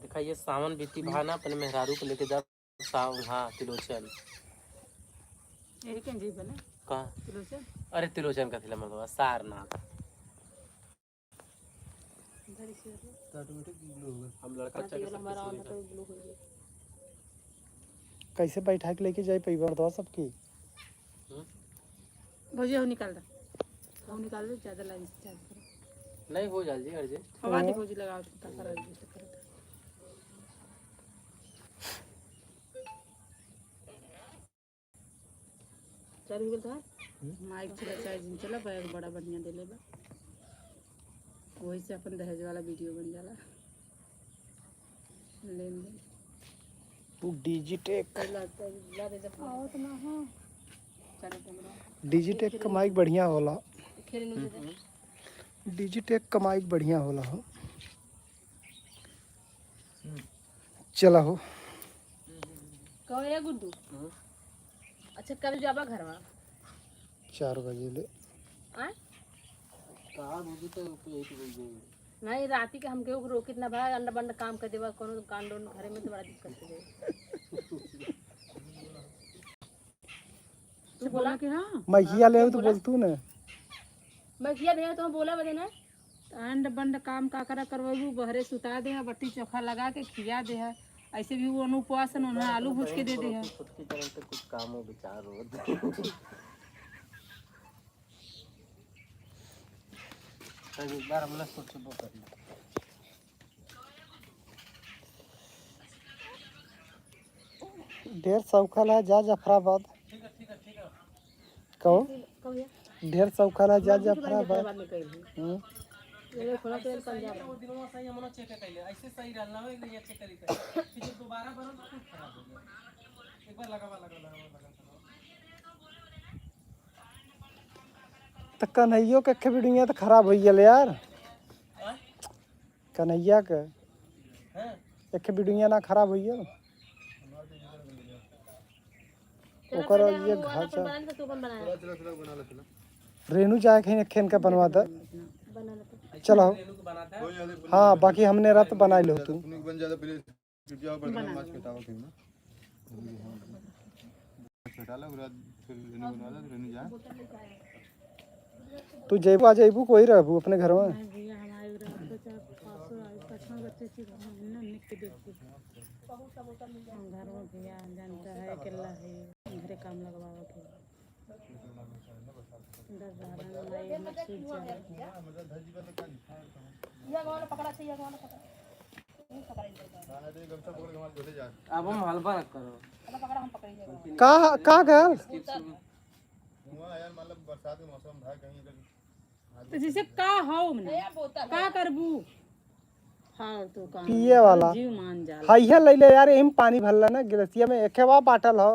देखा ये सावन बीती भाना अपने मेहरारू को लेके जा सावन। हाँ तिलोचन यही कहीं जी बने कहाँ। किलो से अरे तिलोचन का थिला मतलब सारनाथ। हम लड़का चल हमारा ऑन तो ब्लू हो गई। कैसे बैठा के लेके जाए पैबा दवा सबकी। भौजी हो निकाल दो, हो निकाल दो, ज़्यादा लाइन से चार्ज करो। नहीं हो जाए जी एडजस्ट। आवाज़ ही भौजी लगाओ तो कर एडजस्ट करो। चालू हो गया माइक चला चार्जिंग चला बैग बड़ा बढ़िया दे ले बा, वही से अपन दहेज वाला वीडियो बन जाला लेन देन। डिजिटेक ला दे जब आओ तो ना हो डिजिटेक का माइक बढ़िया होला। खेल नु दे डिजिटेक का माइक बढ़िया होला हो। चला हो कहो या गुड्डू। अच्छा कब जाबा घरवा 4 बजे ले। आए कहाँ मुझे तो यही तो बोल देंगे। नहीं राती के हमके रोकित ना भाई अंडा बंडा काम कर देवा कोनो कांडो घरे में तो बड़ा दिक्कत हो जाए। तू बोला कि हाँ मैं किया ले तो बोल तू ना। मैं किया भैया तो बोला बदे ना अंड बंड काम का करा करवाबू बहरे सुता दे है, बट्टी चोखा लगा के खिया दे है। ऐसे भी वो अनुपवास है, उन्हें आलू भूज के दे दे है। खुद की तरफ से कुछ काम हो विचार हो तब एक बार हमने सोच वो करना। ढेर सौखल है जा जफराबाद। कहो कहो या ढेर सौखल है जा जफराबाद। बाद में कही ये खोला तो पंजाब वो दिनों सही हमने चेक कर लिया ऐसे सही रहना हो एक चेक करी फिर दोबारा बनो तो कुछ खराब हो गया। एक बार लगा तो कन्हैयो के खेबिड़िया तो खराब हो गया यार। कन्हैया के एक खेबिड़िया ना खराब हो गया। ओकर ये घाचा बनाने तो कौन बनाया चलो बना ले चलो। रेनू जाए कहीं खेन का बनवा दे। बना ले चलो हो जाए हाँ बाकी हमने रात बनाई लो तू। तुम बन जाता प्लीज वीडियो बना माच कटाओ फिर ना कटा लो रात फिर रेनू बनवा दे रेनू जा। तू जेबू आ जेबू कोई रहबू अपने घर में। भैया हमारे रात को 400 आई 5 बच्चे से ना निक के देखते घर में भैया जानता है अकेला है घरे काम लगवावा के 10,000 लाई मत सूझ जाए। या गाना पकड़ा से या गाना पकड़ा नहीं पकड़ा खाना दे गमछा पकड़ के हमारे जोते जा। अब हम हलवा रख करो अब पकड़ा हम पकड़ेंगे कहाँ गया हुआ यार मतलब बरसात के मौसम था कहीं अगर तो जैसे का हो मने या बोतल का करबू हाँ तो काम पिए वाला जीव मान जाला। हाइया ले ले यार यही पानी भरला ना गिलसिया में एक बा बाटल हो।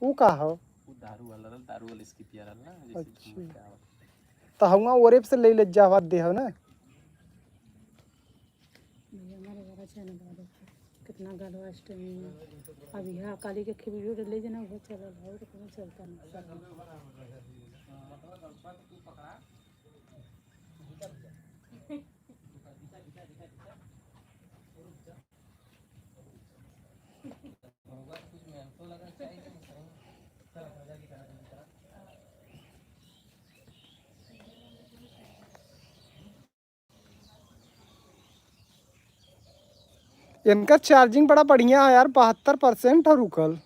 ऊ का हो वो दारू वाला इसकी पिया ना जैसे अच्छा तो हुआ ओरेप से ले ले जावा दे हो ना। भैया हमारे घर अच्छा ना बात कितना गलवा अष्टमी में अब यहाँ काली के खिबियो ले जाना वो चलल है तो कौन चलता नहीं। इनका चार्जिंग बड़ा बढ़िया है यार, 72% है रुकल।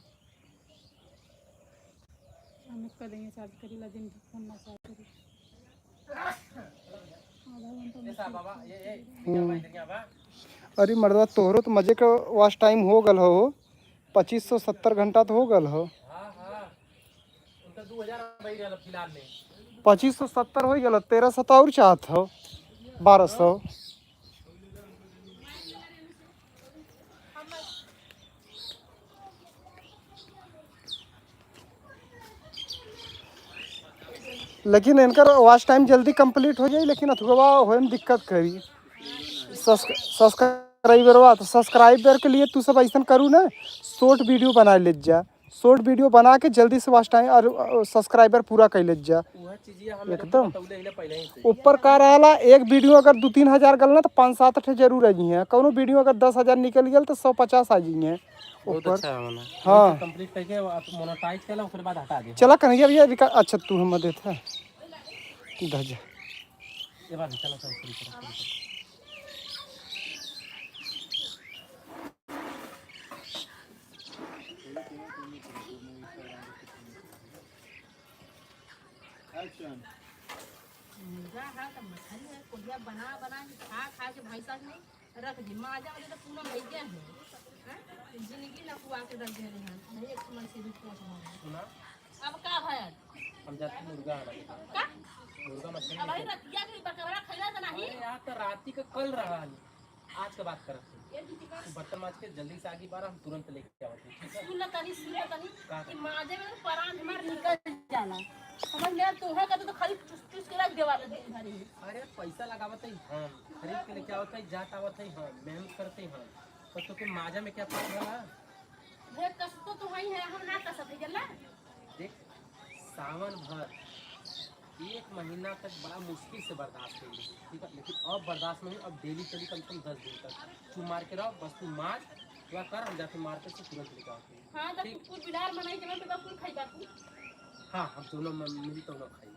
हम कर देंगे चार्ज करेला दिन भर फोन ना चार्ज करी। ऐसा बाबा ये क्या भाई देखिए बाबा। अरे मर्दा तोहरो तो मजे का वॉच टाइम हो गल हो, 2570 घंटा तो हो गल हो। हाँ उनका 2000 भाई रहल फिलहाल में। 2570 हो गल, 1300 और चाहत हो, 1200। लेकिन इनका वॉच टाइम जल्दी कंप्लीट हो जाए, लेकिन अथवा हो में दिक्कत करी सब्सक्राइबर। तो सब्सक्राइबर के लिए तू सब ऐसा करू ना, शॉर्ट वीडियो बना ले जा, शॉर्ट वीडियो बना के जल्दी से वॉच टाइम और सब्सक्राइबर पूरा कर ले जा वह चीज हम एकदम। बतौले ही पहले ही से। ऊपर का रहा एक वीडियो अगर 2-3 हजार गल ना तो 5-7 जरूर आ जाइए। कौनो वीडियो अगर 10,000 निकल गया तो 150 आ जाइए बहुत ऊपर। अच्छा है मना। हाँ कंप्लीट करके मोनेटाइज केला उसके बाद हटा दे। चला कन्हैया भैया अच्छा तू हम देता है इधर जा। ये बात चलो चलो शुरू करो। एक्शन। मुर्गा है तो मछली है, कोलिया बना बना के खा के भैंसा नहीं रख दी। माजा वाले तो पूनम भैया है, जिंदगी न कुआ के रख दे रहे हैं। नहीं एक मन से भी सोच रहा सुना अब का भैया हम जाते मुर्गा है का मुर्गा मछली। अब भाई रतिया के बकरा खैला तो नहीं। अरे यार तो राती का कल रहा है, आज का बात करत है। तू बर्तन माज के जल्दी से आगे बार हम तुरंत लेके आवत है। ठीक है सुन तनी कि माजे में परान हमार निकल जाला। समझ ले तू है तो खाली चुस चुस के रख देवाला दिन भरी। अरे पैसा लगावत है हम, खरीद के लेके आवत है, जात आवत है हम, मेहनत करते हैं। तो के माजा में क्या पार रहा वे कस तो वही है, हम ना कसत है जल्ला। देख सावन भर 1 महीना तक बड़ा मुश्किल से बर्दाश्त करेंगे, ठीक है। लेकिन अब बर्दाश्त नहीं, अब डेली चली कम से कम 10 दिन तक तू मार के रहो। बस तू मार या कर, हम जाके मार्केट से तुरंत लेके आते हैं। हां तो कुकुर बिलार बनाई के मैं कुकुर खाई बापू। हाँ हम दोनों मिल तो ना खाई।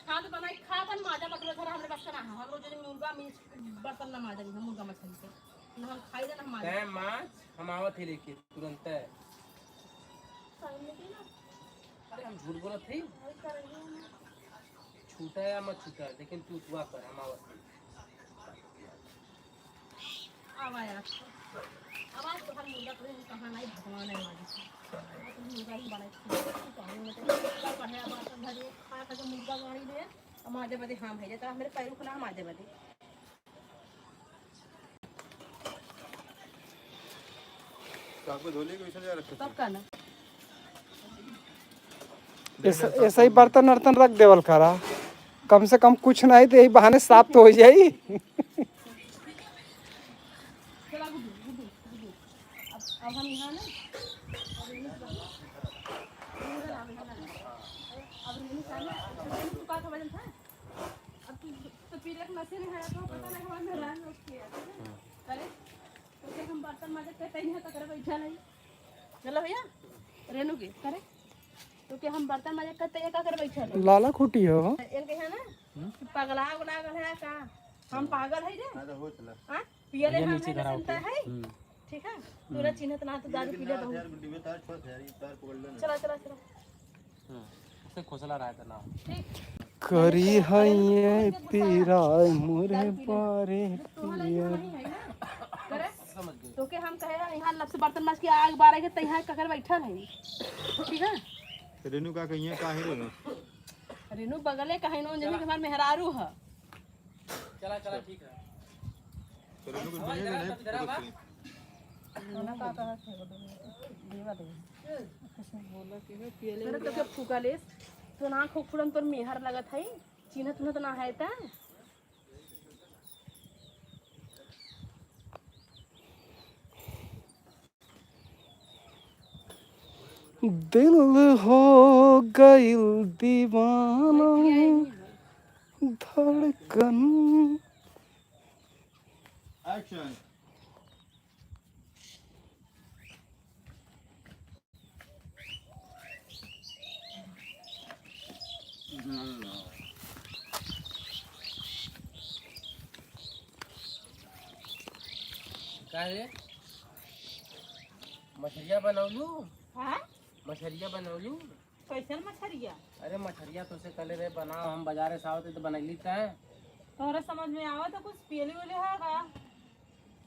हां तो बनाई खा बन माजा बकरा घर हमरे बस ना हम रोज मुर्गा मीट बर्तन ना माजा हम मुर्गा मछली के ना हम खाई ना माजा। तै माछ हम आवत है लेके तुरंत है। अरे हम झूठ बोलत थे, छूटा या मत छूटा, लेकिन तू दुआ कर हम आवत है। आवाज आवाज तो हर मुर्गा तो कहां नहीं भगवान है माजी तो मुर्गा ही बनाई तो पढ़े बर्तन भरे खा खा के मुर्गा गाड़ी ले माजे बदे हां भेजे तो मेरे पैर खुला माजे बदे। तो आपको धोले को इसे रखते तब का ना ऐसा ही बर्तन वर्तन रख देवल करा, कम से कम कुछ नहीं तो यही बहाने साफ तो हो जाई। चला गुड्डू गुड्डू गुड्डू अब हम यहाँ ना अब रेनू सामने तू का वजन था अब तू तो पीले एक मशीन है तो पता नहीं हमारे में रान उसकी है अरे तो फिर हम बर्तन माजे कहते हैं तो करे बैठा नहीं। चलो भैया रेनू के करे तो कि हम बर्तन माजे कहते हैं का कर बैठा नहीं। लाला खूटी हो इनके है ना कि पगला उगला है का हम पागल है रे। हां तो हो चला हां पियले हम सुनता है ठीक है तूने चिन्हत ना तो दारू पी ले तो यार गुड्डी में तार छोड़ यार, ये तार पकड़ लेना। चला चला चला उससे खोसला रहा था ना। ठीक करी है ये पीरा मोरे पारे पिया। नहीं है ना करे समझ गए। तो के हम कहे यहाँ लब से बर्तन माज के आग बारे के तैयार ककर बैठा है ठीक है। रेनू का कहिए का है रेनू? रेनू बगले कहीं नो जने के हमार मेहरारू है। चला चला ठीक है। तो रेनू को दिए नहीं खाना का है देवा दे बोला के पियले तो के फूका ले तो ना खोखुड़न पर मेहर लगत है चिन्हत न तो ना है ता दिल हो गइल दीवाना धड़कन। एक्शन। का है मछलिया बनौलू हाँ मछलिया बनौलू कैसन मछरिया अरे मछलिया तो से कले रे बनाओ हम बाजारे से आवते तो बनैली तय तोहरा समझ में आवा तो कुछ पियले उले है का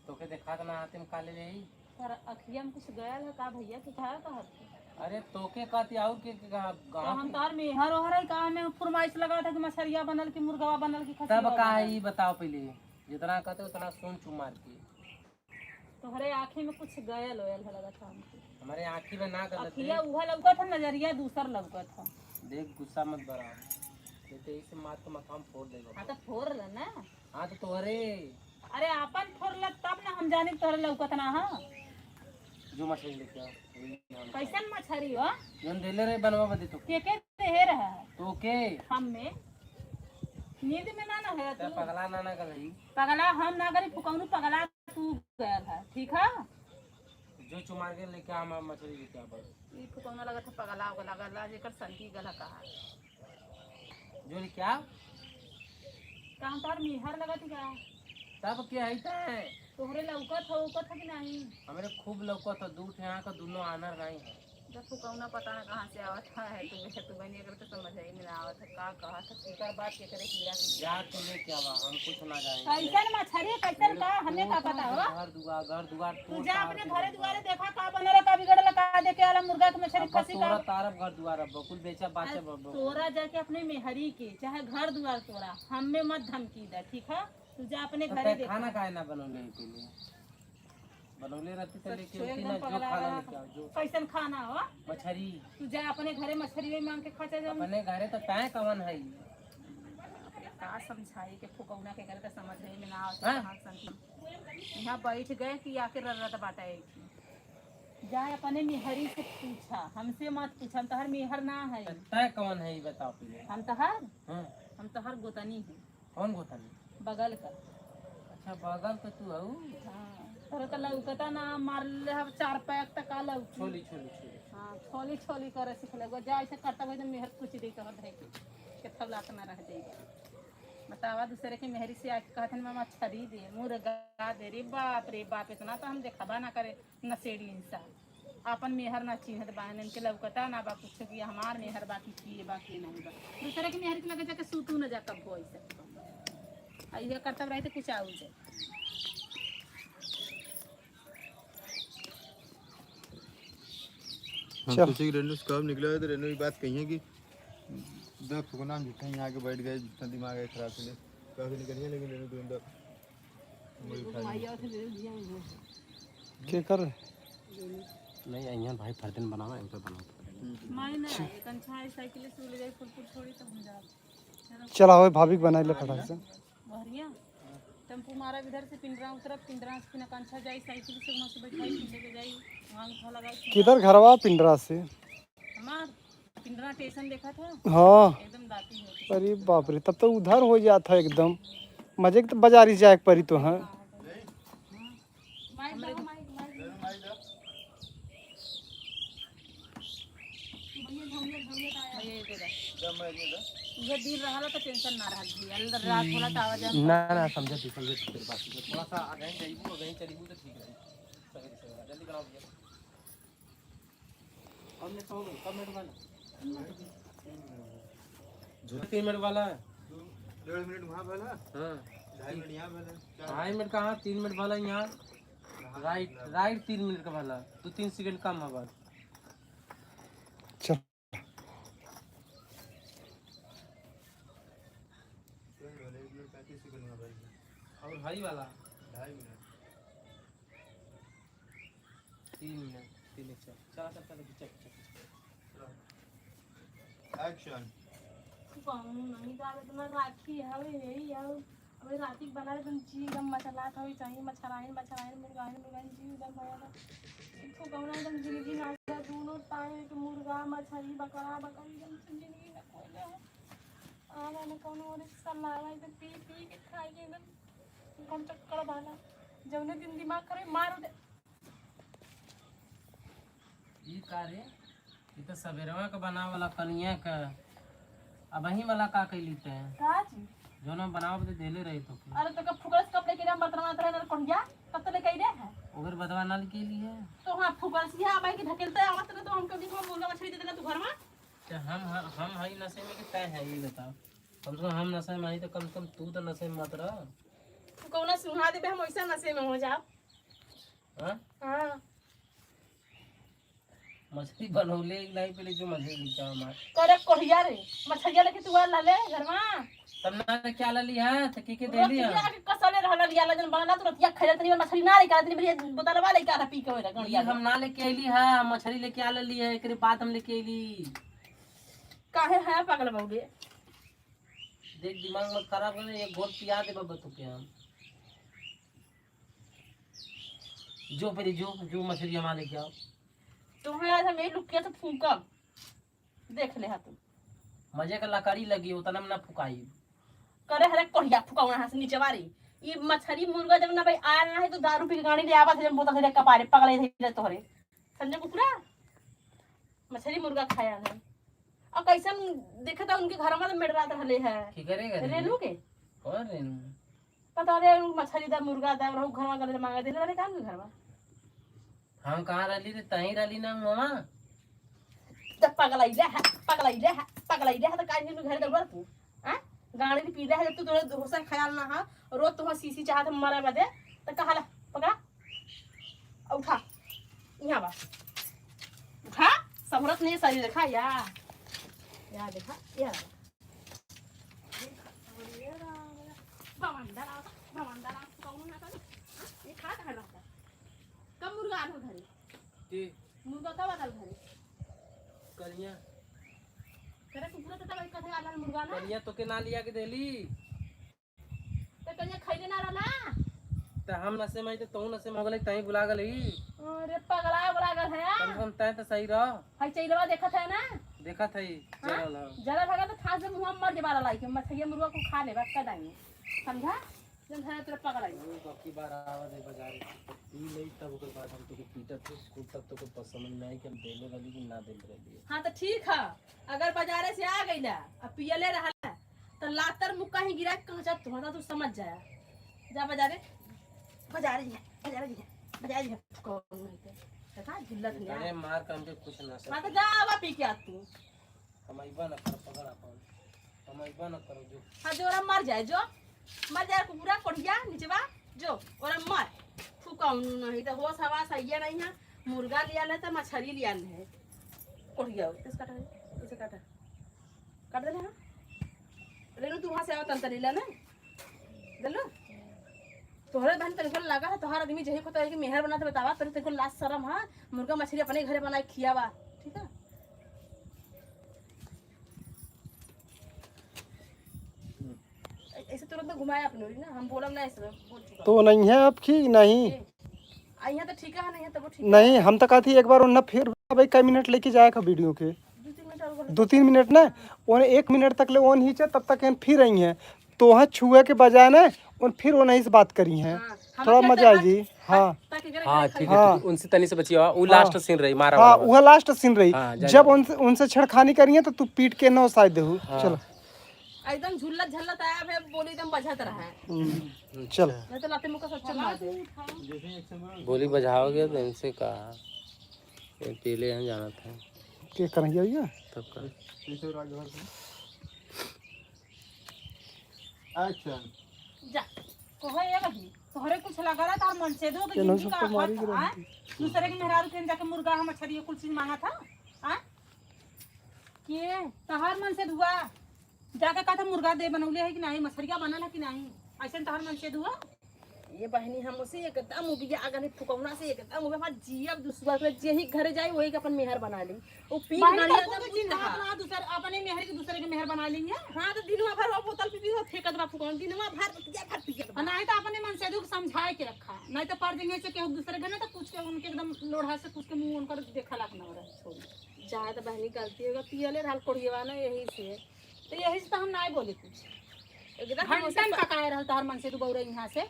तोके देखा के ना आते में काले रही तोहरा अखिया में कुछ गया है का भैया के कहा कहत अरे तोके कहती और के तो गाँव हम तार में हर ओहर है का में फरमाइश लगा था कि मछरिया बनल की मुर्गा बनल की खसी तब का है बताओ पहले जितना कहते उतना सुन चू मार के तोहरे आँखें में कुछ गयल होयल है लगा था हमको हमारे आँखी में ना गलत अखिया उहा लौका था नजरिया दूसर लौका था देख गुस्सा मत बढ़ाओ तो इसे मार के माथा में फोड़ देगा हाँ तो फोड़ रहा ना हाँ तो तोहरे अरे अपन फोड़ ल तब ना हम जाने तोहरे लौका ना हाँ जो मछली लेके आओ कैसन मछरी हो जन देले रे बनवा बदे तो के दे रहा है तो के हम में नींद में ना ना है तू पगला ना कर रही पगला हम ना करी फुकौनु पगला तू गया है ठीक है जो चुमार के लेके आ मछली लेके आ बस ये फुकौना लगा था पगला गला गला जेकर संगी गला कहा जो लेके आ कहाँ तार मिहर लगा थी का तब क्या है तोहरे लौका था कि नहीं हमारे खूब लौका था दूर यहाँ का दोनों आनर नहीं है जब फुकौना पता ना कहाँ से आवत है तू बनी अगर तो समझ ही में ना आवत है का कहा था सीकर बात के करे कीड़ा की जा के लेके आवा हम कुछ ना जाएंगे कैसन मछरी कैसन का हमें का पता हो घर दुआर तू जा अपने घरे दुआरे देखा का बनल का बिगड़ल का देखे वाला मुर्गा के मछली खसी का तोरा तारब घर दुआर बकुल बेचा बाचे तोरा जाके अपने मेहरी के चाहे घर दुआर तोरा हमें मत धमकी दे ठीक है तू जा अपने घरे देख खाना काहे ना बनौले के लिए बनौले रहती तो लेके उठी ना जो खाना लेके आओ जो कैसन खाना हो मछली तू जा अपने घरे मछली में मांग के खा जा अपने घरे तो तय कवन है का समझाई के फुकौना के करे तो समझ में ना आवत यहाँ बैठ गए कि आके रर्रत बाटा जा अपने मेहरी से पूछा हमसे मत पूछ हम तोहर मेहर ना है तय कवन है बताओ पहले हम तोहर गोतनी है कौन गोतनी बगल का अच्छा बगल का तू हऊ तोरा तो लौकता ना मार ले हम 4 पैक तक का लौ छोली छोली छोली हां छोली छोली करे सिखले गो जा ऐसे करता भाई तो मेहर कुछ दे के है के थला के ना रह देगा बतावा दूसरे के मेहरी से आके कहते हैं मामा छरी दे मुर्गा दे रे बाप इतना तो हम देखबा ना करे नसेड़ी इंसान अपन मेहर ना चिन्हत बान इनके लौकता ना बा कुछ कि हमार मेहर बाकी की बाकी नहीं बा दूसरे के मेहर के लगे जाके सूतू ना जा कब हो ऐसे ये करता रहे तो कुछ आऊ जाए हम सोचे कि रेनू से कब निकला है तो रेनू की बात कही है कि दस फुकना हम झूठा यहाँ के बैठ गए जितना दिमाग है खराब से कभी निकलिए लेकिन रेनू तो अंदर क्या कर नहीं अइहन भाई फरदन बनावा इन पे बनाओ मैं ना एक अंछा साइकिल से ले जाए फुलपुर छोड़ी तब हम जा चला हो भाभी बना ले फटाक से बहरिया टेम्पू मारा इधर से पिंडरा उतरा पिंडरा से फिर कंछा जाई साइकिल से वहां से बैठाई लेके जाई वहां उठा लगाई किधर घरवा पिंडरा से हमार पिंडरा स्टेशन देखा था हाँ एकदम दाती है अरे बाप रे तब तो उधर हो जाता है एकदम मजे के तो बाजारी जाए परी तो है ये दिन रहा तो टेंशन ना रहा जी अंदर रात होला तो आवाज ना समझे तेरे बात थोड़ा सा आगे जाइबू आगे चलीबू तो ठीक है सही जल्दी कराओ भैया और मैं कब मिनट वाला 3 मिनट वाला 1.5 मिनट वहाँ भला हां 2.5 मिनट यहाँ भला 2.5 मिनट कहाँ 3 मिनट वाला यहाँ राइट 3 मिनट का वाला तो 3 सेकंड कम है बस चल और भाई वाला 2.5 मिनट 3 मिनट 3 चल चल चल एक्शन नहीं जावे तो मैं राखी है यही है अबे राती बना रहे तुम जी एकदम मसाला था वही चाहिए मछराइन मुर्गाइन जी एकदम बना इसको कौन एकदम जिंदगी ना दोनों टाइम के मुर्गा मछली बकरा एकदम जिंदगी ना कोई है आना ना कौन और सलावा एकदम पी के खाई के एकदम कौन चक्कर वाला जौने दिन दिमाग करे मार दे ये कार्य ये तो सवेरवा का बना वाला कनिया का अब वही वाला का कह लेते हैं का जी जो ना बनाओ तो देले रहे तो अरे तो कब फुकरस कब लेके जा बर्तन रहे ना कौन गया कब तो लेके आई रे है उधर बदवा नल के लिए तो हाँ फुकरसिया आबाई के ढकेलते आवत रहे तो हम कभी को मुर्गा मछली दे देना तू घर में। क्या हम हई नशे में कि तय है ये बताओ। कम से कम हम नशे में आई तो कम से कम तू तो नशे में मत रह। तू कौना सुहा देबे हम वैसा नशे में हो जाओ। हाँ हाँ मछली बनौले नहीं पहले जो मछली लिखा हमार करे कोढ़िया रे मछलिया लेके तू आ ले घर में। तब ना क्या ला लिया तो के दे लिया रोटिया के कसले रहल लिया लगन बनला तो रोटिया खैले तनी मछली ना लेके आदमी बड़ी बोतलवा लेके आ पी के होय ये गणिया हम ना लेके आइली है मछली लेके आ ली है एकरे बाद हम लेके आइली। काहे है पागल बउले। देख दिमाग मत खराब कर एक घोट पिया दे बाबा तू के हम जो पहले जो मछली हमारे लेके आओ। तुम्हें आज हम एक लुकिया तो फूंकब देख ले हा तू। मजे का लकड़ी लगी उतना में ना फुकाई। करे हरे कोढ़िया फुकाउना हां से नीचे वारी ई मछली मुर्गा जब ना भाई आया ना है तो दारू पी के गाड़ी ले आवा थे जब बोतल से कपारे पगले थे तोहरे समझे कुकुरा। मछली मुर्गा खाया है और कैसन देखा था उनके घर में मेड़ रात रहले है की करेगा रेनू के और रेनू पता रे मछली दा मुर्गा दा रहू घर में गले मांगे देले रहे काम के घर में। हम कहाँ रही थे तहीं रही ना मामा तब पगलाई ले तो काहे नहीं घर दरबार तू हां गाड़ी पी ले है तू तोरे होसा ख्याल ना हा रोज तो सीसी चाहत मरे बदे त कहाला पकड़ा उठा यहां बा उठा समरत नहीं शरीर देखा या देखा या बावंडा कौन ना कर ये खा कहां रहता कब मुर्गा आल घरे की मुर्गा कब आल घरे कलिया करे कुकुरा त भाई कथे आल मुर्गा ना कलिया तो के ना लिया के देली त कन्या खैले ना रहला तो हम नशे में आई तो तू नशे में हो गई तहीं बुला गई। अरे पगला गल है कम से कम तय तो सही रह हाय चैलवा देखत है ना देखा था जरा भगा तो खास से मुंह मर जेबारा लाई के मछलिया मुर्गा को खा ले बस का दाई समझा जब है तेरे पगलाई बाकी बार आवाज है बाजार ई नहीं तब ओकर बाद हम तो के पीटत थे स्कूल तब तो को समझ में आई कि हम देने वाली कि ना देने वाली। हां तो ठीक है अगर बाजारे से आ गईला अब पियले रहला तो लातर मुक्का ही गिरा कहां तू तू समझ जाया जा बाजारे कौन नहीं था जिल्लत ले अरे मार काम के कुछ ना हां तो जा आवा पी के आ तू हम आइबा ना कर पकड़ा पाऊं हम आइबा ना करो जो हां जोरा मर जाए पूरा कोढ़िया नीचेवा जो और मर फुकाउन नहीं तो होश हवा सही नहीं है मुर्गा लिया ले तो मछली लिया ले कोढ़िया इस काटा इसे काट दे हां रेनू तू वहां से आओ तंतरी ले ना देलो तोहरे बहन तेरे लगा है तोहर आदमी जही को तो कि मेहर बना तो बतावा तेरे को लास्ट शर्म है मुर्गा मछली अपने घरे बनाए खियावा ठीक है। ऐसे तुरंत घुमाया अपने ना हम बोलम ना ऐसे बोल चुका तो नहीं है आपकी नहीं आई है तो ठीक है नहीं है तो वो ठीक नहीं हम तो कहती एक बार उन्हें फिर भाई कई मिनट लेके जाएगा वीडियो के 2-3 मिनट और 2-3 मिनट ना उन्हें 1 मिनट तक ले ओन ही चे तब तक फिर आई हैं तो वहाँ छुए के बजाय ना उन फिर वो नहीं से बात करी हैं थोड़ा मजा आई जी। हाँ ताकि करे हां ठीक हाँ। है उनसे तनी से बचिया वो लास्ट सीन रही मारा हाँ वाला वह लास्ट सीन रही हाँ, जब उनसे छेड़खानी करी है तो तू पीट के ना शायद देहू चलो एकदम झुल्लत झल्लत आया फिर बोली एकदम बजत रहा है चलो नहीं तो लाते मुका सच्चा मार दे गोली बजाओगे तो इनसे कहा ये पीले यहाँ जाना था क्या करेंगे भैया तब का एक्शन जा कोहे ये कही तोहरे कुछ लगा रहा था मन से दो तो चलो जिंदगी सबको का मारी हक, गिरा आँ? दूसरे के मेहरारू के जाके मुर्गा हम मछली कुल चीज मांगा था हां के तहार मन से दुआ जाके कहा था मुर्गा दे बनौले है कि नहीं मछलिया बनल है कि नहीं ऐसे तहार मन से दुआ ये बहनी हम उसे एकदम उबिया अगर फुकौना से एकदम उबे हां जियब दूसरा के जेही घरे जाई वही के अपन मेहर बना ली ओ पी गाड़िया तो चिन्ह हां दूसरे अपने मेहर के दूसरे के मेहर बना लेंगे हां तो दिनवा भर वो बोतल पी हो फेंकत बा फुकौन दिनवा भर पिया भर पियत नहीं तो अपने मन से दुख समझाए के रखा नहीं तो पर देंगे से के दूसरे के ना तो कुछ के उनके एकदम लोढ़ा से कुछ के मुंह उनकर देखा लाग ना रहा छोड़ जाए तो बहनी गलती होगा पियले रहल कोड़िएवा ना यही से तो यही से तो हम नहीं बोले कुछ एकदम घंटन पकाए रहल तोहर मन से तू बौरे यहाँ से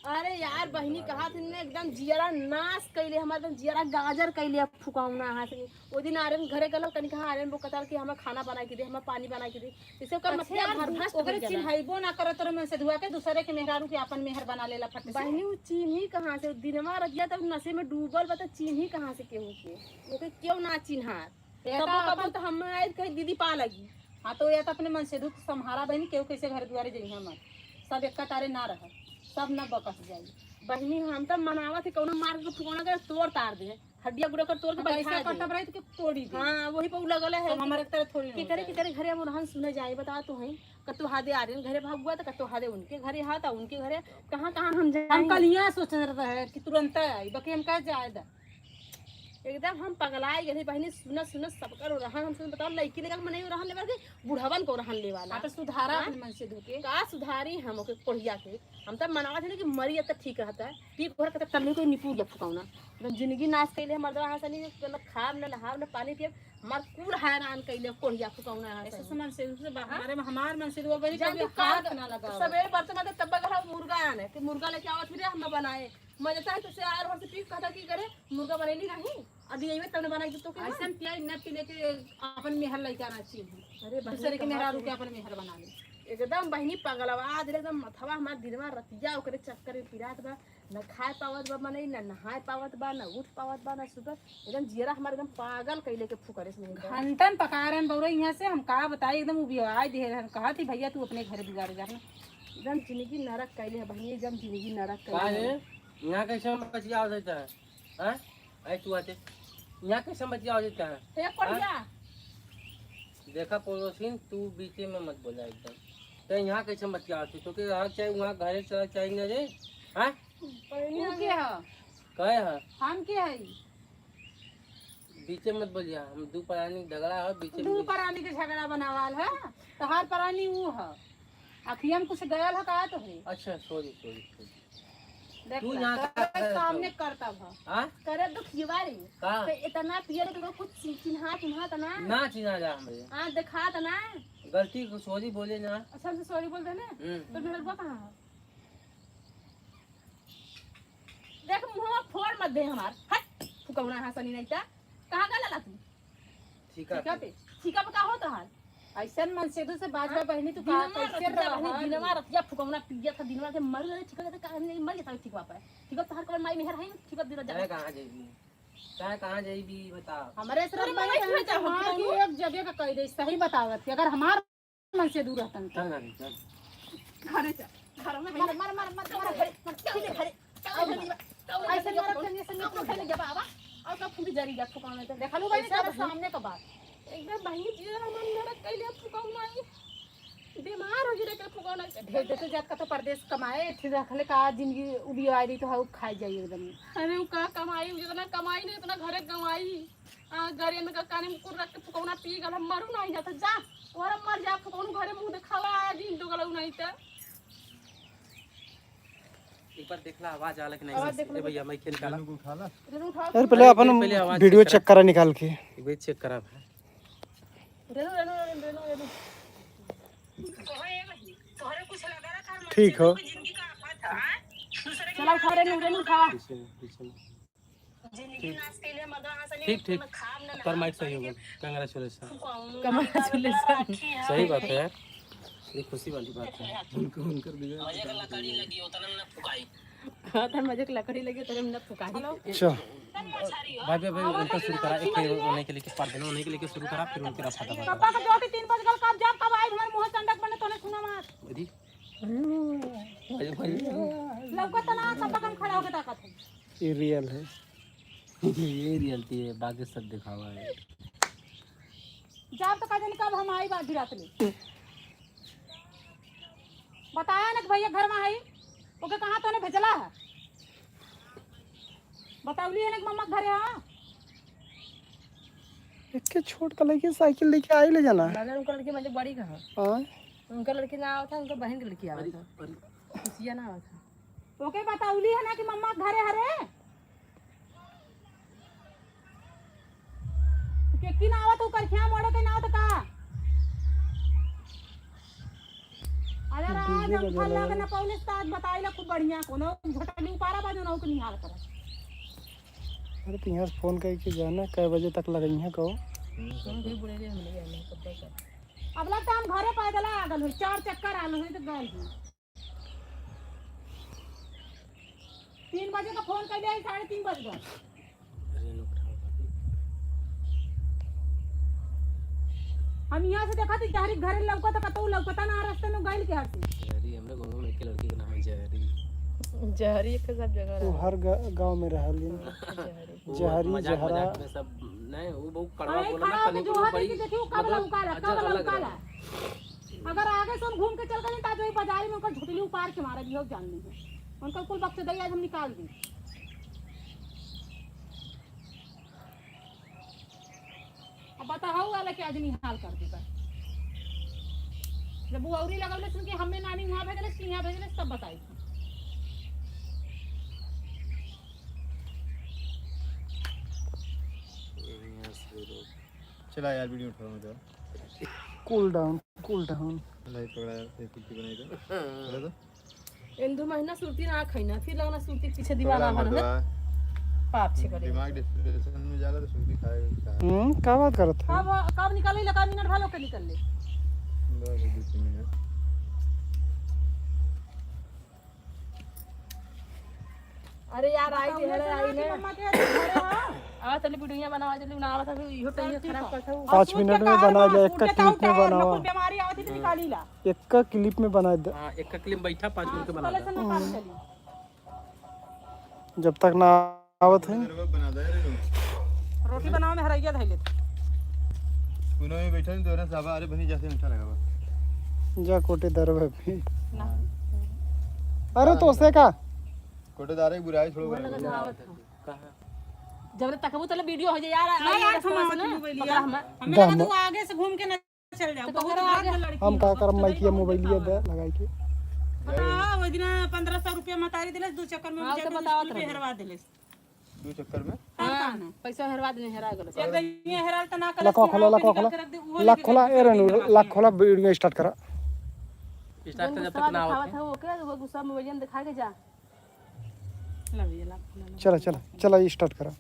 अरे यार बहनी कहा थी ने एकदम जियरा नाश कैले हमारे एकदम जियरा गाजर कैले फुकाउना हाथ से ओ दिन आर्यन घरे गलो कनी कहा आर्यन वो कतार कि हमें खाना बना के दे हमें पानी बना के दे इसे ओकर मतलब भर भस्त ओकरे चिन्हइबो ना करत रह में से धुआ के दूसरे के मेहरारू के अपन मेहर बना लेला फट से बहनी वो चिन्ही कहाँ से दिनमा रजिया तब नशे में डूबल बता चिन्ही कहाँ से केहू के ओके क्यों ना चिन्हा कबो कबो तो हम आए कहीं दीदी पा लगी। हाँ तो ये तो अपने मन से दुख संहारा बहनी केहू कैसे घर दुआरे जाई हमर सब एक तारे ना रह सब न बकस जाई। बहनी हम तो मनावा थे कौन मार के फुकौना कर तोड़ तार दे हड्डिया गुड़ा कर तोड़ के पैसा कटब रही तो तोड़ी दे। हाँ वही पे लगल है हमारे तरह थोड़ी के करे घरे हम रहन सुने जाए बता तो है कतो हादे आ रहे घरे भाग हुआ तो कतो हादे उनके घरे हाथ उनके घरे कहाँ कहाँ हम जाए हम कल यहाँ सोच रहे हैं कि तुरंत आई बाकी हम कह जाए एकदम हम पगलाए गए बहनी सुना सुना सबकर रहन हमसे बताओ लड़की लेकर मन रहन लेवा के बुढ़ावन को रहन ले वाला तो सुधारा अपने मन से धोके का सुधारी हम ओके कोढ़िया के हम तब मनावा थे कि मरी तब ठीक रहता है पी भर के तब कोई निपू गया फुकाउना एकदम जिंदगी नाश कैले मर्दवा हां नहीं न खाब न नहाब न पानी पिए हमार पूरा हैरान कैले कोढ़िया फुकाउना हां ऐसे मन से हमारे मन से दुआ बड़ी कभी हाथ ना लगा सवेरे बर्तन में तब घर मुर्गा आने कि मुर्गा लेके आवत फिर हम बनाए मजा है तुझसे आर भर से पी कहता की करे मुर्गा बनेली नहीं अभी यही में तब बनाई तो ऐसा पियाई न पी लेके अपन मेहर लेके आना चाहिए। अरे दूसरे के मेहरारू के अपन मेहर बना ले एकदम बहनी पगलवा दे एकदम मथवा हमार दिनवा रतिया ओकरे चक्कर में पिरात बा न खाए पावत बा मने न नहाए पावत बा न उठ पावत बा न सुबह एकदम जियरा हमार एकदम पागल कैले के फुकरे से घंटन पका रहे हैं बौरा यहाँ से हम का बताई एकदम उबियाई दे हम कहा थी भैया तू अपने घर बिगाड़ जा एकदम जिंदगी नरक कैले है बहनी एकदम जिंदगी नरक कैले यहाँ कैसे बचिया हो जाता है हैं ऐ तू आते यहाँ कैसे बचिया हो जाता है हे पड़िया देखा पड़ोसिन तू बीचे में मत बोला एकदम तो यहाँ कैसे बचिया होती तो के यहाँ चाहे वहाँ घरे चला चाहिए रे हैं तू के है कहे है हम के है बीचे मत बोलिया हम दू प्राणी झगड़ा है बीचे दू प्राणी के झगड़ा बनावाल है तो हर प्राणी वो है अखियम कुछ गयल है का तो है। अच्छा सॉरी सॉरी देख तू ला, यहाँ तो सामने करता है हाँ करे दुख हिवारी का तो इतना पियर तो कुछ चिन्हा तना ना चिन्हा जा हमरे हां दिखा तना गलती को सॉरी बोले ना अच्छा से सॉरी बोल देना तो मेरे को कहां है देख मुंह फोड़ मत दे हमार हट फुकौना हंसनी नहीं था कहां गला ला तू ठीक है ठीका पे का होता है ऐसा मन से से बाजवा बहनी तू का कैसे रहा दिनवा रतिया फुकौना पिया था दिनवा के मर गए ठीक है का नहीं मर गया ठीक बापा ठीक है तोहर को माई मेहर है ठीक है दिन जा कहाँ जाएगी चाहे कहाँ जाएगी बता हमारे तरफ में हां कि एक जगह का कह दे सही बतावत कि अगर हमार मन से दूर रहतन चल ना चल घरे जा घर में मर खड़े ऐसे मरत से निकल खेले जा बाबा और का फूट जरी जा फुकौना तो देखा लो भाई सामने का बात एकदम बहनी जी मन मेरा कैले फुकौना बीमार हो गए के फुकौना भेज देते जात का तो परदेश कमाए फिर रखले का जिंदगी उबी आई रही तो हाउ खाई जाई एकदम। अरे वो का कमाई जितना कमाई नहीं उतना घरे गवाई घरे में काने मुकुर रख के फुकौना पी गल मरू नहीं जाता जा और मर जा फुकौना घरे मुंह दिखावा दिन दो गल नहीं त एक बार देखला आवाज आलक नहीं ए भैया मैं खेल काला उठा ला यार पहले अपन वीडियो चेक करा निकाल के एक बार चेक करा है रेनो ठीक हो चला उठा रेनो उठा ठीक ठीक पर माइक सही होगा कांग्रेचुलेशन कमाल सही बात है ये खुशी वाली बात है उनकर मजे की लकड़ी लगी तेरे में न फुकाई अच्छा भाई भाई उनका शुरू करा एक होने के लिए पार देना होने के लिए शुरू करा फिर उनके रास्ता दबा पापा का जो 3 बज गल कब जब कब आई हमारे मुंह चंडक बने तोने सुना मत अरे भाई भाई लौका तना सब हम खड़ा होके ताकत है ये रियल है ये रियलिटी है बाकी सब दिखावा है जब तो कजन कब हम आई बात रात में बताया ना कि भैया घर में आई ओके कहां तोने भेजला है बतावली है ना कि मम्मा घरे हां इसके छोट का लेके साइकिल लेके आई ले जाना मैंने उनका लड़की मुझे बड़ी कहा हां उनका लड़की ना आया था उनका बहन की लड़की आया था खुशियां ना आया था ओके बतावली है ना कि मम्मा घरे हरे के की ना आवत करखिया मोड़े के ना आवत का अरे का फल लाके जला ना पौले ताज बताइला खूब बढ़िया कोनो झटली उपारा बाजो ना के निहाल कर। अरे तो यहाँ से फोन करके जाना कै बजे तक लगई है कहो। अब लगता हम घरे पैदल आ गल हो 4 चक्कर आल हो तो गल हो 3 बजे का फोन कर दिया 3:30 बज गए। हम यहाँ से देखा थी जहरी घरे लौका था कतौ लौकता ना रास्ते में गइल के हटी जहरी हमरे गांव में एक लड़की का नाम है जहरी। जहरी एक सब जगह वो हर गांव में रहल जहरी मजाक जहरा मजाक में सब नहीं वो बहुत कड़वा अरे बोला ना खड़ा कहीं जो को है बड़ी कि देखियो कब लौकाला अगर आगे से हम घूम के चल गए तो बाजार में उनका झुटली उपार के मारा दियो जान ली उनका कुल वक्त दई आज हम निकाल दी। अब बताओ वाला के आज निहाल कर देगा जब वो औरी लगल सुन के हमें नानी वहां भेजले कि यहां भेजले सब बताई। चला यार वीडियो उठाओ मैं तो कूल डाउन लाइट पकड़ा यार ये कुर्ती बनाई तो चलो तो इन 2 महीना सुरती ना खैना फिर लगना सुरती पीछे दीवाना बना पाप छे करे दिमाग डिप्रेशन में जाला तो सुर्ती खाएगा क्या बात करत है। कब निकले लगा मिनट भालो के निकल ले बस 2 मिनट अरे यार आई ले मम्मा के घरे हां आवा तले वीडियो बनावा जल्दी ना आवा था इहो टइया खराब करता हूं 5 मिनट में बना ले एक का क्लिप में बनावा बीमारी आवत थी निकाली ला एक का क्लिप में बना दे हां एक का क्लिप बैठा 5 मिनट के बना पहले से ना काम चली जब तक ना आवत है बना दे रे रोटी बनाओ में हरैया धइले पुनो में बैठा नहीं तो ना साबा अरे बनी जैसे अच्छा लगा बस जा कोटे दरवे भी अरे तो से का कोटेदार की बुराई छोड़ो जब तक वो तले वीडियो हो जाए यार आई समझ ना पकड़ा हम हमें लगा तू आगे से घूम के ना चल जाओ बहुत आगे लड़की हम का करम माइक या मोबाइलिया दे लगाई के पता वो दिन 1500 रुपया मतारी दिले 2 चक्कर में तो बतावत रहे हेरवा दिले 2 चक्कर में हां पैसा हेरवा देने हेरा गेल एक दिन ये हेराल त ना लखवा खोला ए रेनु लाख खोला वीडियो स्टार्ट करा स्टार्ट कर जब तक ना आवत है वो के वो गुस्सा में वजन दिखा के जा चला ये स्टार्ट करा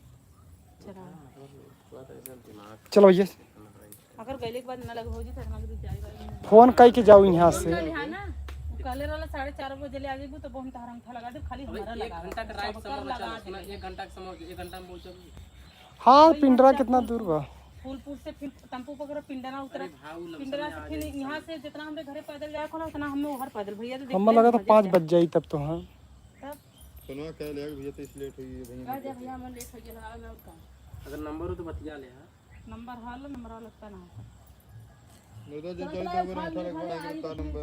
चलो भैया अगर गइले के बाद ना लग हो जी त हम जाएगा फोन कई के जाओ यहाँ से ना काले वाला 4:30 बजे ले आ जेबू तो बहुत तारंग था लगा दे खाली हमारा लगा 1 घंटा का राइड समय बचा सुना 1 घंटा का समय 1 घंटा में पहुंचोगे। हाँ पिंडरा कितना दूर बा फूलपुर से फिर टेम्पो पकड़ पिंडरा उतरा पिंडरा से फिर यहाँ से जितना हमरे घरे पैदल जाए खोला उतना हमें उधर पैदल भैया तो हमें लगा था 5 बज जाई तब तो हाँ सुनो क्या लेगा भैया तो इसलिए लेट हुई है भैया जा भैया मन लेट हो गेल मैं का अगर नंबर हो तो बतिया ले हां नंबर हाल नंबर लगता ना मेरे तो जब चलते हुए अच्छा लगता है नंबर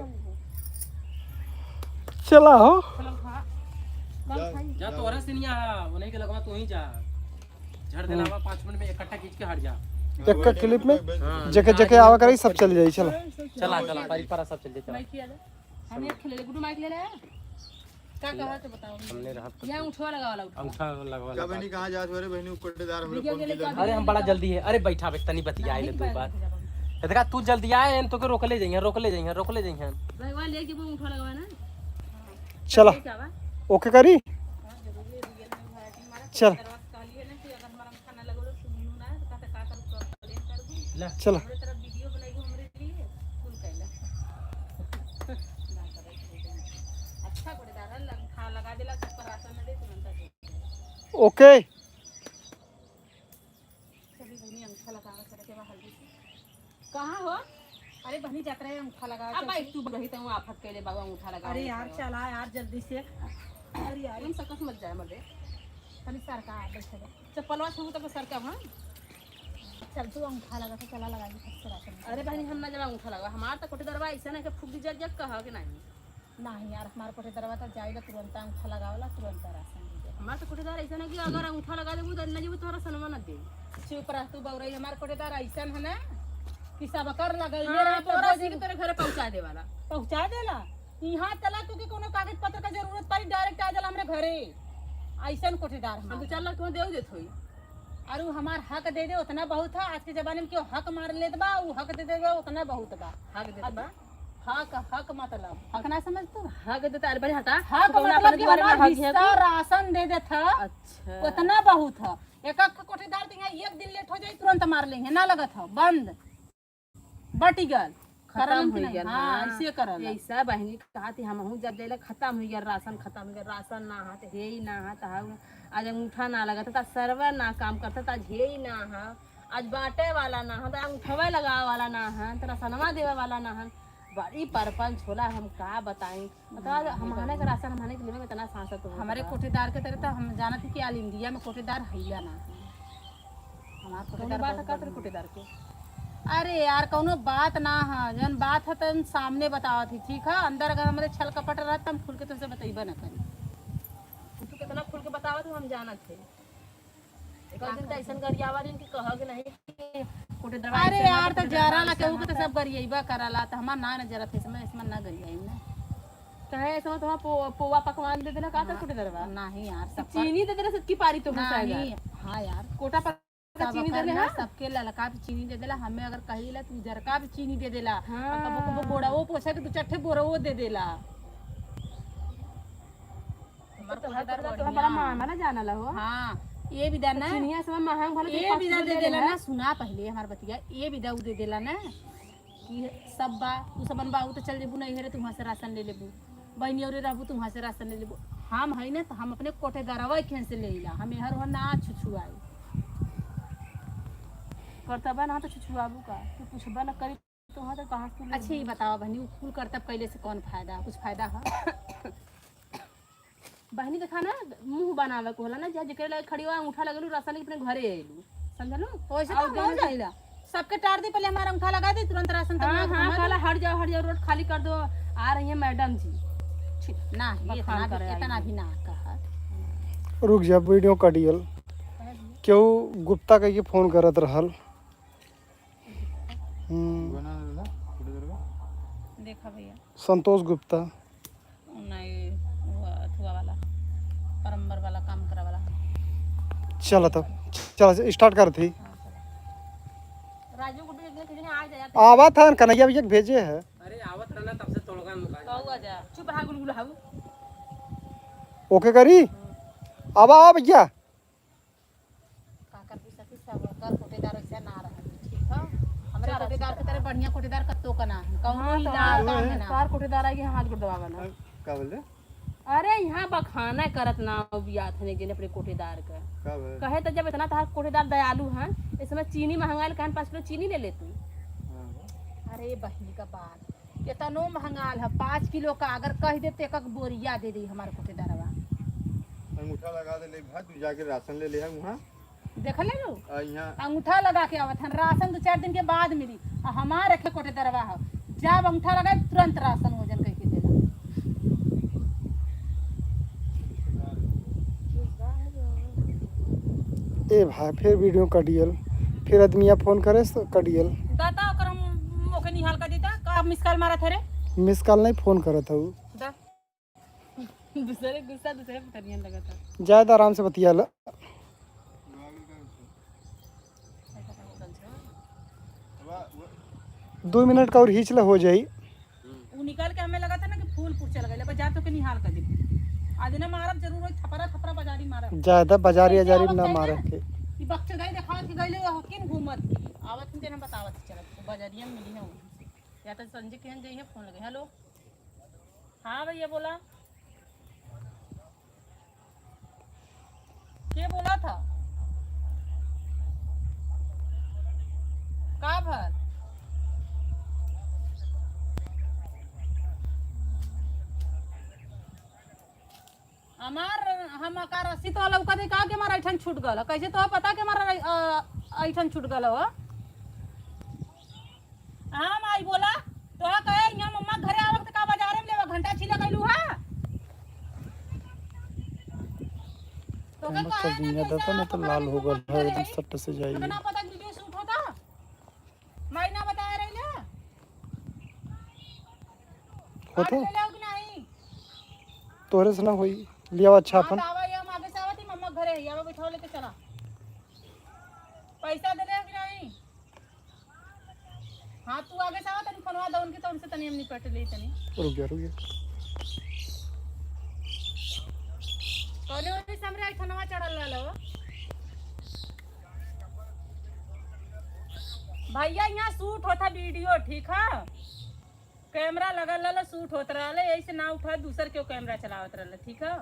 चला हो चलो खा जा तोरा से नहीं आ उन्हीं के लगवा तू ही जा झड़ देलावा 5 मिनट में इकट्ठा खींच के हट जा एक का क्लिप में जगह जगह आवा करे सब चल जाई चला चला पारी पारा सब चल जाए माइक किया ले हम एक खेले गुड माइक ले ले क्या कहा तो बताओ हमने रहा यहां उठवा लगा वाला अंगूठा लगवा क्या बहनी कहाँ जा रहे बहनी कोटेदार हम लोग वीडियो के लिए अरे हम बड़ा जल्दी है अरे बैठा बे तनी बतिया ले 2 बार देखा तू जल्दी आए तो के रोक ले जाइए भगवान ले के वो उठवा लगा ना चला क्या बा ओके करी चल चला ओके कहां हो अरे बहनी जात्रा है अंगूठा लगा अब भाई तू रही तो आफत के लिए बाबा उठा लगा अरे यार चला यार जल्दी से अरे यार हम सकस मत जाए मर्दे खाली सरकार बैठे चप्पलवा छू तक सरका हां चल तू अंगूठा लगा के चला लगा के राशन अरे बहनी हम ना जब उठा लगा हमार तो कोटे दरवा ऐसा ना के फुक जग जग कहा कि नहीं नहीं यार हमारे कोठे दरवाजा जाएगा तुरंत अंगूठा लगावला तुरंत राशन दे हमार तो कोटेदार ऐसा ना कि अगर अंगूठा लगा देबू तो ना जीबू तोरा सनवा न दे चुप रह तू बौरई हमारे कोठेदार ऐसा है ना कि सब कर लगल मेरा तोरा से के तेरे घर पहुंचा दे वाला पहुंचा देला यहाँ चला तू के कोनो कागज पत्र का जरूरत पड़ी डायरेक्ट आ जाला हमरे घरे ऐसन कोठेदार हम तो हम 4 लाख तो देव देत होई और हमार हक दे दे उतना बहुत है आज के जमाने में क्यों हक मार लेत बा उ हक दे देबे उतना बहुत बा हक देत बा हक मतलब हक ना समझ तू हाँ कहते तो अरे हटा हक तो अपना मतलब अपने कि बारे में हमार हक है हिस्सा राशन दे दे था अच्छा उतना बहुत है। एक एक कोठीदार दिया एक दिन लेट हो जाए तुरंत मार लेंगे ना लगत है बंद बटी गल खत्म हो गया हाँ ऐसे करल ऐसा बहनी कहा थी हम हूँ जब देले खत्म हो गया राशन खत्म हो गया राशन ना हाथ हे ही ना हाथ आज अंगूठा ना लगा था सर्वर ना काम करता था आज हे ही ना है आज बांटे वाला ना है अंगूठवा लगा वाला ना है तो राशनवा देवे वाला ना है बड़ी परपंच होला हम का बताएं मतलब हमारे का राशन हमारे के लिए में इतना सांसत हो हमारे कोठीदार के तरह तो हम जाना थी कि ऑल इंडिया में कोठीदार हैया ना हमारे कोठीदार बात का कोटेदार के अरे यार कौनो बात ना है जन बात है तो हम सामने बतावत थी ठीक है अंदर अगर हमारे छल कपट रहा तो हम खुल के तुमसे बताइबा ना करी तू कितना खुल के बतावा तो हम जाना थे एक दिन तो ऐसा गरियावा दिन की कह के नहीं कि कोटेदार अरे यार तो जरा ना केहू के तो सब गरियबा करला तो हमार ना जरा थे इसमें ना गरियाई ना कहे ऐसा तो पोवा पकवान दे देना का तो कोटेदार नहीं यार सब चीनी दे देना सबकी पारी तो नहीं हाँ यार कोटा पर चीनी दे देना सबके ललका भी चीनी दे देला हमें अगर कहिला तू जरका भी चीनी दे देला हाँ। कबो कबो बोड़ा वो पोछा के 2-4 बोरा वो दे देला तो बड़ा महंगा ना जाना ला हो हाँ ये विदा ना चीनिया सब महंगा भले ये विदा दे देला ना सुना पहले हमार बतिया ये विदा उ दे देला ना कि सब बा उ सबन बा उ तो चल जेबू नहीं हेरे तू वहां से राशन ले लेबू बहनी और रहबू तू वहां से राशन ले लेबू हम है ना तो हम अपने कोठेदारवा खेन से ले ला हमें हर हो ना छुछुआई करतबा ना तो छुछुआबू का तू पूछबा ना करी तो वहां तो कहां से अच्छा ये बताओ बहनी उ फूल करतब कैले से कौन फायदा कुछ फायदा है बहनी देखा ना मुंह बनावे को होला ना जे जेकरे लगे खड़ी हुआ अंगूठा लगलू राशन अपने घरे आइलू समझलू वैसे तो हो जाइला सबके टार दी पहले हमारा अंगूठा लगा दी तुरंत राशन हाँ हाँ कहला हट जाओ रोड खाली कर दो आ रही है मैडम जी ना इतना भी ना कहा रुक जा वीडियो कटियल क्यों गुप्ता कह के फोन करत रहल बना ना कोटेदार का देखा भैया संतोष गुप्ता नहीं वो अथवा वाला परम्बर वाला काम करा वाला चल तब चल स्टार्ट कर थी राजू गुड्डू एक दिन किसी आ जाया आवा था कन्हैया भैया के भेजे है अरे आवत रहना तब से तोड़गा मुका आ जा चुप रहा गुलगुल हाऊ ओके करी आवा आ भैया काकर भी सखी सब कर कोटेदार ऐसा ना रहा ठीक है हमरे कोटेदार के तरह बढ़िया कोटेदार कत्तो का ना कौनो इलाज काम में ना कार कोटेदार आई हाथ गुड़वावा ना का बोल रहे अरे यहाँ बखाना करत ना बिया थे जिन अपने कोटेदार का का बोल कहे तो जब इतना तार कोटेदार दयालु हैं इस समय चीनी महंगाई कहन 5 किलो चीनी ले ले तू अरे बहनी का बात इतनो महंगाल है 5 किलो का अगर कह देते एक बोरिया दे दी हमारे कोटेदारवा अंगूठा लगा दे ले भाई तू जाके राशन ले ले है वहां देख ले लो यहाँ अंगूठा लगा के आवत हन राशन 2-4 दिन के बाद मिली और हमारे रखे कोटेदारवा है जब अंगूठा लगाए तुरंत राशन वजन कह के देला ए भाई फिर वीडियो कटियल फिर आदमिया फोन करे तो कटियल दाता ओकर हम ओके निहाल कर देता का मिस कॉल मारा थे रे मिस कॉल नहीं फोन करत हूँ दा दूसरे गुस्सा दूसरे पतनियन लगा था ज्यादा आराम से बतियाल 2 मिनट का और खींच ले हो जाई वो निकाल के हमें लगा था ना कि फूल पूछे लगे ले जा तो के निहाल कर दे आज ने मारब जरूर होई थपरा थपरा बाजारी मारब ज्यादा बाजारी अजारी ना मारे के ई बच्चे गई देखा कि गईले हकिन घूमत की आवत हम तेने बतावत चलत बाजारिया में मिली है वो या तो संजय केहन जई है फोन लगे हेलो हां भैया बोला के बोला था का भर हमार हम का रस्सी तो लौका दे का के हमारा ऐठन छूट गल कैसे तो पता के हमारा ऐठन छूट गल हो हां माई बोला तो कहे यहाँ मम्मा घरे आवत का बाजारे में लेवा घंटा छिला गइलू हां तो का मत कर दिया दाता नहीं तो लाल हो गल है एकदम सट से जाई ना पता वीडियो शूट होता माई ना बता रही ना होता ले लो कि नहीं तोरे से ना होई लिया अच्छा अपन आवा ये हम आगे से आवती मम्मा घरे है आवा बिठा लेके चला पैसा दे दे कि नहीं हाँ तू आगे से आवा तनी फोनवा दो उनके तो उनसे तनी हम निपट ले तनी रुक गया कौने वाले सामने आई फोनवा चढ़ल रहलो भैया यहाँ शूट होता वीडियो ठीक है कैमरा लगल रहल शूट होत रहल यही से ना उठा दूसर के कैमरा चलावत रहल ठीक है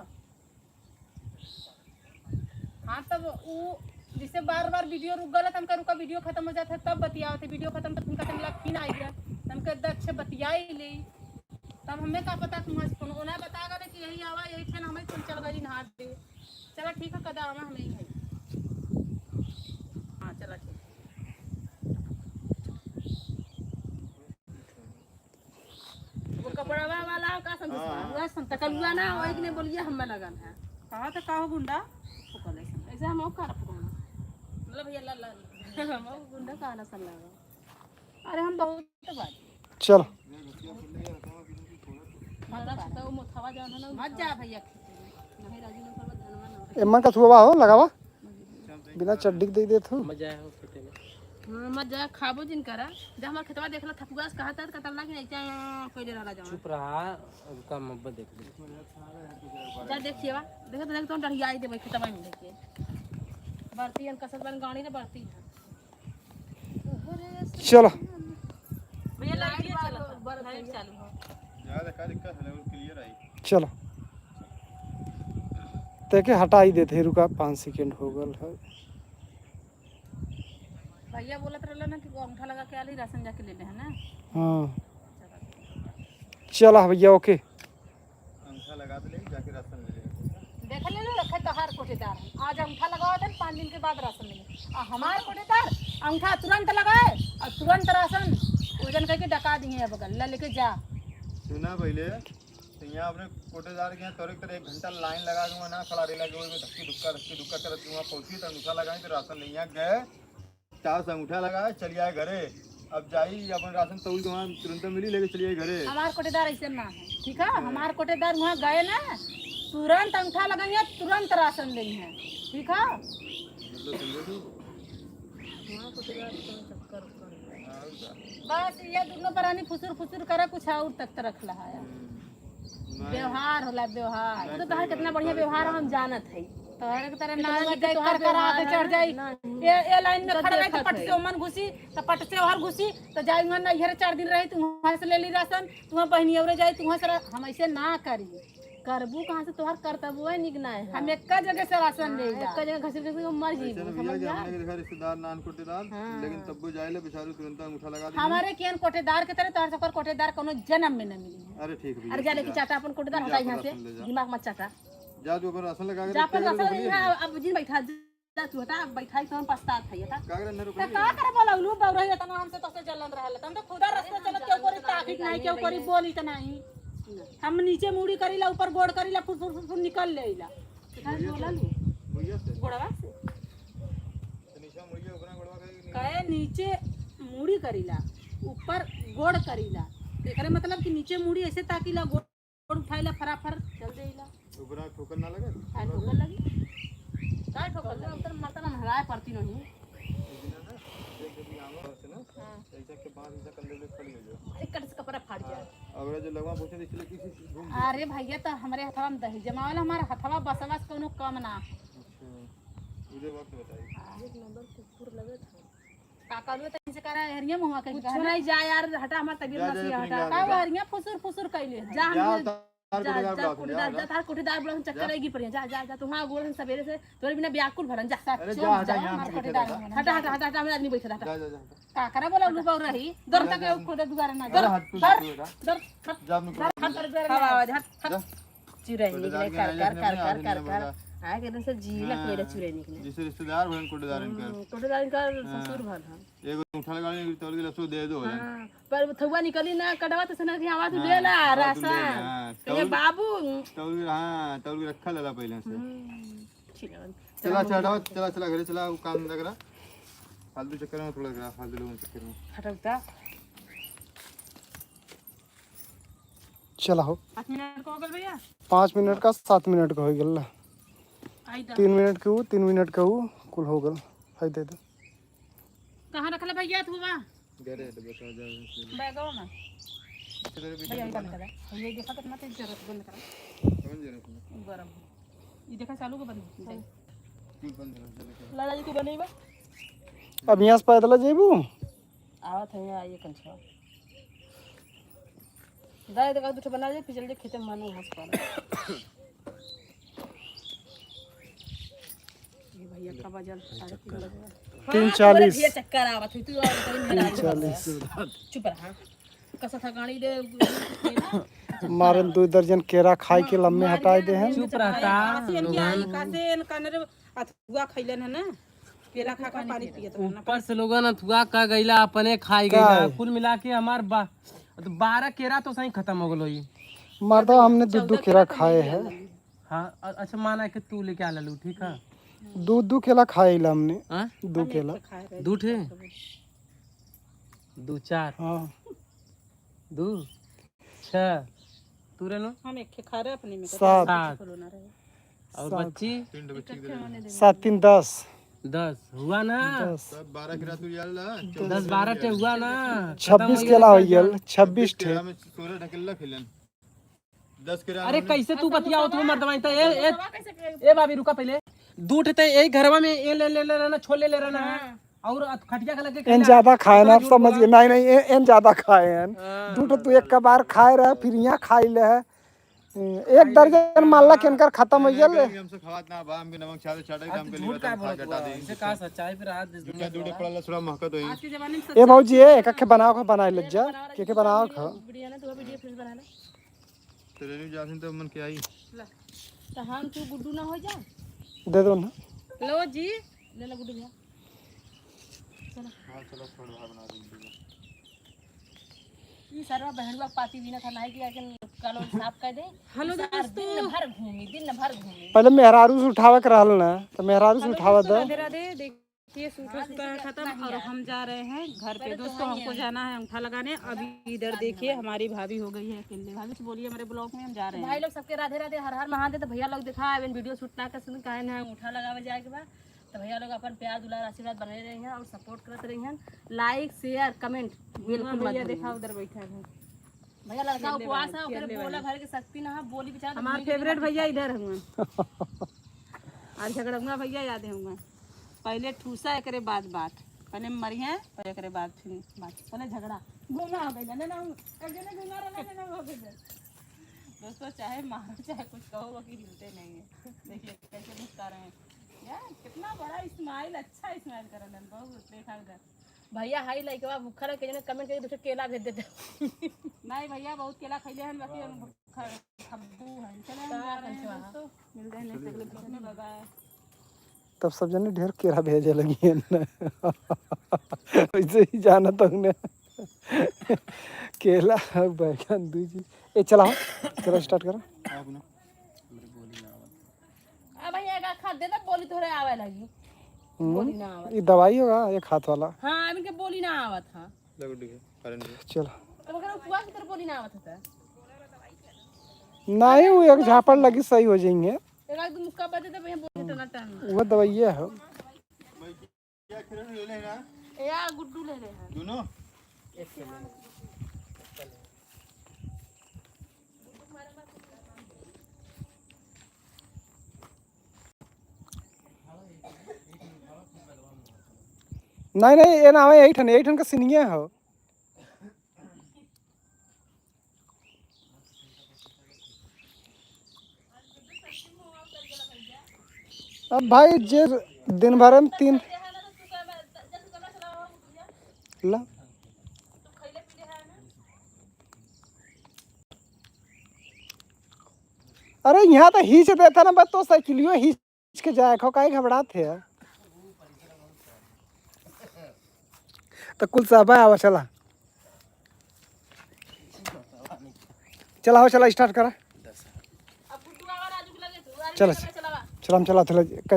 हाँ तब वो जिससे बार बार वीडियो रुक गलत हमका रुका वीडियो खत्म हो जाता तब बतियावत है वीडियो खत्म तब तुमका तनिक फिर आई गया हमके दक्ष बतियाई ले तब हमें का पता तुम्हारे फोन उन्हें बता गए कि यही आवा यही थे हमें तुम चल गई नहा दे चलो ठीक है कदा आवा हमें ही है हाँ चलो ठीक वो कपड़ा वाला का समझ संतकलुआ ना वही ने बोलिए हमें लगन है कहा तो कहो गुंडा ऐसे हम कर मतलब भैया ला हम गुंडा का ना सन लगा अरे हम बहुत बात चलो तो मुथवा जाना ना मत जा भैया नहीं राजी न करवा धनवा ना एम्मा का छुआ हो लगावा बिना चड्डी दे दे तू मजा आया हो खेते में हां मत जा खाबो जिन करा जा हमर खेतवा देखला थपुआ से कहता कतरला कि नहीं जा कोई देरा जा चुप रहा उनका मोहब्बत देख ले जा देखिएवा देख तो डरिया आई देबे खेतवा में लेके बढ़ती अन कसर बन गाड़ी ने बढ़ती है चलो भैया लाइट चालू हो ज्यादा का दिक्कत है वो क्लियर आई चलो देखे हटा ही देते रुका 5 सेकंड हो गल है भैया बोलत रहला ना कि अंगूठा लगा के आली राशन जाके ले ले है ना हाँ चला भैया ओके अंगूठा लगा दे ले जाके राशन ले ले देख ले लो रखे तो हर कोटेदार आज अंगूठा लगाओ तो 5 दिन के बाद राशन मिले और हमारे कोटेदार अंगूठा तुरंत लगाए और तुरंत राशन वजन करके डका दिए बगल ले लेके जा सुना पहले तो यहाँ अपने कोटेदार के यहाँ तोरे तरह 1 घंटा लाइन लगा के वहाँ ना खड़ा रह लगे धक्की धुक्का करत वहाँ पहुँची तो अंगूठा लगाए तो राशन ले यहाँ गए 4 अंगूठा लगाए चलिए आए घरे अब जाई अपन राशन तौल के वहाँ तुरंत मिली लेके चलिए घरे हमारे कोटेदार ऐसे ना है ठीक है हमारे कोटेदार वहाँ गए ना तुरंत अंगूठा लगाइए तुरंत राशन लेंगे ठीक है मतलब समझे तू बस ये दोनों प्राणी फुसुर करे कुछ और तक रख रहा है व्यवहार होला व्यवहार तो तोहर कितना बढ़िया व्यवहार हम जानत है तोहरे के तरह ना देख कर आके चढ़ जाई ये लाइन में खड़ा रही तो पट से ओमन घुसी तो पट से और घुसी तो जाई वहां ना इधर 4 दिन रही तू वहां से ले ली राशन तू वहां बहनी और जाई तू वहां से हम ऐसे ना करी करबू कहां से तोहर कर्तव्य है निगना है हम एक जगह से राशन ले जा एक जगह घसीट घसीट मर जी ऐसे भैया कि हमने देखा रिश्तेदार नान कोटेदार लेकिन तब वो जाए ले बेचारे तुरंत अंगूठा लगा दे हमारे केन कोटेदार के तरह तोहर सब कोटेदार कोनो जन्म में न मिली अरे ठीक भैया अरे जा लेके चाटा अपन कोटेदार हटा यहां से दिमाग मत चाटा जा तू अपन राशन लगा के जा अपन राशन यहां अब जिन बैठा जा तू हटा बैठाई तो हम पछतात है हटा कागज न रुक तो का करे बोला उलू बौ रही त हमसे तो से जलन रहल त हम तो खुदा रास्ता चलत क्यों करी ताकिक नहीं क्यों करी बोली त नहीं हम नीचे मुड़ी करीला ऊपर गोड़ करीला फुर फुर फुर निकल लेला बोला लू भैया से गोड़वा से निशा मुड़िया ऊपर गोड़वा के कहे नीचे मुड़ी करीला ऊपर गोड़ करीला एकरे मतलब कि नीचे मुड़ी ऐसे ताकीला गोड़ उठाइला फराफर चल देला ऊपर ठोकर ना लगे काय ठोकर लगी काय ठोकर लगी उधर माता ना हराए पड़ती नहीं ऐसा के बाद ऐसा कंधे पे खड़ी हो जाओ एक कट से कपड़ा फाड़ जाए अब जो लगवा पूछे इसलिए किसी घूम अरे भैया तो हमारे हथवा में दही जमावल हमारे हथवा बसवा से कोनो कम ना मुझे वक्त बताइए एक नंबर कुकुर लगे था काका लो तनी से करा हरिया मुहा के कुछ नहीं जा यार हटा हमार तबीयत नसी हटा का हरिया फुसुर फुसुर कइले जा हम तार जा कोटेदार जा ब्लॉक कुड़ीदार जा तार कुड़ीदार ब्लॉक चक्कर आएगी पर जा जा जा तू वहां गोल सवेरे से तोरे बिना व्याकुल भरन जा अरे जा हटा यहाँ हमारे पे कोटेदार जा में हटा हटा हटा हटा मेरा आदमी बैठा था जा जा काकरा बोला उलू बौ रही दर तक खुद दुआरे ना अरे हट तू बेटा दर जा अपने चुराई निकले कर कर आए के से जीला कोई चुराई निकले जिसे रिश्तेदार भन कोटेदार इनका कोटेदार इनका ससुर भल हां एगो उठा लगा के तौल के लसो दे दो हां पर थुआ निकली ना कटवा तो सुना कि आवाज ले ला राशन ये बाबू तौल के हां तौल के रखा लला पहले से छिला चला घरे चला वो काम लग रहा फालतू चक्कर में थोड़ा करा फालतू लोगों के चक्कर में हटौता चला हो 5 मिनट को गल भैया 5 मिनट का 7 मिनट का हो गल आई 3 मिनट के 3 मिनट का कुल हो गल है दे दे कहां रखले भैया तू बा गरे तो बता जा बैगवा में तेरे पीछे भैया ये बंद करा ये देखा तो मत जरूरत बंद करा कौन जरा तू गरम ये देखा चालू के बंद क्यों बंद कर लाला जी को बनेगा अब यहाँ से पैदल जेबू आवत है यहाँ ये कंछवा दाई देखा दूठे बना दे फिर जल्दी खेते में मानो घास पाना ये भैया का बजल 3:30 बजे 3:40 ये चक्कर आवत है तू और कहीं मेरा 3:40 चुप रहा कसा था गाड़ी दे मारे 2 दर्जन केरा खाई के लम्बे हटाए दे हैं चुप रहता कासे कनरे अथुआ खइलन है ना केला खा खा पानी पियत रहना ऊपर से लोगन अथुआ का गईला अपने खाई गईला कुल मिला के हमार 12 केरा तो सही खत्म हो गलो। मर्दा हमने 2 केरा खाए हैं। हाँ अच्छा माना कि तू लेके आ ललू ठीक है 2 केला खाए ला हमने हाँ 2 केला 2 ठे 2 4 हाँ 2 6 तू रे नो हम एक खा रहे अपने में 7 बोलना रहे और बच्ची 7 3 10 10 हुआ ना सब 12 किरा तू यार ला 10 12 टे हुआ ना 26 केला हो गेल 26 ठे किरा में 16 ढकेला खिलन 10 किरा अरे कैसे तू बतियाओ तू मर दवाई ए भाभी रुका पहले 2 ठे ते एक घरवा में ए ले रहना छोले ले रहना और खटिया का लगे एन ज्यादा खाए ना आप समझिए नहीं नहीं एन ज्यादा खाए हैं 2 तो एक का बार खाए रहे फिर यहाँ खाई ले है 1 दर्जन माल्ला के इनकर खत्म हो गेल हमसे खवात ना बाम के नमक चादर चाटे काम के लिए झूठ का बोलत हुआ इसे का सच्चाई पे रात क्या दूड़े पड़ला थोड़ा महकत होई आज के जमाने में ए भौजी ए कखे बनाओ खा बनाए लग जा के बनाओ खा वीडियो ना तो वीडियो फिर बना ले तेरे नहीं जासिन तो मन के आई तो हम तू गुड्डू ना हो जा दे दो ना लो जी ले ले गुड्डू भैया हां चलो छोड़ बना दूंगी ये सरवा बहनवा पाती भी ना था नहीं किया कि कल साफ कर दे हेलो दिन भर घूमी पहले मेहरारू से उठावे के रहल ना तो मेहरारू से उठावा दो राधे राधे देखिए सूखा सूखा है खत्म और हम जा रहे हैं घर पे दोस्तों हमको जाना है अंगूठा लगाने अभी इधर देखिए हमारी भाभी हो गई है अकेले भाभी से बोलिए हमारे ब्लॉग में हम जा रहे हैं भाई लोग सबके राधे राधे हर हर महादेव तो भैया लोग दिखा वीडियो शूट ना कर सुन काहे ना अंगूठा लगावे जाए के बाद तो भैया लोग अपन प्यार दुलार आशीर्वाद बने रहे हैं और सपोर्ट करते रहे हैं लाइक शेयर कमेंट बिल्कुल मत भैया भूलिए। देखा उधर बैठा है भैया लड़का उपवास है फिर बोला भर के शक्ति ना बोली बेचारा हमारे फेवरेट भैया इधर होंगे आज झगड़ूंगा भैया याद होंगे पहले ठूसा एकरे बाद बात पहले मरिए फिर एकरे बाद फिर बात पहले झगड़ा घूमा हो गई ना एक जने घुमा रहा ना हो गई दोस्तों चाहे मारो चाहे कुछ कहो वो कि हिलते नहीं है देखिए कैसे मुस्कुरा रहे हैं यार कितना बड़ा स्माइल अच्छा स्माइल कर रहे हैं बहुत देखा उधर भैया हाई लाइक बा भूखा रह के जने कमेंट करके दूसरे केला भेज देते नहीं भैया बहुत केला खइले हैं बाकी खब्बू हैं चले हम जा रहे हैं दोस्तों मिलते हैं नेक्स्ट अगले वीडियो में बाय बाय तब सब जने ढेर केरा भेजे लगी है ना वैसे ही जाना तो उन्हें केला बैगन दूजी ए चला स्टार्ट करो आप ना अब भैया का खा दे ना बोली थोड़े आवे लगी बोली ना आवत ये दवाई होगा एक हाथ वाला हां अभी के बोली ना आवत हां लगो ठीक है करन चलो तो अगर उपवास की तरह बोली ना आवत होता नहीं वो एक झापड़ लगी सही हो जाएंगे एक आध मुक्का बजे तो भैया बोली तो ना टाइम वो दवाई है क्या किरण ले लेना या गुड्डू ले ले हैं दोनों नहीं नहीं ये ना यही ठन का सीनिए हो अब भाई जे दिन भर में 3 ला अरे यहाँ तो हिच देता ना बस तो साइकिलियो हिच के जाए खो काहे घबराते है तो कुल सब आवा चला चला हो चला स्टार्ट करा चलो चलो हम चला चला कह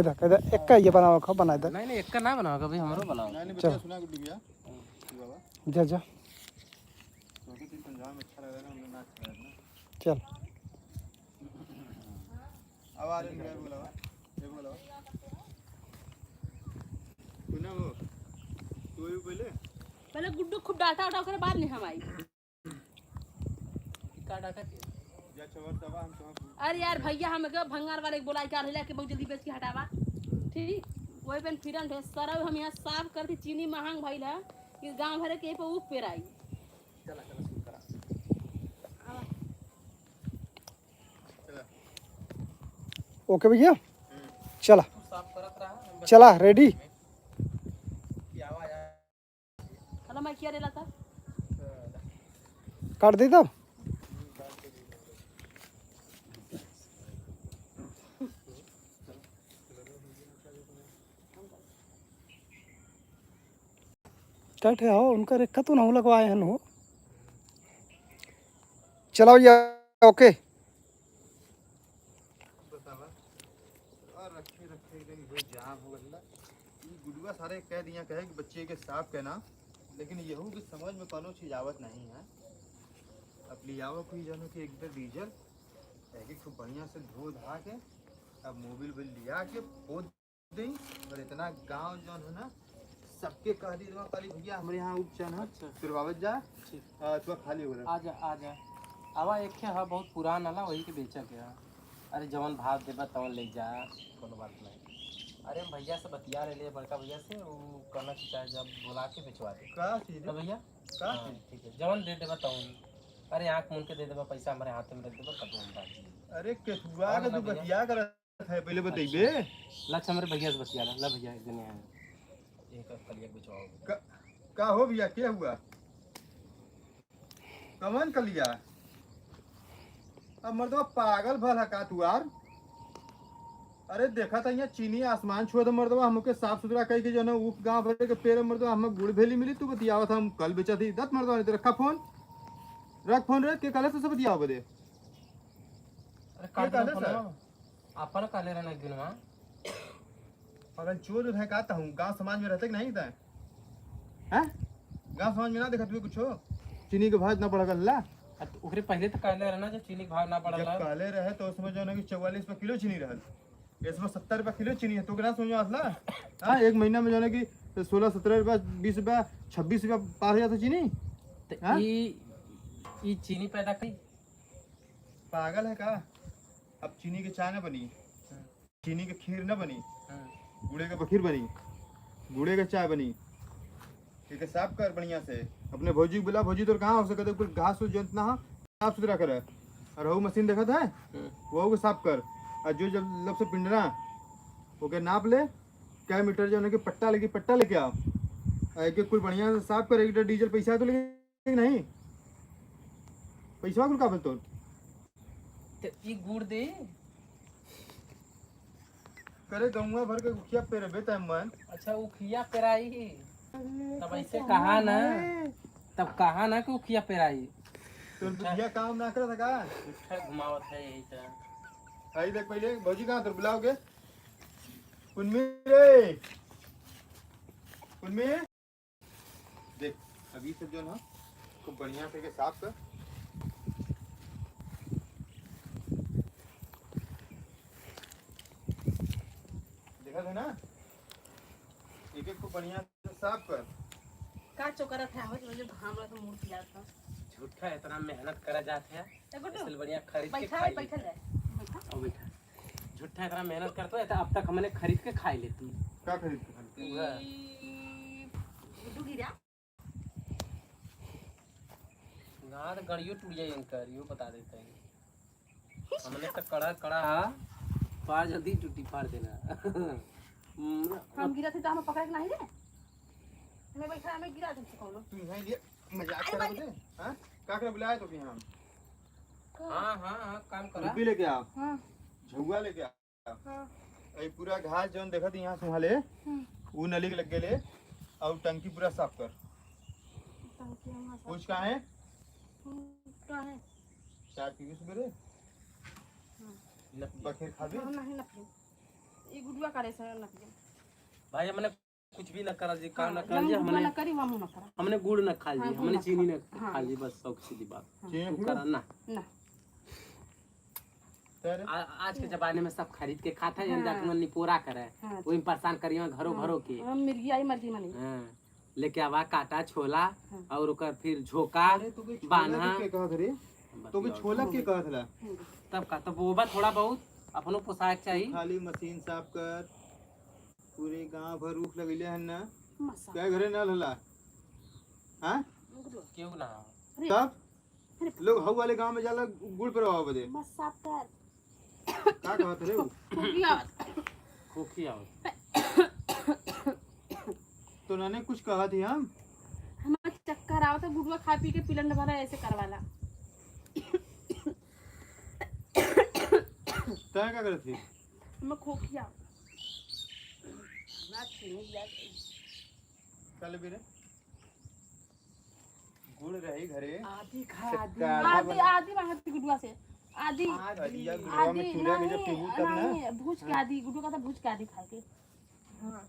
एक का ये बनाओ खो बना दे नहीं एक का ना बनाओ कभी हमरो बनाओ नहीं बच्चा सुना गुड्डू भैया बाबा जा जा तो कि पंजाब में अच्छा लग रहा है ना नाच रहा है ना चल अब आ रहे हैं बोला ये बोला सुना वो तू भी पहले पहले गुड्डू खूब डाटा उठा करे बाद में हम आई। का डाटा के या चवर तवा हम तो अरे यार भैया हम के भंगार वाले के बोला क्या रहला के बहुत जल्दी बेच के हटावा ठीक वही पेन फिरन है सरव हम यहाँ साफ करती चीनी महंग भइल है कि गांव भरे के पे ऊप पेराई। चला चला शुरू करा। ओके भैया चला तू साफ करत रहा चला रेडी की आवाज आ हेलो मैं क्या रेला था काट दे दो। कट है हो उनका रेखा तो नहीं लगवाए हैं हो। चला भैया ओके बतावा और रखे रखे एकदम ये जाम हो गया। ये गुडुआ सारे कह दिया कहे कि बच्चे के साफ कहना लेकिन यहू की समझ में कोनो चीज आवत नहीं है। अब लियावो कोई जानो कि एक डीजल है खूब बढ़िया से धो धा के अब मोबिल बिल लिया के पोत दें और इतना गांव जो है ना सबके कह दी काली भैया हमारे यहाँ उपचार है अच्छा। तुरवावत जा ठीक तो खाली हो गया आ जा आवा एक है बहुत पुरान वाला वही के बेचा गया। अरे जवन भाव देबा तवन ले जा कोनो बात नहीं। अरे हम भैया से बतिया रहे लिए बड़का भैया से वो कहना कि चाहे जब बुला के बेचवा दे का चीज ना भैया का हाँ, ठीक है जवन दे देबा तवन। अरे आँख मुन के दे देबा पैसा हमारे हाथ में रख देबा तब हम बात करेंगे। अरे केतुआ के तू बतिया करत है पहले बतइबे लक्ष्य हमारे भैया से बतिया ला भैया एक दिन आए एक कलिया बेचवाओगे का हो भैया क्या हुआ कमन कर लिया अब मर्दवा पागल भल है का तू यार। अरे देखा था यहाँ चीनी आसमान छुआ था मर्दवा हमके साफ सुथरा कही के जो ना ऊप गांव भरे के पेड़ मर्दवा हमें गुड़ भेली मिली तू बतियावा था हम कल बेचा थी दत मर्दवा ने रखा फोन रख फोन रे के कल से सब बतियावा बदे अरे काट काले दो सर? फोन अपन काले रहना एक दिन वहाँ अगर चोर है कहता हूँ गांव समाज में रहते कि नहीं था हैं गांव समाज में ना देखा तुझे कुछ हो चीनी के भाव इतना पड़ा कर ला ओकरे पहले तो काले रहना जब चीनी के भाव ना जब पड़ल काले रहे तो उसमें जो है ना कि 44 रुपये किलो चीनी रहा इसमें 70 रुपये किलो चीनी है तो कितना समझ में आता हाँ एक महीना में जो है कि 16-17 रुपया 20 रुपया 26 रुपया पार हो जाता चीनी तो हाँ? ई चीनी पैदा करी पागल है का अब चीनी की चाय न बनी चीनी की खीर न बनी गुड़े का बखीर बनी गुड़े का चाय बनी ठीक है साफ कर बढ़िया से अपने भौजी बुला भौजी तो कहाँ हो सकते कुछ घास जो इतना साफ सुथरा करे और वो मशीन देखा था वो को साफ कर और जो जब लब से पिंडना ओके नाप ले क्या मीटर जो है कि पट्टा लेके आओ एक कुल बढ़िया से साफ कर 1 लीटर डीजल पैसा तो लेके नहीं पैसा कुल का तो ई गुड़ दे करे गौवा भर के उखिया पे रहे तय मन अच्छा उखिया पेराई तब ऐसे कहा ना तब कहा ना कि उखिया पेराई तो बुढ़िया काम ना करत है का उठा घुमावत है यही तो आई देख पहले भौजी कहाँ तो बुलाओगे उनमें रे उनमें देख अभी से जो ना खूब बढ़िया से के साफ कर देखा था ना एक खूब बढ़िया से साफ कर का चोकरत है मुझे घाम रहा था मूड किया था झूठा इतना मेहनत करा जाते हैं ए गुड्डू इसलिए बढ़िया खरीद के बैठा खाई बैठा रहे बैठा और बैठा झूठा इतना मेहनत करते है तो अब तक हमने खरीद के खाई लेती क्या खरीद के गुड्डू गिरा गाँव तो गड़ियों टूट जाए इनकर यो बता देते हैं हमने तो कड़ा पार जल्दी टूटी पार देना हम गिरा थे तो हम पकड़ के नहीं रे मैं बैठा मैं गिरा थे कौन तू यहाँ लिए मजाक कर रहे थे हाँ क्या कर बुलाया तो यहाँ हाँ काम करा रुपी लेके आओ हां झुआ लेके आओ हां ये पूरा घास जोन देखत यहाँ सुहाले वो नली के लग गेले और टंकी पूरा साफ कर टंकी हम कुछ कहाँ है का है चाय पीवी सुबह बखेर खा भी हम नहीं नपी ये गुडुआ करे से नपी भाई हमने कुछ भी न करा जी काम न कर हम लिया गुडुआ हमने न करी हम न करा हमने गुड़ न खा हाँ, ली गुड़ हमने न चीनी न हाँ। खा ली बस सब सीधी बात चीनी तू करा ना ना तेरे आज के जमाने में सब खरीद के खाता है हाँ। जाके मन निपोरा करे हाँ। वही परेशान करियो घरों घरों के हम मिर्गी आई मर्जी मनी हाँ लेके आवा काटा छोला और ओकर फिर झोका बान्हा के कहत रे तो के छोला के कहत ला तब का तब वो बा थोड़ा बहुत अपनो पोशाक चाहिए। खाली मशीन साफ कर पूरे गांव भर रूख लगैले हन ना क्या घरे नल हला हां क्यों ना तब लोग हव वाले गांव में जाला गुड़ पर आवा बदे बस साफ कर का कहत रे वो खोखी आओ तो नाने कुछ कहत ही हम हमारा चक्कर आओ तो गुड़ुआ खा पी के पिलन भरा ऐसे करवाला। तय का करत थी मैं खोखिया चल बेरे गुड़ रही घरे आधी खा चक्कर आधी आधी मांगती गुड़ुआ से आधी आधी या गुड़वा में चूल्हा में जब पीबू तब ना नहीं भूज के आधी गुड़ुआ का था भूज के आधी खा के। हाँ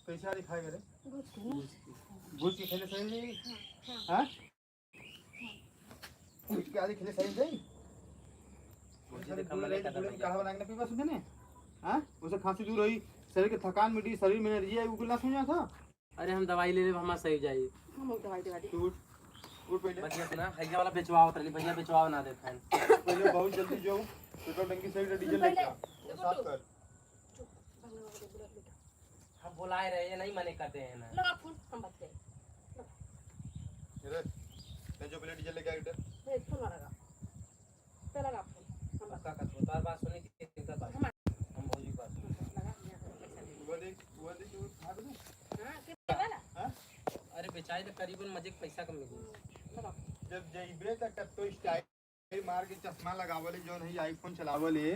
कैसे आधी खाए करे भूज के ना भूज के खेले सही नहीं हां भूज के आधी खेले सही नहीं काढ़ा बना के पीवा सुने ने हां उसे खांसी दूर रही शरीर के थकान मिटी शरीर में एनर्जी आई वो ना सुना था। अरे हम दवाई ले ले हमारा सही जाइए हम दवाई दे दी उठ उठ पहले बस ये ना हैया वाला बेचवाओ तली भैया बेचवाओ ना दे फैन पहले बहुत जल्दी जाओ पेट्रोल टंकी सही डीजल लेके आओ साफ कर हम बुलाए रहे हैं नहीं मने करते हैं ना लगा फोन हम बात करें इधर ले जो पहले डीजल लेके आ इधर ए फोन लगा पे लगा फोन हम का तार बात सुनी कि किनका बात हम भौजी बात वो देख वो खा दे हां कितना वाला हां अरे बेचाई तो करीबन मजे पैसा कम मिली जब जइबे तक तो स्टाइल मार के चश्मा लगावले जोन है आईफोन चलावले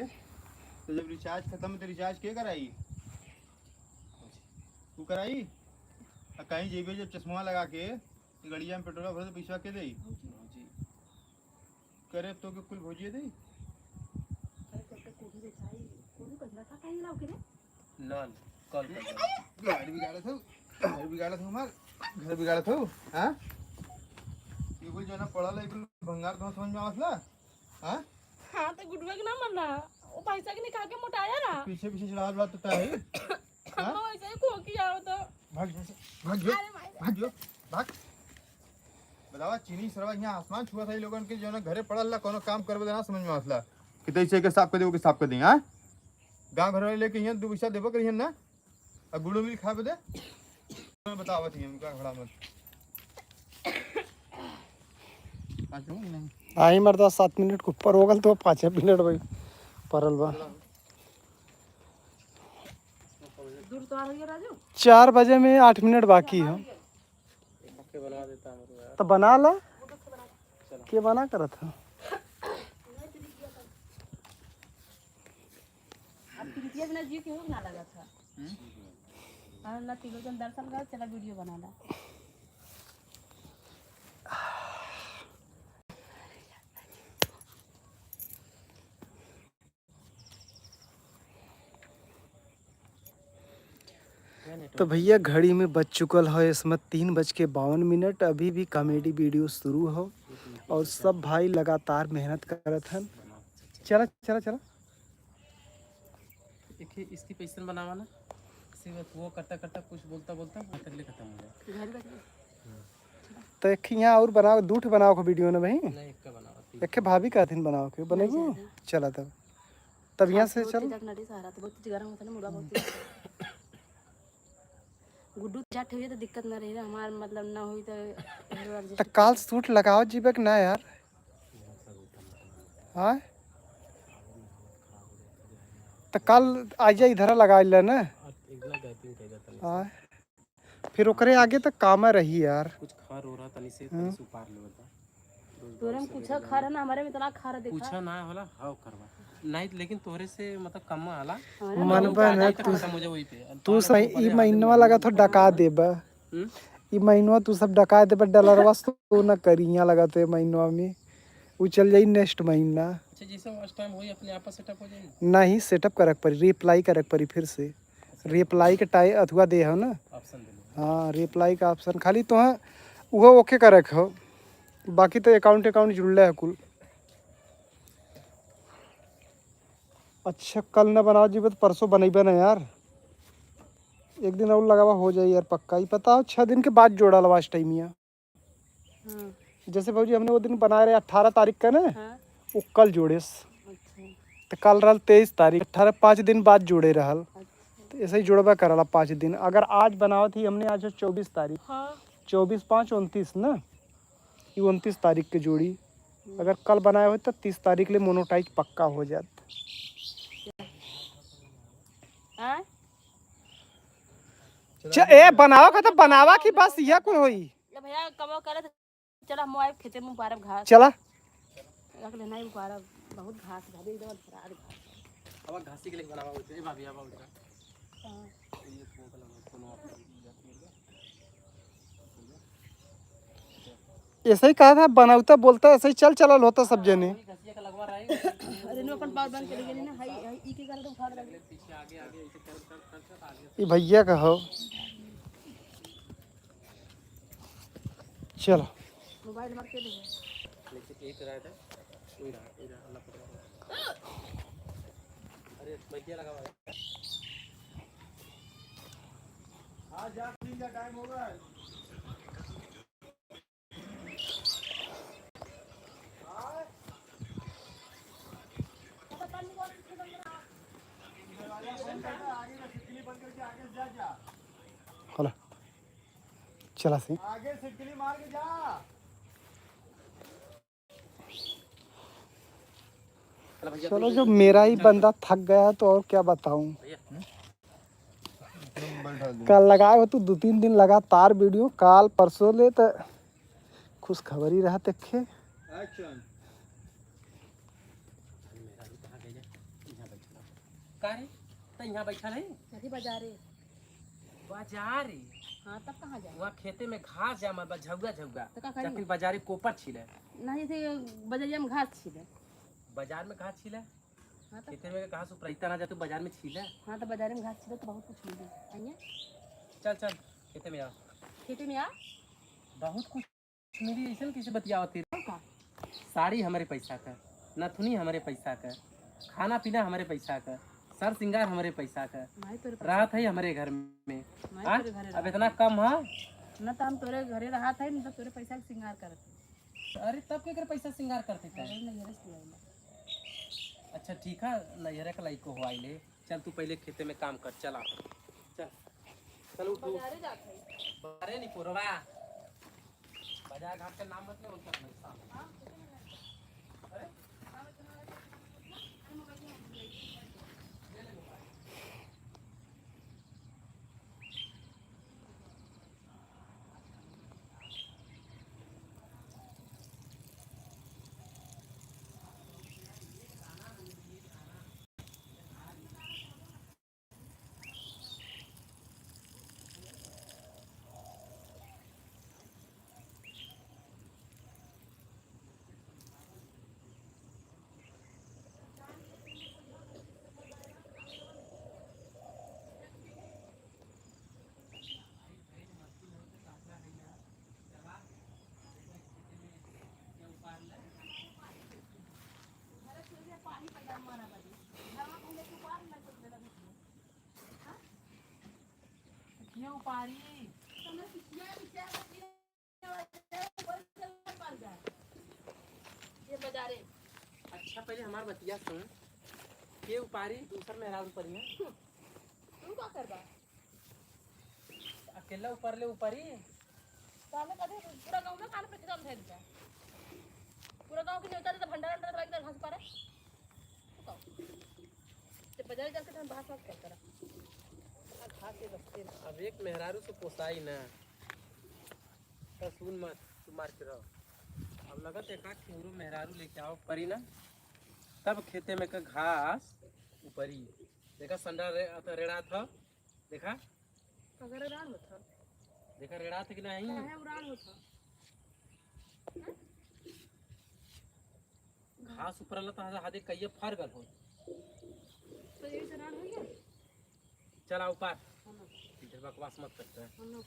तो जब रिचार्ज खत्म तो रिचार्ज के कराई तू कराई कहीं जइबे जब चश्मा लगा के गड़िया में पेट्रोल भर तो पैसा के देई करे तो के कुल भोजिए देई नल कॉल कर गाड़ी बिगाड़त हो हमार घर बिगाड़त हो हां ये कुल जो ना पढ़ल है कुल भंगार तो समझ में आवसला हां हां तो गुड़ुआ के ना मरना वो पैसा के निकाल के मोटाया ना पीछे पीछे चढ़ावत बात तो है हम वैसे ही खोखिया हो तो भाग जो भाग बतावा चीनी सरवा यहाँ आसमान छुआ था ये लोगन के जो ना घरे पड़ल ला कोनो काम करबे ना समझ में आवसला कि तैसे के साफ कर दे वो के साफ कर दे हां गांव घर वाले लेके यहाँ 2 पैसा देबो करियन ना अब गुड़ो मिल खा दे मैं बतावत ही हमका खड़ा मत आई मरदा 7 मिनट के ऊपर हो गल तो 5 मिनट भाई परल बा दूर तो आ रही है राजू 4 बजे में 8 मिनट बाकी है बना देता हूं तो बना ला के बना करत है अब प्रीतिया बिना जी क्यों ना लगा था हां ना तीनों जन दर्शन कर चला वीडियो बनाना तो भैया घड़ी में बज चुकल है इसमें 3:52 अभी भी कॉमेडी वीडियो शुरू हो और सब भाई लगातार मेहनत करत हन। चला चला चला देखिए इसकी पैसा बनावा ना वो करता करता कुछ बोलता बोलता तकले खत्म हो जाए तो एक यहाँ और बनाओ दूठ बनाओ को वीडियो ना भाई नहीं एक का बनावा एक भाभी का दिन बनाओ के बनेगो चला तब यहाँ से चल गुड्डू जाट हुई तो दिक्कत ना रही हमार मतलब ना हुई तो तो काल सूट लगाओ जीबे के ना यार हाँ तो कल आ जा इधर लगा ले ना हाँ फिर ओकरे आगे तक काम रही यार कुछ खा रो रहा तनी से तनी सुपार ले बता तोरे में कुछ खा रहा ना हमारे में इतना खा रहा देखा पूछा ना होला हाउ करवा नहीं लेकिन तोरे से मतलब कम आला मन बन खत्म हो जाए वही पे तू सही ई महीनवा लगा तो डका देबा ई महीनवा तू सब डका देबा डॉलरवा तो ना करिया लगा तो महीनवा में वो चल जाई नेक्स्ट महीना अच्छा जैसे उस टाइम होई अपने आप सेटअप हो जाए नहीं सेटअप करक पड़ी रिप्लाई करक पड़ी फिर से रिप्लाई के टाइम अथवा दे हो ना ऑप्शन दे हाँ रिप्लाई का ऑप्शन खाली तो हाँ वो ओके करक हो बाकी तो अकाउंट जुड़ले है कुल अच्छा कल ना बनाओ जी तो परसों बनेबे ना यार एक दिन और लगावा हो जाए यार पक्का ही। पता हो 6 दिन के बाद जोड़ा लास्ट टाइम यहाँ। हाँ जैसे भाजी हमने वो दिन बनाए रहे 18 तारीख का ना, हाँ वो कल जोड़ेस। अच्छा तो कल रहल 23 तारीख, 18 5 दिन बाद जोड़े रहल। अच्छा तो ऐसे ही जोड़बा करला 5 दिन। अगर आज बनाओ थी हमने, आज है 24 तारीख, हाँ 24 5 29 ना, ये 29 तारीख के जोड़ी। अगर कल बनाए हो तो 30 तारीख ले मोनोटाइज पक्का हो जात। हाँ ए बनाओ का तो बनावा की बस यह कौन होई। ले भैया कब करे तो चला मोबाइल खेते में पारब घास चला रख लेना ही पारब बहुत घास भाभी एकदम फरार घास अब घासी के लिए बनावा होते भाभी अब उठा हाँ। ये फोन का लगा कोनो ऐसे ही कहा था बनावता बोलता ऐसे ही चल चलल होता सब जने। घासिया का लगवा रहा है अरे नो अपन पावर बैंक चले गए ना हाई हाई ई के कारण तो उठा लगे पीछे आगे आगे ऐसे कर आगे ये भैया का हो। चलो मोबाइल मार के दे नीचे एक रहा था कोई रहा अल्लाह पकड़। अरे भैया लगा हुआ है। हाँ जा तीन का टाइम होगा। हला चला सी। आगे सिटकली मार के जा। चलो जो मेरा ही बंदा थक गया तो और क्या बताऊं। कल लगाए हो तो 2-3 दिन लगातार वीडियो, काल परसों ले तो खुश खबर ही रहा देखे। एक्शन। का रे तो यहाँ बैठा नहीं अभी बाजारे बाजार रे। हाँ तब कहाँ जाए वहाँ खेते में घास जामा बा झुगा झुगा तो का करी जाके बाजारी कोपर छिले नहीं थे बजरिया में घास छिले बाजार में घास छिले हाँ तब खेते में घास उपरैता ना जा तो बाजार में छिले। हाँ तो बाजारे में घास छिले तो बहुत कुछ मिली आइए चल चल खेते में आ खेती में आ बहुत कुछ मिली ऐसा कैसे बतियावत तेरे का साड़ी हमारे पैसा का, नथुनी हमारे पैसा का, खाना पीना हमारे पैसा का, सर श्रृंगार हमारे पैसा का, माई तोरे राहत है हमारे घर में। माई हाँ? तोरे घरे अब इतना कम है। न तो हम तोरे घरे रहा था न तो तोरे पैसा के श्रृंगार करत अरे तब के कर पैसा श्रृंगार करते थे। अरे नहीं हरस ले अच्छा ठीक है नैहरे का लाइक को हो आइले। चल तू पहले खेते में काम कर चला चल चल उठ बाजारे जात है अरे नहीं पुरवा बाजार घाट का नाम मत ले उसका पैसा। क्यों पारी ये बाजारे अच्छा पहले हमार बतिया सुन के उपारी दूसर मेहरा ऊपर है तू का करबा अकेला ऊपर ले ऊपरी साले कदे पूरा गांव में खाना पे खत्म थे दिया पूरा गांव के नेता तो भंडारा अंडर लाइक घास पारे तू का ते बाजार जाके हम बात कर करा घास के रखते अब एक मेहरारू से पोसाई ना तो सुन मत तू मार के रहो। अब लगत एक खेरू मेहरारू लेके आओ परी ना तब खेते में का घास ऊपरी देखा संडा रेड़ा था देखा अगर रान होता देखा रेड़ा था कि नहीं है उड़ान होता घास ऊपर ला तो हादे कईये फर गल हो तो ये से रान हो गया चला ऊपर इधर बकवास मत करते हैं। हम लोग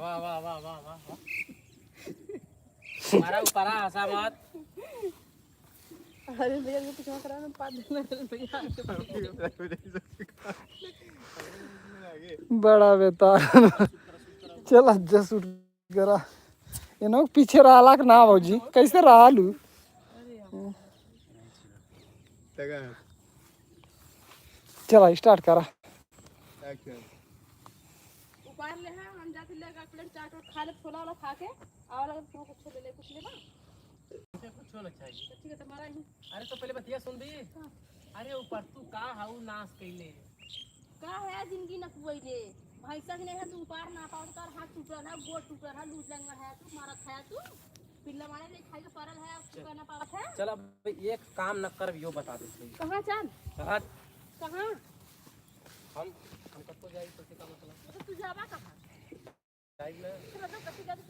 वाह वाह वाह वाह वाह मारा ऊपरा हंसा मत अरे भैया को पीछे करा ना 5 दिन भैया बड़ा बेतार चल अज्जा सूट करा इनो पीछे रहला के ना भौजी कैसे रहलू चला स्टार्ट करा उपार ले है हम जाते ले का प्लेट चाट और खा ले छोला वाला खा के और अगर तू कुछ ले ले कुछ ले बा कुछ होना चाहिए। तो ठीक है तुम्हारा ही अरे तो पहले बतिया सुन दी। अरे ऊपर तू का हाउ नाश कैले का है जिंदगी न कुइले भैंसा के नहीं है तू उपार ना पाओ कर हाथ टूटल है गोड़ टूटल है लूट लेंगे है तू मारत है तू पिल्ला मारे ले खाई के परल है तू कहना पावत है। चल अब एक काम न कर यो बता दे सही। कहां चल कहा कहां हम कब जाई तो का मतलब तो तू जाबा कहां जाई ना।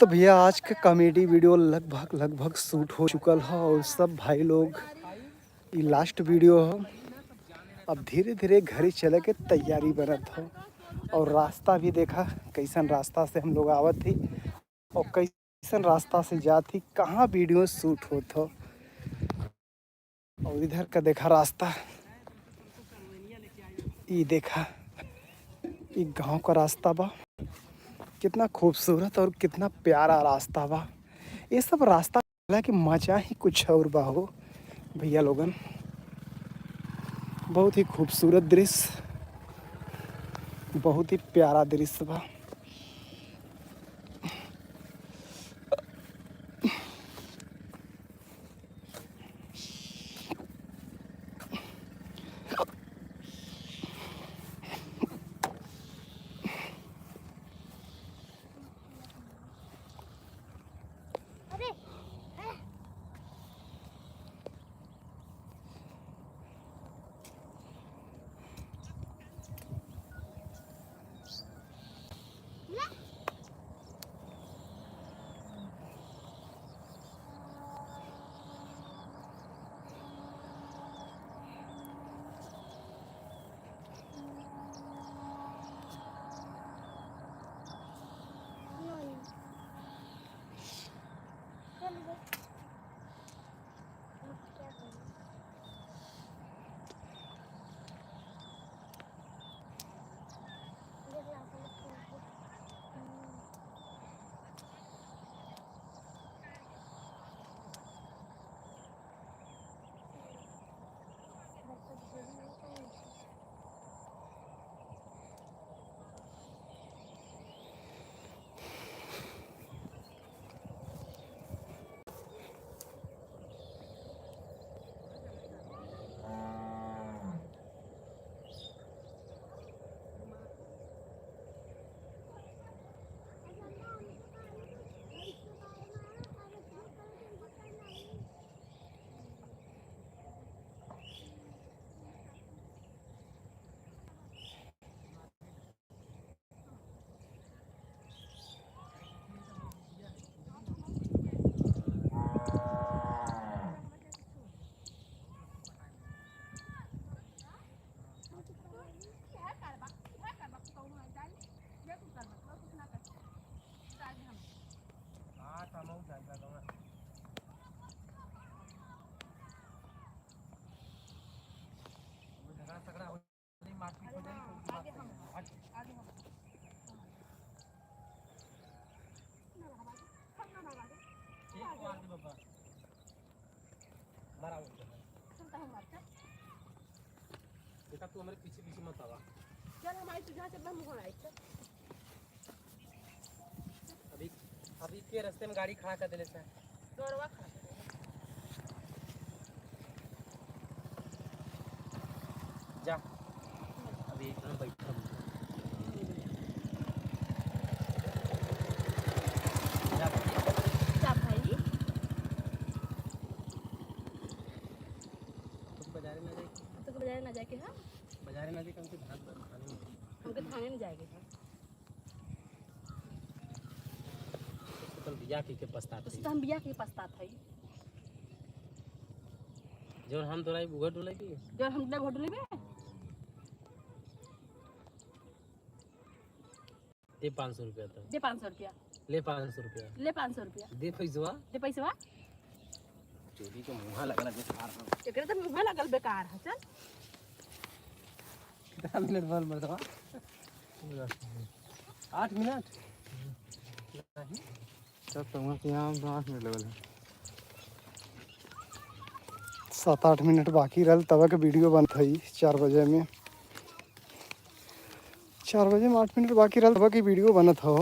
तो भैया आज का कॉमेडी वीडियो लगभग शूट हो चुकल है और सब भाई लोग ये लास्ट वीडियो है। अब धीरे धीरे घरे चले के तैयारी बनत हो और रास्ता भी देखा कैसन रास्ता से हम लोग आवत थी और कैसन रास्ता से जाती कहाँ वीडियो शूट होत हो और इधर का देखा रास्ता ये देखा ये गांव का रास्ता बा कितना खूबसूरत और कितना प्यारा रास्ता बा। ये सब रास्ता कि मजा ही कुछ और बा हो भैया लोगन। बहुत ही खूबसूरत दृश्य बहुत ही प्यारा दृश्य बा। बेटा तू हमारे पीछे पीछे मत आवा। चल हमारी तुझा चल हम हो आई चल अभी के रास्ते में गाड़ी खड़ा कर देले से तोरवा खा जा अभी एकदम बैठा जा भाई तो बाजार में जाए तो बाजार ना जाके हां बाजार में जाके हमके भात खाने में हमके थाने में जाएंगे हां तो बिया के पछताते तो हम बिया के पछतात हई जो हम तोरा बुगर डोले की जो हम ना घोट लेबे दे 500 रुपया तो दे 500 रुपया ले 500 रुपया ले 500 रुपया दे पैसा दे पैसा देवी के मुंह लगल बेकार हो। एकरे तो मुंह लगल बेकार है। चल कितना मिनट बोल मर्दवा? 8 मिनट। तब तो वहाँ से यहाँ 8 मिनट लगल है। 7-8 मिनट बाकी रहल तब के वीडियो बनत है 4 बजे में। 4 बजे में 8 मिनट बाकी रहल तब की वीडियो बनत हो।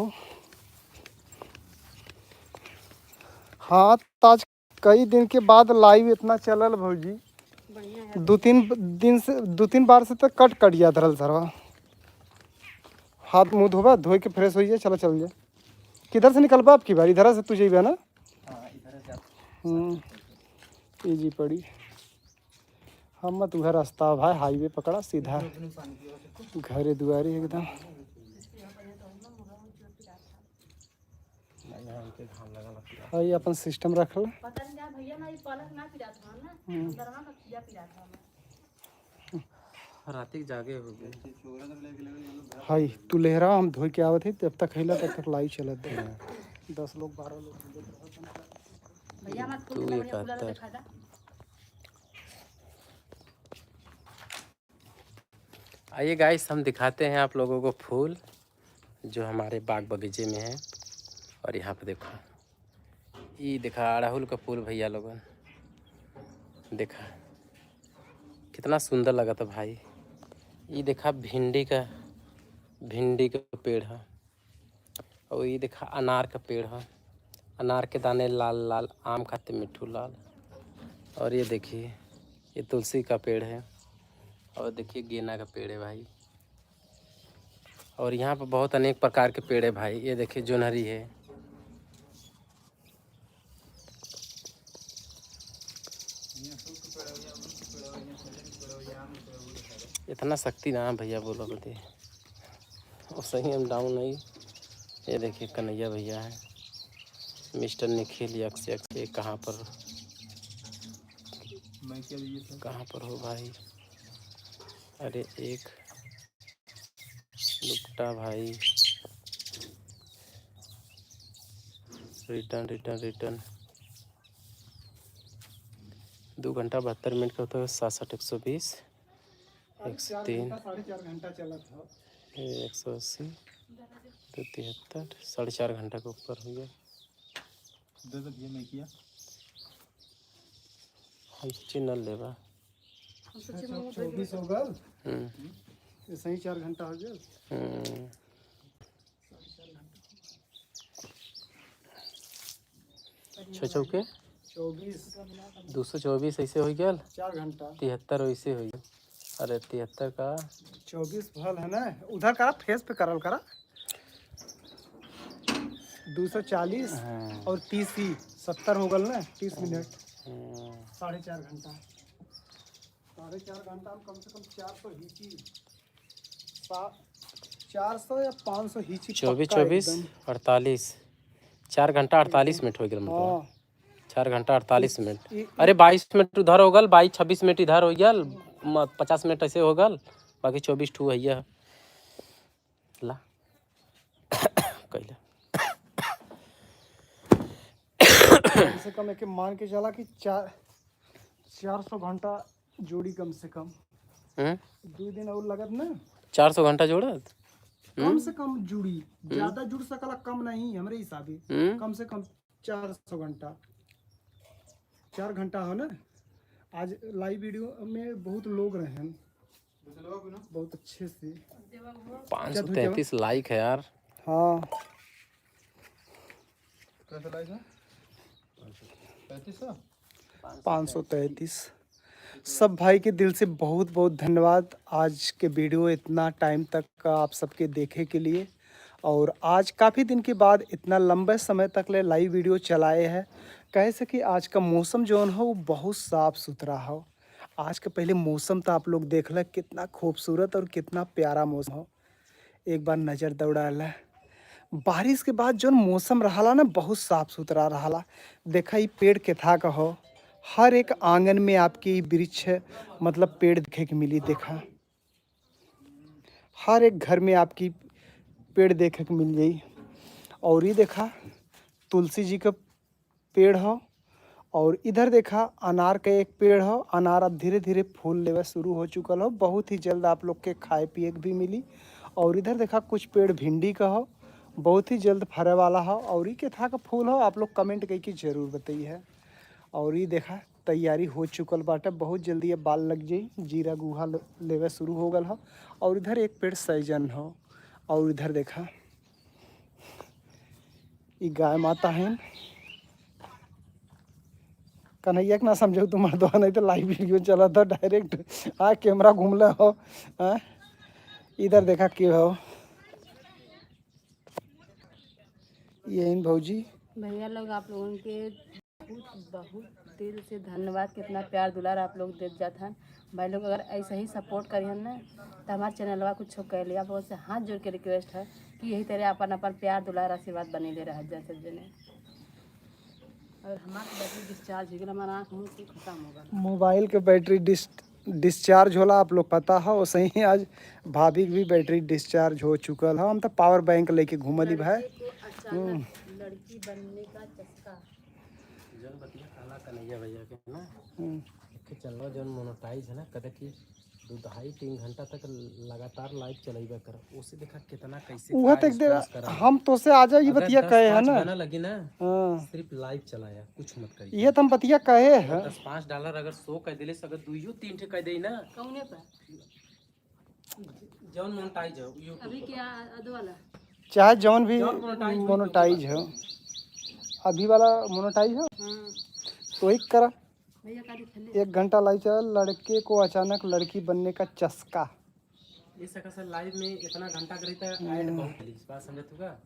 हाँ तो आज कई दिन के बाद लाइव इतना चलल भौजी। बढ़िया है। 2-3 बार से तो कट जात रहल सरवा। हाथ मुँह धोबा, धोए के फ्रेश होइए, चलो चल जाए। किधर से निकलबा आपकी बार? इधर से तू जेबा ना? हाँ इधर से इजी पड़ी। हम मत उधर रास्ता भाई, हाईवे पकड़ा सीधा घरे दुआरी एकदम। भाई अपन सिस्टम रखल। पता नहीं यार भैया ना ये पलक ना पिरा था ना, दरवा में पिरा था। राती जागे हो गए। हाई तू लेहरा, हम धोई के आवत है तब तक खैला तब तक लाइव चलत है। 10 लोग 12 लोग भैया मत तू फूल ये बढ़िया फूल कहता है। दिखा दा। आइए गाइस, हम दिखाते हैं आप लोगों को फूल जो हमारे बाग बगीचे में है। और यहाँ पे देखो, ये देखा अड़हुल का फूल भैया लोगन, देखा कितना सुंदर लगा था भाई। ये देखा भिंडी का पेड़ है। और ये देखा अनार का पेड़ है। अनार के दाने लाल लाल, आम खाते मिट्ठू लाल। और ये देखिए ये तुलसी का पेड़ है। और देखिए गेना का पेड़ है भाई। और यहाँ पर बहुत अनेक प्रकार के पेड़ है भाई। ये देखिए जोनहरी है। इतना शक्ति ना भैया बोलो बते और सही हम डाउन नहीं। ये देखिए कन्हैया भैया है, मिस्टर निखिल यक्स ये कहाँ पर हो भाई? अरे एक लुकटा भाई, रिटर्न 2 घंटा 72 मिनट का होता है। 67 120 103 4.5 घंटा चला था। 180 273 4.5 घंटा के ऊपर हो गया। हम चिन्ह लेबा 24 हो गल, ऐसे ही 4 घंटा हो गया। 6 चौके 24 224 ऐसे हो गया। 4 घंटा 73 वैसे हो गया। अरे 73 का 24 भल है ना, उधर करा फेस पे करल करा। 240 और 30 ही 70 हो गल ना। 30 मिनट 4.5 घंटा 4.5 घंटा में कम से कम 400 हिची 400 या 500 हिची 24 48 4 घंटा 48 मिनट हो गया। मतलब 4 घंटा 48 मिनट। अरे 22 मिनट उधर हो गल, 26 मिनट इधर हो गया, 50 मिनट ऐसे हो गल, बाकी 24 ठू है ला कैला। कम से कम एक मान के चला कि 400 घंटा जोड़ी कम से कम। 2 दिन और लगत ना। 400 घंटा जोड़त कम से कम जुड़ी, ज्यादा जुड़ सकला, कम नहीं हमरे हिसाबे। कम से कम 400 घंटा 4 घंटा हो ना। आज लाइव वीडियो में बहुत लोग रहे हैं, बहुत अच्छे से। 533 लाइक है यार। हाँ 533। सब भाई के दिल से बहुत बहुत धन्यवाद आज के वीडियो इतना टाइम तक का आप सबके देखे के लिए। और आज काफ़ी दिन के बाद इतना लंबे समय तक ले लाइव वीडियो चलाए हैं। कहे से कि आज का मौसम जो है वो बहुत साफ़ सुथरा हो। आज के पहले मौसम तो आप लोग देख लें कितना खूबसूरत और कितना प्यारा मौसम हो। एक बार नज़र दौड़ा बारिश के बाद जो मौसम रहा ना बहुत साफ़ सुथरा रहा। देखा ये पेड़ के था कहो, हर एक आंगन में आपकी वृक्ष मतलब पेड़ देखे के मिली। देखा हर एक घर में आपकी पेड़ देखे के मिल गई। और ये देखा तुलसी जी का पेड़ हो और इधर देखा अनार के एक पेड़ हो, अनार अब धीरे धीरे फूल लेवे शुरू हो चुकल हो, बहुत ही जल्द आप लोग के खाए पिए के भी मिली। और इधर देखा कुछ पेड़ भिंडी का हो, बहुत ही जल्द फरे वाला हो। और ये केथा का फूल हो आप लोग कमेंट करके जरूर बताइए। और ये देखा तैयारी हो चुकल बाटे, बहुत जल्दी ये बाल लग जाई, जीरा गुहा लेवे शुरू हो गल हो। और इधर एक पेड़ सैजन हो। और इधर देखा ये गाय माता है, कन्हैया के ना समझो तुम मर्दवा, नहीं तो लाइव वीडियो चला था डायरेक्ट कैमरा घूमला हो। इधर देखा क्यों हो ये इन भौजी। भैया लोग आप लोगों के बहुत दिल से धन्यवाद, कितना प्यार दुलार आप लोग दे जाते हैं भाई लोग। अगर ऐसे ही सपोर्ट करिए ना तो हमारे चैनलवा कुछ कह लिया। बहुत से हाथ जोड़ के रिक्वेस्ट है कि यही तरह अपन अपन प्यार दुलार आशीर्वाद बने ले रहा जैसे जने। और हमारा बैटरी डिस्चार्ज हो गया, हमारा आँख मुँह से खत्म होगा। मोबाइल के बैटरी डिस्चार्ज होला आप लोग पता है, वैसे ही आज भाभी की भी बैटरी डिस्चार्ज हो चुकल है। हम तो पावर बैंक लेके घूमली भाई। लड़की बनने का चस्का जन बतिया काला कन्हैया भैया के ना के चलवा जन मोनेटाइज है ना, कदे कि 2-2.5-3 घंटा तक लगातार लाइव चलेबे कर, उसे देखा कितना कैसे वो तो हम तो से आजा ये बतिया कहे है ना, गाना लगी ना सिर्फ लाइव चलाया, कुछ मत करिए। ये तो हम बतिया कहे है। $5 अगर 100 कह दिले, अगर 2-3 ठे कह दे ना कौने पर जौन मोनेटाइज हो यूट्यूब अभी क्या अदो वाला चाहे जौन भी मोनेटाइज हो, अभी वाला मोनेटाइज हो तो एक करा। भैया का दिखले 1 घंटा लाइव चला, लड़के को अचानक लड़की बनने का चस्का। ये सका सर लाइव में इतना घंटा करी था ऐड बहुत इस बात समझ तुगा।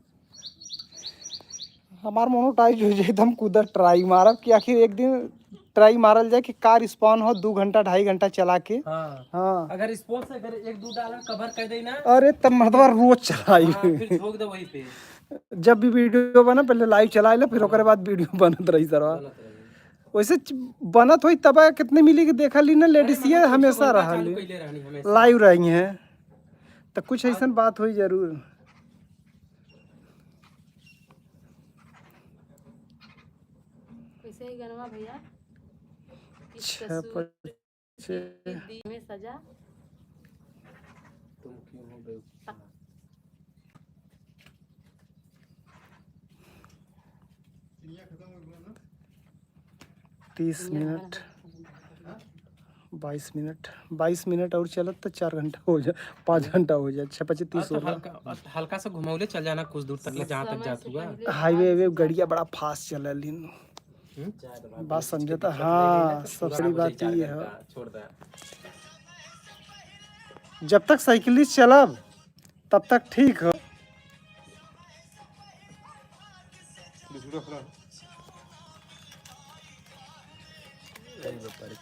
हमार मोनेटाइज हो जाए तो हम कुदर ट्राई मारब कि आखिर एक दिन ट्राई मारल जाए कि कार स्पॉन हो 2 घंटा 2.5 घंटा चला के। हाँ अगर स्पॉन्स अगर $1-2 कवर कर दे ना, अरे तब मर्दवा रोज चलाई। फिर ठोक दे वहीं पे। जब भी वीडियो बना पहले लाइव चला ले, फिर ओकरे बाद वीडियो बनत रही सरवा। वैसे बनत होई तब कितने मिली कि देखा ली ना, लेडीज ये हमेशा रहा लाइव रही हैं तो कुछ ऐसा बात हुई जरूर। कैसे ही गनवा भैया में सजा तुम क्यों हो बेवकूफ? 30 मिनट 22 मिनट और चलत तो 4 घंटा हो जाए, 5 घंटा हो जाए। 6-25 तो हल्का सा घुमावले चल जाना कुछ दूर तक, जहाँ तक जात हुआ। हाईवे वे गड़िया बड़ा फास्ट चल लीन बात समझता। हाँ सबसे बड़ी बात ये है, छोड़ दे जब तक साइकिलिस्ट चलब तब तक ठीक हो।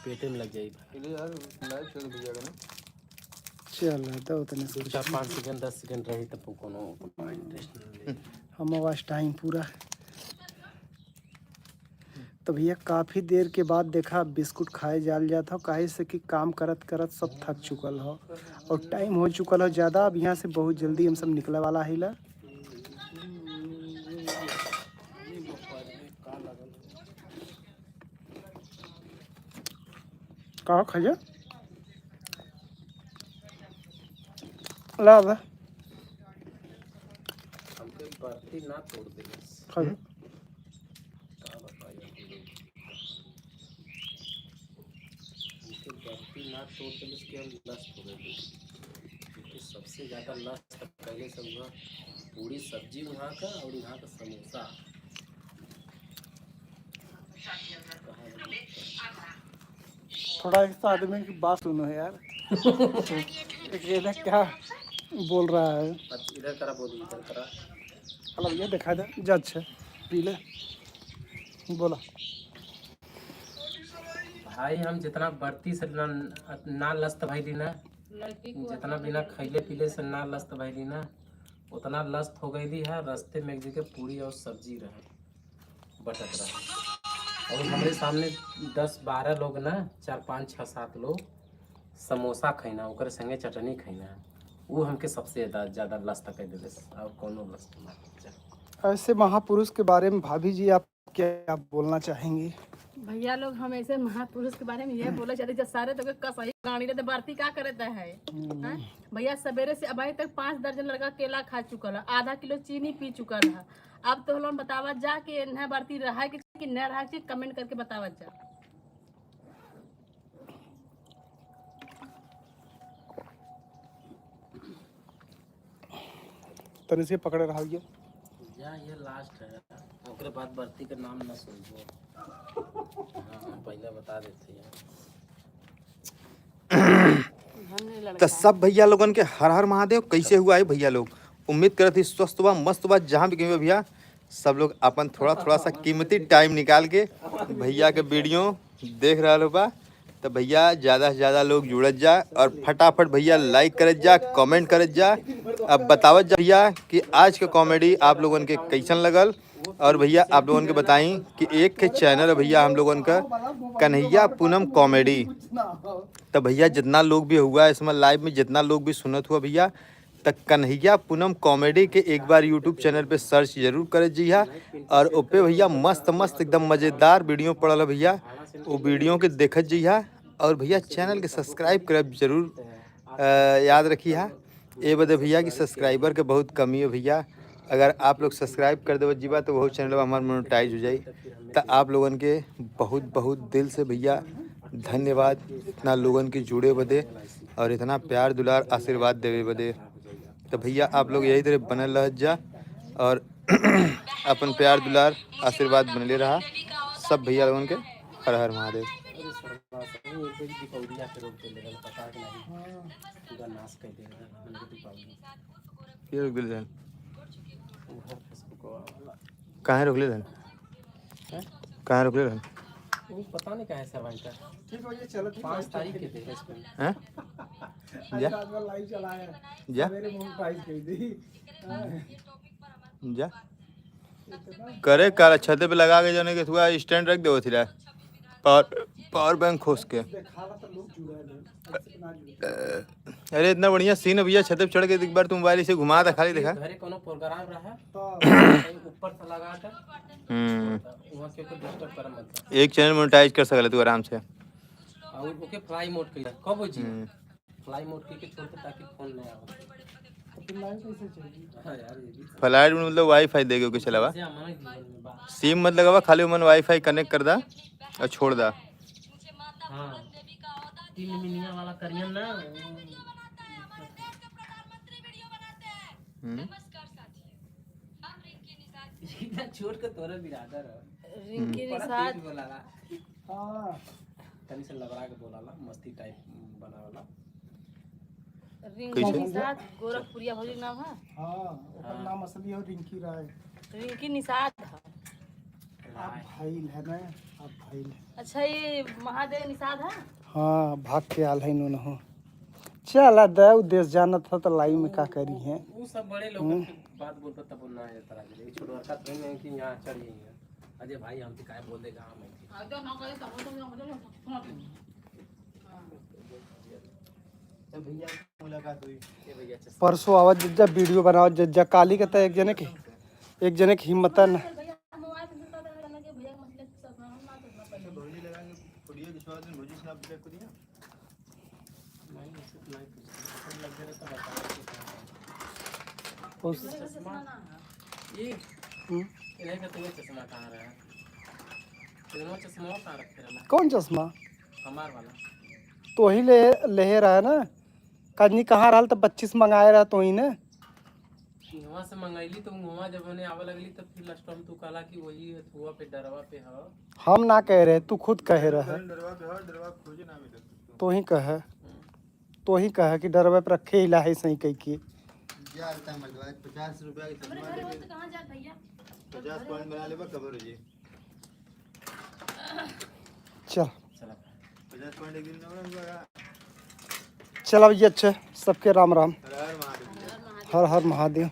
पेटे में लग जाएगी। चल तो उतने 4-5 सेकंड 10 सेकंड रही तब कोनो इंटरेस्ट हम आवाज टाइम पूरा। तो भैया काफ़ी देर के बाद देखा बिस्कुट खाए जाल जाता हो, काहे से कि काम करत करत सब थक चुकल हो और टाइम हो चुकल हो ज़्यादा। अब यहाँ से बहुत जल्दी हम सब निकले वाला है ला। कहाँ खजा ला हमके बर्ती ना तोड़ दे खजा ना तोड़ दे इसके हम लस्त हो गए। क्योंकि सबसे ज़्यादा लस्त पहले सब हुआ पूरी सब्जी वहाँ का और यहाँ का समोसा। थोड़ा एक आदमी की बात सुनो यार। ये क्या बोल रहा है? इधर करा बोली, इधर करा। मतलब ये दिखा दे जज है पीले बोला भाई हम जितना बढ़ती से ना लस्त भैली ना, जितना बिना खैले पीले से ना लस्त भैली ना, उतना लस्त हो गई है। रास्ते में एक जगह पूरी और सब्जी रहे बटक रहा और हमारे सामने 10-12 लोग ना, 4-5-6-7 लोग समोसा खैना ओकर संगे चटनी खैना, वो हमके सबसे ज़्यादा लस्त कर दिले और कोनो लस्त ना। ऐसे महापुरुष के बारे में भाभी जी आप क्या बोलना चाहेंगी? भैया लोग हमेशा महापुरुष के बारे में ये बोले चले जब सारे तो कसई गाड़ी ले बढ़ती क्या करता है हैं? भैया सवेरे से अभी तक 5 दर्जन लड़का केला खा चुकल है, आधा किलो चीनी पी चुकल है। अब तो हम बतावा जा कि न बढ़ती रहा कि न रहा कि कमेंट करके बतावा जा। तनी से पकड़े रहा ये ये लास्ट है, ओकरे बाद बढ़ती का नाम न सुनबो। हाँ पहले बता देते हैं। तो सब भैया लोगन के हर हर महादेव। कैसे हुआ है भैया लोग? उम्मीद करत थी स्वस्थ बा, मस्त बा। जहाँ भी गए भैया सब लोग अपन थोड़ा सा कीमती टाइम निकाल के भैया के वीडियो देख रहा बा। तो भैया ज़्यादा से ज़्यादा लोग जुड़त जा और फटाफट भैया लाइक करत जा, कमेंट करत जा। अब बतावत जा भैया कि आज के कॉमेडी आप लोगन के कैसन लगल। और भैया आप लोगन के बताई कि एक के चैनल है भैया हम लोगन का कन्हैया पूनम कॉमेडी। तो भैया जितना लोग भी हुआ इसमें लाइव में, जितना लोग भी सुनत हुआ भैया, तक कन्हैया पूनम कॉमेडी के एक बार यूट्यूब चैनल पे सर्च जरूर कर जिहा। और ओपे भैया मस्त मस्त एकदम मज़ेदार वीडियो पड़ल है भैया, वो वीडियो के देखत जिहा। और भैया चैनल के सब्सक्राइब करब जरूर याद रखिए। ये बदे भैया कि सब्सक्राइबर के बहुत कमी है भैया। अगर आप लोग सब्सक्राइब कर देव जीवा तो बहुत चैनल हमारा मोनेटाइज हो जाए। तो आप लोगन के बहुत बहुत दिल से भैया धन्यवाद, इतना लोगन के जुड़े बदे और इतना प्यार दुलार आशीर्वाद देवे बदे। तो भैया आप लोग यही तरह बनल रह जा और अपन प्यार दुलार आशीर्वाद बनले रहा सब भैया लोगन के। हर हर महादेव। ये रुक दिल कहाँ रुक ले कहाँ रुक ले वो पता नहीं कहाँ से बनता। ठीक हो ये चलो 5 तारीख के थे इसको। हैं जा लाइव चलाया जा मेरे मोनेटाइज कर दी जा करे काला छत पे लगा के जाने के थोड़ा स्टैंड रख दो थी पावर बैंक खोस के। अरे इतना बढ़िया सीन है भैया, छत पे चढ़ के एक बार तुम मोबाइल से घुमा था खाली देखा। घरे कोनो प्रोग्राम रहा ऊपर से लगा कर वहां के ऊपर डिस्टर्ब कर मत। एक चैनल मोनेटाइज कर सकले तू आराम से। और ओके फ्लाई मोड कर कब हो जी फ्लाई मोड करके छोड़ते ताकि फोन नहीं आवे। हां यार ये भी फ्लाइट में मतलब वाईफाई देगे के चलावा, सिम मत लगावा, खाली मन वाईफाई कनेक्ट कर दा और छोड़ दा। हां 3 मिनिया वाला करियन ना। इतना छोड़ के तोरे बिरादर रिंकी निषाद बोलाला। हां तनी से लबरा के बोलाला, मस्ती टाइप बनावाला। रिंकी निषाद गोरखपुरिया भौजी नाम है। हां ओकर नाम असली है रिंकी राय। रिंकी निषाद है। आप भाई है ना, आप भाई है। अच्छा ये महादेव निषाद है। हाँ भाग के आल है इन्होंने। हो चल दे उद्देश्य जाना था तो लाइव में का करी है। वो सब बड़े लोगों की बात बोलते तब ना है तरह के छोटो का ट्रेन में कि यहां चढ़ गई है। अजय भाई हम तो काय बोल देगा हम आगे ना करे तो भैया मुलाकात हुई ये भैया परसों आवाज जब वीडियो बनाओ जज्जा काली के एक जने के हिम्मतन मोबाइल से बता देना कि भैया मछली सब ना पहले भौजी लगाएंगे वीडियो के स्वाद में भौजी स्नैप चैट को दिया नहीं सब लाइक लग रहा था बता उस ये इन्हें का तुम्हें चश्मा कहाँ रहा है? दोनों चश्मा कहाँ रखे रहा? कौन चश्मा हमार वाला तो ही ले रहा है ना। कजनी कहाँ रहा तो 25 मंगाए रहा तो ही ना। वहाँ से मंगाईली तो वहाँ जब उन्हें आवा लगली तब फिर लास्ट में तू कहा कि वही है हुआ पे डरवा पे है। हम ना कह रहे, तू खुद कह रहा है। डरवा पे हर डरवा खोजे ना मिले तो ही कह कि डरवा पे रखे हिला है सही कह के। क्या आता है मर्दवा 50 रुपया की चश्मा लेके कहाँ जा भैया 50 पॉइंट बना लेबा कवर हो जी। चल 50 पॉइंट एक दिन ना होगा। चल अब ये अच्छा सबके राम राम, हर महादेव। हर हर महादेव।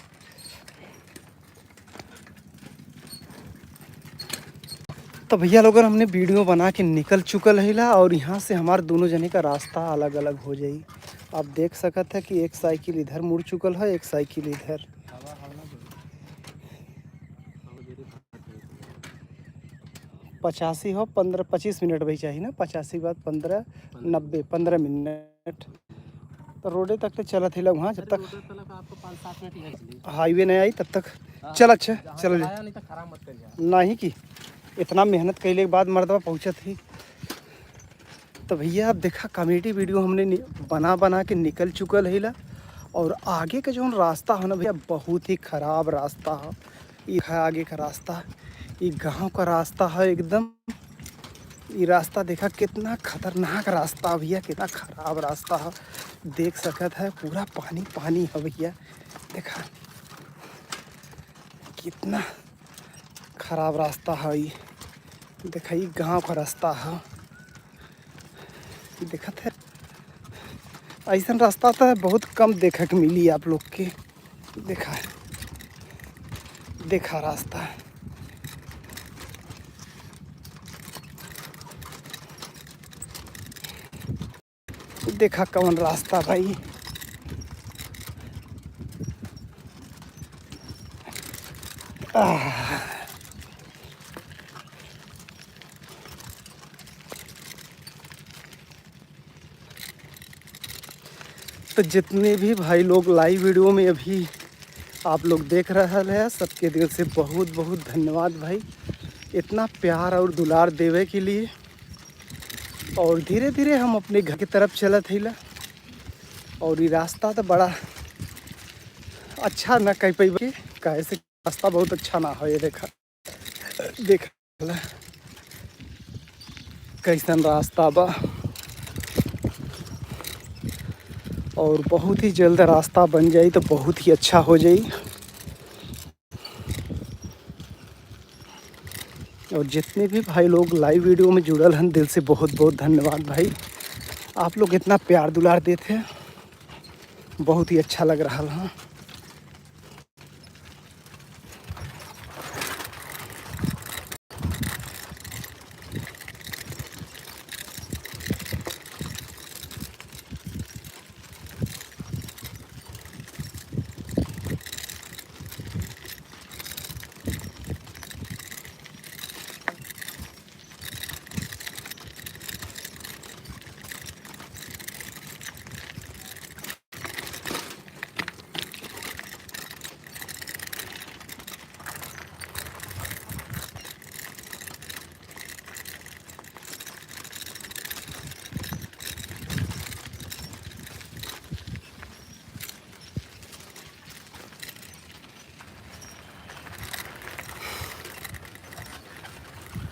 तो भैया लोगन हमने वीडियो बना के निकल चुकल है और यहाँ से हमारे दोनों जने का रास्ता अलग अलग हो जाई। आप देख सकत है कि एक साइकिल इधर मुड़ चुकल है, एक साइकिल इधर। 85 हो 15-25 मिनट वही चाहिए ना, 85 के बाद 15 तो रोडे तक तो चलत ही वहाँ जब तक आपको 5-7 मिनट ही चली हाईवे नहीं आई तब तक चल। अच्छा चल नहीं तो खराब मत करिए। नहीं कि इतना मेहनत कैले के बाद मर्दवा पहुँचत ही। तो भैया अब देखा कॉमेडी वीडियो हमने बना के निकल चुकल है ला। और आगे का जो रास्ता है ना भैया बहुत ही ख़राब रास्ता है। ये है आगे का रास्ता, ये गांव का रास्ता है एकदम। ये रास्ता देखा कितना खतरनाक रास्ता भैया, कितना ख़राब रास्ता है। देख सकत है पूरा पानी पानी है भैया। देखा कितना ख़राब रास्ता है ये। देखा ये गांव का रास्ता है। देखत है ऐसा रास्ता तो बहुत कम देखा के मिली आप लोग के। देखा रास्ता देखा कौन रास्ता भाई। तो जितने भी भाई लोग लाइव वीडियो में अभी आप लोग देख रहे हैं सबके दिल से बहुत बहुत धन्यवाद भाई, इतना प्यार और दुलार देवे के लिए। और धीरे धीरे हम अपने घर की तरफ चलत हिला। और ये रास्ता तो बड़ा अच्छा ना कह पाइबे, काहे से रास्ता बहुत अच्छा ना है। ये देखा कैसन रास्ता बा। और बहुत ही जल्द रास्ता बन जाई तो बहुत ही अच्छा हो जाई। और जितने भी भाई लोग लाइव वीडियो में जुड़ल हैं दिल से बहुत बहुत धन्यवाद भाई। आप लोग इतना प्यार दुलार देते हैं, बहुत ही अच्छा लग रहा है।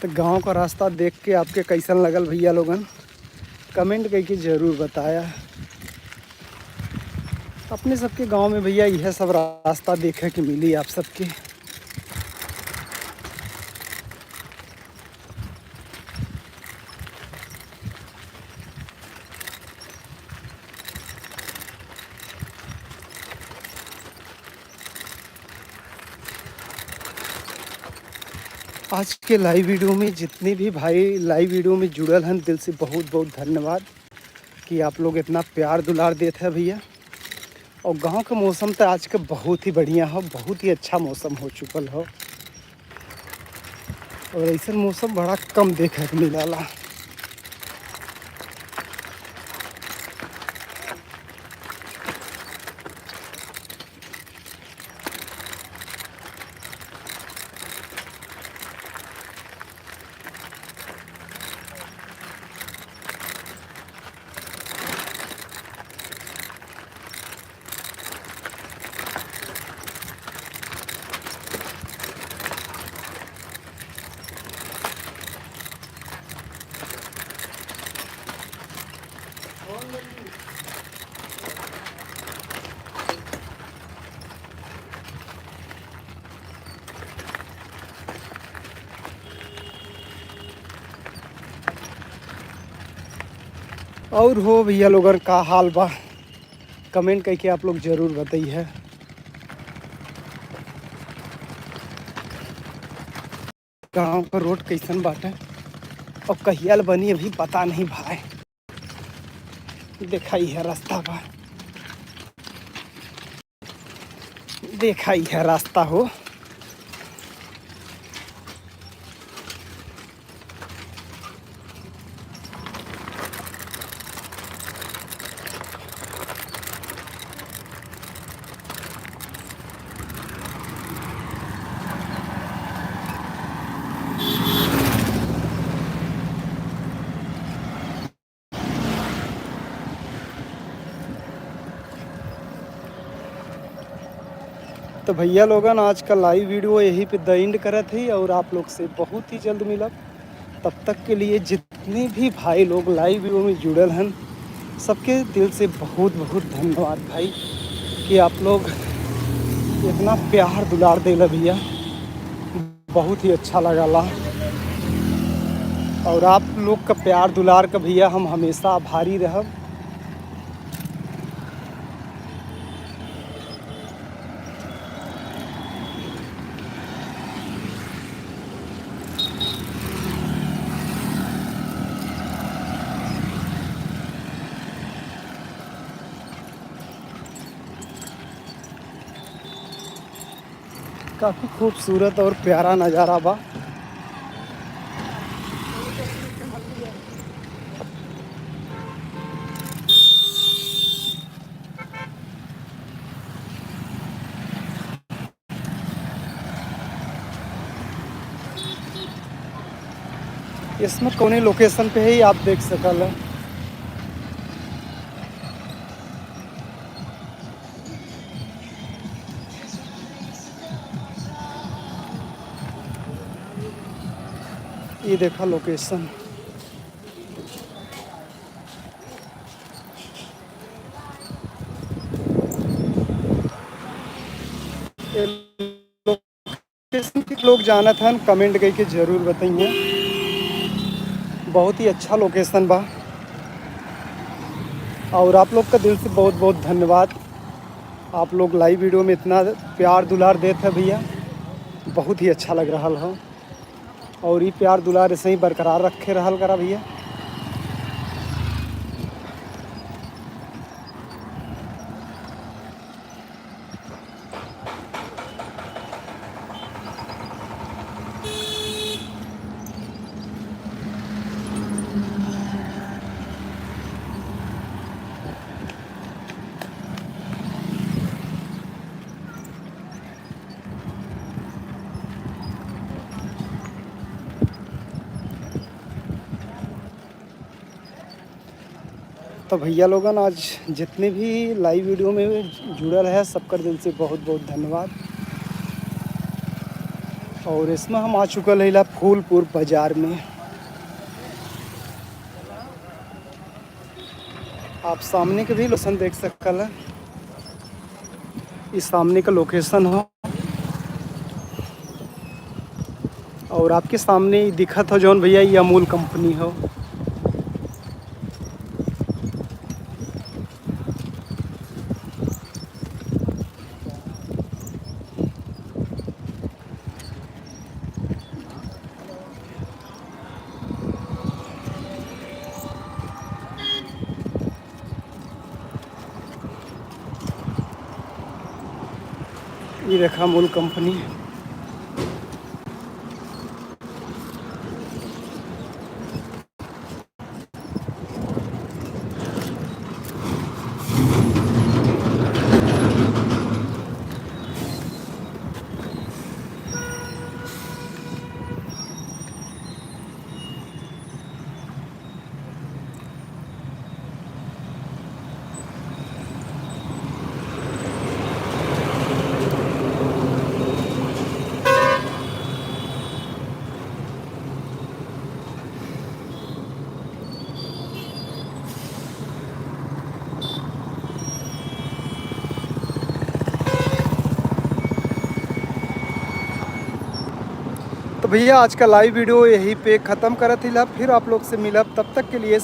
तो गांव का रास्ता देख के आपके कैसन लगल भैया लोगन कमेंट करके ज़रूर बताया। अपने सबके गांव में भैया यह सब रास्ता देखे के मिली आप सबके। आज के लाइव वीडियो में जितने भी भाई लाइव वीडियो में जुड़ल हैं दिल से बहुत बहुत धन्यवाद कि आप लोग इतना प्यार दुलार देते हैं भैया। और गांव का मौसम तो आज का बहुत ही बढ़िया हो, बहुत ही अच्छा मौसम हो चुकल हो। और ऐसा मौसम बड़ा कम देखने को मिला। और हो भैया लोगन का हाल बा कमेंट करके आप लोग ज़रूर बताइए। गांव का रोड कैसन बाटे और कहियाल बनी अभी पता नहीं भाई। देखा ही है रास्ता बा, देखा ही है रास्ता हो। तो भैया लोगन आज का लाइव वीडियो यहीं पे द एंड करत ही और आप लोग से बहुत ही जल्द मिलब। तब तक के लिए जितने भी भाई लोग लाइव वीडियो में जुड़ल हैं सबके दिल से बहुत बहुत धन्यवाद भाई कि आप लोग इतना प्यार दुलार देला भैया, बहुत ही अच्छा लगा ला। और आप लोग का प्यार दुलार का भैया हम हमेशा आभारी रहब। काफ़ी खूबसूरत और प्यारा नज़ारा बा। इसमें कौने लोकेशन पे ही आप देख सकल है। ये देखा लोकेशन। लोकेशन के लोग जाना था कमेंट करके ज़रूर बताइए। बहुत ही अच्छा लोकेशन बा और आप लोग का दिल से बहुत बहुत धन्यवाद। आप लोग लाइव वीडियो में इतना प्यार दुलार देते हैं भैया, बहुत ही अच्छा लग रहा है। और ये प्यार दुलार ऐसे ही बरकरार रखे रहल करा भैया। तो भैया लोगन आज जितने भी लाइव वीडियो में जुड़ल है सबका दिल से बहुत बहुत धन्यवाद। और इसमें हम आ चुकल है फूलपुर बाज़ार में। आप सामने के भी लोकेशन देख सकल है। इस सामने का लोकेशन हो और आपके सामने दिखत हो जौन भैया ये अमूल कंपनी हो। ये देखा अमूल कंपनी। तो भैया आज का लाइव वीडियो यहीं पे ख़त्म करत हिला। फिर आप लोग से मिलब, तब तक के लिए